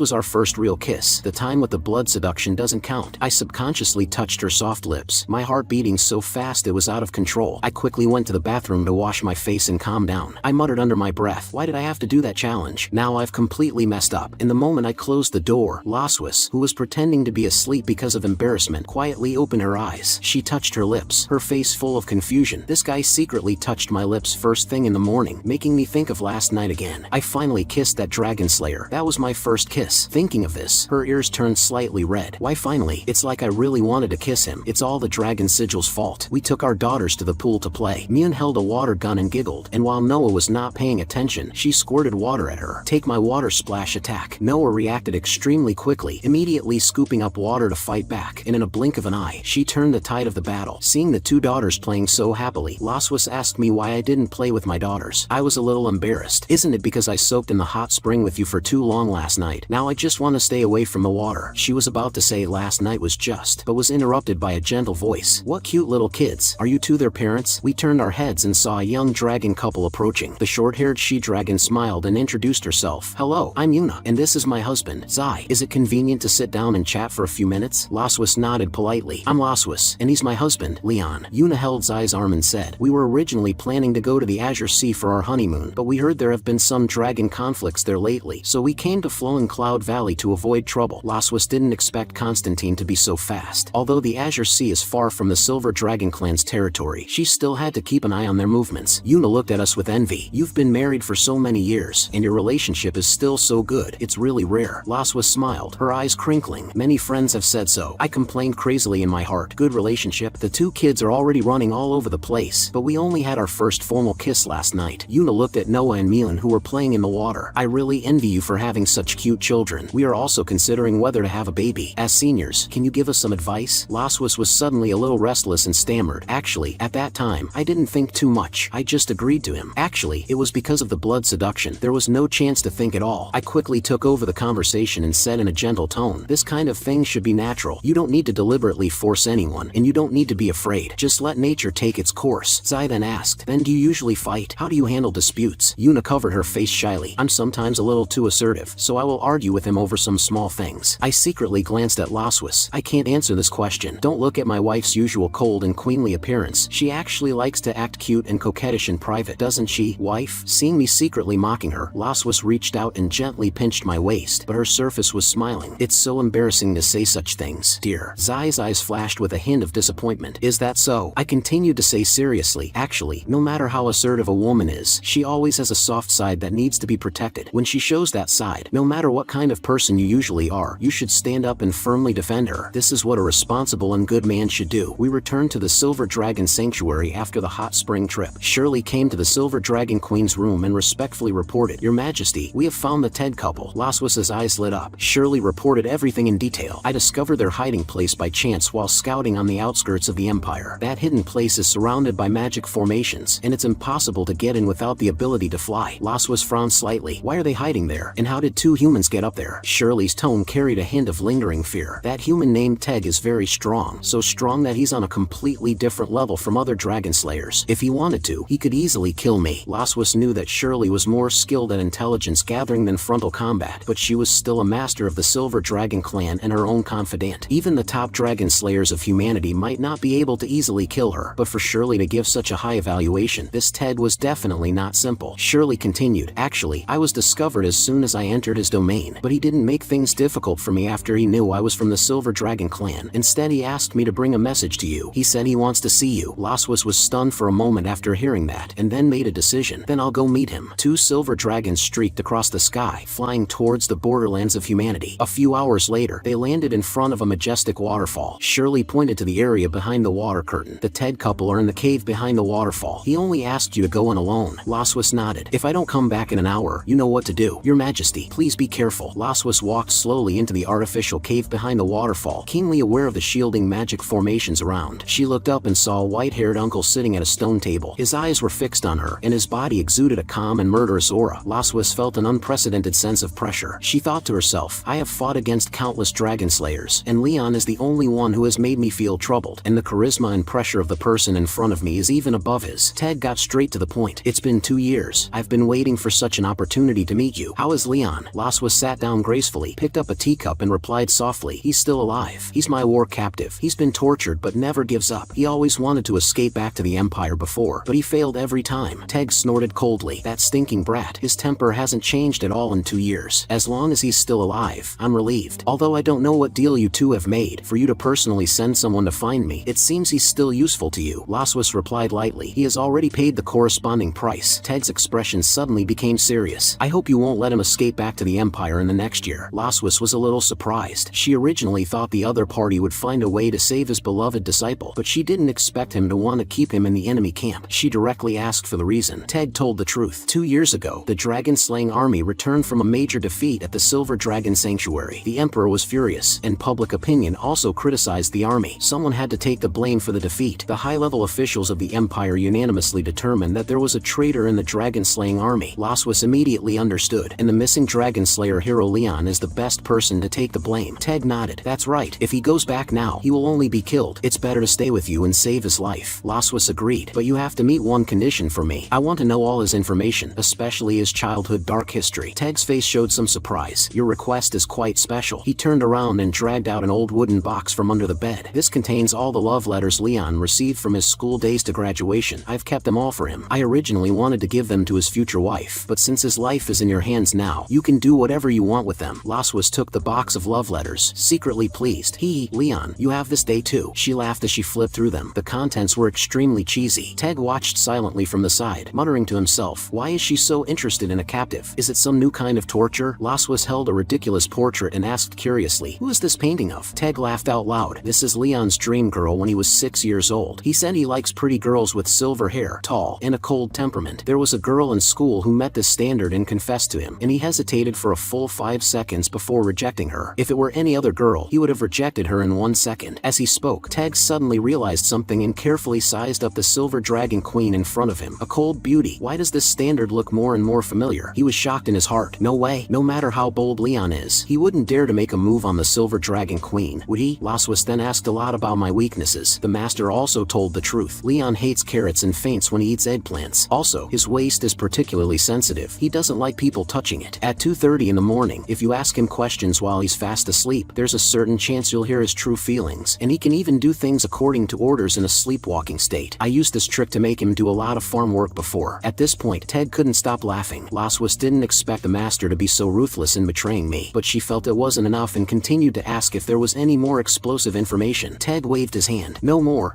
was our first real kiss. The time with the blood seduction doesn't count. I subconsciously touched her soft lips, my heart beating so fast it was out of control. I quickly went to the bathroom to wash my face and calm down. I muttered under my breath, why did I have to do that challenge? Now I've completely messed up. In the moment I closed the door, Laswis, who was pretending to be asleep because of embarrassment, quietly opened her eyes. She touched her lips, her face full of confusion. This guy secretly touched my lips first thing in the morning, making me think of last night again. I finally kissed that dragon slayer. That was my first kiss. Thinking of this, her ears turned slightly red. Why finally? It's like I really wanted to kiss him. It's all the dragon sigil's fault. We took our daughters to the pool to play. Mian held a water gun and giggled, and while Noah was not paying attention, she squirted water at her. Take my water splash attack. Noah reacted extremely quickly, immediately scooping up water to fight back, and in a blink of an eye, she turned the tide of the battle. Seeing the two daughters playing so happily, Laswis asked me why I didn't play with my daughters. I was a little embarrassed. Isn't it because I soaked in the hot spring with you for too long last night? Now I just want to stay away from the water. She was about to say last night was just, but was interrupted by a gentle voice. What cute little kids. Are you two their parents? We turned our heads and saw a young dragon couple approaching. The short-haired she-dragon smiled and introduced herself. Hello, I'm Yuna, and this is my husband, Zai. Is it convenient to sit down and chat for a few minutes? Laswis nodded politely. I'm Laswis, and he's my husband, Leon. Yuna held Zai's arm and said, we were originally planning to go to the Azure Sea for our honeymoon, but we heard there have been some dragon conflicts there lately, so we came to Flowing Cloud Valley to avoid trouble. Laswis didn't expect Constantine to be so fast. Although the Azure Sea is far from the Silver Dragon clan's territory, she still had to keep an eye on their movements. Yuna looked at us with envy. You've been married for so many years, and your relationship is still so good. It's really rare. Laswis smiled, her eyes crinkling. Many friends have said so. I complained crazily in my heart. Good relationship. The two kids are already running all over the place, but we only had our first formal kiss last night. Yuna looked at Noah and Milan, who were playing in the water. I really envy you for having such cute children. We are also considering whether to have a baby. As seniors, can you give us some advice? Laswis was suddenly a little restless and stammered. Actually, at that time, I didn't think too much. I just agreed to him. Actually, it was because of the blood seduction. There was no chance to think at all. I quickly took over the conversation and said in a gentle tone, this kind of thing should be natural. You don't need to deliberately force anyone, and you don't need to be afraid. Just let nature take its course. Zai then asked, then do you usually fight? How do you handle disputes? Yuna covered her face shyly. I'm sometimes a little too assertive, so I will argue with him over some small things. I secretly glanced at Laswis. I can't answer this question. Don't look at my wife's usual cold and queenly appearance. She actually likes to act cute and coquettish in private, doesn't she, wife? Seeing me secretly mocking her, Laswis reached out and gently pinched my waist, but her surface was smiling. It's so embarrassing to say such things, dear. Zai's eyes flashed with a hint of disappointment. Is that so? I continued to say seriously, actually, no matter how assertive a woman is, she always has a soft side that needs to be protected. When she shows that side, no matter what kind of person you usually are, you should stand up and firmly defend her. This is what a responsible and good man should do. We returned to the Silver Dragon Sanctuary after the hot spring trip. Shirley came to the Silver Dragon Queen's room and respectfully reported, Your Majesty, we have found the Ted couple. Laswis's eyes lit up. Shirley reported everything in detail. I discovered their hiding place by chance while scouting on the outskirts of the Empire. That hidden place is surrounded by magic formations, and it's impossible to get in without the ability to fly. Laswis frowned slightly. Why are they hiding there? And how did two humans get up there? Shirley's tone carried a hint of lingering fear. That human named Ted is very strong, so strong that he's on a completely different level from other dragon slayers. If he wanted to, he could easily kill me. Laswis knew that Shirley was more skilled at intelligence gathering than frontal combat, but she was still a master of the Silver Dragon clan and her own confidant. Even the top dragon slayers of humanity might not be able to easily kill her, but for Shirley to give such a high evaluation, this Ted was definitely not simple. Shirley continued, Actually, I was discovered as soon as I entered his domain, but he didn't make things difficult for me after he knew I was from the Silver Dragon clan. Instead, he asked me to bring a message to you. He said he wants to see you. Laswis was stunned for a moment after hearing that, and then made a decision. Then I'll go meet him. Two silver dragons streaked across the sky, flying towards the borderlands of humanity. A few hours later, they landed in front of a majestic waterfall. Shirley pointed to the area behind the water curtain. The Ted couple are in the cave behind the waterfall. He only asked you to go in alone. Laswis nodded. If I don't come back in an hour, you know what to do. Your Majesty, please be careful. Laswis walked slowly into the artificial cave behind the waterfall, keenly aware of the shielding magic formations around. She looked up and saw a white-haired uncle sitting at a stone table. His eyes were fixed on her, and his body exuded a calm and murderous aura. Laswis felt an unprecedented sense of pressure. She thought to herself, I have fought against countless dragon slayers, and Leon is the only one who has made me feel troubled, and the charisma and pressure of the person in front of me is even above his. Ted got straight to the point. It's been 2 years. I've been waiting for such an opportunity to meet you. How is Leon? Laswis sat down gracefully, quietly, picked up a teacup and replied softly, "He's still alive. He's my war captive. He's been tortured but never gives up. He always wanted to escape back to the Empire before, but he failed every time." Teg snorted coldly. "That stinking brat. His temper hasn't changed at all in 2 years. As long as he's still alive, I'm relieved. Although I don't know what deal you two have made for you to personally send someone to find me. It seems he's still useful to you." Laswis replied lightly, "He has already paid the corresponding price." Teg's expression suddenly became serious. "I hope you won't let him escape back to the Empire in the next year." Laswis was a little surprised. She originally thought the other party would find a way to save his beloved disciple, but she didn't expect him to want to keep him in the enemy camp. She directly asked for the reason. Teg told the truth. 2 years ago, the dragon-slaying army returned from a major defeat at the Silver Dragon Sanctuary. The Emperor was furious, and public opinion also criticized the army. Someone had to take the blame for the defeat. The high-level officials of the Empire unanimously determined that there was a traitor in the dragon-slaying army. Laswis immediately understood, and the missing dragon slayer hero Leon is the best person to take the blame. Teg nodded. "That's right. If he goes back now, he will only be killed. It's better to stay with you and save his life." Laswis agreed. "But you have to meet one condition for me. I want to know all his information, especially his childhood dark history." Teg's face showed some surprise. "Your request is quite special." He turned around and dragged out an old wooden box from under the bed. "This contains all the love letters Leon received from his school days to graduation. I've kept them all for him. I originally wanted to give them to his future wife, but since his life is in your hands now, you can do whatever you want with them." Laswis took the box of love letters, secretly pleased. Leon, you have this day too." She laughed as she flipped through them. The contents were extremely cheesy. Teg watched silently from the side, muttering to himself, "Why is she so interested in a captive? Is it some new kind of torture?" Laswis held a ridiculous portrait and asked curiously, "Who is this painting of?" Teg laughed out loud. "This is Leon's dream girl when he was 6 years old. He said he likes pretty girls with silver hair, tall, and a cold temperament. There was a girl in school who met this standard and confessed to him, and he hesitated for a full 5 seconds before rejecting her. If it were any other girl, he would have rejected her in 1 second." As he spoke, Teg suddenly realized something and carefully sized up the Silver Dragon Queen in front of him. A cold beauty. Why does this standard look more and more familiar? He was shocked in his heart. No way. No matter how bold Leon is, he wouldn't dare to make a move on the Silver Dragon Queen, would he? Laswis then asked a lot about my weaknesses. The master also told the truth. Leon hates carrots and faints when he eats eggplants. Also, his waist is particularly sensitive. He doesn't like people touching it. At 2:30 in the morning, if you ask him questions while he's fast asleep, there's a certain chance you'll hear his true feelings, and he can even do things according to orders in a sleepwalking state. I used this trick to make him do a lot of farm work before." At this point, Teg couldn't stop laughing. Laswis didn't expect the master to be so ruthless in betraying me, but she felt it wasn't enough and continued to ask if there was any more explosive information. Teg waved his hand. No more.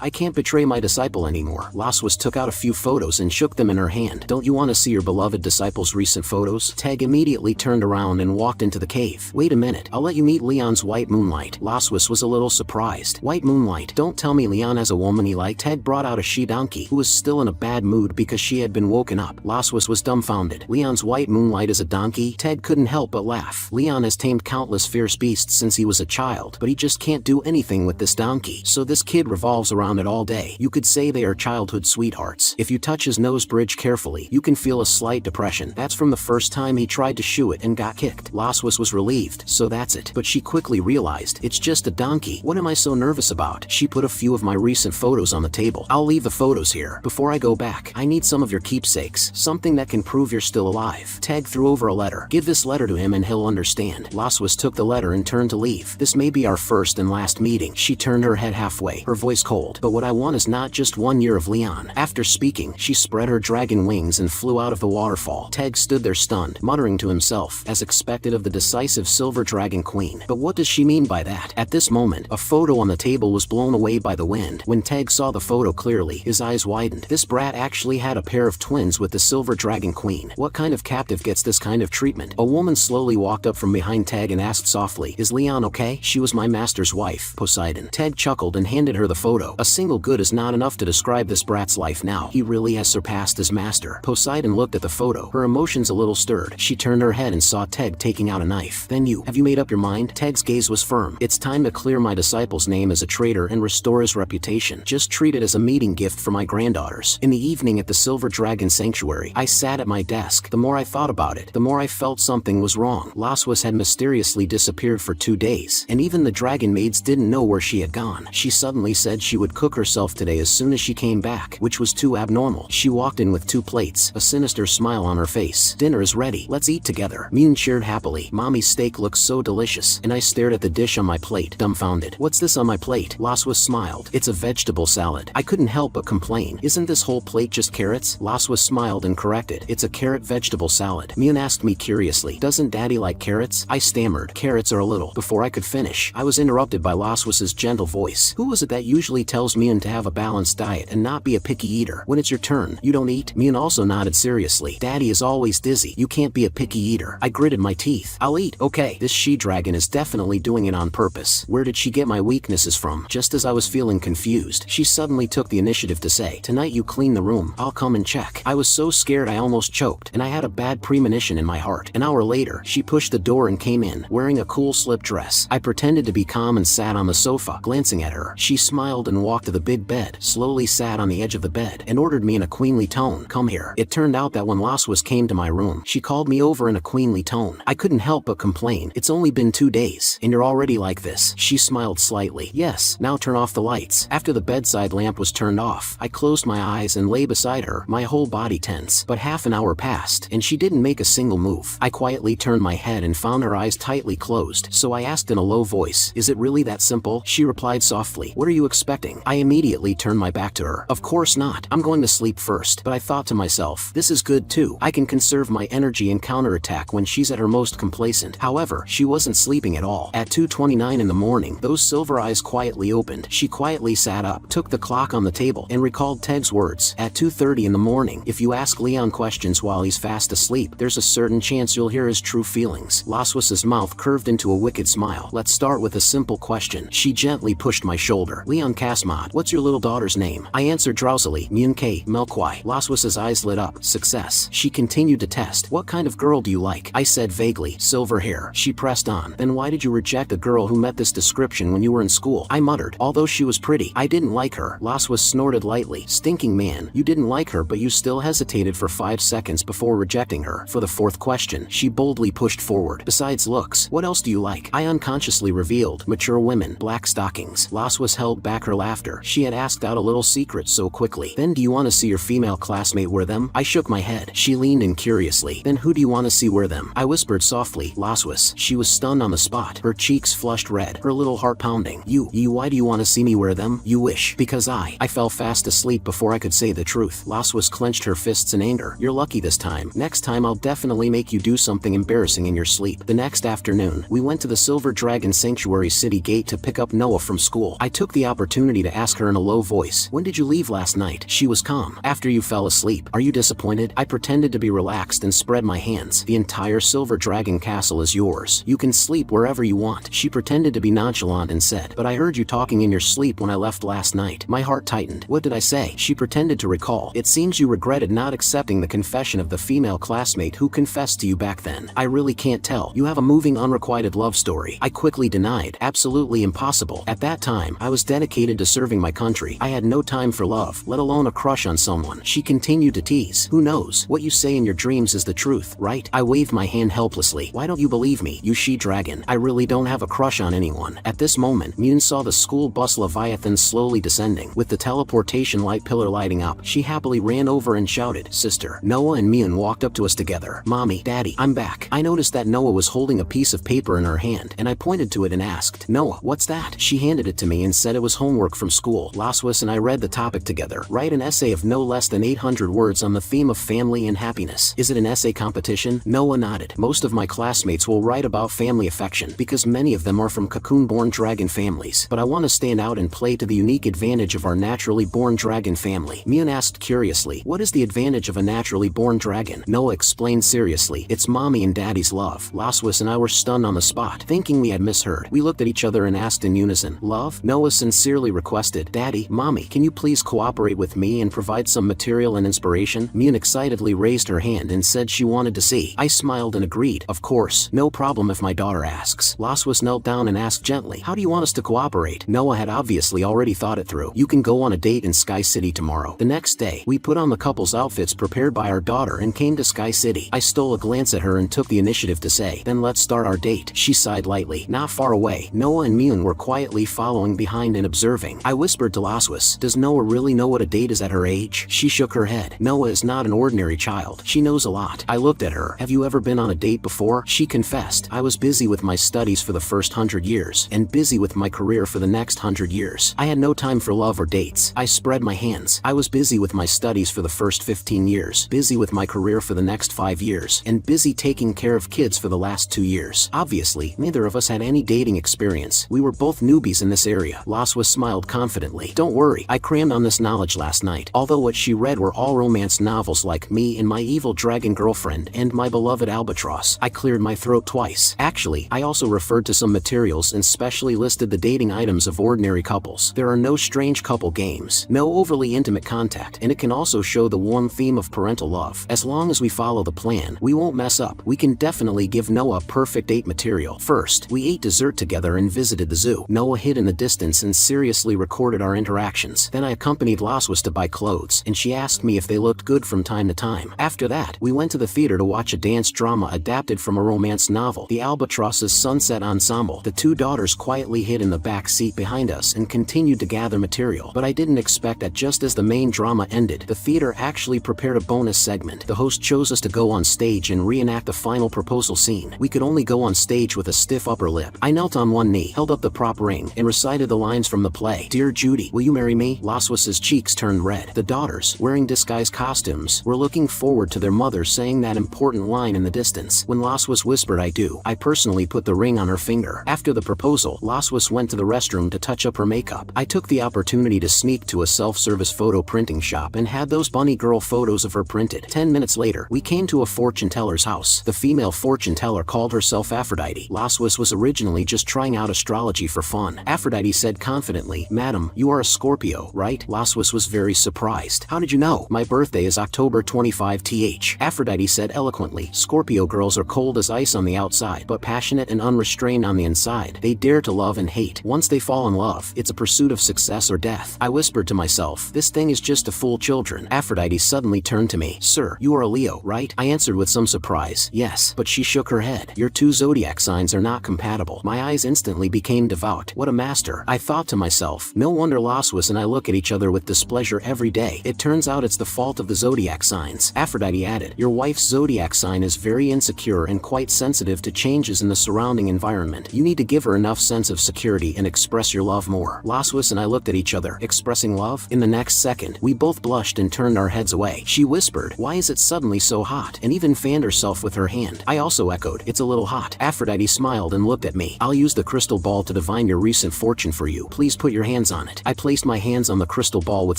I can't betray my disciple anymore." Laswis took out a few photos and shook them in her hand. "Don't you want to see your beloved disciple's recent photos?" Teg immediately turned around and walked into the cave. "Wait a minute. I'll let you meet Leon's white moonlight." Laswis was a little surprised. "White moonlight? Don't tell me Leon has a woman he liked." Teg brought out a she-donkey, who was still in a bad mood because she had been woken up. Laswis was dumbfounded. "Leon's white moonlight is a donkey?" Teg couldn't help but laugh. "Leon has tamed countless fierce beasts since he was a child, but he just can't do anything with this donkey. So this kid revolves around it all day. You could say they are childhood sweethearts. If you touch his nose bridge carefully, you can feel a slight depression. That's from the first time he tried to shoo it and got kicked." Laswis was relieved. "So that's it." But she quickly realized, "It's just a donkey. What am I so nervous about?" She put a few of my recent photos on the table. "I'll leave the photos here. Before I go back, I need some of your keepsakes, something that can prove you're still alive." Teg threw over a letter. "Give this letter to him and he'll understand." Laswis took the letter and turned to leave. "This may be our first and last meeting." She turned her head halfway, her voice cold. "But what I want is not just 1 year of Leon." After speaking, she spread her dragon wings and flew out of the waterfall. Teg stood there stunned, muttering to himself, as expected of the decisive Silver Dragon Queen. But what does she mean by that? At this moment, a photo on the table was blown away by the wind. When Teg saw the photo clearly, his eyes widened. This brat actually had a pair of twins with the Silver Dragon Queen. What kind of captive gets this kind of treatment? A woman slowly walked up from behind Teg and asked softly, "Is Leon okay?" "She was my master's wife, Poseidon." Teg chuckled and handed her the photo. "A single good is not enough to describe this brat's life now. He really has surpassed his master." Poseidon looked at the photo, her emotions a little stirred. She turned her head and saw Teg taking out a knife. "Then have you made up your mind?" Teg's gaze was firm. "It's time to clear my disciple's name as a traitor and restore his reputation. Just treat it as a meeting gift for my granddaughters." In the evening at the Silver Dragon Sanctuary, I sat at my desk. The more I thought about it, the more I felt something was wrong. Laswis had mysteriously disappeared for 2 days, and even the dragon maids didn't know where she had gone. She suddenly said she would cook herself today as soon as she came back, which was too abnormal. She walked in with 2 plates, a sinister smile on her face. "Dinner is ready. Let's eat together." Moon cheered happily. happily. Mommy's steak looks so delicious, and I stared at the dish on my plate, dumbfounded. What's this on my plate? Laswas smiled. It's a vegetable salad. I couldn't help but complain. Isn't this whole plate just carrots? Laswas smiled and corrected. It's a carrot vegetable salad. Myun asked me curiously. Doesn't Daddy like carrots? I stammered. Carrots are a little. Before I could finish, I was interrupted by Laswas's gentle voice. Who is it that usually tells Myun to have a balanced diet and not be a picky eater? When it's your turn, you don't eat? Myun also nodded seriously. Daddy is always dizzy. You can't be a picky eater. I gritted my teeth. I'll eat. Okay, this she-dragon is definitely doing it on purpose. Where did she get my weaknesses from? Just as I was feeling confused, she suddenly took the initiative to say, tonight you clean the room. I'll come and check. I was so scared I almost choked, and I had a bad premonition in my heart. An hour later, she pushed the door and came in, wearing a cool slip dress. I pretended to be calm and sat on the sofa, glancing at her. She smiled and walked to the big bed, slowly sat on the edge of the bed, and ordered me in a queenly tone, come here. It turned out that when Laswas came to my room, she called me over in a queenly tone. I couldn't help but complain. It's only been 2 days, and you're already like this. She smiled slightly. Yes, now turn off the lights. After the bedside lamp was turned off, I closed my eyes and lay beside her, my whole body tense. But half an hour passed, and she didn't make a single move. I quietly turned my head and found her eyes tightly closed, so I asked in a low voice, is it really that simple? She replied softly, what are you expecting? I immediately turned my back to her. Of course not. I'm going to sleep first. But I thought to myself, this is good too. I can conserve my energy and counterattack when she's at her most complacent. However, she wasn't sleeping at all. At 2:29 in the morning, those silver eyes quietly opened. She quietly sat up, took the clock on the table, and recalled Teg's words. At 2:30 in the morning, if you ask Leon questions while he's fast asleep, there's a certain chance you'll hear his true feelings. Laswas's mouth curved into a wicked smile. Let's start with a simple question. She gently pushed my shoulder. Leon Kasmod, what's your little daughter's name? I answered drowsily, Myun K. Melkwai. Laswas's eyes lit up. Success. She continued to test. What kind of girl do you like? I said vaguely, silver hair. She pressed on. Then why did you reject a girl who met this description when you were in school? I muttered. Although she was pretty, I didn't like her. Laswas snorted lightly. Stinking man. You didn't like her, but you still hesitated for 5 seconds before rejecting her. For the 4th question, she boldly pushed forward. Besides looks, what else do you like? I unconsciously revealed. Mature women. Black stockings. Laswas held back her laughter. She had asked out a little secret so quickly. Then do you want to see your female classmate wear them? I shook my head. She leaned in curiously. Then who do you want to see wear them? I whispered softly. Laswas. She was stunned on the spot. Her cheeks flushed red. Her little heart pounding. You, why do you want to see me wear them? You wish. Because I fell fast asleep before I could say the truth. Laswas clenched her fists in anger. You're lucky this time. Next time I'll definitely make you do something embarrassing in your sleep. The next afternoon, we went to the Silver Dragon Sanctuary City Gate to pick up Noah from school. I took the opportunity to ask her in a low voice, when did you leave last night? She was calm. After you fell asleep. Are you disappointed? I pretended to be relaxed and spread my hands. The entire Silver Dragon Castle is yours. You can sleep wherever you want. She pretended to be nonchalant and said, but I heard you talking in your sleep when I left last night. My heart tightened. What did I say? She pretended to recall. It seems you regretted not accepting the confession of the female classmate who confessed to you back then. I really can't tell. You have a moving unrequited love story. I quickly denied. Absolutely impossible. At that time, I was dedicated to serving my country. I had no time for love, let alone a crush on someone. She continued to tease. Who knows? What you say in your dreams is the truth, right? I waved my hand helplessly. Why don't you believe me, you she-dragon? I really don't have a crush on anyone. At this moment, Myun saw the school bus Leviathan slowly descending. With the teleportation light pillar lighting up, she happily ran over and shouted, Sister. Noah and Myun walked up to us together. Mommy, Daddy, I'm back. I noticed that Noah was holding a piece of paper in her hand, and I pointed to it and asked, Noah, what's that? She handed it to me and said it was homework from school. Laswas and I read the topic together. Write an essay of no less than 800 words on the theme of family and happiness. Is it an essay competition? Noah nodded. Most of my classmates will write about family affection because many of them are from cocoon-born dragon families. But I want to stand out and play to the unique advantage of our naturally born dragon family. Myun asked curiously, what is the advantage of a naturally born dragon? Noah explained seriously, it's mommy and daddy's love. Laswas and I were stunned on the spot, thinking we had misheard. We looked at each other and asked in unison, love? Noah sincerely requested, Daddy, Mommy, can you please cooperate with me and provide some material and inspiration? Myun excitedly raised her hand and said she wanted to see. I smiled and agreed. Of course, no problem if my daughter asks. Laswas knelt down and asked gently, how do you want us to cooperate? Noah had obviously already thought it through. You can go on a date in Sky City tomorrow. The next day, we put on the couple's outfits prepared by our daughter and came to Sky City. I stole a glance at her and took the initiative to say, then let's start our date. She sighed lightly. Not far away, Noah and Myun were quietly following behind and observing. I whispered to Laswas, does Noah really know what a date is at her age? She shook her head. Noah is not an ordinary child. She knows a lot. I looked at her. Have you ever been on a date before? before? She confessed. I was busy with my studies for the first 100 years, and busy with my career for the next 100 years. I had no time for love or dates. I spread my hands. I was busy with my studies for the first 15 years, busy with my career for the next 5 years, and busy taking care of kids for the last 2 years. Obviously, neither of us had any dating experience. We were both newbies in this area. Laswa smiled confidently. Don't worry, I crammed on this knowledge last night. Although what she read were all romance novels like Me and My Evil Dragon Girlfriend and My Beloved Albatross. I cleared my throat twice. Actually, I also referred to some materials and specially listed the dating items of ordinary couples. There are no strange couple games, no overly intimate contact, and it can also show the warm theme of parental love. As long as we follow the plan, we won't mess up. We can definitely give Noah perfect date material. First, we ate dessert together and visited the zoo. Noah hid in the distance and seriously recorded our interactions. Then I accompanied Laswas to buy clothes, and she asked me if they looked good from time to time. After that, we went to the theater to watch a dance drama adapted from a romance novel, The Albatross's Sunset Ensemble. The two daughters quietly hid in the back seat behind us and continued to gather material, but I didn't expect that just as the main drama ended, the theater actually prepared a bonus segment. The host chose us to go on stage and reenact the final proposal scene. We could only go on stage with a stiff upper lip. I knelt on one knee, held up the prop ring, and recited the lines from the play. Dear Judy, will you marry me? Laswas's cheeks turned red. The daughters, wearing disguised costumes, were looking forward to their mother saying that important line in the distance. When Laswas whispered I do, I personally put the ring on her finger. After the proposal, Laswas went to the restroom to touch up her makeup. I took the opportunity to sneak to a self-service photo printing shop and had those bunny girl photos of her printed. 10 minutes later, we came to a fortune teller's house. The female fortune teller called herself Aphrodite. Laswas was originally just trying out astrology for fun. Aphrodite said confidently, Madam, you are a Scorpio, right? Laswas was very surprised. How did you know? My birthday is October 25th. Aphrodite said eloquently, Scorpio girls are cold as ice on the outside, but passionate and unrestrained on the inside. They dare to love and hate. Once they fall in love, it's a pursuit of success or death. I whispered to myself, this thing is just to fool children. Aphrodite suddenly turned to me. Sir, you are a Leo, right? I answered with some surprise. Yes, but she shook her head. Your two zodiac signs are not compatible. My eyes instantly became devout. What a master. I thought to myself, no wonder Laswas and I look at each other with displeasure every day. It turns out it's the fault of the zodiac signs. Aphrodite added, your wife's zodiac sign is very insecure and quite sensitive to changes in the surrounding environment. You need to give her enough sense of security and express your love more. Laswas and I looked at each other, expressing love. In the next second, we both blushed and turned our heads away. She whispered, why is it suddenly so hot? And even fanned herself with her hand. I also echoed, it's a little hot. Aphrodite smiled and looked at me. I'll use the crystal ball to divine your recent fortune for you. Please put your hands on it. I placed my hands on the crystal ball with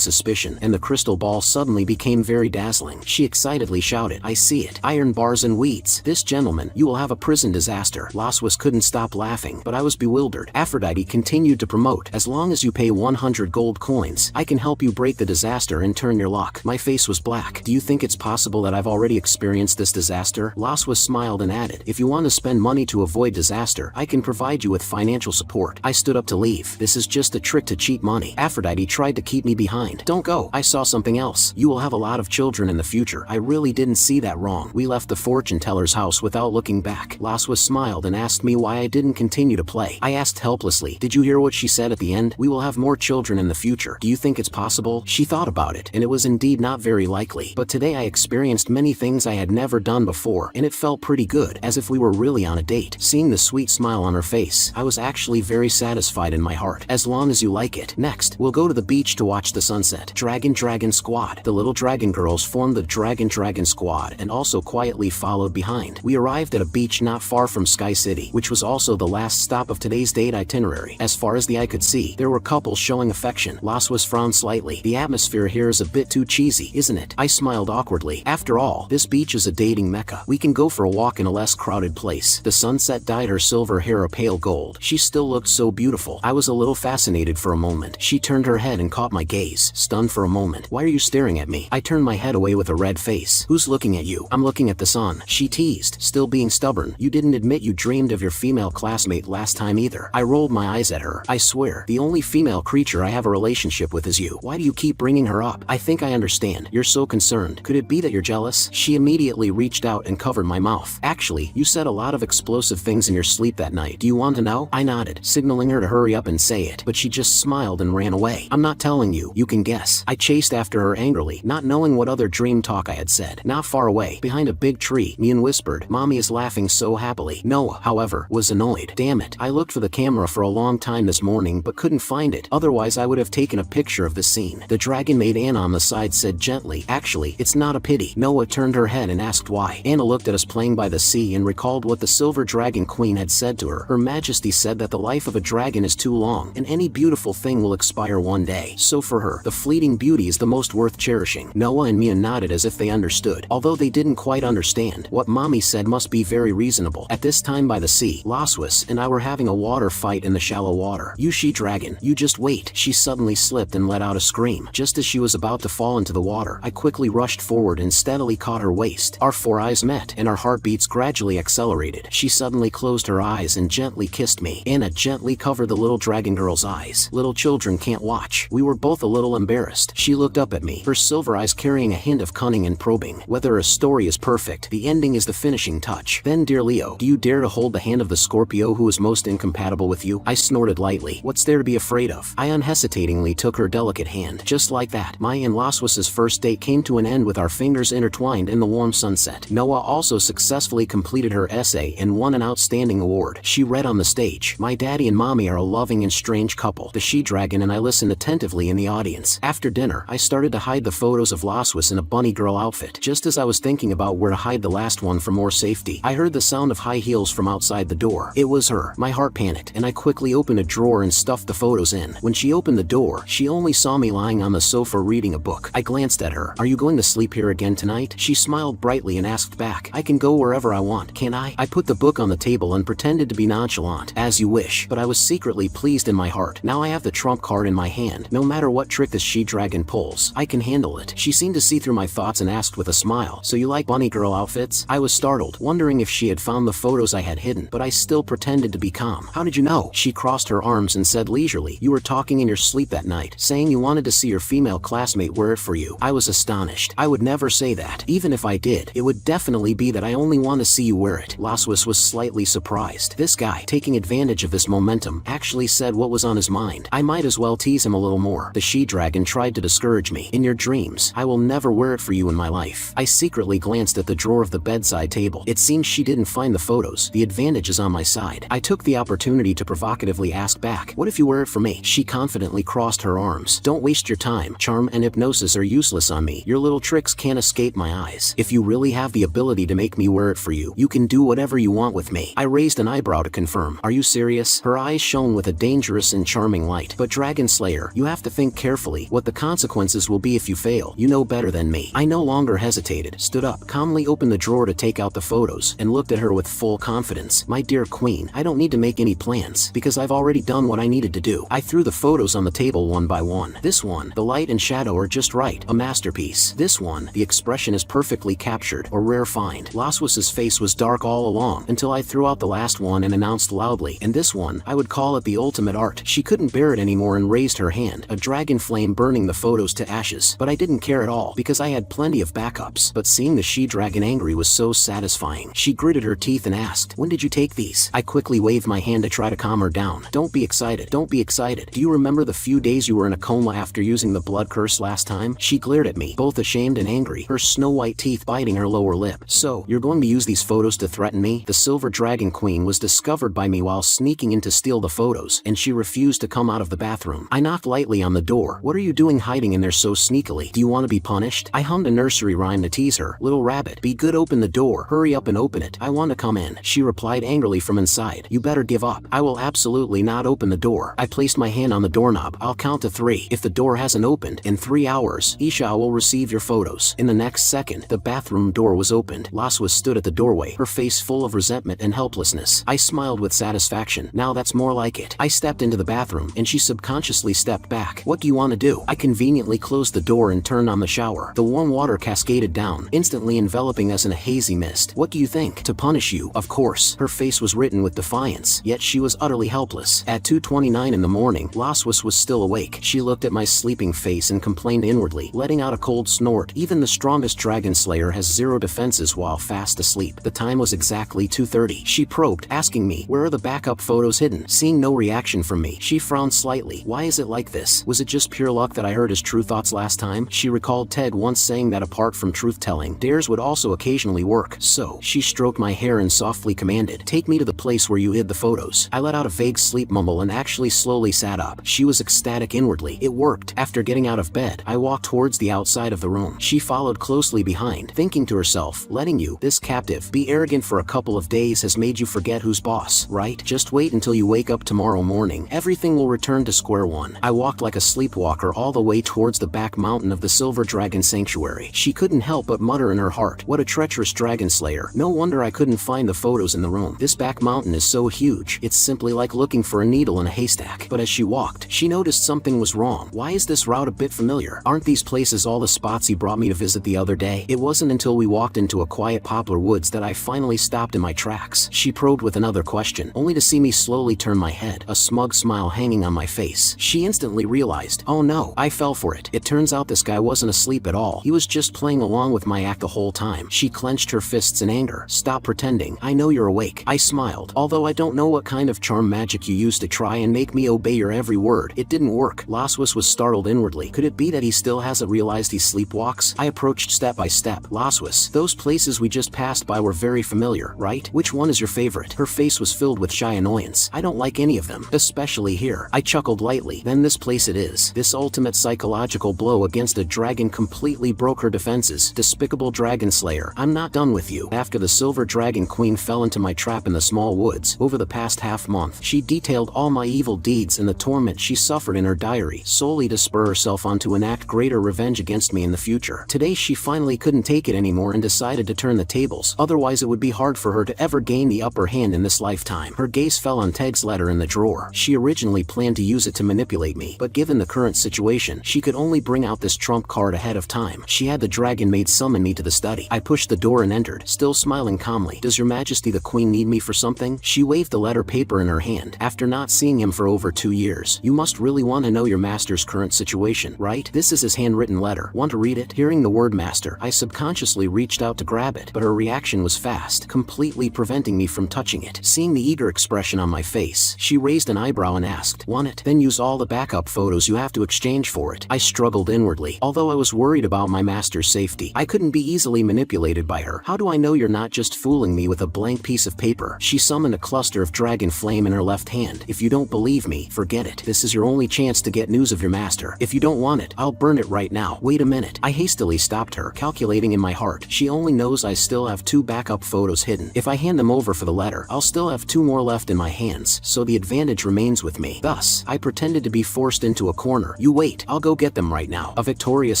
suspicion, and the crystal ball suddenly became very dazzling. She excitedly shouted, I see it. Iron bars and weeds. This gentleman, you will have a prison disaster. Laswas couldn't stop laughing, but I was bewildered. Aphrodite continued to promote, as long as you pay 100 gold coins, I can help you break the disaster and turn your luck. My face was black. Do you think it's possible that I've already experienced this disaster? Laswas smiled and added, if you want to spend money to avoid disaster, I can provide you with financial support. I stood up to leave. This is just a trick to cheat money. Aphrodite tried to keep me behind. Don't go. I saw something else. You will have a lot of children in the future. I really didn't see that wrong. We left the fortune teller's house without looking back. Laswas smiled and asked me why I didn't continue to play. I asked helplessly, did you hear what she said at the end? We will have more children in the future. Do you think it's possible? She thought about it, and it was indeed not very likely. But today I experienced many things I had never done before, and it felt pretty good, as if we were really on a date. Seeing the sweet smile on her face, I was actually very satisfied in my heart. As long as you like it. Next, we'll go to the beach to watch the sunset. Dragon Squad. The little dragon girls formed the Dragon Squad and also quietly followed behind. We arrived at a beach not far from Sky City, which was also the last stop of today's date itinerary. As far as the eye could see, there were couples showing affection. Laswas frowned slightly. The atmosphere here is a bit too cheesy, isn't it? I smiled awkwardly. After all, this beach is a dating mecca. We can go for a walk in a less crowded place. The sunset dyed her silver hair a pale gold. She still looked so beautiful. I was a little fascinated for a moment. She turned her head and caught my gaze, stunned for a moment. Why are you staring at me? I turned my head away with a red face. Who's looking at you? I'm looking at the sun. She teased, still being stubborn. You didn't admit you dreamed of your female classmate last time either. I rolled my eyes at her. I swear, the only female creature I have a relationship with is you. Why do you keep bringing her up? I think I understand. You're so concerned. Could it be that you're jealous? She immediately reached out and covered my mouth. Actually, you said a lot of explosive things in your sleep that night. Do you want to know? I nodded, signaling her to hurry up and say it, but she just smiled and ran away. I'm not telling you. You can guess. I chased after her angrily, not knowing what other dream talk I had said. Not far away, behind a big tree, Mian whispered, scared. Mommy is laughing so happily. Noah, however, was annoyed. Damn it. I looked for the camera for a long time this morning but couldn't find it. Otherwise I would have taken a picture of the scene. The dragon maid Anna on the side said gently, actually, it's not a pity. Noah turned her head and asked why. Anna looked at us playing by the sea and recalled what the Silver Dragon Queen had said to her. Her Majesty said that the life of a dragon is too long, and any beautiful thing will expire one day. So for her, the fleeting beauty is the most worth cherishing. Noah and Mia nodded as if they understood. Although they didn't quite understand, what Mommy said must be very reasonable. At this time by the sea, Laswas and I were having a water fight in the shallow water. You she-dragon, you just wait. She suddenly slipped and let out a scream. Just as she was about to fall into the water, I quickly rushed forward and steadily caught her waist. Our four eyes met, and our heartbeats gradually accelerated. She suddenly closed her eyes and gently kissed me. Anna gently covered the little dragon girl's eyes. Little children can't watch. We were both a little embarrassed. She looked up at me, her silver eyes carrying a hint of cunning and probing. Whether a story is perfect, the ending is the finishing touch. Then, dear Leo, do you dare to hold the hand of the Scorpio who is most incompatible with you? I snorted lightly. What's there to be afraid of? I unhesitatingly took her delicate hand. Just like that, my and Laswas's first date came to an end with our fingers intertwined in the warm sunset. Noah also successfully completed her essay and won an outstanding award. She read on the stage, "My daddy and mommy are a loving and strange couple." The she-dragon and I listened attentively in the audience. After dinner, I started to hide the photos of Laswas in a bunny girl outfit. Just as I was thinking about where to hide the last one for more safety, I heard the sound of high heels from outside the door. It was her. My heart panicked, and I quickly opened a drawer and stuffed the photos in. When she opened the door, she only saw me lying on the sofa reading a book. I glanced at her. "Are you going to sleep here again tonight?" She smiled brightly and asked back, "I can go wherever I want, can I?" I put the book on the table and pretended to be nonchalant. "As you wish," but I was secretly pleased in my heart. Now I have the trump card in my hand. No matter what trick this she-dragon pulls, I can handle it. She seemed to see through my thoughts and asked with a smile, "So you like bunny girl outfits?" I was startled, wondering if she had found the photos I had hidden, but I still pretended to be calm. "How did you know?" She crossed her arms and said leisurely, "You were talking in your sleep that night, saying you wanted to see your female classmate wear it for you." I was astonished. I would never say that. Even if I did, it would definitely be that I only want to see you wear it. Laswas was slightly surprised. This guy, taking advantage of this momentum, actually said what was on his mind. I might as well tease him a little more. The she-dragon tried to discourage me. "In your dreams, I will never wear it for you in my life." I secretly glanced at the drawer of the bedside table. It seems she didn't find the photos. The advantage is on my side. I took the opportunity to provocatively ask back, "What if you wear it for me?" She confidently crossed her arms. "Don't waste your time. Charm and hypnosis are useless on me. Your little tricks can't escape my eyes. If you really have the ability to make me wear it for you, you can do whatever you want with me." I raised an eyebrow to confirm. "Are you serious?" Her eyes shone with a dangerous and charming light. "But Dragon Slayer, you have to think carefully what the consequences will be if you fail. You know better than me." I no longer hesitated, stood up, calmly opened the drawer to take out the photos, and looked at her with full confidence. "My dear queen, I don't need to make any plans, because I've already done what I needed to do." I threw the photos on the table one by one. This one, the light and shadow are just right, a masterpiece. This one, the expression is perfectly captured, a rare find. Laswas's face was dark all along, until I threw out the last one and announced loudly, "And this one, I would call it the ultimate art." She couldn't bear it anymore and raised her hand, a dragon flame burning the photos to ashes. But I didn't care at all, because I had plenty of backups. But seeing the she-dragon angry was so satisfying. She gritted her teeth and asked, "When did you take these?" I quickly waved my hand to try to calm her down. "Don't be excited. Don't be excited. Do you remember the few days you were in a coma after using the blood curse last time?" She glared at me, both ashamed and angry, her snow-white teeth biting her lower lip. "So, you're going to use these photos to threaten me?" The Silver Dragon Queen was discovered by me while sneaking in to steal the photos, and she refused to come out of the bathroom. I knocked lightly on the door. "What are you doing hiding in there so sneakily? Do you want to be punished?" I hummed a nursery rhyme to tease her. "Little rabbit, be good, open the door. Hurry up and open it. I want to come in." She replied angrily from inside, "You better give up. I will absolutely not open the door." I placed my hand on the doorknob. "I'll count to 3. If the door hasn't opened in 3 hours, Isha will receive your photos." In the next second, the bathroom door was opened. Laswas stood at the doorway, her face full of resentment and helplessness. I smiled with satisfaction. "Now that's more like it." I stepped into the bathroom, and she subconsciously stepped back. "What do you want to do?" I conveniently closed the door and turned on the shower. The warm water cascaded down, instantly enveloping us in a hazy mist. "What do you think?" "To punish you, of course." Her face was written with defiance, yet she was utterly helpless. At 2:29 in the morning, Laswas was still awake. She looked at my sleeping face and complained inwardly, letting out a cold snort. Even the strongest dragon slayer has 0 defenses while fast asleep. The time was exactly 2:30. She probed, asking me, "Where are the backup photos hidden?" Seeing no reaction from me, she frowned slightly. "Why is it like this? Was it just pure luck that I heard his true thoughts last time?" She recalled Ted once saying that apart from truth-telling, dares would also occasionally work. so. She stroked my hair and softly commanded, "Take me to the place where you hid the photos." I let out a vague sleep mumble and actually slowly sat up. She was ecstatic inwardly. It worked. After getting out of bed, I walked towards the outside of the room. She followed closely behind, thinking to herself, letting you, this captive, be arrogant for a couple of days has made you forget who's boss, right? Just wait until you wake up tomorrow morning. Everything will return to square one. I walked like a sleepwalker all the way towards the back mountain of the Silver Dragon Sanctuary. She couldn't help but mutter in her heart, what a treacherous dragon slayer. No wonder I couldn't find the photos in the room. This back mountain is so huge, it's simply like looking for a needle in a haystack. But as she walked, she noticed something was wrong. Why is this route a bit familiar? Aren't these places all the spots he brought me to visit the other day? It wasn't until we walked into a quiet poplar woods that I finally stopped in my tracks. She probed with another question, only to see me slowly turn my head, a smug smile hanging on my face. She instantly realized, oh no, I fell for it. It turns out this guy wasn't asleep at all. He was just playing along with my act the whole time. She clenched her fists in anger. Stop pretending. I know you're awake. I smiled. Although I don't know what kind of charm magic you used to try and make me obey your every word. It didn't work. Laswis was startled inwardly. Could it be that he still hasn't realized he sleepwalks? I approached step by step. Laswis, those places we just passed by were very familiar, right? Which one is your favorite? Her face was filled with shy annoyance. I don't like any of them, especially here. I chuckled lightly. Then this place it is. This ultimate psychological blow against a dragon completely broke her defenses. Despicable dragon slayer. I'm not done with you. After the Silver Dragon Queen fell into my trap in the small woods, over the past half-month, she detailed all my evil deeds and the torment she suffered in her diary, solely to spur herself on to enact greater revenge against me in the future. Today she finally couldn't take it anymore and decided to turn the tables, otherwise it would be hard for her to ever gain the upper hand in this lifetime. Her gaze fell on Teg's letter in the drawer. She originally planned to use it to manipulate me, but given the current situation, she could only bring out this trump card ahead of time. She had the dragon maid summon me to the study. I pushed the door and entered, still smiling calmly. Does your majesty the queen need me for something? She waved the letter paper in her hand. After not seeing him for over 2 years, you must really want to know your master's current situation, right? This is his handwritten letter. Want to read it? Hearing the word master, I subconsciously reached out to grab it, but her reaction was fast, completely preventing me from touching it. Seeing the eager expression on my face, she raised an eyebrow and asked, want it? Then use all the backup photos you have to exchange for it. I struggled inwardly. Although I was worried about my master's safety, I couldn't be easily manipulated by her. How do I know you're not just fooling me with a blank piece of paper? She summoned a cluster of dragon flame in her left hand. If you don't believe me, forget it. This is your only chance to get news of your master. If you don't want it, I'll burn it right now. Wait a minute. I hastily stopped her, calculating in my heart. She only knows I still have 2 backup photos hidden. If I hand them over for the letter, I'll still have 2 more left in my hands, so the advantage remains with me. Thus, I pretended to be forced into a corner. You wait, I'll go get them right now. A victorious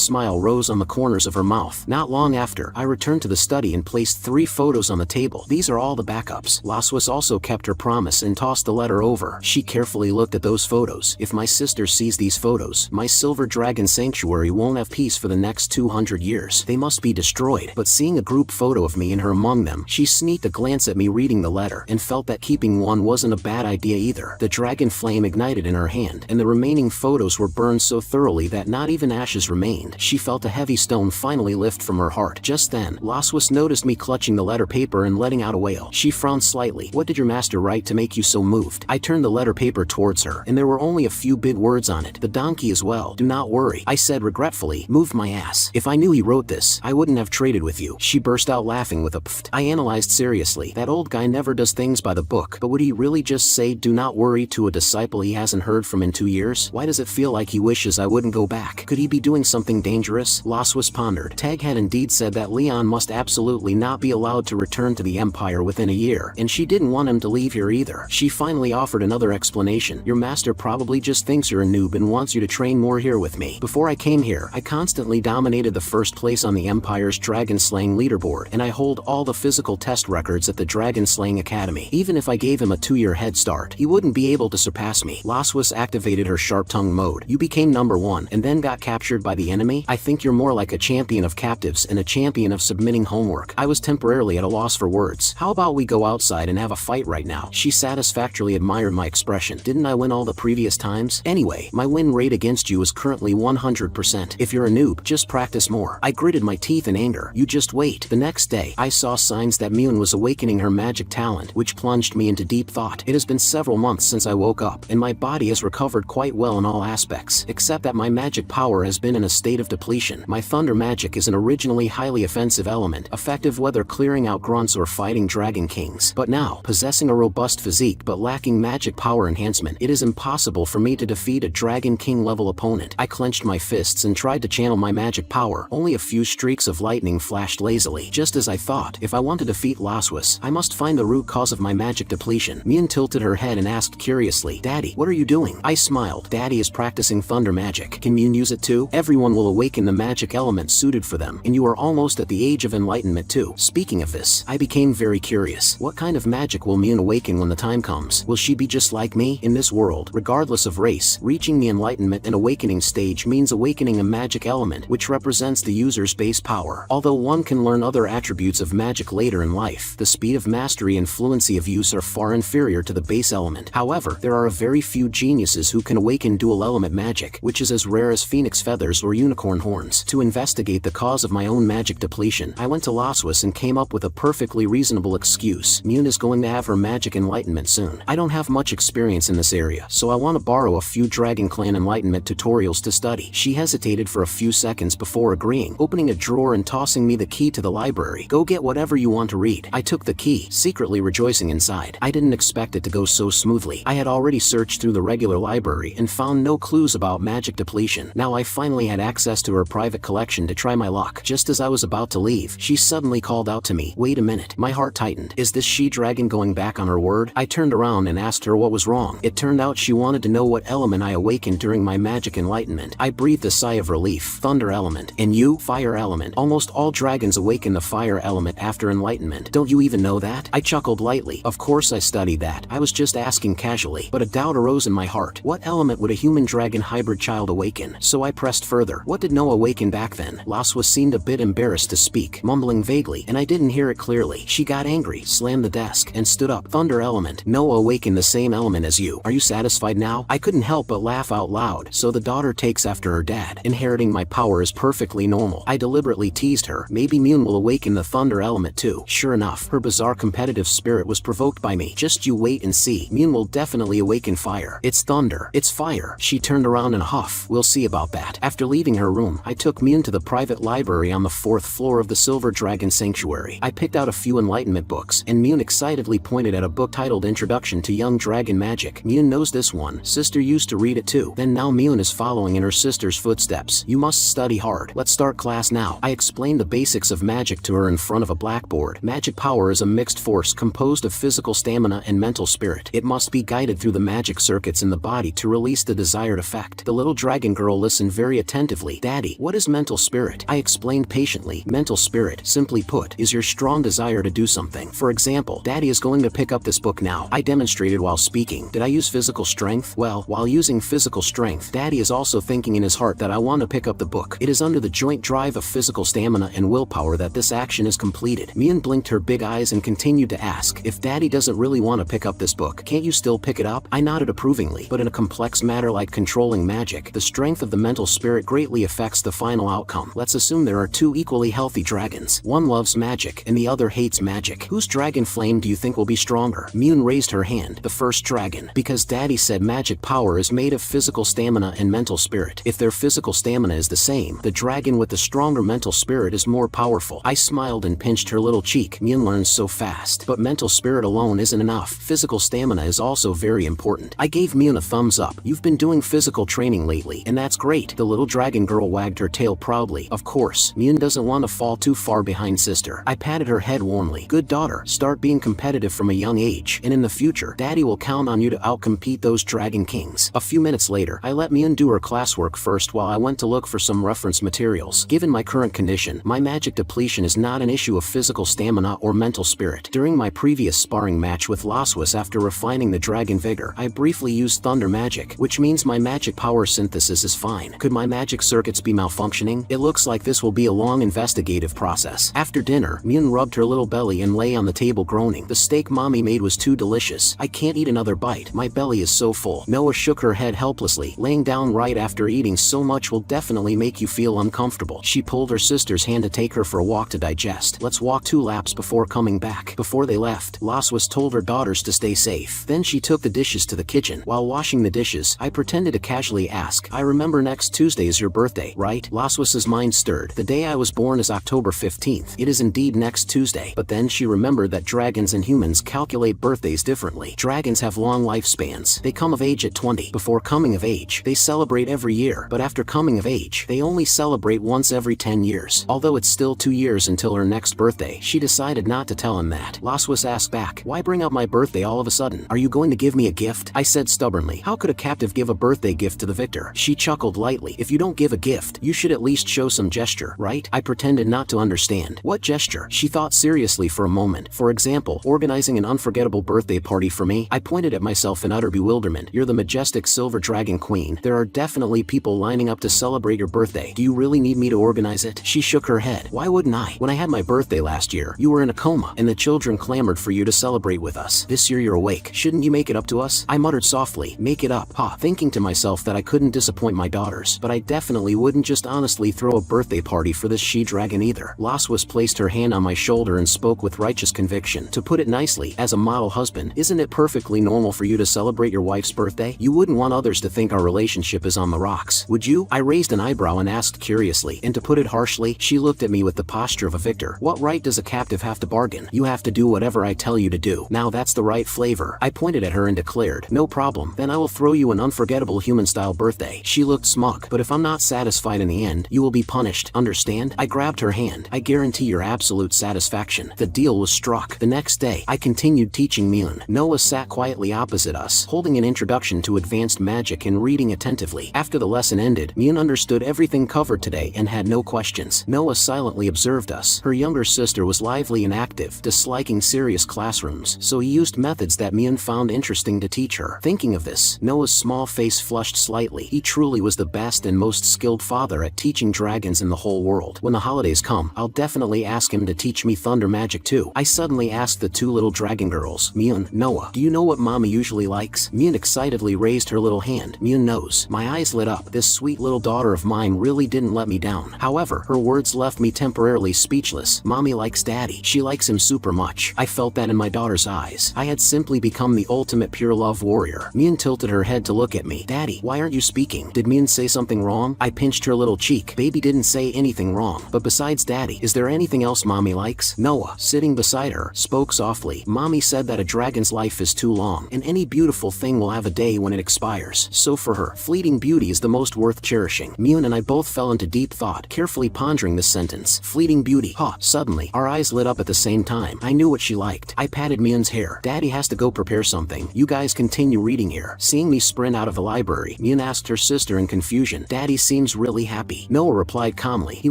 smile rose on the corners of her mouth. Not long after, I returned to the study and placed 3 photos on the table. These are all the backups. Laswis also kept her promise and tossed the letter over. She carefully looked at those photos. If my sister sees these photos, my Silver Dragon Sanctuary won't have peace for the next 200 years. They must be destroyed. But seeing a group photo of me and her among them, she sneaked a glance at me reading the letter and felt that keeping one wasn't a bad idea either. The dragon flame ignited in her hand, and the remaining photos were burned so thoroughly that not even ashes remained. She felt a heavy stone finally lift from her heart. Just then, Laswis noticed me clutching the letter paper and letting out a wail. She frowned slightly. What did your master write to make you so moved? I turned the letter paper towards her, and there were only a few big words on it. The donkey as well. Do not worry, I said regretfully. Moved my ass. If I knew he wrote this, I wouldn't have traded with you. She burst out laughing with a pfft. I analyzed seriously. That old guy never does things by the book, but would he really just say do not worry to a disciple he hasn't heard from in 2 years? Why does it feel like he wishes I wouldn't go back? Could he be doing something dangerous? Laswis pondered. Tag had indeed said that Leon must absolutely not be allowed to return to the Empire within a year, and she didn't want him to leave here either. She finally offered another explanation. Your master probably just thinks you're a noob and wants you to train more here with me. Before I came here, I constantly dominated the first place on the Empire's dragon slaying leaderboard, and I hold all the physical test records at the Dragon Slaying Academy. Even if I gave him a 2-year head start, he wouldn't be able to surpass me. Laswis activated her sharp-tongued mode. You became number 1 and then got captured by the enemy? I think you're more like a champion of captives and a champion of submitting homework. I was temporarily at a loss for words. How about we go outside and have a fight right now? She satisfactorily admired my expression. Didn't I win all the previous times? Anyway, my win rate against you is currently 100%. If you're a noob, just practice more. I gritted my teeth in anger. You just wait. The next day, I saw signs that Mune was awakening her magic talent, which plunged me into deep thought. It has been several months since I woke up, and my body has recovered quite well in all aspects, except that my magic power has been in a state of depletion. My thunder magic is an originally highly offensive element, effective whether clearing out grunts or fighting dragon kings. But now, possessing a robust physique but lacking magic power enhancement, it is impossible for me to defeat a dragon king level opponent. I clenched my fists and tried to channel my magic power. Only a few streaks of lightning flashed lazily. Just as I thought, if I want to defeat Laswas, I must find the root cause of my magic depletion. Mian tilted her head and asked curiously, "Daddy, what are you doing?" I smiled. Daddy is practicing thunder magic. Can Mian use it too? Everyone will awaken the magic element suited for them, and you are almost at the age of enlightenment too. Speaking of this, I became very curious. What kind of magic will Mian awaken when the time comes? Will she be just like me? In this world, regardless of race, reaching the enlightenment and awakening stage means awakening a magic element, which represents the user's base power. Although one can learn other attributes of magic later in life, the speed of mastery and fluency of use are far inferior to the base element. However, there are a very few geniuses who can awaken dual element magic, which is as rare as phoenix feathers or unicorn horns. To investigate the cause of my own magic depletion, I went to Laswas and came up with a perfectly reasonable excuse. Mian is going to have her magic enlightenment soon. I don't have much experience in this area, so I want to borrow a few Dragon Clan enlightenment tutorials to study. She hesitated for a few seconds before agreeing, opening a drawer and tossing me the key to the library. "Go get whatever you want to read." I took the key, secretly rejoicing inside. I didn't expect it to go so smoothly. I had already searched through the regular library and found no clues about magic depletion. Now I finally had access to her private collection to try my luck. Just as I was about to leave, she suddenly called out to me, "Wait a minute." My heart tightened. Is this she-dragon going back on her word? I turned around and asked her what was wrong. It turned out she wanted to know what element I awakened during my magic enlightenment. I breathed a sigh of relief. Thunder element. And you? Fire element. Almost all dragons awaken the fire element after enlightenment. Don't you even know that? I chuckled lightly. Of course I studied that. I was just asking casually. But a doubt arose in my heart. What element would a human-dragon hybrid child awaken? So I pressed further. What did Noah awaken back then? Laswas seemed a bit embarrassed to speak, mumbling vaguely, and I didn't hear it clearly. She got angry, slammed the desk, and stood up. Thunder element. Noah awakened the same element as you. Are you satisfied now? I couldn't help but laugh out loud. So the daughter takes after her dad. Inheriting my power is perfectly normal. I deliberately teased her. Maybe Mian will awaken the thunder element too. Sure enough, her bizarre competitive spirit was provoked by me. Just you wait and see. Mian will definitely awaken fire. It's thunder. It's fire. She turned around in a huff. We'll see about that. After leaving her room, I took Mian to the private library on the 4th floor of the Silver Dragon Sanctuary. I picked out a few enlightenment books, and Mian excitedly pointed at a book titled Introduction to Young Dragon Magic. Mian knows this one. Sister used to read it too. Then now Mian is following in her sister's footsteps. You must study hard. Let's start class now. I explained the basics of magic to her in front of a blackboard. Magic power is a mixed force composed of physical stamina and mental spirit. It must be guided through the magic circuits in the body to release the desired effect. The little dragon girl listened very attentively. Daddy, what is mental spirit? I explained patiently. Mental spirit, simply put, is your strong desire to do something. For example, Daddy is going to pick up this book now. I demonstrated while speaking. Did I use physical strength? Well, while using physical strength, Daddy is also thinking in his heart that I want to pick up the book. It is under the joint drive of physical stamina and willpower that this action is completed. Mian blinked her big eyes and continued to ask, if Daddy doesn't really want to pick up this book, can't you still pick it up? I nodded approvingly, but in a complex matter like controlling magic, the strength of the mental spirit greatly affects the final outcome. Let's assume there are two equally healthy dragons. One loves magic, and the other hates magic. Whose dragon flame do you think will be stronger? Mian raised her hand. The first dragon. Because Daddy said magic power is made of physical stamina and mental spirit. If their physical stamina is the same, the dragon with the stronger mental spirit is more powerful. I smiled and pinched her little cheek. Mian learns so fast. But mental spirit alone isn't enough. Physical stamina is also very important. I gave Mian a thumbs up. You've been doing physical training lately, and that's great. The little dragon girl wagged her tail proudly. Of course, Mian doesn't want to fall too far behind sister. I patted her head warmly. Good daughter, start being competitive from a young age, and in the future, Daddy will count on you to outcompete those dragon kings. A few minutes later, I let Mian do her classwork first while I went to look for some reference materials. Given my current condition, my magic depletion is not an issue of physical stamina or mental spirit. During my previous sparring match with Laswas after refining the dragon vigor, I briefly used thunder magic, which means my magic power synthesis is fine. Could my magic circuits be malfunctioning? It looks like this will be a long investigative process. After dinner, Mian rubbed her little belly and lay on the table groaning. The steak Mommy made was too delicious. I can't eat another bite. My belly is so full. Noah shook her head helplessly. Laying down right after eating so much will definitely make you feel uncomfortable. She pulled her sister's hand to take her for a walk to digest. Let's walk 2 laps before coming back. Before they left, Laswas told her daughters to stay safe. Then she took the dishes to the kitchen. While washing the dishes, I pretended to casually ask, I remember next Tuesday is your birthday, right? Laswas's mind stirred. The day I was born is October 15th. It is indeed next Tuesday. But then she remembered that dragons and humans calculate birthdays differently. Dragons have long lifespans. They come of age at 20. Before coming of age, they celebrate every year. But after coming of age, they only celebrate once every 10 years. Although it's still 2 years until her next birthday, she decided not to tell him that. Laswas asked back, "Why bring up my birthday all of a sudden? Are you going to give me a gift?" I said stubbornly, "How could a captive give a birthday gift to the victor?" She chuckled lightly. "If you don't give a gift, you should at least show some gesture, right?" I pretended not to understand. "What gesture?" She thought seriously for a moment. "For example, organizing an unforgettable birthday party for me?" I pointed at myself in utter bewilderment. "You're the majestic silver dragon queen. There are definitely people lining up to celebrate your birthday. Do you really need me to organize it?" She shook her head. "Why wouldn't I? When I had my birthday last year, you were in a coma, and the children clamored for you to celebrate with us. This year you're awake. Shouldn't you make it up to us?" I muttered softly, "Make it up, huh?" Thinking to myself that I couldn't disappoint my daughters, but I definitely wouldn't just honestly throw a birthday party for this she-dragon either. Laswas placed her hand on my shoulder and spoke with righteous conviction. "To put it nicely, as a model husband, isn't it perfectly normal for you to celebrate your wife's birthday? You wouldn't want others to think our relationship is on the rocks, would you?" I raised an eyebrow and asked curiously, and to put it harshly, she looked at me with the posture of a victor. "What right does a captive have to bargain? You have to do whatever I tell you to do. Now that's the right flavor." I pointed at her and declared, "No problem, then I will throw you an unforgettable human-style birthday." She looked smug. "But if I'm not satisfied in the end, you will be punished, understand?" I grabbed her hand. "I guarantee your absolute satisfaction." The deal was struck. The next day, I continued teaching Myun. Noah sat quietly opposite us, holding an introduction to advanced magic and reading attentively. After the lesson ended, Myun understood everything covered today and had no questions. Noah silently observed us. Her younger sister was lively and active, disliking serious classrooms, so he used methods that Myun found interesting to teach her. Thinking of this, Noah's small face flushed slightly. He truly was the best and most skilled father at teaching dragons in the whole world. When the holidays come, I'll definitely ask him to teach me thunder magic too. I suddenly asked the two little dragon girls, "Myun, Noah, do you know what mommy usually likes?" Myun excitedly raised her little hand. "Myun knows." My eyes lit up. This sweet little daughter of mine really didn't let me down. However, her words left me temporarily speechless. "Mommy likes daddy. She likes him super much." I felt that in my daughter's eyes. I had simply become the ultimate pure love warrior. Myun tilted her head to look at me. "Daddy, why aren't you speaking? Did Myun say something wrong?" I pinched her little cheek. "Baby didn't say anything wrong. But besides daddy, is there anything else mommy likes?" Noah, sitting beside her, spoke softly. "Mommy said that a dragon's life is too long, and any beautiful thing will have a day when it expires. So for her, fleeting beauty is the most worth cherishing." Myun and I both fell into deep thought, carefully pondering this sentence. Fleeting beauty. Huh. Suddenly, our eyes lit up at the same time. I knew what she liked. I patted Myun's hair. "Daddy has to go prepare something. You guys continue reading here." Seeing me sprint out of the library, Myun asked her sister in confusion, "Daddy seems really happy." Noah replied calmly, "He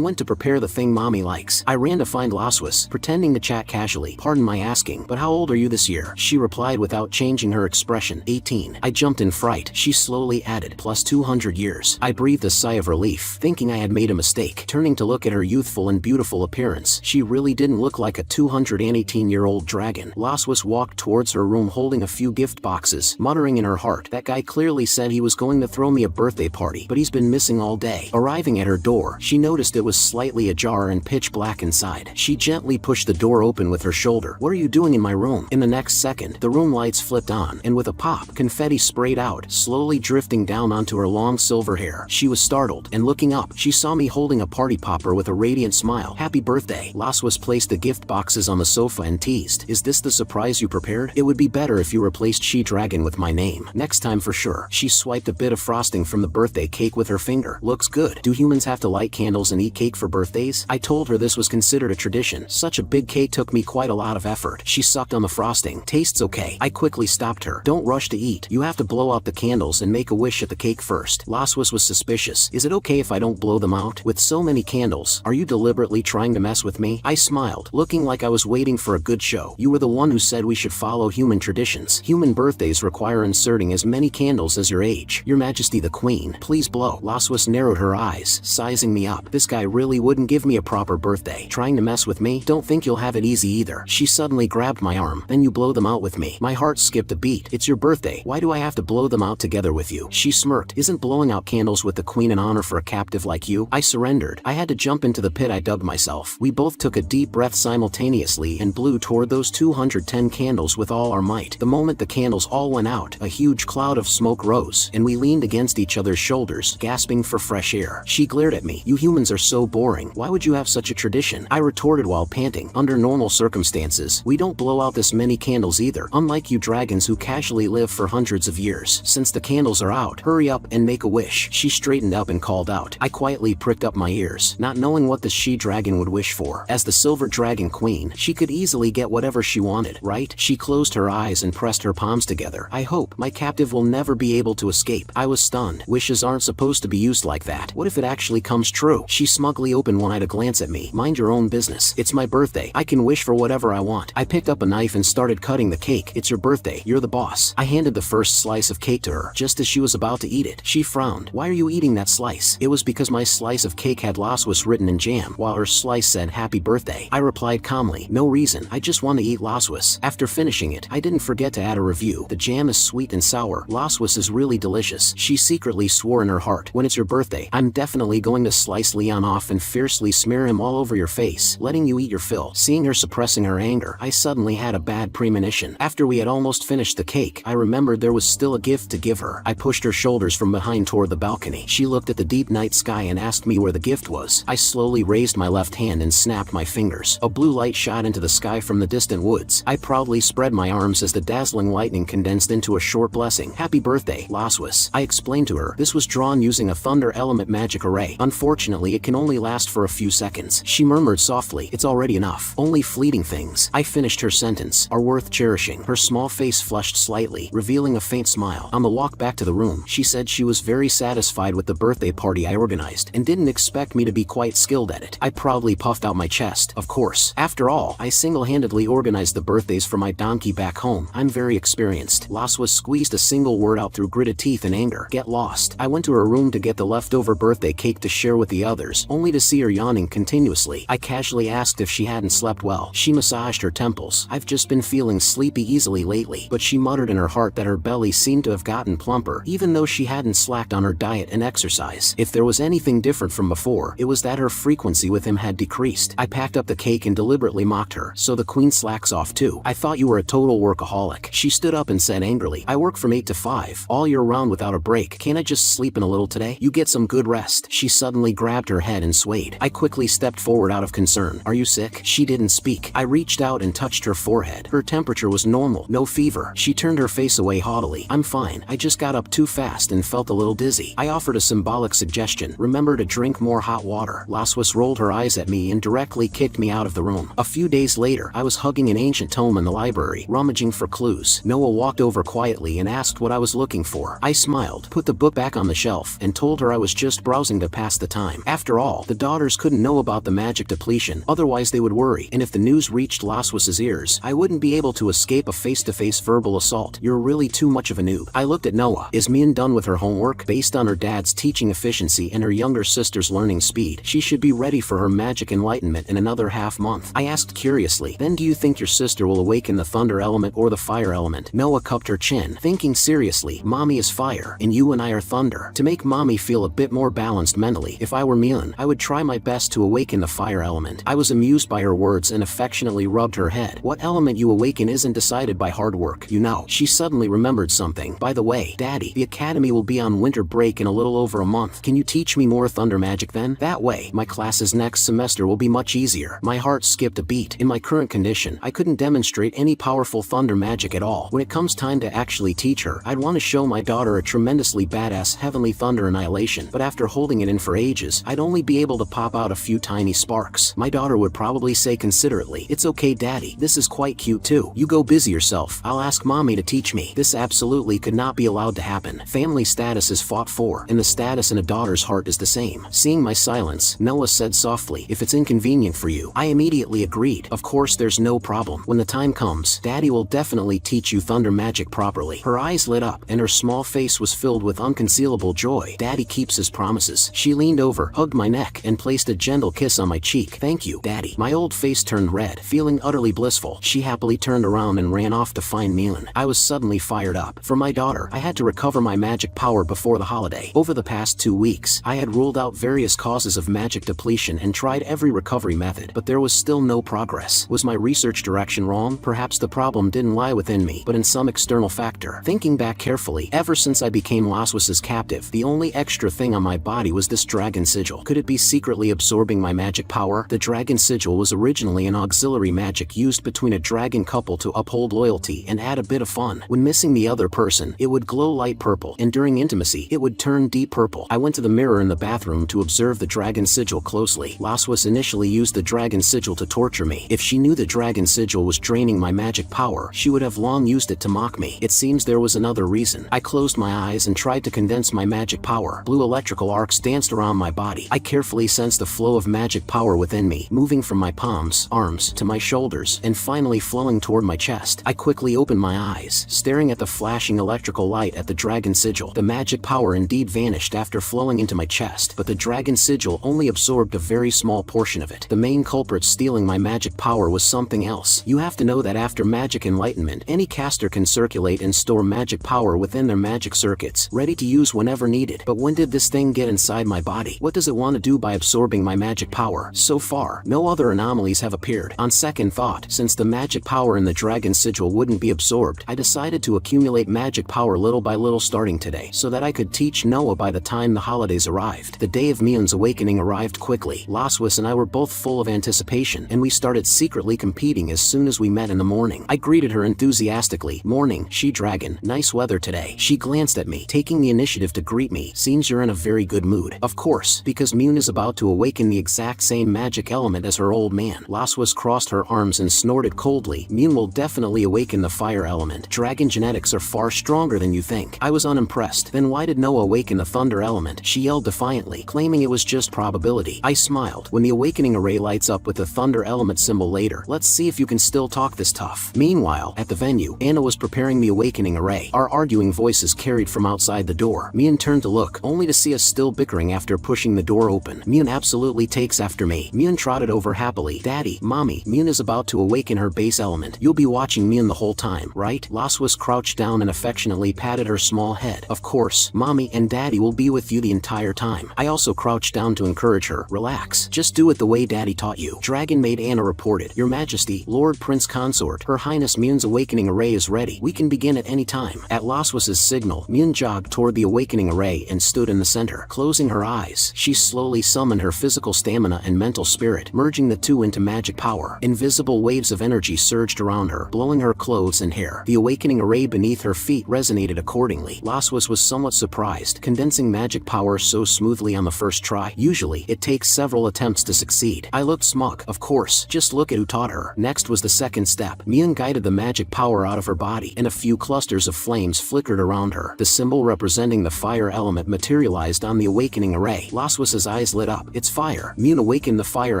went to prepare the thing mommy likes." I ran to find Laswas, pretending to chat casually. "Pardon my asking, but how old are you this year?" She replied without changing her expression, 18. I jumped in fright. She slowly added, "Plus 200 years. I breathed a sigh of relief, thinking I had made a mistake. Turning to look at her youthful and beautiful appearance, she really didn't look like a 218-year-old dragon. Laswas walked towards her room holding a few gift boxes, muttering in her heart, "That guy clearly said he was going to throw me a birthday party, but he's been missing all day." Arriving at her door, she noticed it was slightly ajar and pitch black inside. She gently pushed the door open with her shoulder. "What are you doing in my room?" In the next second, the room lights flipped on, and with a pop, confetti sprayed out, slowly drifting down onto her long silver hair. She was startled, and looking up, she saw me holding a party popper with a radiant smile. "Happy birthday." Laswas placed the gift boxes on the sofa and teased, "Is this the surprise you prepared? It would be better if you replaced she-dragon with my name. Next time for sure." She swiped a bit of frosting from the birthday cake with her finger. "Looks good. Do humans have to light candles and eat cake for birthdays?" I told her this was considered a tradition. Such a big cake took me quite a lot of effort. She sucked on the frosting. "Tastes okay." I quickly stopped her. "Don't rush to eat. You have to blow out the candles and make a wish at the cake first." Laswas was suspicious. "Is it okay if I don't blow them out? With so many candles, are you deliberately trying to mess with me?" I smiled, looking like I was waiting for a good show. "You were the one who said we should follow human traditions. Human birthdays require inserting as many candles as your age. Your Majesty the Queen, please blow." Laswas narrowed her eyes, sizing me up. This guy really wouldn't give me a proper birthday. Trying to mess with me? Don't think you'll have it easy either. She suddenly grabbed my arm. "Then you blow them out with me." My heart skipped a beat. "It's your birthday. Why do I have to blow them out together with you?" She smirked. "Isn't blowing out candles with the Queen an honor for a captive like you?" I surrendered. I had to jump into the pit I dug myself. We both took a deep breath simultaneously and blew toward those 210 candles with all our might. The moment the candles all went out, a huge cloud of smoke rose, and we leaned against each other's shoulders, gasping for fresh air. She glared at me. "You humans are so boring. Why would you have such a tradition?" dragon, I retorted while panting. Under normal circumstances, we don't blow out this many candles either, unlike you dragons who casually live for hundreds of years. Since the candles are out, hurry up and make a wish. She straightened up and called out. I quietly pricked up my ears, not knowing what the she-dragon would wish for. As the silver dragon queen, she could easily get whatever she wanted, right? She closed her eyes and pressed her palms together. I hope my captive will never be able to escape. I was stunned. Wishes aren't supposed to be used like that. What if it actually comes true? She smugly opened one eye to glance at me. Mind your own business. It's my birthday. I can wish for whatever I want. I picked up a knife and started cutting the cake. It's your birthday. You're the boss. I handed the first slice of cake to her. Just as she was about to eat it, she frowned. Why are you eating that slice? It was because my slice of cake had laswas written in jam, while her slice said happy birthday. I replied calmly. No reason. I just want to eat laswas. After finishing it, I didn't forget to add a review. The jam is sweet and sour. Laswas is really delicious. She secretly swore in her heart. When it's your birthday, I'm definitely going to slice Leon off and fiercely smear him all over your face, letting you eat your fill. Seeing her suppressing her anger, I suddenly had a bad premonition. After we had almost finished the cake, I remembered there was still a gift to give her. I pushed her shoulders from behind toward the balcony. She looked at the deep night sky and asked me where the gift was. I slowly raised my left hand and snapped my fingers. A blue light shot into the sky from the distant woods. I proudly spread my arms as the dazzling lightning condensed into a short blessing. Happy birthday, Laswas. I explained to her. This was drawn using a thunder element magic array. Unfortunately, it can only last for a few seconds. She murmured softly, it's already enough. Only fleeting things. I finished her sentence. Are worth cherishing. Her small face flushed slightly, revealing a faint smile. On the walk back to the room, she said she was very satisfied with the birthday party I organized and didn't expect me to be quite skilled at it. I proudly puffed out my chest. Of course. After all, I single-handedly organized the birthdays for my donkey back home. I'm very experienced. Laswas squeezed a single word out through gritted teeth in anger. Get lost. I went to her room to get the leftover birthday cake to share with the others, only to see her yawning continuously. I casually asked if she hadn't slept well. She massaged her temples. I've just been feeling sleepy easily lately, but she muttered in her heart that her belly seemed to have gotten plumper, even though she hadn't slacked on her diet and exercise. If there was anything different from before, it was that her frequency with him had decreased. I packed up the cake and deliberately mocked her. So the queen slacks off too. I thought you were a total workaholic. She stood up and said angrily, I work from 8 to 5, all year round without a break. Can't I just sleep in a little today? You get some good rest. She suddenly grabbed her head and swayed. I quickly stepped forward out of concern. Are you sick? She didn't speak. I reached out and touched her forehead. Her temperature was normal, no fever. She turned her face away haughtily. I'm fine. I just got up too fast and felt a little dizzy. I offered a symbolic suggestion. Remember to drink more hot water. Laswas rolled her eyes at me and directly kicked me out of the room. A few days later, I was hugging an ancient tome in the library, rummaging for clues. Noah walked over quietly and asked what I was looking for. I smiled, put the book back on the shelf, and told her I was just browsing to pass the time. After all, the daughters couldn't know about the magic depletion, otherwise they would worry, and if the news reached Laswas's ears, I wouldn't be able to escape a face-to-face verbal assault. You're really too much of a noob. I looked at Noah. Is Mian done with her homework? Based on her dad's teaching efficiency and her younger sister's learning speed, she should be ready for her magic enlightenment in another half-month. I asked curiously, then do you think your sister will awaken the thunder element or the fire element? Noah cupped her chin, thinking seriously. Mommy is fire, and you and I are thunder. To make mommy feel a bit more balanced mentally, if I were Mian, I would try my best to awaken the fire element. I was amused by her words and affectionately rubbed her head. What element you awaken isn't decided by hard work, you know. She suddenly remembered something. By the way, Daddy, the academy will be on winter break in a little over a month. Can you teach me more thunder magic then? That way, my classes next semester will be much easier. My heart skipped a beat. In my current condition, I couldn't demonstrate any powerful thunder magic at all. When it comes time to actually teach her, I'd want to show my daughter a tremendously badass heavenly thunder annihilation, but after holding it in for ages, I'd only be able to pop out a few tiny sparks. My daughter would probably say considerately, it's okay Daddy, this is quite cute too. You go busy yourself, I'll ask mommy to teach me. This absolutely could not be allowed to happen. Family status is fought for, and the status in a daughter's heart is the same. Seeing my silence, Noah said softly, if it's inconvenient for you. I immediately agreed. Of course there's no problem. When the time comes, Daddy will definitely teach you thunder magic properly. Her eyes lit up, and her small face was filled with unconcealable joy. Daddy keeps his promises. She leaned over, hugged my neck, and placed a gentle kiss on my cheek. Thank you, Daddy. My old face turned red, feeling utterly blissful. She happily turned around and ran off to find Mian. I was suddenly fired up. For my daughter, I had to recover my magic power before the holiday. Over the past 2 weeks, I had ruled out various causes of magic depletion and tried every recovery method, but there was still no progress. Was my research direction wrong? Perhaps the problem didn't lie within me, but in some external factor. Thinking back carefully, ever since I became Laswas's captive, the only extra thing on my body was this dragon sigil. Could it be secretly absorbing my magic power? power? The dragon sigil was originally an auxiliary magic used between a dragon couple to uphold loyalty and add a bit of fun. When missing the other person, it would glow light purple, and during intimacy, it would turn deep purple. I went to the mirror in the bathroom to observe the dragon sigil closely. Laswas initially used the dragon sigil to torture me. If she knew the dragon sigil was draining my magic power, she would have long used it to mock me. It seems there was another reason. I closed my eyes and tried to condense my magic power. Blue electrical arcs danced around my body. I carefully sensed the flow of magic power within me, moving from my palms, arms, to my shoulders, and finally flowing toward my chest. I quickly opened my eyes, staring at the flashing electrical light at the dragon sigil. The magic power indeed vanished after flowing into my chest, but the dragon sigil only absorbed a very small portion of it. The main culprit stealing my magic power was something else. You have to know that after magic enlightenment, any caster can circulate and store magic power within their magic circuits, ready to use whenever needed. But when did this thing get inside my body? What does it want to do by absorbing my magic power? So far, no other anomalies have appeared. On second thought, since the magic power in the dragon sigil wouldn't be absorbed, I decided to accumulate magic power little by little starting today, so that I could teach Noah by the time the holidays arrived. The day of Mion's awakening arrived quickly. Laswas and I were both full of anticipation, and we started secretly competing as soon as we met in the morning. I greeted her enthusiastically. "Morning, she-dragon. Nice weather today." She glanced at me, taking the initiative to greet me. "Seems you're in a very good mood." Of course, because Mion is about to awaken the exact same magic element as her old man. Laswas crossed her arms and snorted coldly. "Mion will definitely awaken the fire element. Dragon genetics are far stronger than you think." I was unimpressed. "Then why did Noah awaken the thunder element?" she yelled defiantly, claiming it was just probability. I smiled. "When the awakening array lights up with the thunder element symbol later, let's see if you can still talk this tough." Meanwhile, at the venue, Anna was preparing the awakening array. Our arguing voices carried from outside the door. Mion turned to look, only to see us still bickering after pushing the door open. "Mion absolutely takes after me." Mion trotted over happily. "Daddy, Mommy, Mion is about to awaken her base element. You'll be watching Mion the whole time, right?" Laswas crouched down and affectionately patted her small head. "Of course, Mommy and Daddy will be with you the entire time." I also crouched down to encourage her. "Relax. Just do it the way Daddy taught you." Dragon Maid Anna reported. "Your Majesty, Lord Prince Consort, Her Highness Mion's awakening array is ready. We can begin at any time." At Laswas's signal, Mion jogged toward the awakening array and stood in the center. Closing her eyes, she slowly summoned her physical stamina and mental spirit, merging the two into magic power. Invisible waves of energy surged around her, blowing her clothes and hair. The awakening array beneath her feet resonated accordingly. Laswas was somewhat surprised, condensing magic power so smoothly on the first try. Usually, it takes several attempts to succeed. I looked smug. Of course, just look at who taught her. Next was the second step. Mion guided the magic power out of her body, and a few clusters of flames flickered around her. The symbol representing the fire element materialized on the awakening array. Laswas's eyes lit up. "It's fire." Mion awakened the fire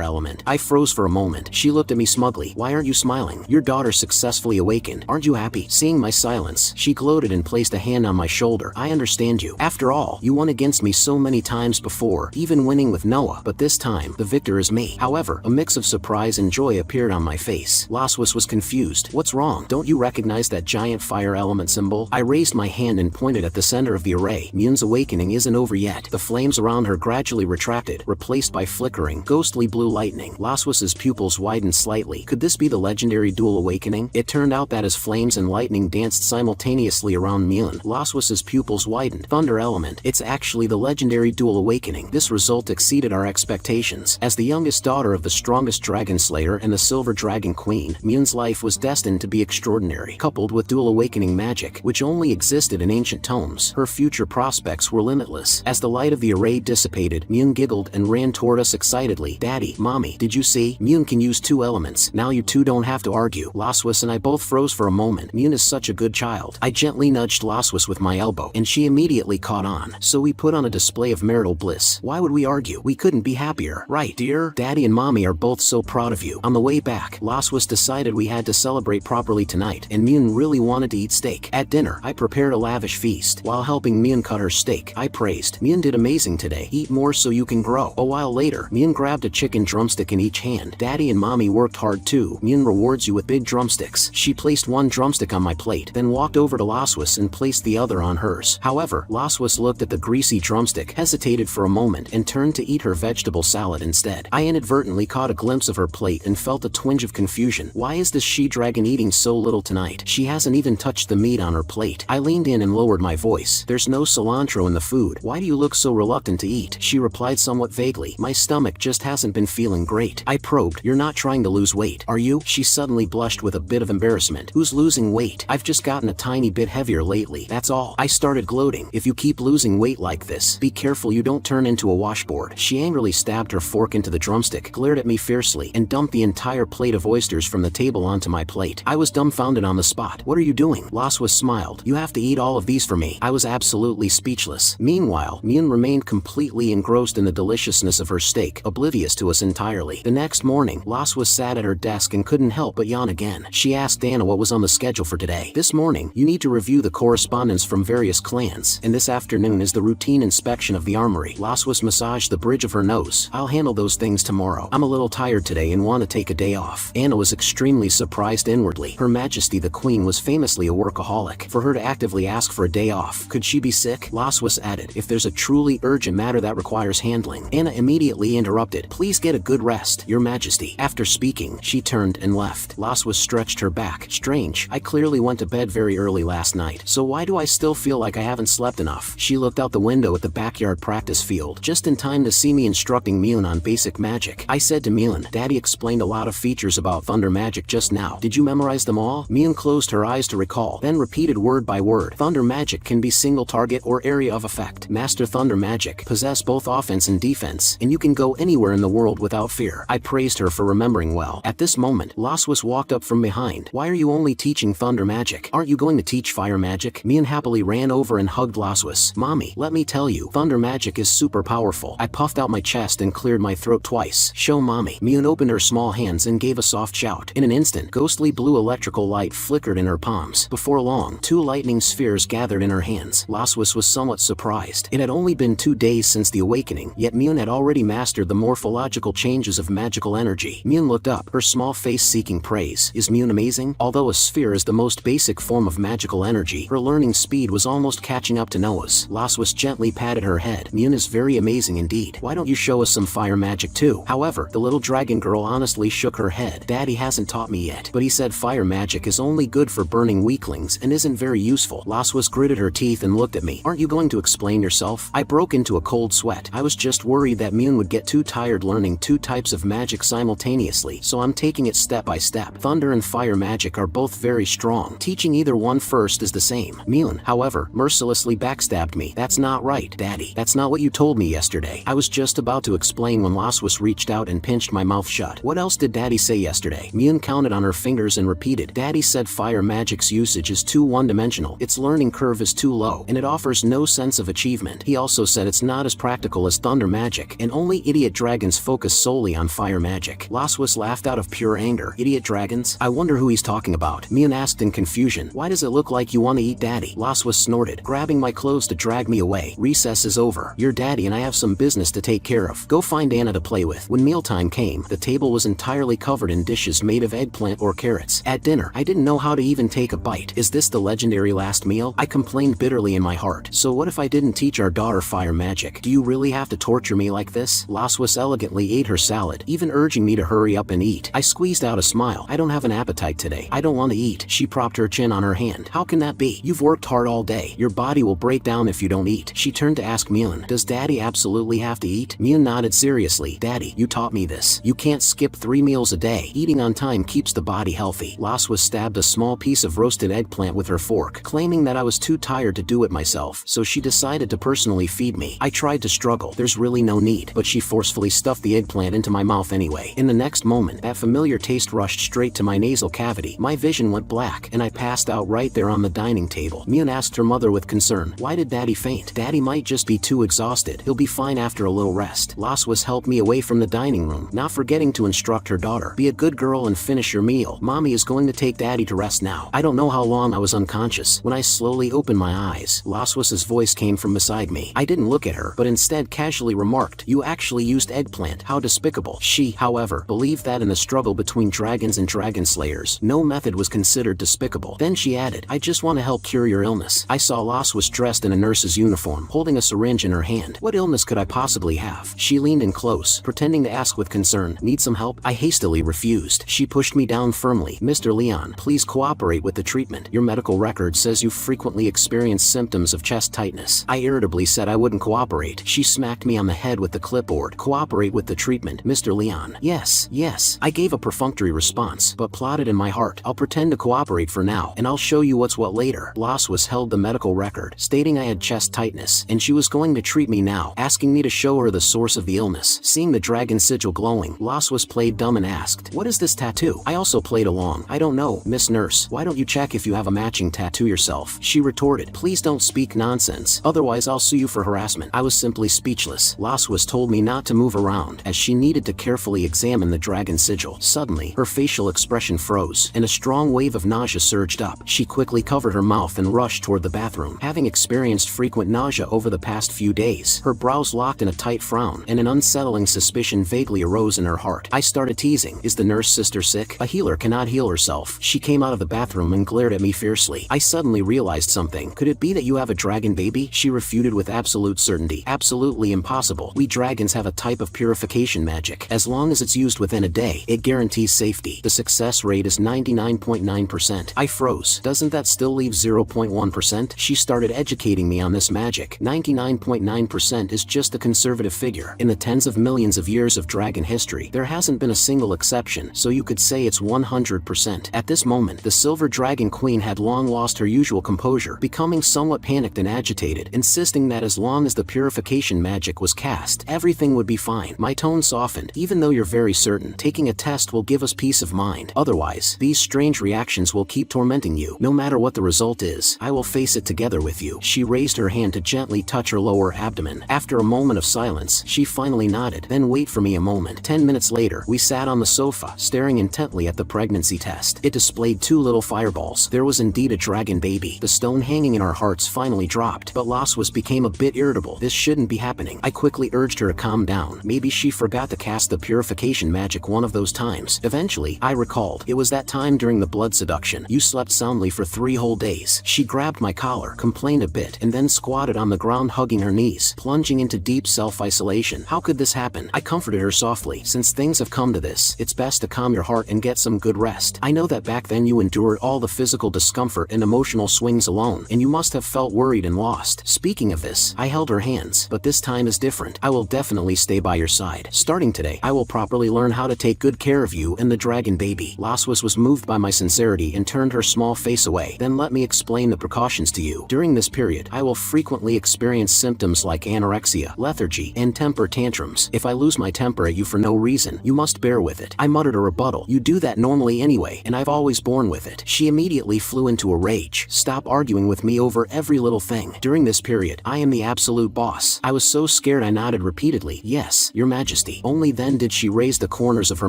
element. I froze for a moment. She looked at me smugly. "Why aren't you smiling? Your daughter successfully awakened. Aren't you happy?" Seeing my silence, she gloated and placed a hand on my shoulder. "I understand you. After all, you won against me so many times before, even winning with Noah, but this time, the victor is me." However, a mix of surprise and joy appeared on my face. Laswas was confused. "What's wrong? Don't you recognize that giant fire element symbol?" I raised my hand and pointed at the center of the array. "Mion's awakening isn't over yet." The flames around her gradually retracted, replaced by flickering, ghostly blue lightning. Laswas's pupils widened slightly. Could this be the legendary dual awakening? It turned out that as flames and lightning danced simultaneously around Mion, Laswas's pupils widened. "Thunder element. It's actually the legendary dual awakening." This result exceeded our expectations. As the youngest daughter of the strongest dragon slayer and the silver dragon queen, Mion's life was destined to be extraordinary. Coupled with dual awakening magic, which only existed in ancient tomes, her future prospects were limitless. As the light of the array dissipated, Mion giggled and ran toward us excitedly. "Daddy, Mommy, did you see? Mion can use two elements. Now you two don't have to argue." Laswas and I both froze for a moment. Mion is such a good child. I gently nudged Laswas with my elbow, and she immediately caught on. So we put on a display of marital bliss. Why would we argue? We couldn't be happier. "Right, dear? Daddy and Mommy are both so proud of you." On the way back, Laswas decided we had to celebrate properly tonight, and Mion really wanted to eat steak. At dinner, I prepared a lavish feast. While helping Mion cut her steak, I praised, "Mion did amazing today. Eat more so you can grow." A while later, Mion grabbed a chicken drumstick in each hand. "Daddy and Mommy worked hard too. Mion rewards you with big drumsticks." She placed one drumstick on my plate, then walked over to Laswas and placed the other on hers. However, Laswas looked at the greasy drumstick, hesitated for a moment, and turned to eat her vegetable salad instead. I inadvertently caught a glimpse of her plate and felt a twinge of confusion. Why is this she-dragon eating so little tonight? She hasn't even touched the meat on her plate. I leaned in and lowered my voice. "There's no cilantro in the food. Why do you look so reluctant to eat?" She replied somewhat vaguely. "My stomach just hasn't hasn't been feeling great. I probed. You're not trying to lose weight, are you? She suddenly blushed with a bit of embarrassment. Who's losing weight? I've just gotten a tiny bit heavier lately, that's all. I started gloating. If you keep losing weight like this, be careful you don't turn into a washboard. She angrily stabbed her fork into the drumstick, glared at me fiercely, and dumped the entire plate of oysters from the table onto my plate. I was dumbfounded on the spot. What are you doing? Laswis smiled. You have to eat all of these for me. I was absolutely speechless. Meanwhile, Myun remained completely engrossed in the deliciousness of her steak, oblivious to us entirely. The next morning, Laswis sat at her desk and couldn't help but yawn again. She asked Anna what was on the schedule for today. This morning, you need to review the correspondence from various clans, and this afternoon is the routine inspection of the armory. Laswis massaged the bridge of her nose. I'll handle those things tomorrow. I'm a little tired today and want to take a day off. Anna was extremely surprised inwardly. Her Majesty the Queen was famously a workaholic. For her to actively ask for a day off, could she be sick? Laswis added, if there's a truly urgent matter that requires handling. Anna immediately interrupted. Please get a good rest, Your Majesty. After speaking, she turned and left. Laswis stretched her back. Strange, I clearly went to bed very early last night, so why do I still feel like I haven't slept enough? She looked out the window at the backyard practice field, just in time to see me instructing Myun on basic magic. I said to Myun, Daddy explained a lot of features about thunder magic just now. Did you memorize them all? Myun closed her eyes to recall, then repeated word by word. Thunder magic can be single target or area of effect. Master thunder magic, possess both offense and defense, and you can go anywhere in the world without fear. I praised her for remembering well. At this moment, Laswis walked up from behind. Why are you only teaching thunder magic? Aren't you going to teach fire magic? Myun happily ran over and hugged Laswis. Mommy, let me tell you, thunder magic is super powerful. I puffed out my chest and cleared my throat twice. Show Mommy. Myun opened her small hands and gave a soft shout. In an instant, ghostly blue electrical light flickered in her palms. Before long, 2 lightning spheres gathered in her hands. Laswis was somewhat surprised. It had only been 2 days since the awakening, yet Myun had already mastered the morphological changes of magical energy. Myun looked up, her small face seeking praise. Is Myun amazing? Although a sphere is the most basic form of magical energy, her learning speed was almost catching up to Noah's. Laswis gently patted her head. Myun is very amazing indeed. Why don't you show us some fire magic too? However, the little dragon girl honestly shook her head. Daddy hasn't taught me yet, but he said fire magic is only good for burning weaklings and isn't very useful. Laswis gritted her teeth and looked at me. Aren't you going to explain yourself? I broke into a cold sweat. I was just worried that Myun would get too tired learning 2 types of magic simultaneously, so I'm taking it step by step. Thunder and fire magic are both very strong. Teaching either one first is the same. Myun, however, mercilessly backstabbed me. That's not right, Daddy. That's not what you told me yesterday. I was just about to explain when Laswis reached out and pinched my mouth shut. What else did Daddy say yesterday? Myun counted on her fingers and repeated. Daddy said fire magic's usage is too one-dimensional. Its learning curve is too low, and it offers no sense of achievement. He also said it's not as practical as thunder magic, and only idiot dragons focus solely on fire magic. Laswis laughed out of pure anger. Idiot dragons? I wonder who he's talking about. Myun asked in confusion. Why does it look like you want to eat Daddy? Laswis snorted, grabbing my clothes to drag me away. Recess is over. Your Daddy and I have some business to take care of. Go find Anna to play with. When mealtime came, the table was entirely covered in dishes made of eggplant or carrots. At dinner, I didn't know how to even take a bite. Is this the legendary last meal? I complained bitterly in my heart. So what if I didn't teach our daughter fire magic? Do you really have to torture me like this? Laswis elegantly ate her salad, even urging me to hurry up and eat. I squeezed out a smile. I don't have an appetite today. I don't want to eat. She propped her chin on her hand. How can that be? You've worked hard all day. Your body will break down if you don't eat. She turned to ask Myun, does Daddy absolutely have to eat? Myun nodded seriously. Daddy, you taught me this. You can't skip 3 meals a day. Eating on time keeps the body healthy. Laswis stabbed a small piece of roasted eggplant with her fork, claiming that I was too tired to do it myself, so she decided to personally feed me. I tried to struggle. There's really no need, but she forcefully stuffed the eggplant into my mouth anyway. In the next moment, that familiar taste rushed straight to my nasal cavity. My vision went black, and I passed out right there on the dining table. Myun asked her mother with concern, why did Daddy faint? Daddy might just be too exhausted. He'll be fine after a little rest. Laswis helped me away from the dining room, not forgetting to instruct her daughter, be a good girl and finish your meal. Mommy is going to take Daddy to rest now. I don't know how long I was unconscious. When I slowly opened my eyes, Laswis's voice came from beside me. I didn't look at her, but instead casually remarked, you actually used eggplant. How despicable. She, however, believed that in the struggle between dragons and dragon slayers, no method was considered despicable. Then she added, I just want to help cure your illness. I saw Laswis dressed in a nurse's uniform, holding a syringe in her hand. What illness could I possibly have? She leaned in close, pretending to ask with concern, need some help? I hastily refused. She pushed me down firmly. Mr. Leon, please cooperate with the treatment. Your medical record says you frequently experience symptoms of chest tightness. I irritably said I wouldn't cooperate. She smacked me on the head with the clipboard. Cooperate cooperate with the treatment, Mr. Leon? Yes, yes. I gave a perfunctory response, but plotted in my heart, I'll pretend to cooperate for now, and I'll show you what's what later. Laswas held the medical record, stating I had chest tightness, and she was going to treat me now, asking me to show her the source of the illness. Seeing the dragon sigil glowing, Laswas played dumb and asked, what is this tattoo? I also played along. I don't know, Miss Nurse. Why don't you check if you have a matching tattoo yourself? She retorted, please don't speak nonsense, otherwise I'll sue you for harassment. I was simply speechless. Laswas told me not to move around, as she needed to carefully examine the dragon sigil. Suddenly, her facial expression froze, and a strong wave of nausea surged up. She quickly covered her mouth and rushed toward the bathroom. Having experienced frequent nausea over the past few days, her brows locked in a tight frown, and an unsettling suspicion vaguely arose in her heart. I started teasing, is the nurse sister sick? A healer cannot heal herself. She came out of the bathroom and glared at me fiercely. I suddenly realized something. Could it be that you have a dragon baby? She refuted with absolute certainty. Absolutely impossible. We dragons have a type of purification magic. As long as it's used within a day, it guarantees safety. The success rate is 99.9%. I froze. Doesn't that still leave 0.1%? She started educating me on this magic. 99.9% is just a conservative figure. In the tens of millions of years of dragon history, there hasn't been a single exception, so you could say it's 100%. At this moment, the Silver Dragon Queen had long lost her usual composure, becoming somewhat panicked and agitated, insisting that as long as the purification magic was cast, everything would be fine. My tone softened. Even though you're very certain, taking a test will give us peace of mind. Otherwise, these strange reactions will keep tormenting you. No matter what the result is, I will face it together with you. She raised her hand to gently touch her lower abdomen. After a moment of silence, she finally nodded. Then wait for me a moment. 10 minutes later, we sat on the sofa, staring intently at the pregnancy test. It displayed 2 little fireballs. There was indeed a dragon baby. The stone hanging in our hearts finally dropped, but Laswas became a bit irritable. This shouldn't be happening. I quickly urged her to calm down. Maybe she forgot to cast the purification magic one of those times. Eventually, I recalled. It was that time during the blood seduction. You slept soundly for 3 whole days. She grabbed my collar, complained a bit, and then squatted on the ground hugging her knees, plunging into deep self-isolation. How could this happen? I comforted her softly. Since things have come to this, it's best to calm your heart and get some good rest. I know that back then you endured all the physical discomfort and emotional swings alone, and you must have felt worried and lost. Speaking of this, I held her hands, but this time is different. I will definitely stay by your side. Starting today, I will properly learn how to take good care of you and the dragon baby. Laswas was moved by my sincerity and turned her small face away. Then let me explain the precautions to you. During this period, I will frequently experience symptoms like anorexia, lethargy, and temper tantrums. If I lose my temper at you for no reason, you must bear with it. I muttered a rebuttal. You do that normally anyway, and I've always borne with it. She immediately flew into a rage. Stop arguing with me over every little thing. During this period, I am the absolute boss. I was so scared I nodded repeatedly. Yes, Your Majesty. Only then did she raise the corners of her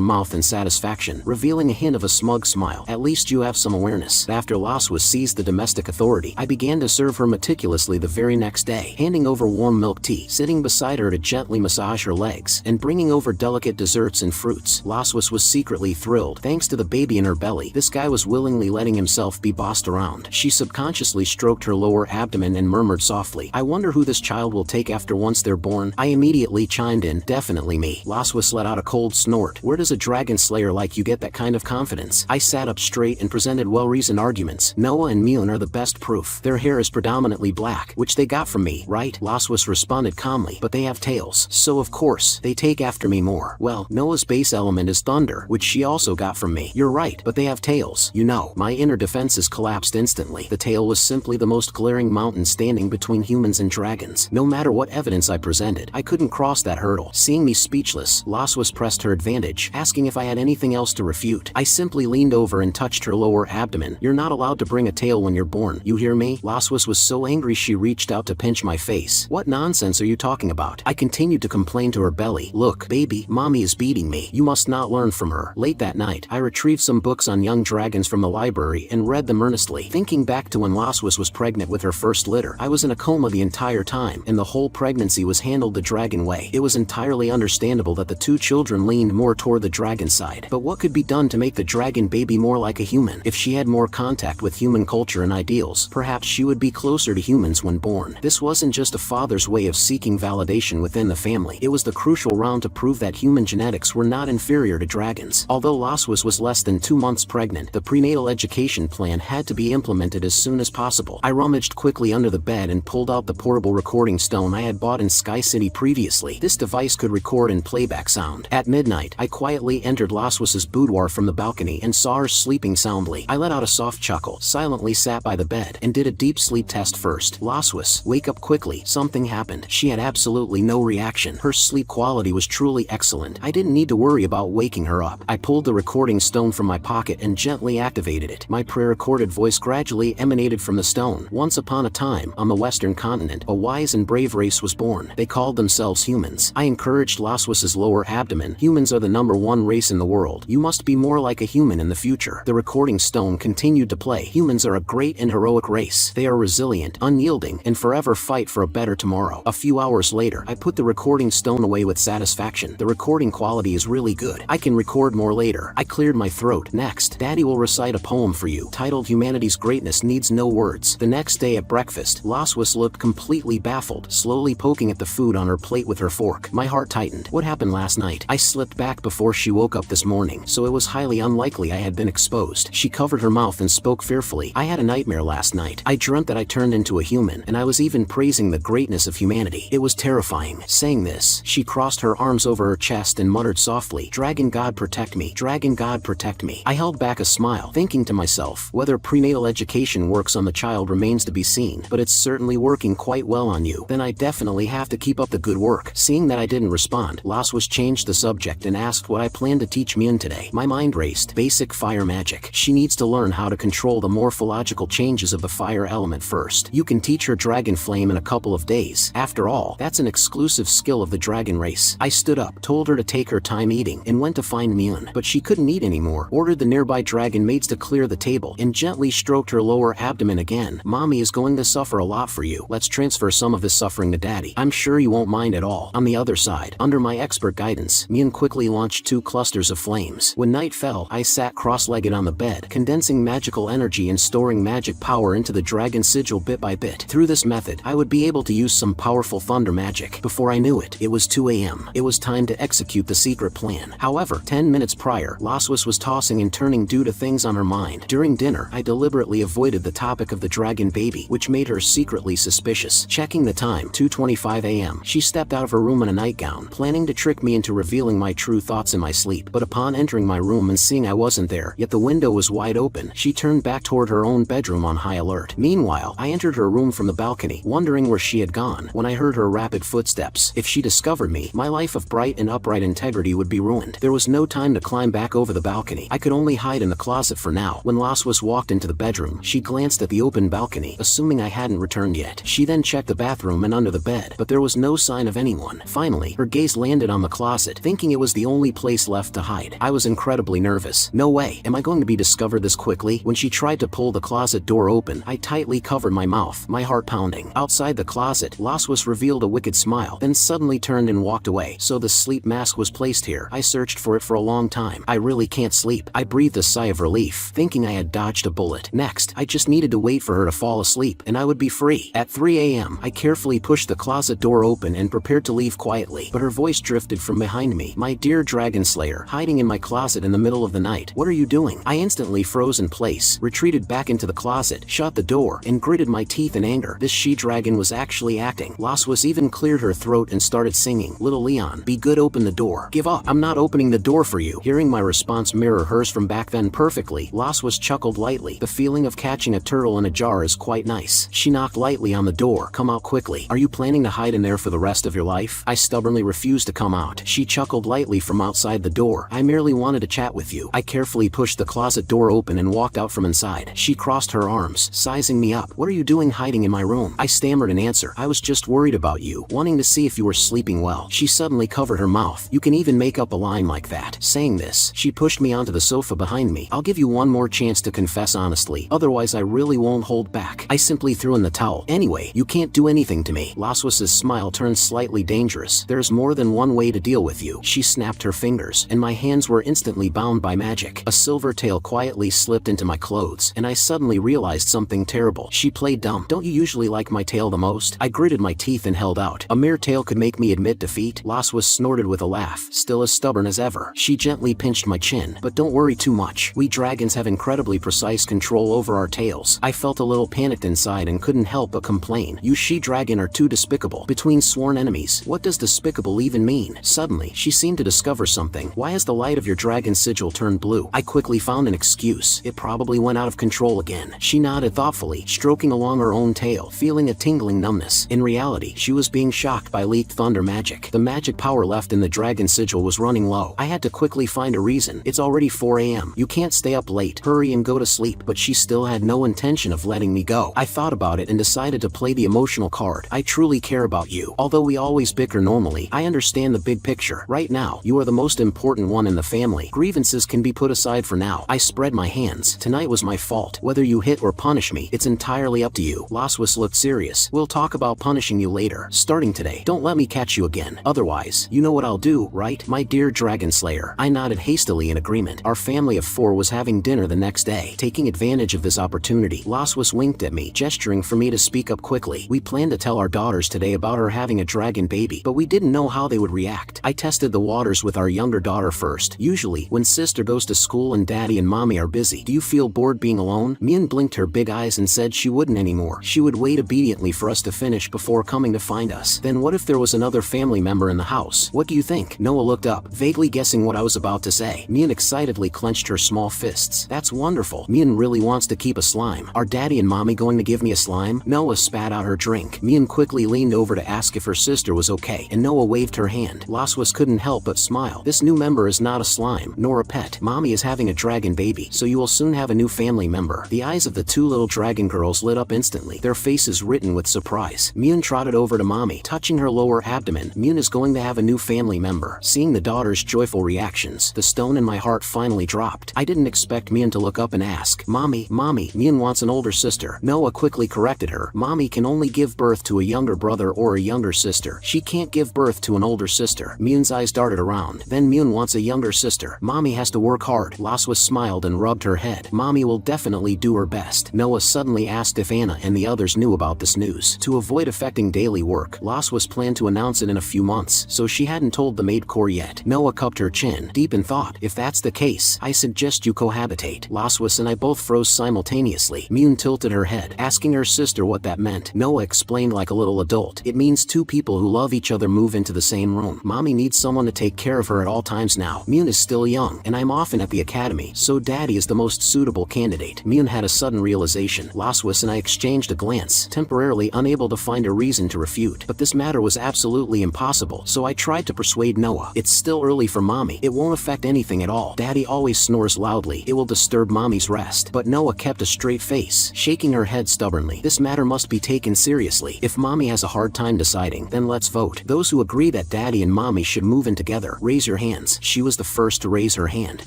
mouth in satisfaction, revealing a hint of a smug smile. At least you have some awareness. After Laswas seized the domestic authority, I began to serve her meticulously the very next day, handing over warm milk tea, sitting beside her to gently massage her legs, and bringing over delicate desserts and fruits. Laswas was secretly thrilled. Thanks to the baby in her belly, this guy was willingly letting himself be bossed around. She subconsciously stroked her lower abdomen and murmured softly, I wonder who this child will take after once they're born. I immediately chimed in, definitely me. Laswas let out a cold snort. Where does a dragon slayer like you get that kind of confidence? I sat up straight and presented well-reasoned arguments. Noah and Milan are the best proof. Their hair is predominantly black, which they got from me, right? Laswas responded calmly, but they have tails, so of course, they take after me more. Well, Noah's base element is thunder, which she also got from me. You're right, but they have tails. You know, my inner defenses collapsed instantly. The tail was simply the most glaring mountain standing between humans and dragons. No matter what evidence I presented, I couldn't cross that hurdle. Seeing me speechless, Laswas pressed her advantage, asking if I had anything else to refute. I simply leaned over and touched her lower abdomen. You're not allowed to bring a tail when you're born. You hear me? Laswas was so angry she reached out to pinch my face. What nonsense are you talking about? I continued to complain to her belly. Look, baby, mommy is beating me. You must not learn from her. Late that night, I retrieved some books on young dragons from the library and read them earnestly. Thinking back to when Laswas was pregnant with her first litter, I was in a coma the entire time, and the whole pregnancy was handled the dragon way. It was entirely understandable that the 2 children leaned more toward the dragon side. But what could be done to make the dragon baby more like a human? If she had more contact with human culture and ideals, perhaps she would be closer to humans when born. This wasn't just a father's way of seeking validation within the family. It was the crucial round to prove that human genetics were not inferior to dragons. Although Laswas was less than 2 months pregnant, the prenatal education plan had to be implemented as soon as possible. I rummaged quickly under the bed and pulled out the portable recording stone I had bought in Sky City previously. This device could could record in playback sound. At midnight, I quietly entered Laswas's boudoir from the balcony and saw her sleeping soundly. I let out a soft chuckle, silently sat by the bed, and did a deep sleep test first. Laswas, wake up quickly. Something happened. She had absolutely no reaction. Her sleep quality was truly excellent. I didn't need to worry about waking her up. I pulled the recording stone from my pocket and gently activated it. My pre-recorded voice gradually emanated from the stone. Once upon a time, on the Western continent, a wise and brave race was born. They called themselves humans. I encouraged Laswas's lower abdomen. Humans are the #1 race in the world. You must be more like a human in the future. The recording stone continued to play. Humans are a great and heroic race. They are resilient, unyielding, and forever fight for a better tomorrow. A few hours later, I put the recording stone away with satisfaction. The recording quality is really good. I can record more later. I cleared my throat. Next, Daddy will recite a poem for you, titled Humanity's Greatness Needs No Words. The next day at breakfast, Laswas looked completely baffled, slowly poking at the food on her plate with her fork. My heart tightened. What happened last night? I slipped back before she woke up this morning, so it was highly unlikely I had been exposed. She covered her mouth and spoke fearfully. I had a nightmare last night. I dreamt that I turned into a human, and I was even praising the greatness of humanity. It was terrifying. Saying this, she crossed her arms over her chest and muttered softly, "Dragon God protect me. Dragon God protect me." I held back a smile, thinking to myself, whether prenatal education works on the child remains to be seen, but it's certainly working quite well on you. Then I definitely have to keep up the good work. Seeing that I didn't respond, Laswas changed the subject and asked what I planned to teach Myun today. My mind raced. Basic fire magic. She needs to learn how to control the morphological changes of the fire element first. You can teach her dragon flame in a couple of days. After all, that's an exclusive skill of the dragon race. I stood up, told her to take her time eating, and went to find Myun. But she couldn't eat anymore. Ordered the nearby dragon maids to clear the table, and gently stroked her lower abdomen again. "Mommy is going to suffer a lot for you. Let's transfer some of this suffering to Daddy. I'm sure you won't mind at all." On the other side, under my expert guidance, Myun quickly launched 2 clusters of flames. When night fell, I sat cross-legged on the bed, condensing magical energy and storing magic power into the dragon sigil bit by bit. Through this method, I would be able to use some powerful thunder magic. Before I knew it, it was 2 a.m. It was time to execute the secret plan. However, 10 minutes prior, Laswas was tossing and turning due to things on her mind. During dinner, I deliberately avoided the topic of the dragon baby, which made her secretly suspicious. Checking the time, 2:25 a.m., she stepped out of her room in a nightgown, planning to trick me into revealing my true thoughts in my sleep. But upon entering my room and seeing I wasn't there, yet the window was wide open, she turned back toward her own bedroom on high alert. Meanwhile, I entered her room from the balcony, wondering where she had gone, when I heard her rapid footsteps. If she discovered me, my life of bright and upright integrity would be ruined. There was no time to climb back over the balcony. I could only hide in the closet for now. When Laswas walked into the bedroom, she glanced at the open balcony, assuming I hadn't returned yet. She then checked the bathroom and under the bed, but there was no sign of anyone. Finally, her gaze landed on the closet, thinking it was the only place left to hide. I was incredibly nervous. No way, am I going to be discovered this quickly? When she tried to pull the closet door open, I tightly covered my mouth, my heart pounding. Outside the closet, Laswas revealed a wicked smile, then suddenly turned and walked away. So the sleep mask was placed here. I searched for it for a long time. I really can't sleep. I breathed a sigh of relief, thinking I had dodged a bullet. Next, I just needed to wait for her to fall asleep, and I would be free. At 3 a.m., I carefully pushed the closet door open and prepared to leave quietly, but her voice drifted from behind me. "My dear dragon slayer, hiding in my closet in the middle of the night. What are you doing?" I instantly froze in place, retreated back into the closet, shut the door, and gritted my teeth in anger. This she-dragon was actually acting. Laswas even cleared her throat and started singing, "Little Leon, be good, open the door. Give up. I'm not opening the door for you." Hearing my response mirror hers from back then perfectly, Laswas chuckled lightly. The feeling of catching a turtle in a jar is quite nice. She knocked lightly on the door. "Come out quickly. Are you planning to hide in there for the rest of your life?" I stubbornly refused to come out. She chuckled lightly from outside the door. "I merely wanted to chat with you." I carefully pushed the closet door open and walked out from inside. She crossed her arms, sizing me up. "What are you doing hiding in my room?" I stammered an answer. "I was just worried about you, wanting to see if you were sleeping well." She suddenly covered her mouth. "You can even make up a line like that." Saying this, she pushed me onto the sofa behind me. "I'll give you one more chance to confess honestly, otherwise I really won't hold back." I simply threw in the towel. "Anyway, you can't do anything to me." Laswas's smile turned slightly dangerous. "There's more than one way to deal with you." She snapped her fingers, and my hands were instantly bound by magic. A silver tail quietly slipped into my clothes, and I suddenly realized something terrible. She played dumb. "Don't you usually like my tail the most?" I gritted my teeth and held out. "A mere tail could make me admit defeat?" Laswas snorted with a laugh, still as stubborn as ever. She gently pinched my chin. "But don't worry too much. We dragons have incredibly precise control over our tails." I felt a little panicked inside and couldn't help but complain. "You she-dragon are too despicable. Between sworn enemies, what does despicable despicable, even mean. Suddenly, she seemed to discover something. Why has the light of your dragon sigil turned blue? I quickly found an excuse. It probably went out of control again. She nodded thoughtfully, stroking along her own tail, feeling a tingling numbness. In reality, she was being shocked by leaked thunder magic. The magic power left in the dragon sigil was running low. I had to quickly find a reason. It's already 4 a.m. You can't stay up late. Hurry and go to sleep. But she still had no intention of letting me go. I thought about it and decided to play the emotional card. I truly care about you. Although we always bicker normally, I understand the big picture. Right now, you are the most important one in the family. Grievances can be put aside for now. I spread my hands. Tonight was my fault. Whether you hit or punish me, it's entirely up to you. Laswas looked serious. We'll talk about punishing you later. Starting today, don't let me catch you again. Otherwise, you know what I'll do, right? My dear Dragon Slayer. I nodded hastily in agreement. Our family of 4 was having dinner the next day. Taking advantage of this opportunity, Laswas winked at me, gesturing for me to speak up quickly. We planned to tell our daughters today about her having a dragon baby, but we didn't know how they would react. I tested the waters with our younger daughter first. Usually, when sister goes to school and daddy and mommy are busy, do you feel bored being alone? Mian blinked her big eyes and said she wouldn't anymore. She would wait obediently for us to finish before coming to find us. Then what if there was another family member in the house? What do you think? Noah looked up, vaguely guessing what I was about to say. Mian excitedly clenched her small fists. That's wonderful. Mian really wants to keep a slime. Are daddy and mommy going to give me a slime? Noah spat out her drink. Mian quickly leaned over to ask if her sister was okay, and Noah waved her hand. Laswas couldn't help but smile. This new member is not a slime, nor a pet. Mommy is having a dragon baby, so you will soon have a new family member. The eyes of the 2 little dragon girls lit up instantly, their faces written with surprise. Mian trotted over to mommy, touching her lower abdomen. Mian is going to have a new family member. Seeing the daughter's joyful reactions, the stone in my heart finally dropped. I didn't expect Mian to look up and ask, Mommy, Mian wants an older sister. Noah quickly corrected her. Mommy can only give birth to a younger brother or a younger sister. She can't give birth to an older sister. Mian's eyes darted around. Then Mian wants a younger sister. Mommy has to work hard. Laswas smiled and rubbed her head. Mommy will definitely do her best. Noah suddenly asked if Anna and the others knew about this news. To avoid affecting daily work, Laswas planned to announce it in a few months, so she hadn't told the maid corps yet. Noah cupped her chin, deep in thought. If that's the case, I suggest you cohabitate. Laswas and I both froze simultaneously. Mian tilted her head, asking her sister what that meant. Noah explained like a little adult. It means 2 people who love each other move into the same room. Mommy needs someone to take care of her at all times now. Mian is still young, and I'm often at the academy, so daddy is the most suitable candidate. Mian had a sudden realization. Laswas and I exchanged a glance, temporarily unable to find a reason to refute. But this matter was absolutely impossible, so I tried to persuade Noah. It's still early for mommy. It won't affect anything at all. Daddy always snores loudly. It will disturb mommy's rest. But Noah kept a straight face, shaking her head stubbornly. This matter must be taken seriously. If mommy has a hard time deciding, then let's vote. Those who agree that daddy and mommy should move in together, raise your hands. She was the first to raise her hand.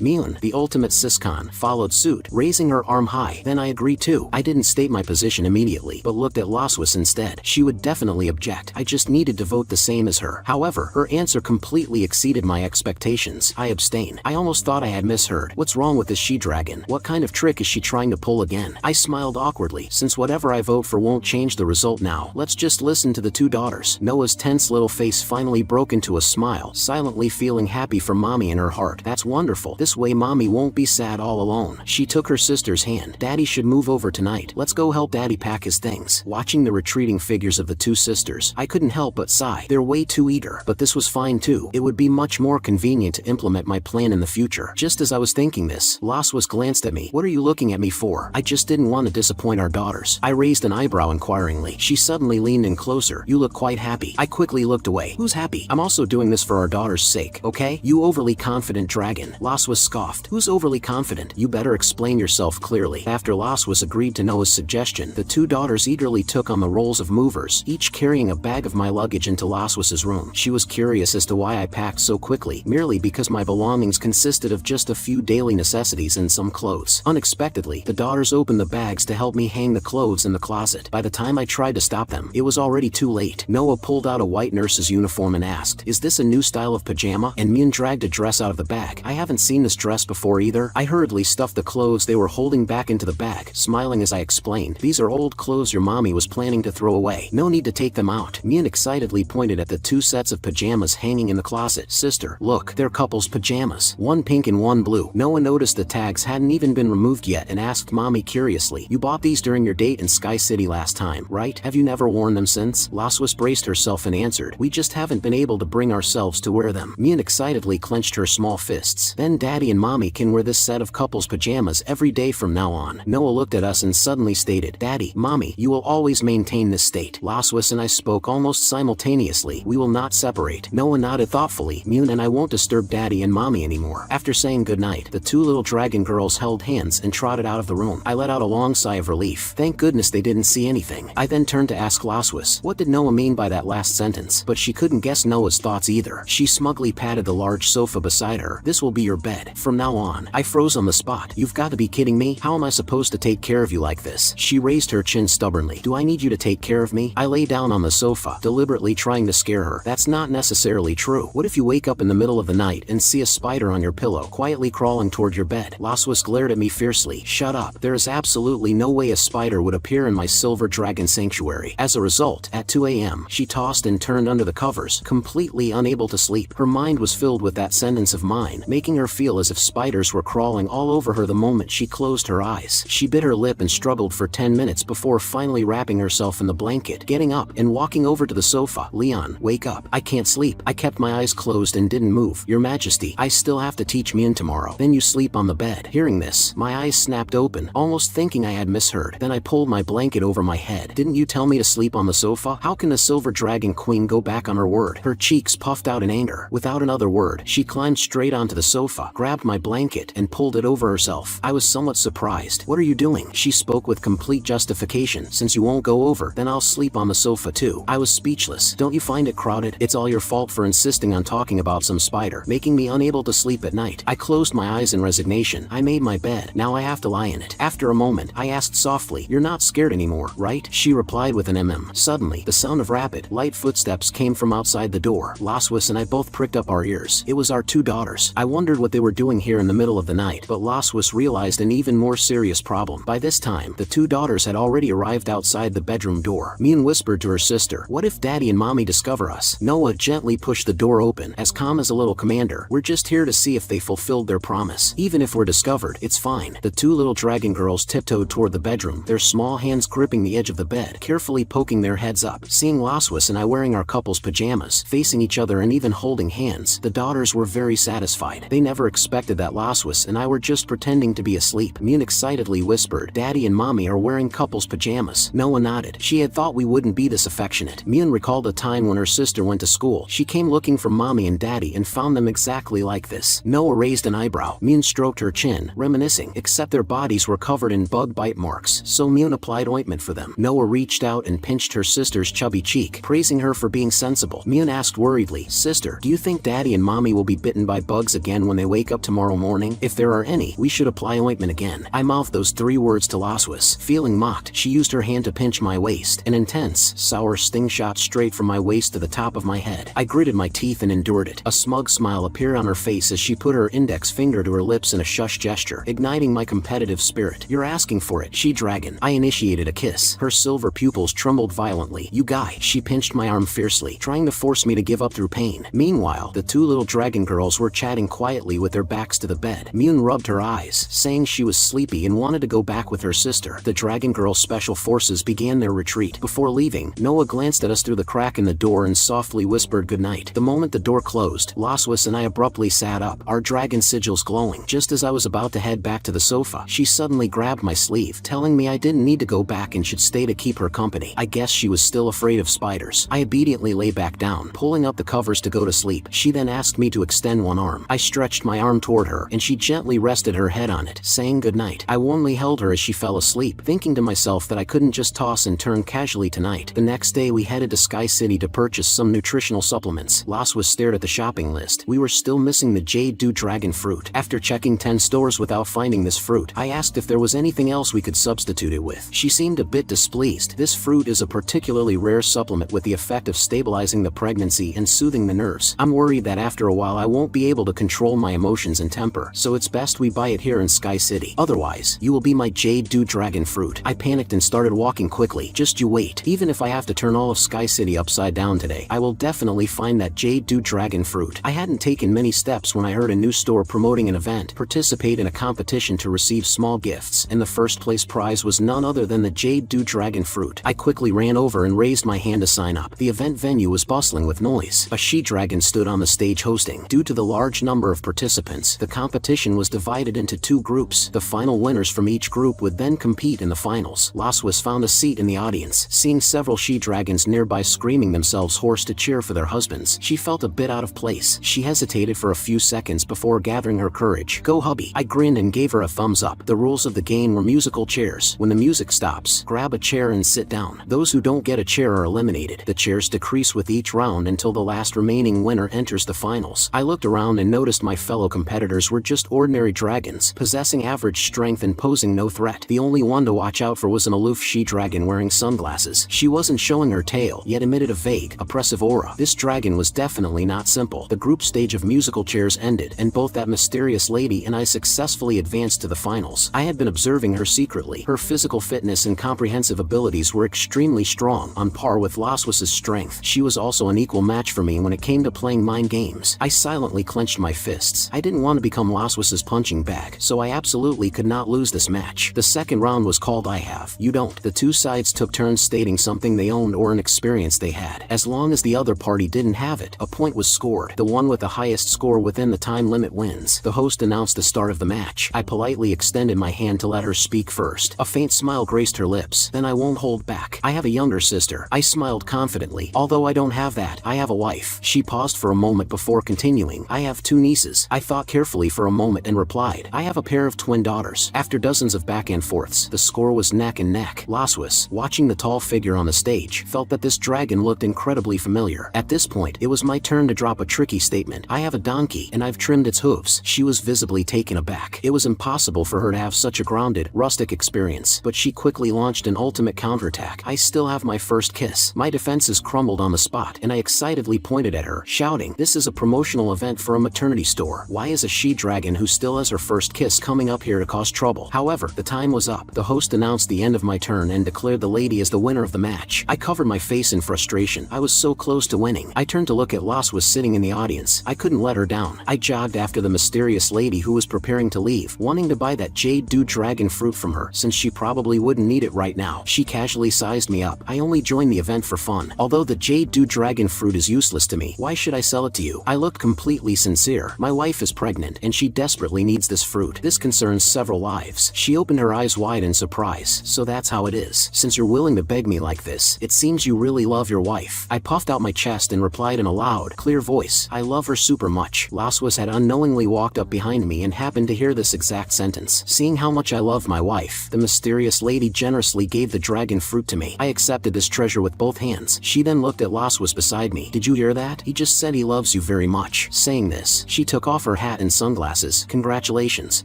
Mian, the ultimate siscon, followed suit, raising her arm high. Then I agree too. I didn't state my position immediately, but looked at Laswas instead. She would definitely object. I just needed to vote the same as her. However, her answer completely exceeded my expectations. I abstain. I almost thought I had misheard. What's wrong with this she-dragon? What kind of trick is she trying to pull again? I smiled awkwardly. Since whatever I vote for won't change the result now, let's just listen to the 2 daughters. Noah's tense little face finally broke into a smile, silently feeling happy for mommy in her heart. That's wonderful. This way mommy won't be sad all alone. She took her sister's hand. Daddy should move over tonight. Let's go help daddy pack his things. Watching the retreating figures of the 2 sisters, I couldn't help but sigh. They're way too eager. But this was fine too. It would be much more convenient to implement my plan in the future. Just as I was thinking this, Laswas glanced at me. What are you looking at me for? I just didn't want to disappoint our daughters. I raised an eyebrow inquiringly. She suddenly leaned in closer. You look quite happy. I quickly looked away. Who's happy? I'm also doing this for our daughter's sake, okay? You overly confident dragon. Laswas scoffed. Who's overly confident? You better explain yourself clearly. After Laswas agreed to Noah's suggestion, the 2 daughters eagerly took on the roles of movers, each carrying a bag of my luggage into Laswas's room. She was curious as to why I packed so quickly, merely because my belongings consisted of just a few daily necessities and some clothes. Unexpectedly, the daughters opened the bags to help me hang the clothes in the closet. By the time I tried to stop them, it was already too late. Noah pulled out a white nurse's uniform and asked, "Is this a new style of pajama?" And Mian dragged a dress out of the bag. I haven't seen this dress before either. I hurriedly stuffed the clothes they were holding back into the bag, smiling as I explained, "These are old clothes your mommy was planning to throw away. No need to take them out." Mian excitedly pointed at the 2 sets of pajamas hanging in the closet. "Sister, look, they're couple's pajamas. One pink and one blue." Noah noticed the tags hadn't even been removed yet and asked mommy curiously, "You bought these during your date in Sky City last time, right? Have you never worn them since?" Laswas braced herself and answered, "We just haven't been able to bring ourselves to wear them. Mian excitedly clenched her small fists. Then Daddy and Mommy can wear this set of couples pajamas every day from now on. Noah looked at us and suddenly stated, Daddy, Mommy, you will always maintain this state. Laswis and I spoke almost simultaneously. We will not separate. Noah nodded thoughtfully. Mian and I won't disturb Daddy and Mommy anymore. After saying goodnight, the two little dragon girls held hands and trotted out of the room. I let out a long sigh of relief. Thank goodness they didn't see anything. I then turned to ask Laswis, what did Noah mean by that last sentence? But she couldn't guess Noah's thoughts either. She smugly patted the large sofa beside her. This will be your bed from now on. I froze on the spot. You've got to be kidding me. How am I supposed to take care of you like this? She raised her chin stubbornly. Do I need you to take care of me? I lay down on the sofa, deliberately trying to scare her. That's not necessarily true. What if you wake up in the middle of the night and see a spider on your pillow quietly crawling toward your bed? Laswis glared at me fiercely. Shut up. There is absolutely no way a spider would appear in my silver dragon sanctuary. As a result, at 2 a.m., she tossed and turned under the covers, completely unable to sleep. Her mind was filled with that sentence of mine, making her feel as if spiders were crawling all over her the moment she closed her eyes. She bit her lip and struggled for 10 minutes before finally wrapping herself in the blanket, getting up and walking over to the sofa. Leon, wake up. I can't sleep. I kept my eyes closed and didn't move. Your Majesty, I still have to teach Mian tomorrow. Then you sleep on the bed. Hearing this, my eyes snapped open, almost thinking I had misheard. Then I pulled my blanket over my head. Didn't you tell me to sleep on the sofa? How can the Silver Dragon Queen go back on her word? Her cheeks puffed out in anger. Without another word, she climbed straight onto the sofa, grabbed my blanket, and pulled it over herself. I was somewhat surprised. What are you doing? She spoke with complete justification. Since you won't go over, then I'll sleep on the sofa too. I was speechless. Don't you find it crowded? It's all your fault for insisting on talking about some spider, making me unable to sleep at night. I closed my eyes in resignation. I made my bed. Now I have to lie in it. After a moment, I asked softly, you're not scared anymore, right? She replied with an Suddenly, the sound of rapid, light footsteps came from outside the door. Laswis and I both pricked up our ears. It was our two daughters. I wondered what they were doing here in the middle of the night, but Laswis realized an even more serious problem. By this time, the two daughters had already arrived outside the bedroom door. Mian whispered to her sister, what if Daddy and Mommy discover us? Noah gently pushed the door open, as calm as a little commander. We're just here to see if they fulfilled their promise. Even if we're discovered, it's fine. The two little dragon girls tiptoed toward the bedroom, their small hands gripping the edge of the bed, carefully poking their heads up. Seeing Laswis and I wearing our couple's pajamas, facing each other and even holding hands, the daughters were very satisfied. They never expected that Laswis and I were just pretending to be asleep. Mian excitedly whispered, Daddy and Mommy are wearing couple's pajamas. Noah nodded. She had thought we wouldn't be this affectionate. Mian recalled a time when her sister went to school. She came looking for Mommy and Daddy and found them exactly like this. Noah raised an eyebrow. Mian stroked her chin, reminiscing, except their bodies were covered in bug bite marks, so Mian applied ointment for them. Noah reached out and pinched her sister's chubby cheek, praising her for being sensible. Mian asked worriedly, Sister, do you think Daddy and Mommy will be bitten by bugs again when they wake up tomorrow morning? If there are any, we should apply ointment again. I mouthed those 3 words to Laswis. Feeling mocked, she used her hand to pinch my waist. An intense, sour sting shot straight from my waist to the top of my head. I gritted my teeth and endured it. A smug smile appeared on her face as she put her index finger to her lips in a shush gesture, igniting my competitive spirit. You're asking for it, she-dragon. I initiated a kiss. Her silver pupils trembled violently. You guy. She pinched my arm fiercely, trying to force me to give up through pain. Meanwhile, the two little dragon girls were chatting quietly with their backs to the bed. Mian rubbed her eyes, saying she was sleepy and wanted to go back with her sister. The dragon girl special forces began their retreat. Before leaving, Noah glanced at us through the crack in the door and softly whispered goodnight. The moment the door closed, Laswis and I abruptly sat up, our dragon sigils glowing. Just as I was about to head back to the sofa, she suddenly grabbed my sleeve, telling me I didn't need to go back and should stay to keep her company. I guess she was still afraid of spiders. I obediently lay back down, pulling up the covers to go to sleep. She then asked me to extend one arm. I stretched my arm toward her, and she gently rested her head on it, saying goodnight. I warmly held her as she fell asleep, thinking to myself that I couldn't just toss and turn casually tonight. The next day we headed to Sky City to purchase some nutritional supplements. Laswis stared at the shopping list. We were still missing the Jade Dew Dragon fruit. After checking 10 stores without finding this fruit, I asked if there was anything else we could substitute it with. She seemed a bit displeased. This fruit is a particularly rare supplement with the effect of stabilizing the pregnancy and soothing the nerves. I'm worried that after a while I won't be able to control my emotions and temper, so it's best we buy it here in Sky City. Otherwise, you will be my Jade Dew Dragon fruit. I panicked and started walking quickly. Just you wait. Even if I have to turn all of Sky City upside down today, I will definitely find that Jade Dew Dragon fruit. I hadn't taken many steps when I heard a new store promoting an event, participate in a competition to receive small gifts, and the first place prize was none other than the Jade Dew Dragon fruit. I quickly ran over and raised my hand to sign up. The event venue was bustling with noise. A she-dragon stood on the stage hosting. Due to the large number of participants, the competition was divided into 2 groups. The final winners from each group would then compete in the finals. Laswas found a seat in the audience. Seeing several she-dragons nearby screaming themselves hoarse to cheer for their husbands, she felt a bit out of place. She hesitated for a few seconds before gathering her courage. "Go, hubby." I grinned and gave her a thumbs up. The rules of the game were musical chairs. When the music stops, grab a chair and sit down. Those who don't get a chair are eliminated. The chairs decrease with each round until the last remaining winner enters the finals. I looked around and noticed my fellow competitors were just ordinary dragons, possessing average strength and posing no threat. The only one to watch out for was an aloof she-dragon wearing sunglasses. She wasn't showing her tail, yet emitted a vague, oppressive aura. This dragon was definitely not simple. The group stage of musical chairs ended, and both that mysterious lady and I successfully advanced to the finals. I had been observing her secretly. Her physical fitness and comprehensive abilities were extremely strong, on par with Laswas's strength. She was also an equal match for me when it came to playing mind games. I silently clenched my fists. I didn't want to become Laswas's punching bag, so I absolutely could not lose this match. The second round was called I Have, You Don't. The 2 sides took turns stating something they owned or an experience they had. As long as the other party didn't have it, a point was scored. The one with the highest score within the time limit wins. The host announced the start of the match. I politely extended my hand to let her speak first. A faint smile graced her lips. "Then I won't hold back. I have a younger sister." I smiled confidently. "Although I don't have that, I have a wife." She paused for a moment before continuing. "I have 2 nieces." I thought carefully for a moment and replied, "I have a pair of twin daughters." After dozens of back and forths, the score was neck and neck. Laswas, watching the tall figure on the stage, felt that this dragon looked incredibly familiar. At this point, it was my turn to drop a tricky statement. "I have a donkey, and I've trimmed its hooves." She was visibly taken aback. It was impossible for her to have such a grounded, rustic experience, but she quickly launched an ultimate counterattack. "I still have my first kiss." My defenses crumbled on the spot, and I excitedly pointed at her, shouting, "This is a promotional event for a maternity store. Why is a she-dragon who still has her first kiss coming up here to cause trouble?" However, the time was up. The host announced the end of my turn and declared the lady as the winner of the match. I covered my face in frustration. I was so close to winning. I turned to look at Laswas sitting in the audience. I couldn't let her down. I jogged after the mysterious lady who was preparing to leave, wanting to buy that jade dew dragon fruit from her, since she probably wouldn't need it right now. She casually sized me up. "I only joined the event for fun. Although the jade dew dragon fruit is useless to me, why should I sell it to you?" I looked completely sincere. "My wife is pregnant, and she desperately needs this fruit. This concerns several lives." She opened her eyes wide in surprise. "So that's how it is. Since you're willing to beg me like this, it seems you really love your wife." I puffed out my chest and replied in a loud, clear voice, "I love her super much." Laswas had unknowingly walked up behind me and happened to hear this exact sentence. Seeing how much I love my wife, the mysterious lady generously gave the dragon fruit to me. I accepted this treasure with both hands. She then looked at Laswas beside me. "Did you hear that? He just said he loves you very much." Saying this, she took off her hat and sunglasses. "Congratulations,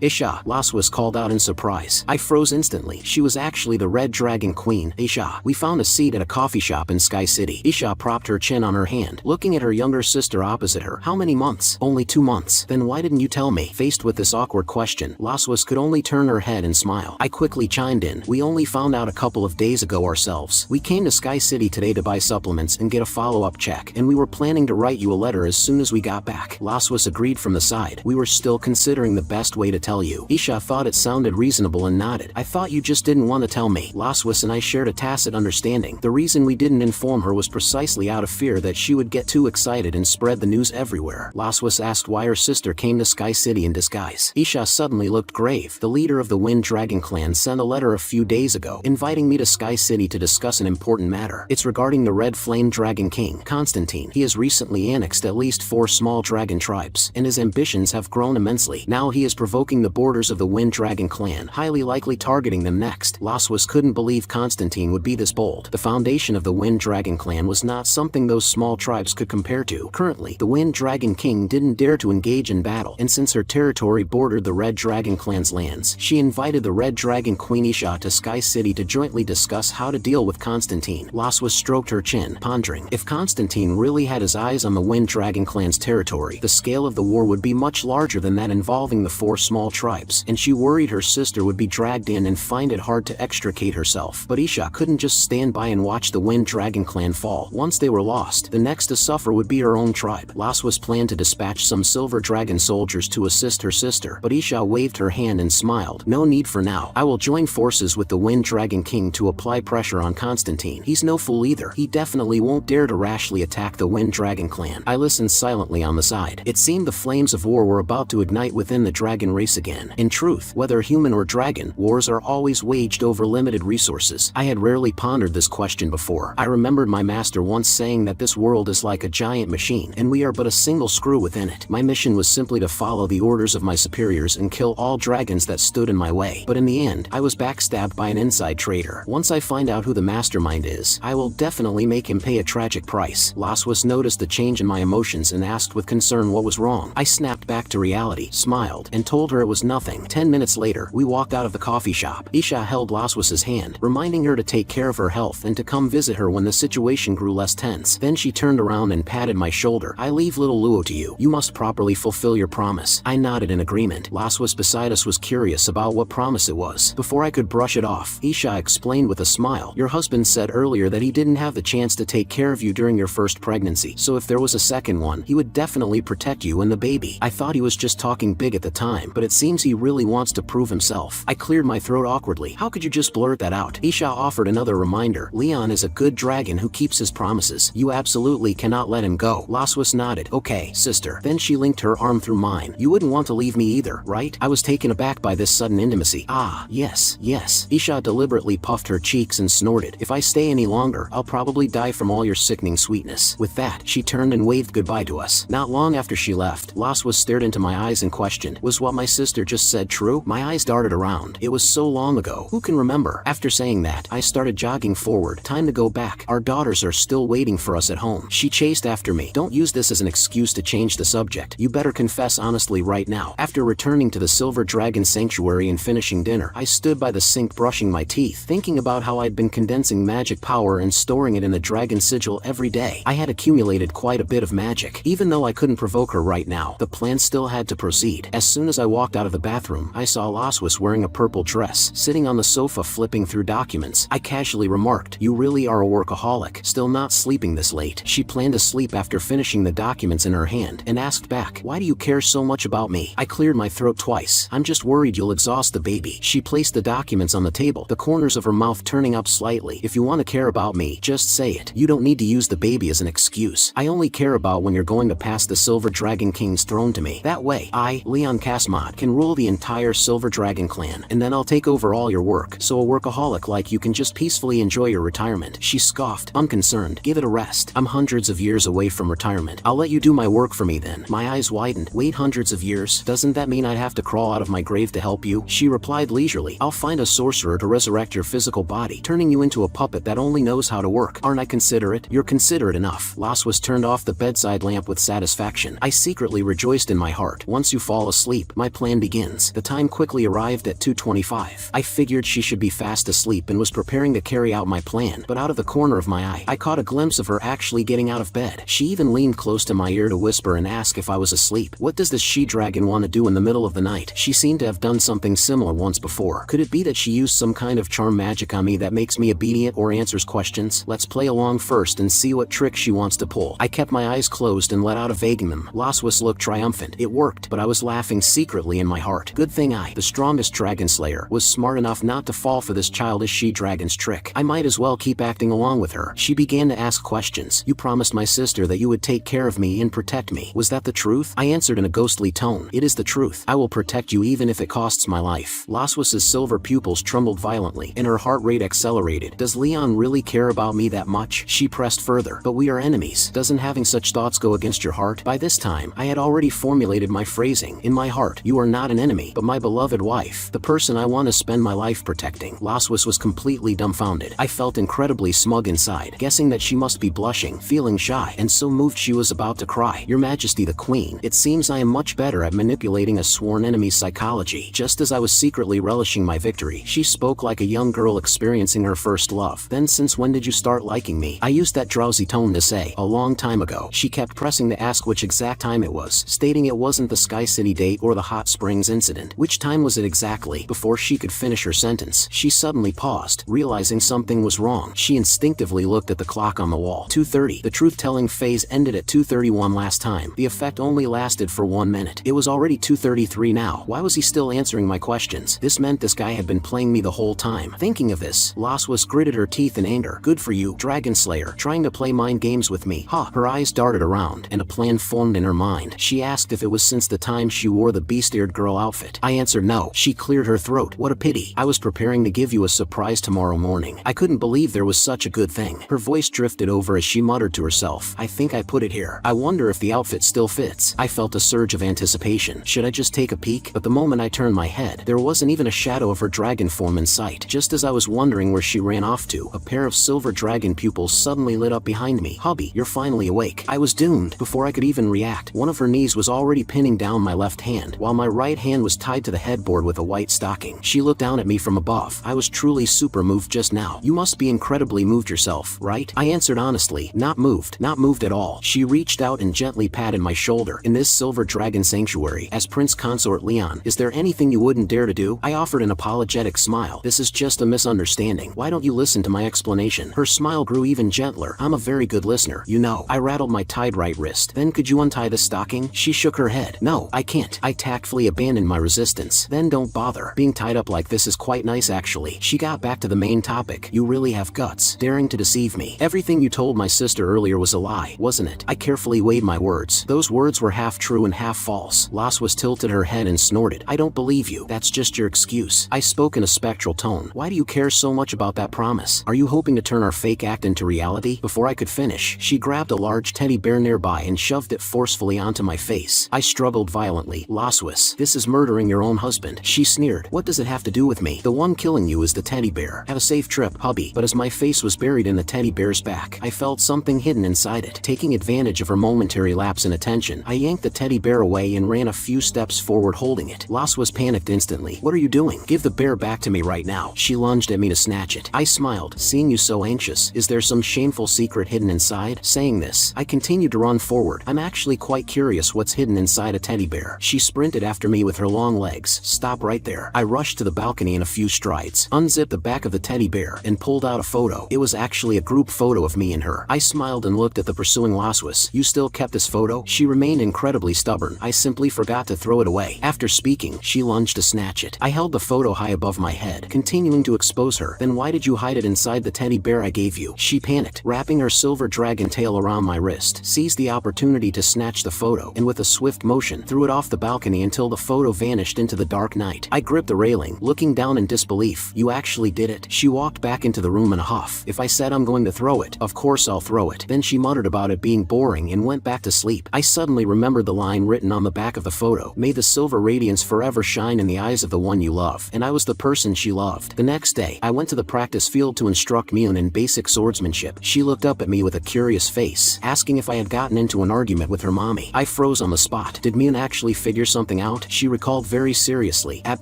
Isha," Laswas called out in surprise. I froze instantly. She was actually the Red Dragon Queen, Isha. We found a seat at a coffee shop in Sky City. Isha propped her chin on her hand, looking at her younger sister opposite her. "How many months?" "Only 2 months." "Then why didn't you tell me?" Faced with this awkward question, Laswas could only turn her head and smile. I quickly chimed in. "We only found out a couple of days ago ourselves. We came to Sky City today to buy supplements and get a follow-up check, and we were planning to write you a letter as soon as we got back." Laswas agreed from the side. "We were still considering the best way to tell you." Isha thought it sounded reasonable and nodded. "I thought you just didn't want to tell me." Laswas and I shared a tacit understanding. The reason we didn't inform her was precisely out of fear that she would get too excited and spread the news everywhere. Laswas asked why her sister came to Sky City in disguise. Isha suddenly looked grave. "The leader of the Wind Dragon clan sent a letter a few days ago, inviting me to Sky City to discuss an important matter. It's regarding the Red Flame Dragon King, Constantine. He has recently annexed at least 4 small dragon tribes, and his ambitions have grown immensely. Now he is provoking the borders of the Wind Dragon clan, highly likely targeting them next." Laswas couldn't believe Constantine would be this bold. The foundation of the Wind Dragon clan was not something those small tribes could compare to. Currently, the Wind Dragon King didn't dare to engage in battle, and since her territory bordered the Red Dragon clan's lands, she invited the Red Dragon Queen Isha to Sky City to jointly discuss how to deal with Constantine. Laswas stroked her chin, pondering. If Constantine really had his eyes on the Wind Dragon clan's territory, the scale of the war would be much larger than that involving the 4 small tribes, and she worried her sister would be dragged in and find it hard to extricate herself. But Isha couldn't just stand by and watch the Wind Dragon clan fall. Once they were lost, the next to suffer would be her own tribe. Laswas planned to dispatch some Silver Dragon soldiers to assist her sister, but Isha waved her hand and smiled. "No need for now. I will join forces with the Wind Dragon King to apply pressure on Constantine. He's no fool either. He definitely won't dare to to rashly attack the Wind Dragon clan. I listened silently on the side. It seemed the flames of war were about to ignite within the dragon race again. In truth, whether human or dragon, wars are always waged over limited resources. I had rarely pondered this question before. I remembered my master once saying that this world is like a giant machine, and we are but a single screw within it. My mission was simply to follow the orders of my superiors and kill all dragons that stood in my way. But in the end, I was backstabbed by an inside traitor. Once I find out who the mastermind is, I will definitely make him pay a tragic price. Laswas noticed the change in my emotions and asked with concern what was wrong. I snapped back to reality, smiled, and told her it was nothing. 10 minutes later, we walked out of the coffee shop. Isha held Laswas's hand, reminding her to take care of her health and to come visit her when the situation grew less tense. Then she turned around and patted my shoulder. I leave little Luo to you. You must properly fulfill your promise. I nodded in agreement. Laswas beside us was curious about what promise it was. Before I could brush it off, Isha explained with a smile. Your husband said earlier that he didn't have the chance to take care of you during your first pregnancy, so if there was a second one, he would definitely protect you and the baby. I thought he was just talking big at the time, but it seems he really wants to prove himself. I cleared my throat awkwardly. How could you just blurt that out? Isha offered another reminder. Leon is a good dragon who keeps his promises. You absolutely cannot let him go. Laswas nodded. Okay, sister. Then she linked her arm through mine. You wouldn't want to leave me either, right? I was taken aback by this sudden intimacy. Ah, yes, yes. Isha deliberately puffed her cheeks and snorted. If I stay any longer, I'll probably die from all your sickening sweetness. With that, she turned and waved goodbye to us. Not long after she left, Laswas stared into my eyes and questioned, was what my sister just said true? My eyes darted around. It was so long ago. Who can remember? After saying that, I started jogging forward. Time to go back. Our daughters are still waiting for us at home. She chased after me. Don't use this as an excuse to change the subject. You better confess honestly right now. After returning to the Silver Dragon Sanctuary and finishing dinner, I stood by the sink brushing my teeth, thinking about how I'd been condensing magic power and storing it in the dragon sigil every day. I had accumulated quite a bit of magic. Even though I couldn't provoke her right now, the plan still had to proceed. As soon as I walked out of the bathroom, I saw Laswas wearing a purple dress, sitting on the sofa flipping through documents. I casually remarked, you really are a workaholic, still not sleeping this late. She planned to sleep after finishing the documents in her hand, and asked back, why do you care so much about me? I cleared my throat twice. I'm just worried you'll exhaust the baby. She placed the documents on the table, the corners of her mouth turning up slightly. If you want to care about me, just say it. You don't need to use the baby as an excuse. I only care about when you're going to pass the Silver Dragon King's throne to me. That way, I, Leon Kasmod, can rule the entire Silver Dragon clan, and then I'll take over all your work, so a workaholic like you can just peacefully enjoy your retirement. She scoffed, unconcerned. Give it a rest. I'm hundreds of years away from retirement. I'll let you do my work for me then. My eyes widened. Wait, hundreds of years? Doesn't that mean I'd have to crawl out of my grave to help you? She replied leisurely, I'll find a sorcerer to resurrect your physical body, turning you into a puppet that only knows how to work. Aren't I considerate? You're considerate enough. Laswas turned off the bedside lamp with satisfaction. I secretly rejoiced in my heart. Once you fall asleep, my plan begins. The time quickly arrived at 2:25. I figured she should be fast asleep and was preparing to carry out my plan, but out of the corner of my eye, I caught a glimpse of her actually getting out of bed. She even leaned close to my ear to whisper and ask if I was asleep. What does this she-dragon want to do in the middle of the night? She seemed to have done something similar once before. Could it be that she used some kind of charm magic on me that makes me obedient or answers questions? Let's play along first and see what trick she wants to pull. I kept my eyes closed and let out a vaguenum. Laswas looked triumphant. It worked, but I was laughing secretly in my heart. Good thing I, the strongest dragon slayer, was smart enough not to fall for this childish she-dragon's trick. I might as well keep acting along with her. She began to ask questions. You promised my sister that you would take care of me and protect me. Was that the truth? I answered in a ghostly tone. It is the truth. I will protect you even if it costs my life. Laswas's silver pupils trembled violently, and her heart rate accelerated. Does Leon really care about me that much? She pressed further. But we are enemies. Doesn't having such thoughts go against your heart? By this time, I had already formulated my phrasing. In my heart, you are not an enemy, but my beloved wife, the person I want to spend my life protecting. Laswas was completely dumbfounded. I felt incredibly smug inside, guessing that she must be blushing, feeling shy, and so moved she was about to cry. Your Majesty the Queen, it seems I am much better at manipulating a sworn enemy's psychology. Just as I was secretly relishing my victory, she spoke like a young girl experiencing her first love. Then since when did you start liking me? I used that drowsy tone to say, a long time ago. She kept pressing to ask which exact time it was, stating it wasn't the Sky City date or the hot springs incident. Which time was it exactly? Before she could finish her sentence, she suddenly paused, realizing something was wrong. She instinctively looked at the clock on the wall. 2:30. The truth-telling phase ended at 2:31 last time. The effect only lasted for 1 minute. It was already 2:33 now. Why was he still answering my questions? This meant this guy had been playing me the whole time. Thinking of this, Laswas gritted her teeth in anger. Good for you, Dragon Slayer. Try trying to play mind games with me, huh? Her eyes darted around, and a plan formed in her mind. She asked if it was since the time she wore the beast-eared girl outfit. I answered no. She cleared her throat. What a pity. I was preparing to give you a surprise tomorrow morning. I couldn't believe there was such a good thing. Her voice drifted over as she muttered to herself. I think I put it here. I wonder if the outfit still fits. I felt a surge of anticipation. Should I just take a peek? But the moment I turned my head, there wasn't even a shadow of her dragon form in sight. Just as I was wondering where she ran off to, a pair of silver dragon pupils suddenly lit up behind me. Hubby, you're finally awake. I was doomed. Before I could even react, one of her knees was already pinning down my left hand, while my right hand was tied to the headboard with a white stocking. She looked down at me from above. I was truly super moved just now. You must be incredibly moved yourself, right? I answered honestly. Not moved. Not moved at all. She reached out and gently patted my shoulder. In this silver dragon sanctuary, as Prince Consort Leon, is there anything you wouldn't dare to do? I offered an apologetic smile. This is just a misunderstanding. Why don't you listen to my explanation? Her smile grew even gentler. I'm a very good listener, you know. I rattled my tied right wrist. Then could you untie the stocking? She shook her head. No, I can't. I tactfully abandoned my resistance. Then don't bother. Being tied up like this is quite nice actually. She got back to the main topic. You really have guts. Daring to deceive me. Everything you told my sister earlier was a lie, wasn't it? I carefully weighed my words. Those words were half true and half false. Laswas tilted her head and snorted. I don't believe you. That's just your excuse. I spoke in a spectral tone. Why do you care so much about that promise? Are you hoping to turn our fake act into reality? Before I could finish, she grabbed a large teddy bear nearby and shoved it forcefully onto my face. I struggled violently. Laswas, this is murdering your own husband. She sneered. What does it have to do with me? The one killing you is the teddy bear. Have a safe trip, hubby. But as my face was buried in the teddy bear's back, I felt something hidden inside it. Taking advantage of her momentary lapse in attention, I yanked the teddy bear away and ran a few steps forward holding it. Laswas panicked instantly. What are you doing? Give the bear back to me right now. She lunged at me to snatch it. I smiled, seeing you so anxious. Is there some shameful secret hidden inside? Saying this, I continued to run forward. I'm actually quite curious what's hidden inside a teddy bear. She sprinted after me with her long legs. Stop right there. I rushed to the balcony in a few strides, unzipped the back of the teddy bear, and pulled out a photo. It was actually a group photo of me and her. I smiled and looked at the pursuing Laswas. You still kept this photo? She remained incredibly stubborn. I simply forgot to throw it away. After speaking, she lunged to snatch it. I held the photo high above my head, continuing to expose her. Then why did you hide it inside the teddy bear I gave you? She panicked, wrapping her silver dragon tail around my wrist, seized the opportunity to snatch the photo, and with a swift motion, threw it off the balcony until the photo vanished into the dark night. I gripped the railing, looking down in disbelief. You actually did it? She walked back into the room in a huff. If I said I'm going to throw it, of course I'll throw it. Then she muttered about it being boring and went back to sleep. I suddenly remembered the line written on the back of the photo. May the silver radiance forever shine in the eyes of the one you love. And I was the person she loved. The next day, I went to the practice field to instruct Mion in basic swordsmanship. She looked up at me with a curious face, asking if I had gotten into an argument with her mommy. I froze on the spot. Did Mion actually figure something out? She recalled very seriously. At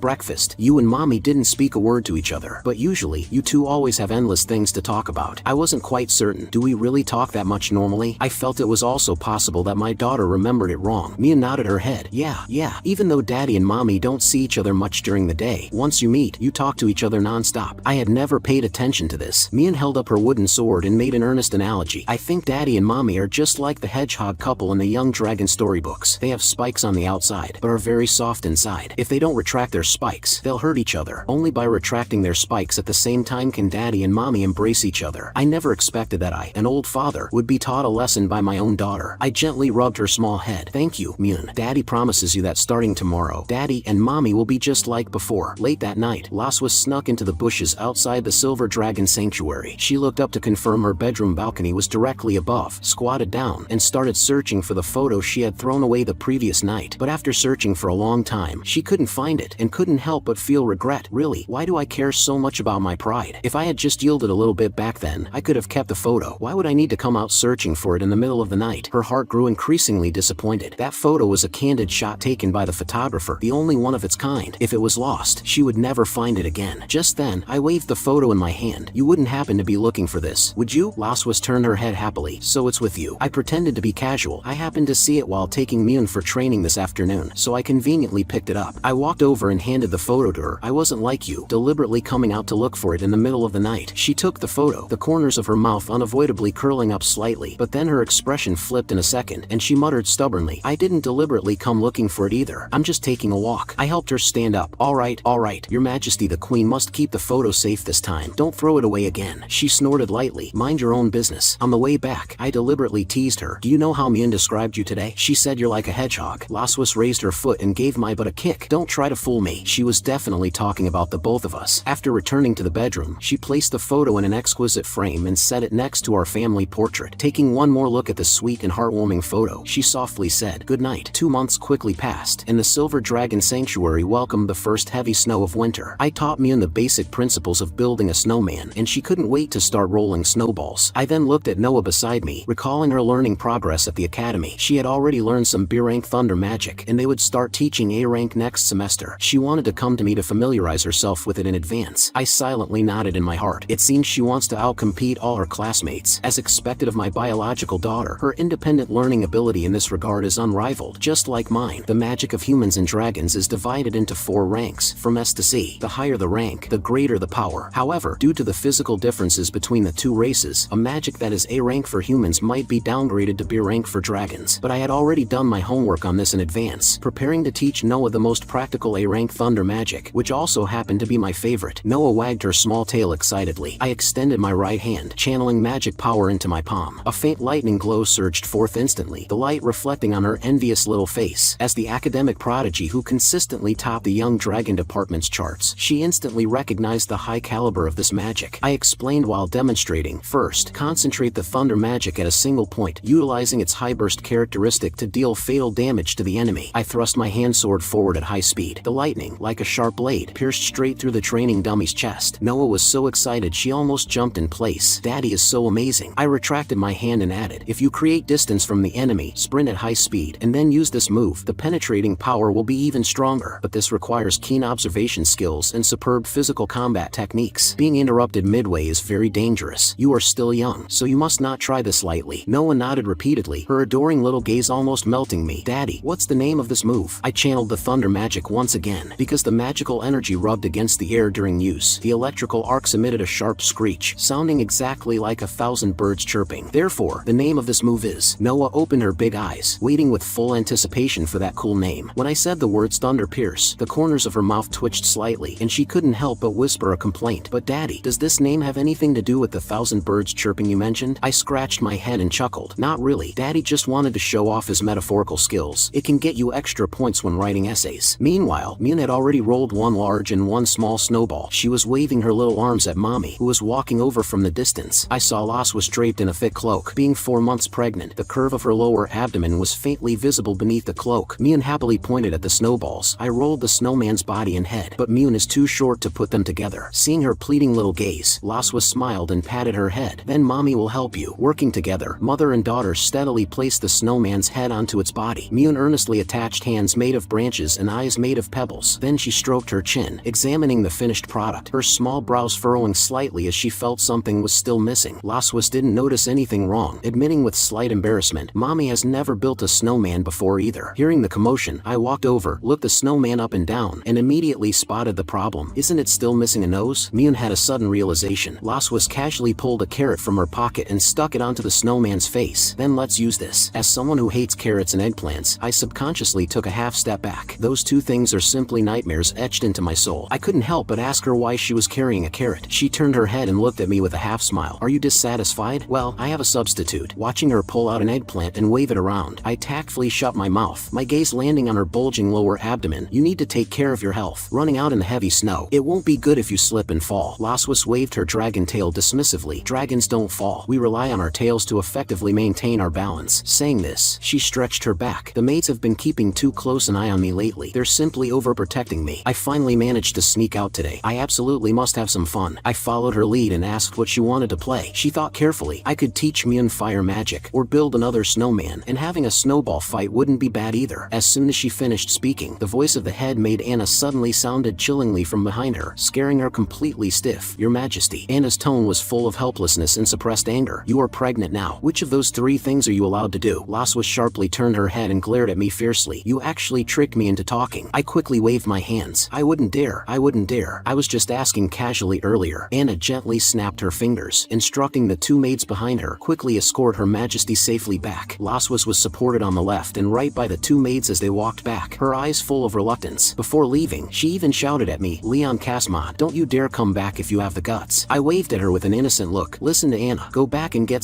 breakfast, you and mommy didn't speak a word to each other. But usually, you two always have endless things to talk about. I wasn't quite certain. Do we really talk that much normally? I felt it was also possible that my daughter remembered it wrong. Mion nodded her head. Yeah. Even though daddy and mommy don't see each other much during the day, once you meet, you talk to each other non-stop. I had never paid attention to this. Mion held up her wooden sword and made an earnest analogy. I think daddy and mommy are just like the hedgehog couple in the Young Dragon storybooks. They have spikes on the outside, but are very soft inside. If they don't retract their spikes, they'll hurt each other. Only by retracting their spikes at the same time can daddy and mommy embrace each other. I never expected that I, an old father, would be taught a lesson by my own daughter. I gently rubbed her small head. Thank you, Mion. Daddy promises you that starting tomorrow, daddy and mommy will be just like before. Late that night, Laswas snuck into the bushes outside the Silver Dragon Sanctuary. She looked up to confirm her bedroom balcony was directly above, squatted down, and started searching for the photo she had thrown away the previous night. But after searching for a long time, she couldn't find it and couldn't help but feel regret. Really, why do I care so much about my pride? If I had just yielded a little bit back then, I could have kept the photo. Why would I need to come out searching for it in the middle of the night? Her heart grew increasingly disappointed. That photo was a candid shot taken by the photographer, the only one of its kind. If it was lost, she would never find it again. Just then, I waved the photo in my hand. You wouldn't happen to be looking for this, would you? Laswas turned her head happily. So it's with you. I pretended to be casual. I happened to see it while taking Mion for training this afternoon, so I conveniently picked it up. I walked over and handed the photo to her. I wasn't like you, deliberately coming out to look for it in the middle of the night. She took the photo, the corners of her mouth unavoidably curling up slightly, but then her expression flipped in a second, and she muttered stubbornly, I didn't deliberately come looking for it either. I'm just taking a walk. I helped her stand up. All right, Your Majesty, the Queen must keep the photo safe this time. Don't throw it away again. She snorted lightly. Mind your own own business. On the way back, I deliberately teased her. Do you know how Mian described you today? She said you're like a hedgehog. Laswis raised her foot and gave my butt a kick. Don't try to fool me. She was definitely talking about the both of us. After returning to the bedroom, she placed the photo in an exquisite frame and set it next to our family portrait. Taking one more look at the sweet and heartwarming photo, she softly said, "Good night." 2 months quickly passed, and the Silver Dragon Sanctuary welcomed the first heavy snow of winter. I taught Mian the basic principles of building a snowman, and she couldn't wait to start rolling snowballs. I then looked at Noah beside me, recalling her learning progress at the academy. She had already learned some B-rank thunder magic, and they would start teaching A-rank next semester. She wanted to come to me to familiarize herself with it in advance. I silently nodded in my heart. It seems she wants to outcompete all her classmates. As expected of my biological daughter, her independent learning ability in this regard is unrivaled. Just like mine, the magic of humans and dragons is divided into 4 ranks, from S to C. The higher the rank, the greater the power. However, due to the physical differences between the 2 races, a magic that is A rank for humans might be downgraded to B rank for dragons. But I had already done my homework on this in advance, preparing to teach Noah the most practical A rank thunder magic, which also happened to be my favorite. Noah wagged her small tail excitedly. I extended my right hand, channeling magic power into my palm. A faint lightning glow surged forth instantly, the light reflecting on her envious little face. As the academic prodigy who consistently topped the young dragon department's charts, she instantly recognized the high caliber of this magic. I explained while demonstrating. First, concentrate the thunder magic at a single point, utilizing its high burst characteristic to deal fatal damage to the enemy. I thrust my hand sword forward at high speed. The lightning, like a sharp blade, pierced straight through the training dummy's chest. Noah was so excited she almost jumped in place. "Daddy is so amazing." I retracted my hand and added, "If you create distance from the enemy, sprint at high speed, and then use this move, the penetrating power will be even stronger. But this requires keen observation skills and superb physical combat techniques. Being interrupted midway is very dangerous. You are still young, so you must not try this lightly." Noah nodded repeatedly, her adoring little gaze almost melting me. "Daddy, what's the name of this move?" I channeled the thunder magic once again. Because the magical energy rubbed against the air during use, the electrical arcs emitted a sharp screech, sounding exactly like 1,000 birds chirping. Therefore, the name of this move is... Noah opened her big eyes, waiting with full anticipation for that cool name. When I said the words Thunder Pierce, the corners of her mouth twitched slightly, and she couldn't help but whisper a complaint. "But Daddy, does this name have anything to do with the 1,000 birds chirping you mentioned?" I scratched my head and chuckled. "Not really. Daddy just wanted to show off his metaphorical skills. It can get you extra points when writing essays." Meanwhile, Mian had already rolled 1 large and 1 small snowball. She was waving her little arms at Mommy, who was walking over from the distance. I saw Laswis draped in a thick cloak. Being 4 months pregnant, the curve of her lower abdomen was faintly visible beneath the cloak. Mian happily pointed at the snowballs. I rolled the snowman's body and head, but Mian is too short to put them together. Seeing her pleading little gaze, Laswis smiled and patted her head. "Then Mommy will help you." Working together, mother and daughter steadily placed the snowman's head onto its body. Mian earnestly attached hands made of branches and eyes made of pebbles. Then she stroked her chin, examining the finished product, her small brows furrowing slightly as she felt something was still missing. Laswis didn't notice anything wrong, admitting with slight embarrassment, "Mommy has never built a snowman before either." Hearing the commotion, I walked over, looked the snowman up and down, and immediately spotted the problem. "Isn't it still missing a nose?" Mian had a sudden realization. Laswis casually pulled a carrot from her pocket and stuck it onto the snowman's face. "Then let's use this." As someone who hates carrots and eggplants, I subconsciously took a half step back. Those 2 things are simply nightmares etched into my soul. I couldn't help but ask her why she was carrying a carrot. She turned her head and looked at me with a half smile. "Are you dissatisfied? Well, I have a substitute." Watching her pull out an eggplant and wave it around, I tactfully shut my mouth, my gaze landing on her bulging lower abdomen. "You need to take care of your health. Running out in the heavy snow. It won't be good if you slip and fall." Laswis waved her dragon tail dismissively. "Dragons don't fall. We rely on our tails to effectively maintain our balance." Saying this, she stretched her back. "The maids have been keeping too close an eye on me lately. They're simply overprotecting me. I finally managed to sneak out today. I absolutely must have some fun." I followed her lead and asked what she wanted to play. She thought carefully. I could teach Mian fire magic, or build another snowman, and having a snowball fight wouldn't be bad either. As soon as she finished speaking, the voice of the head maid Anna suddenly sounded chillingly from behind her, scaring her completely stiff. "Your Majesty." Anna's tone was full of helplessness and suppressed anger. "You are pregnant now. Which of those 3 things are you allowed to do?" Laswis sharply turned her head and glared at me fiercely. "You actually tricked me into talking." I quickly waved my hands. "I wouldn't dare. I wouldn't dare. I was just asking casually earlier." Anna gently snapped her fingers, instructing the 2 maids behind her, "Quickly escort Her Majesty safely back." Laswis was supported on the left and right by the 2 maids as they walked back, her eyes full of reluctance. Before leaving, she even shouted at me, "Leon Kasma, don't you dare come back if you have the guts." I waved at her with an innocent look. "Listen to Anna, "Go back and get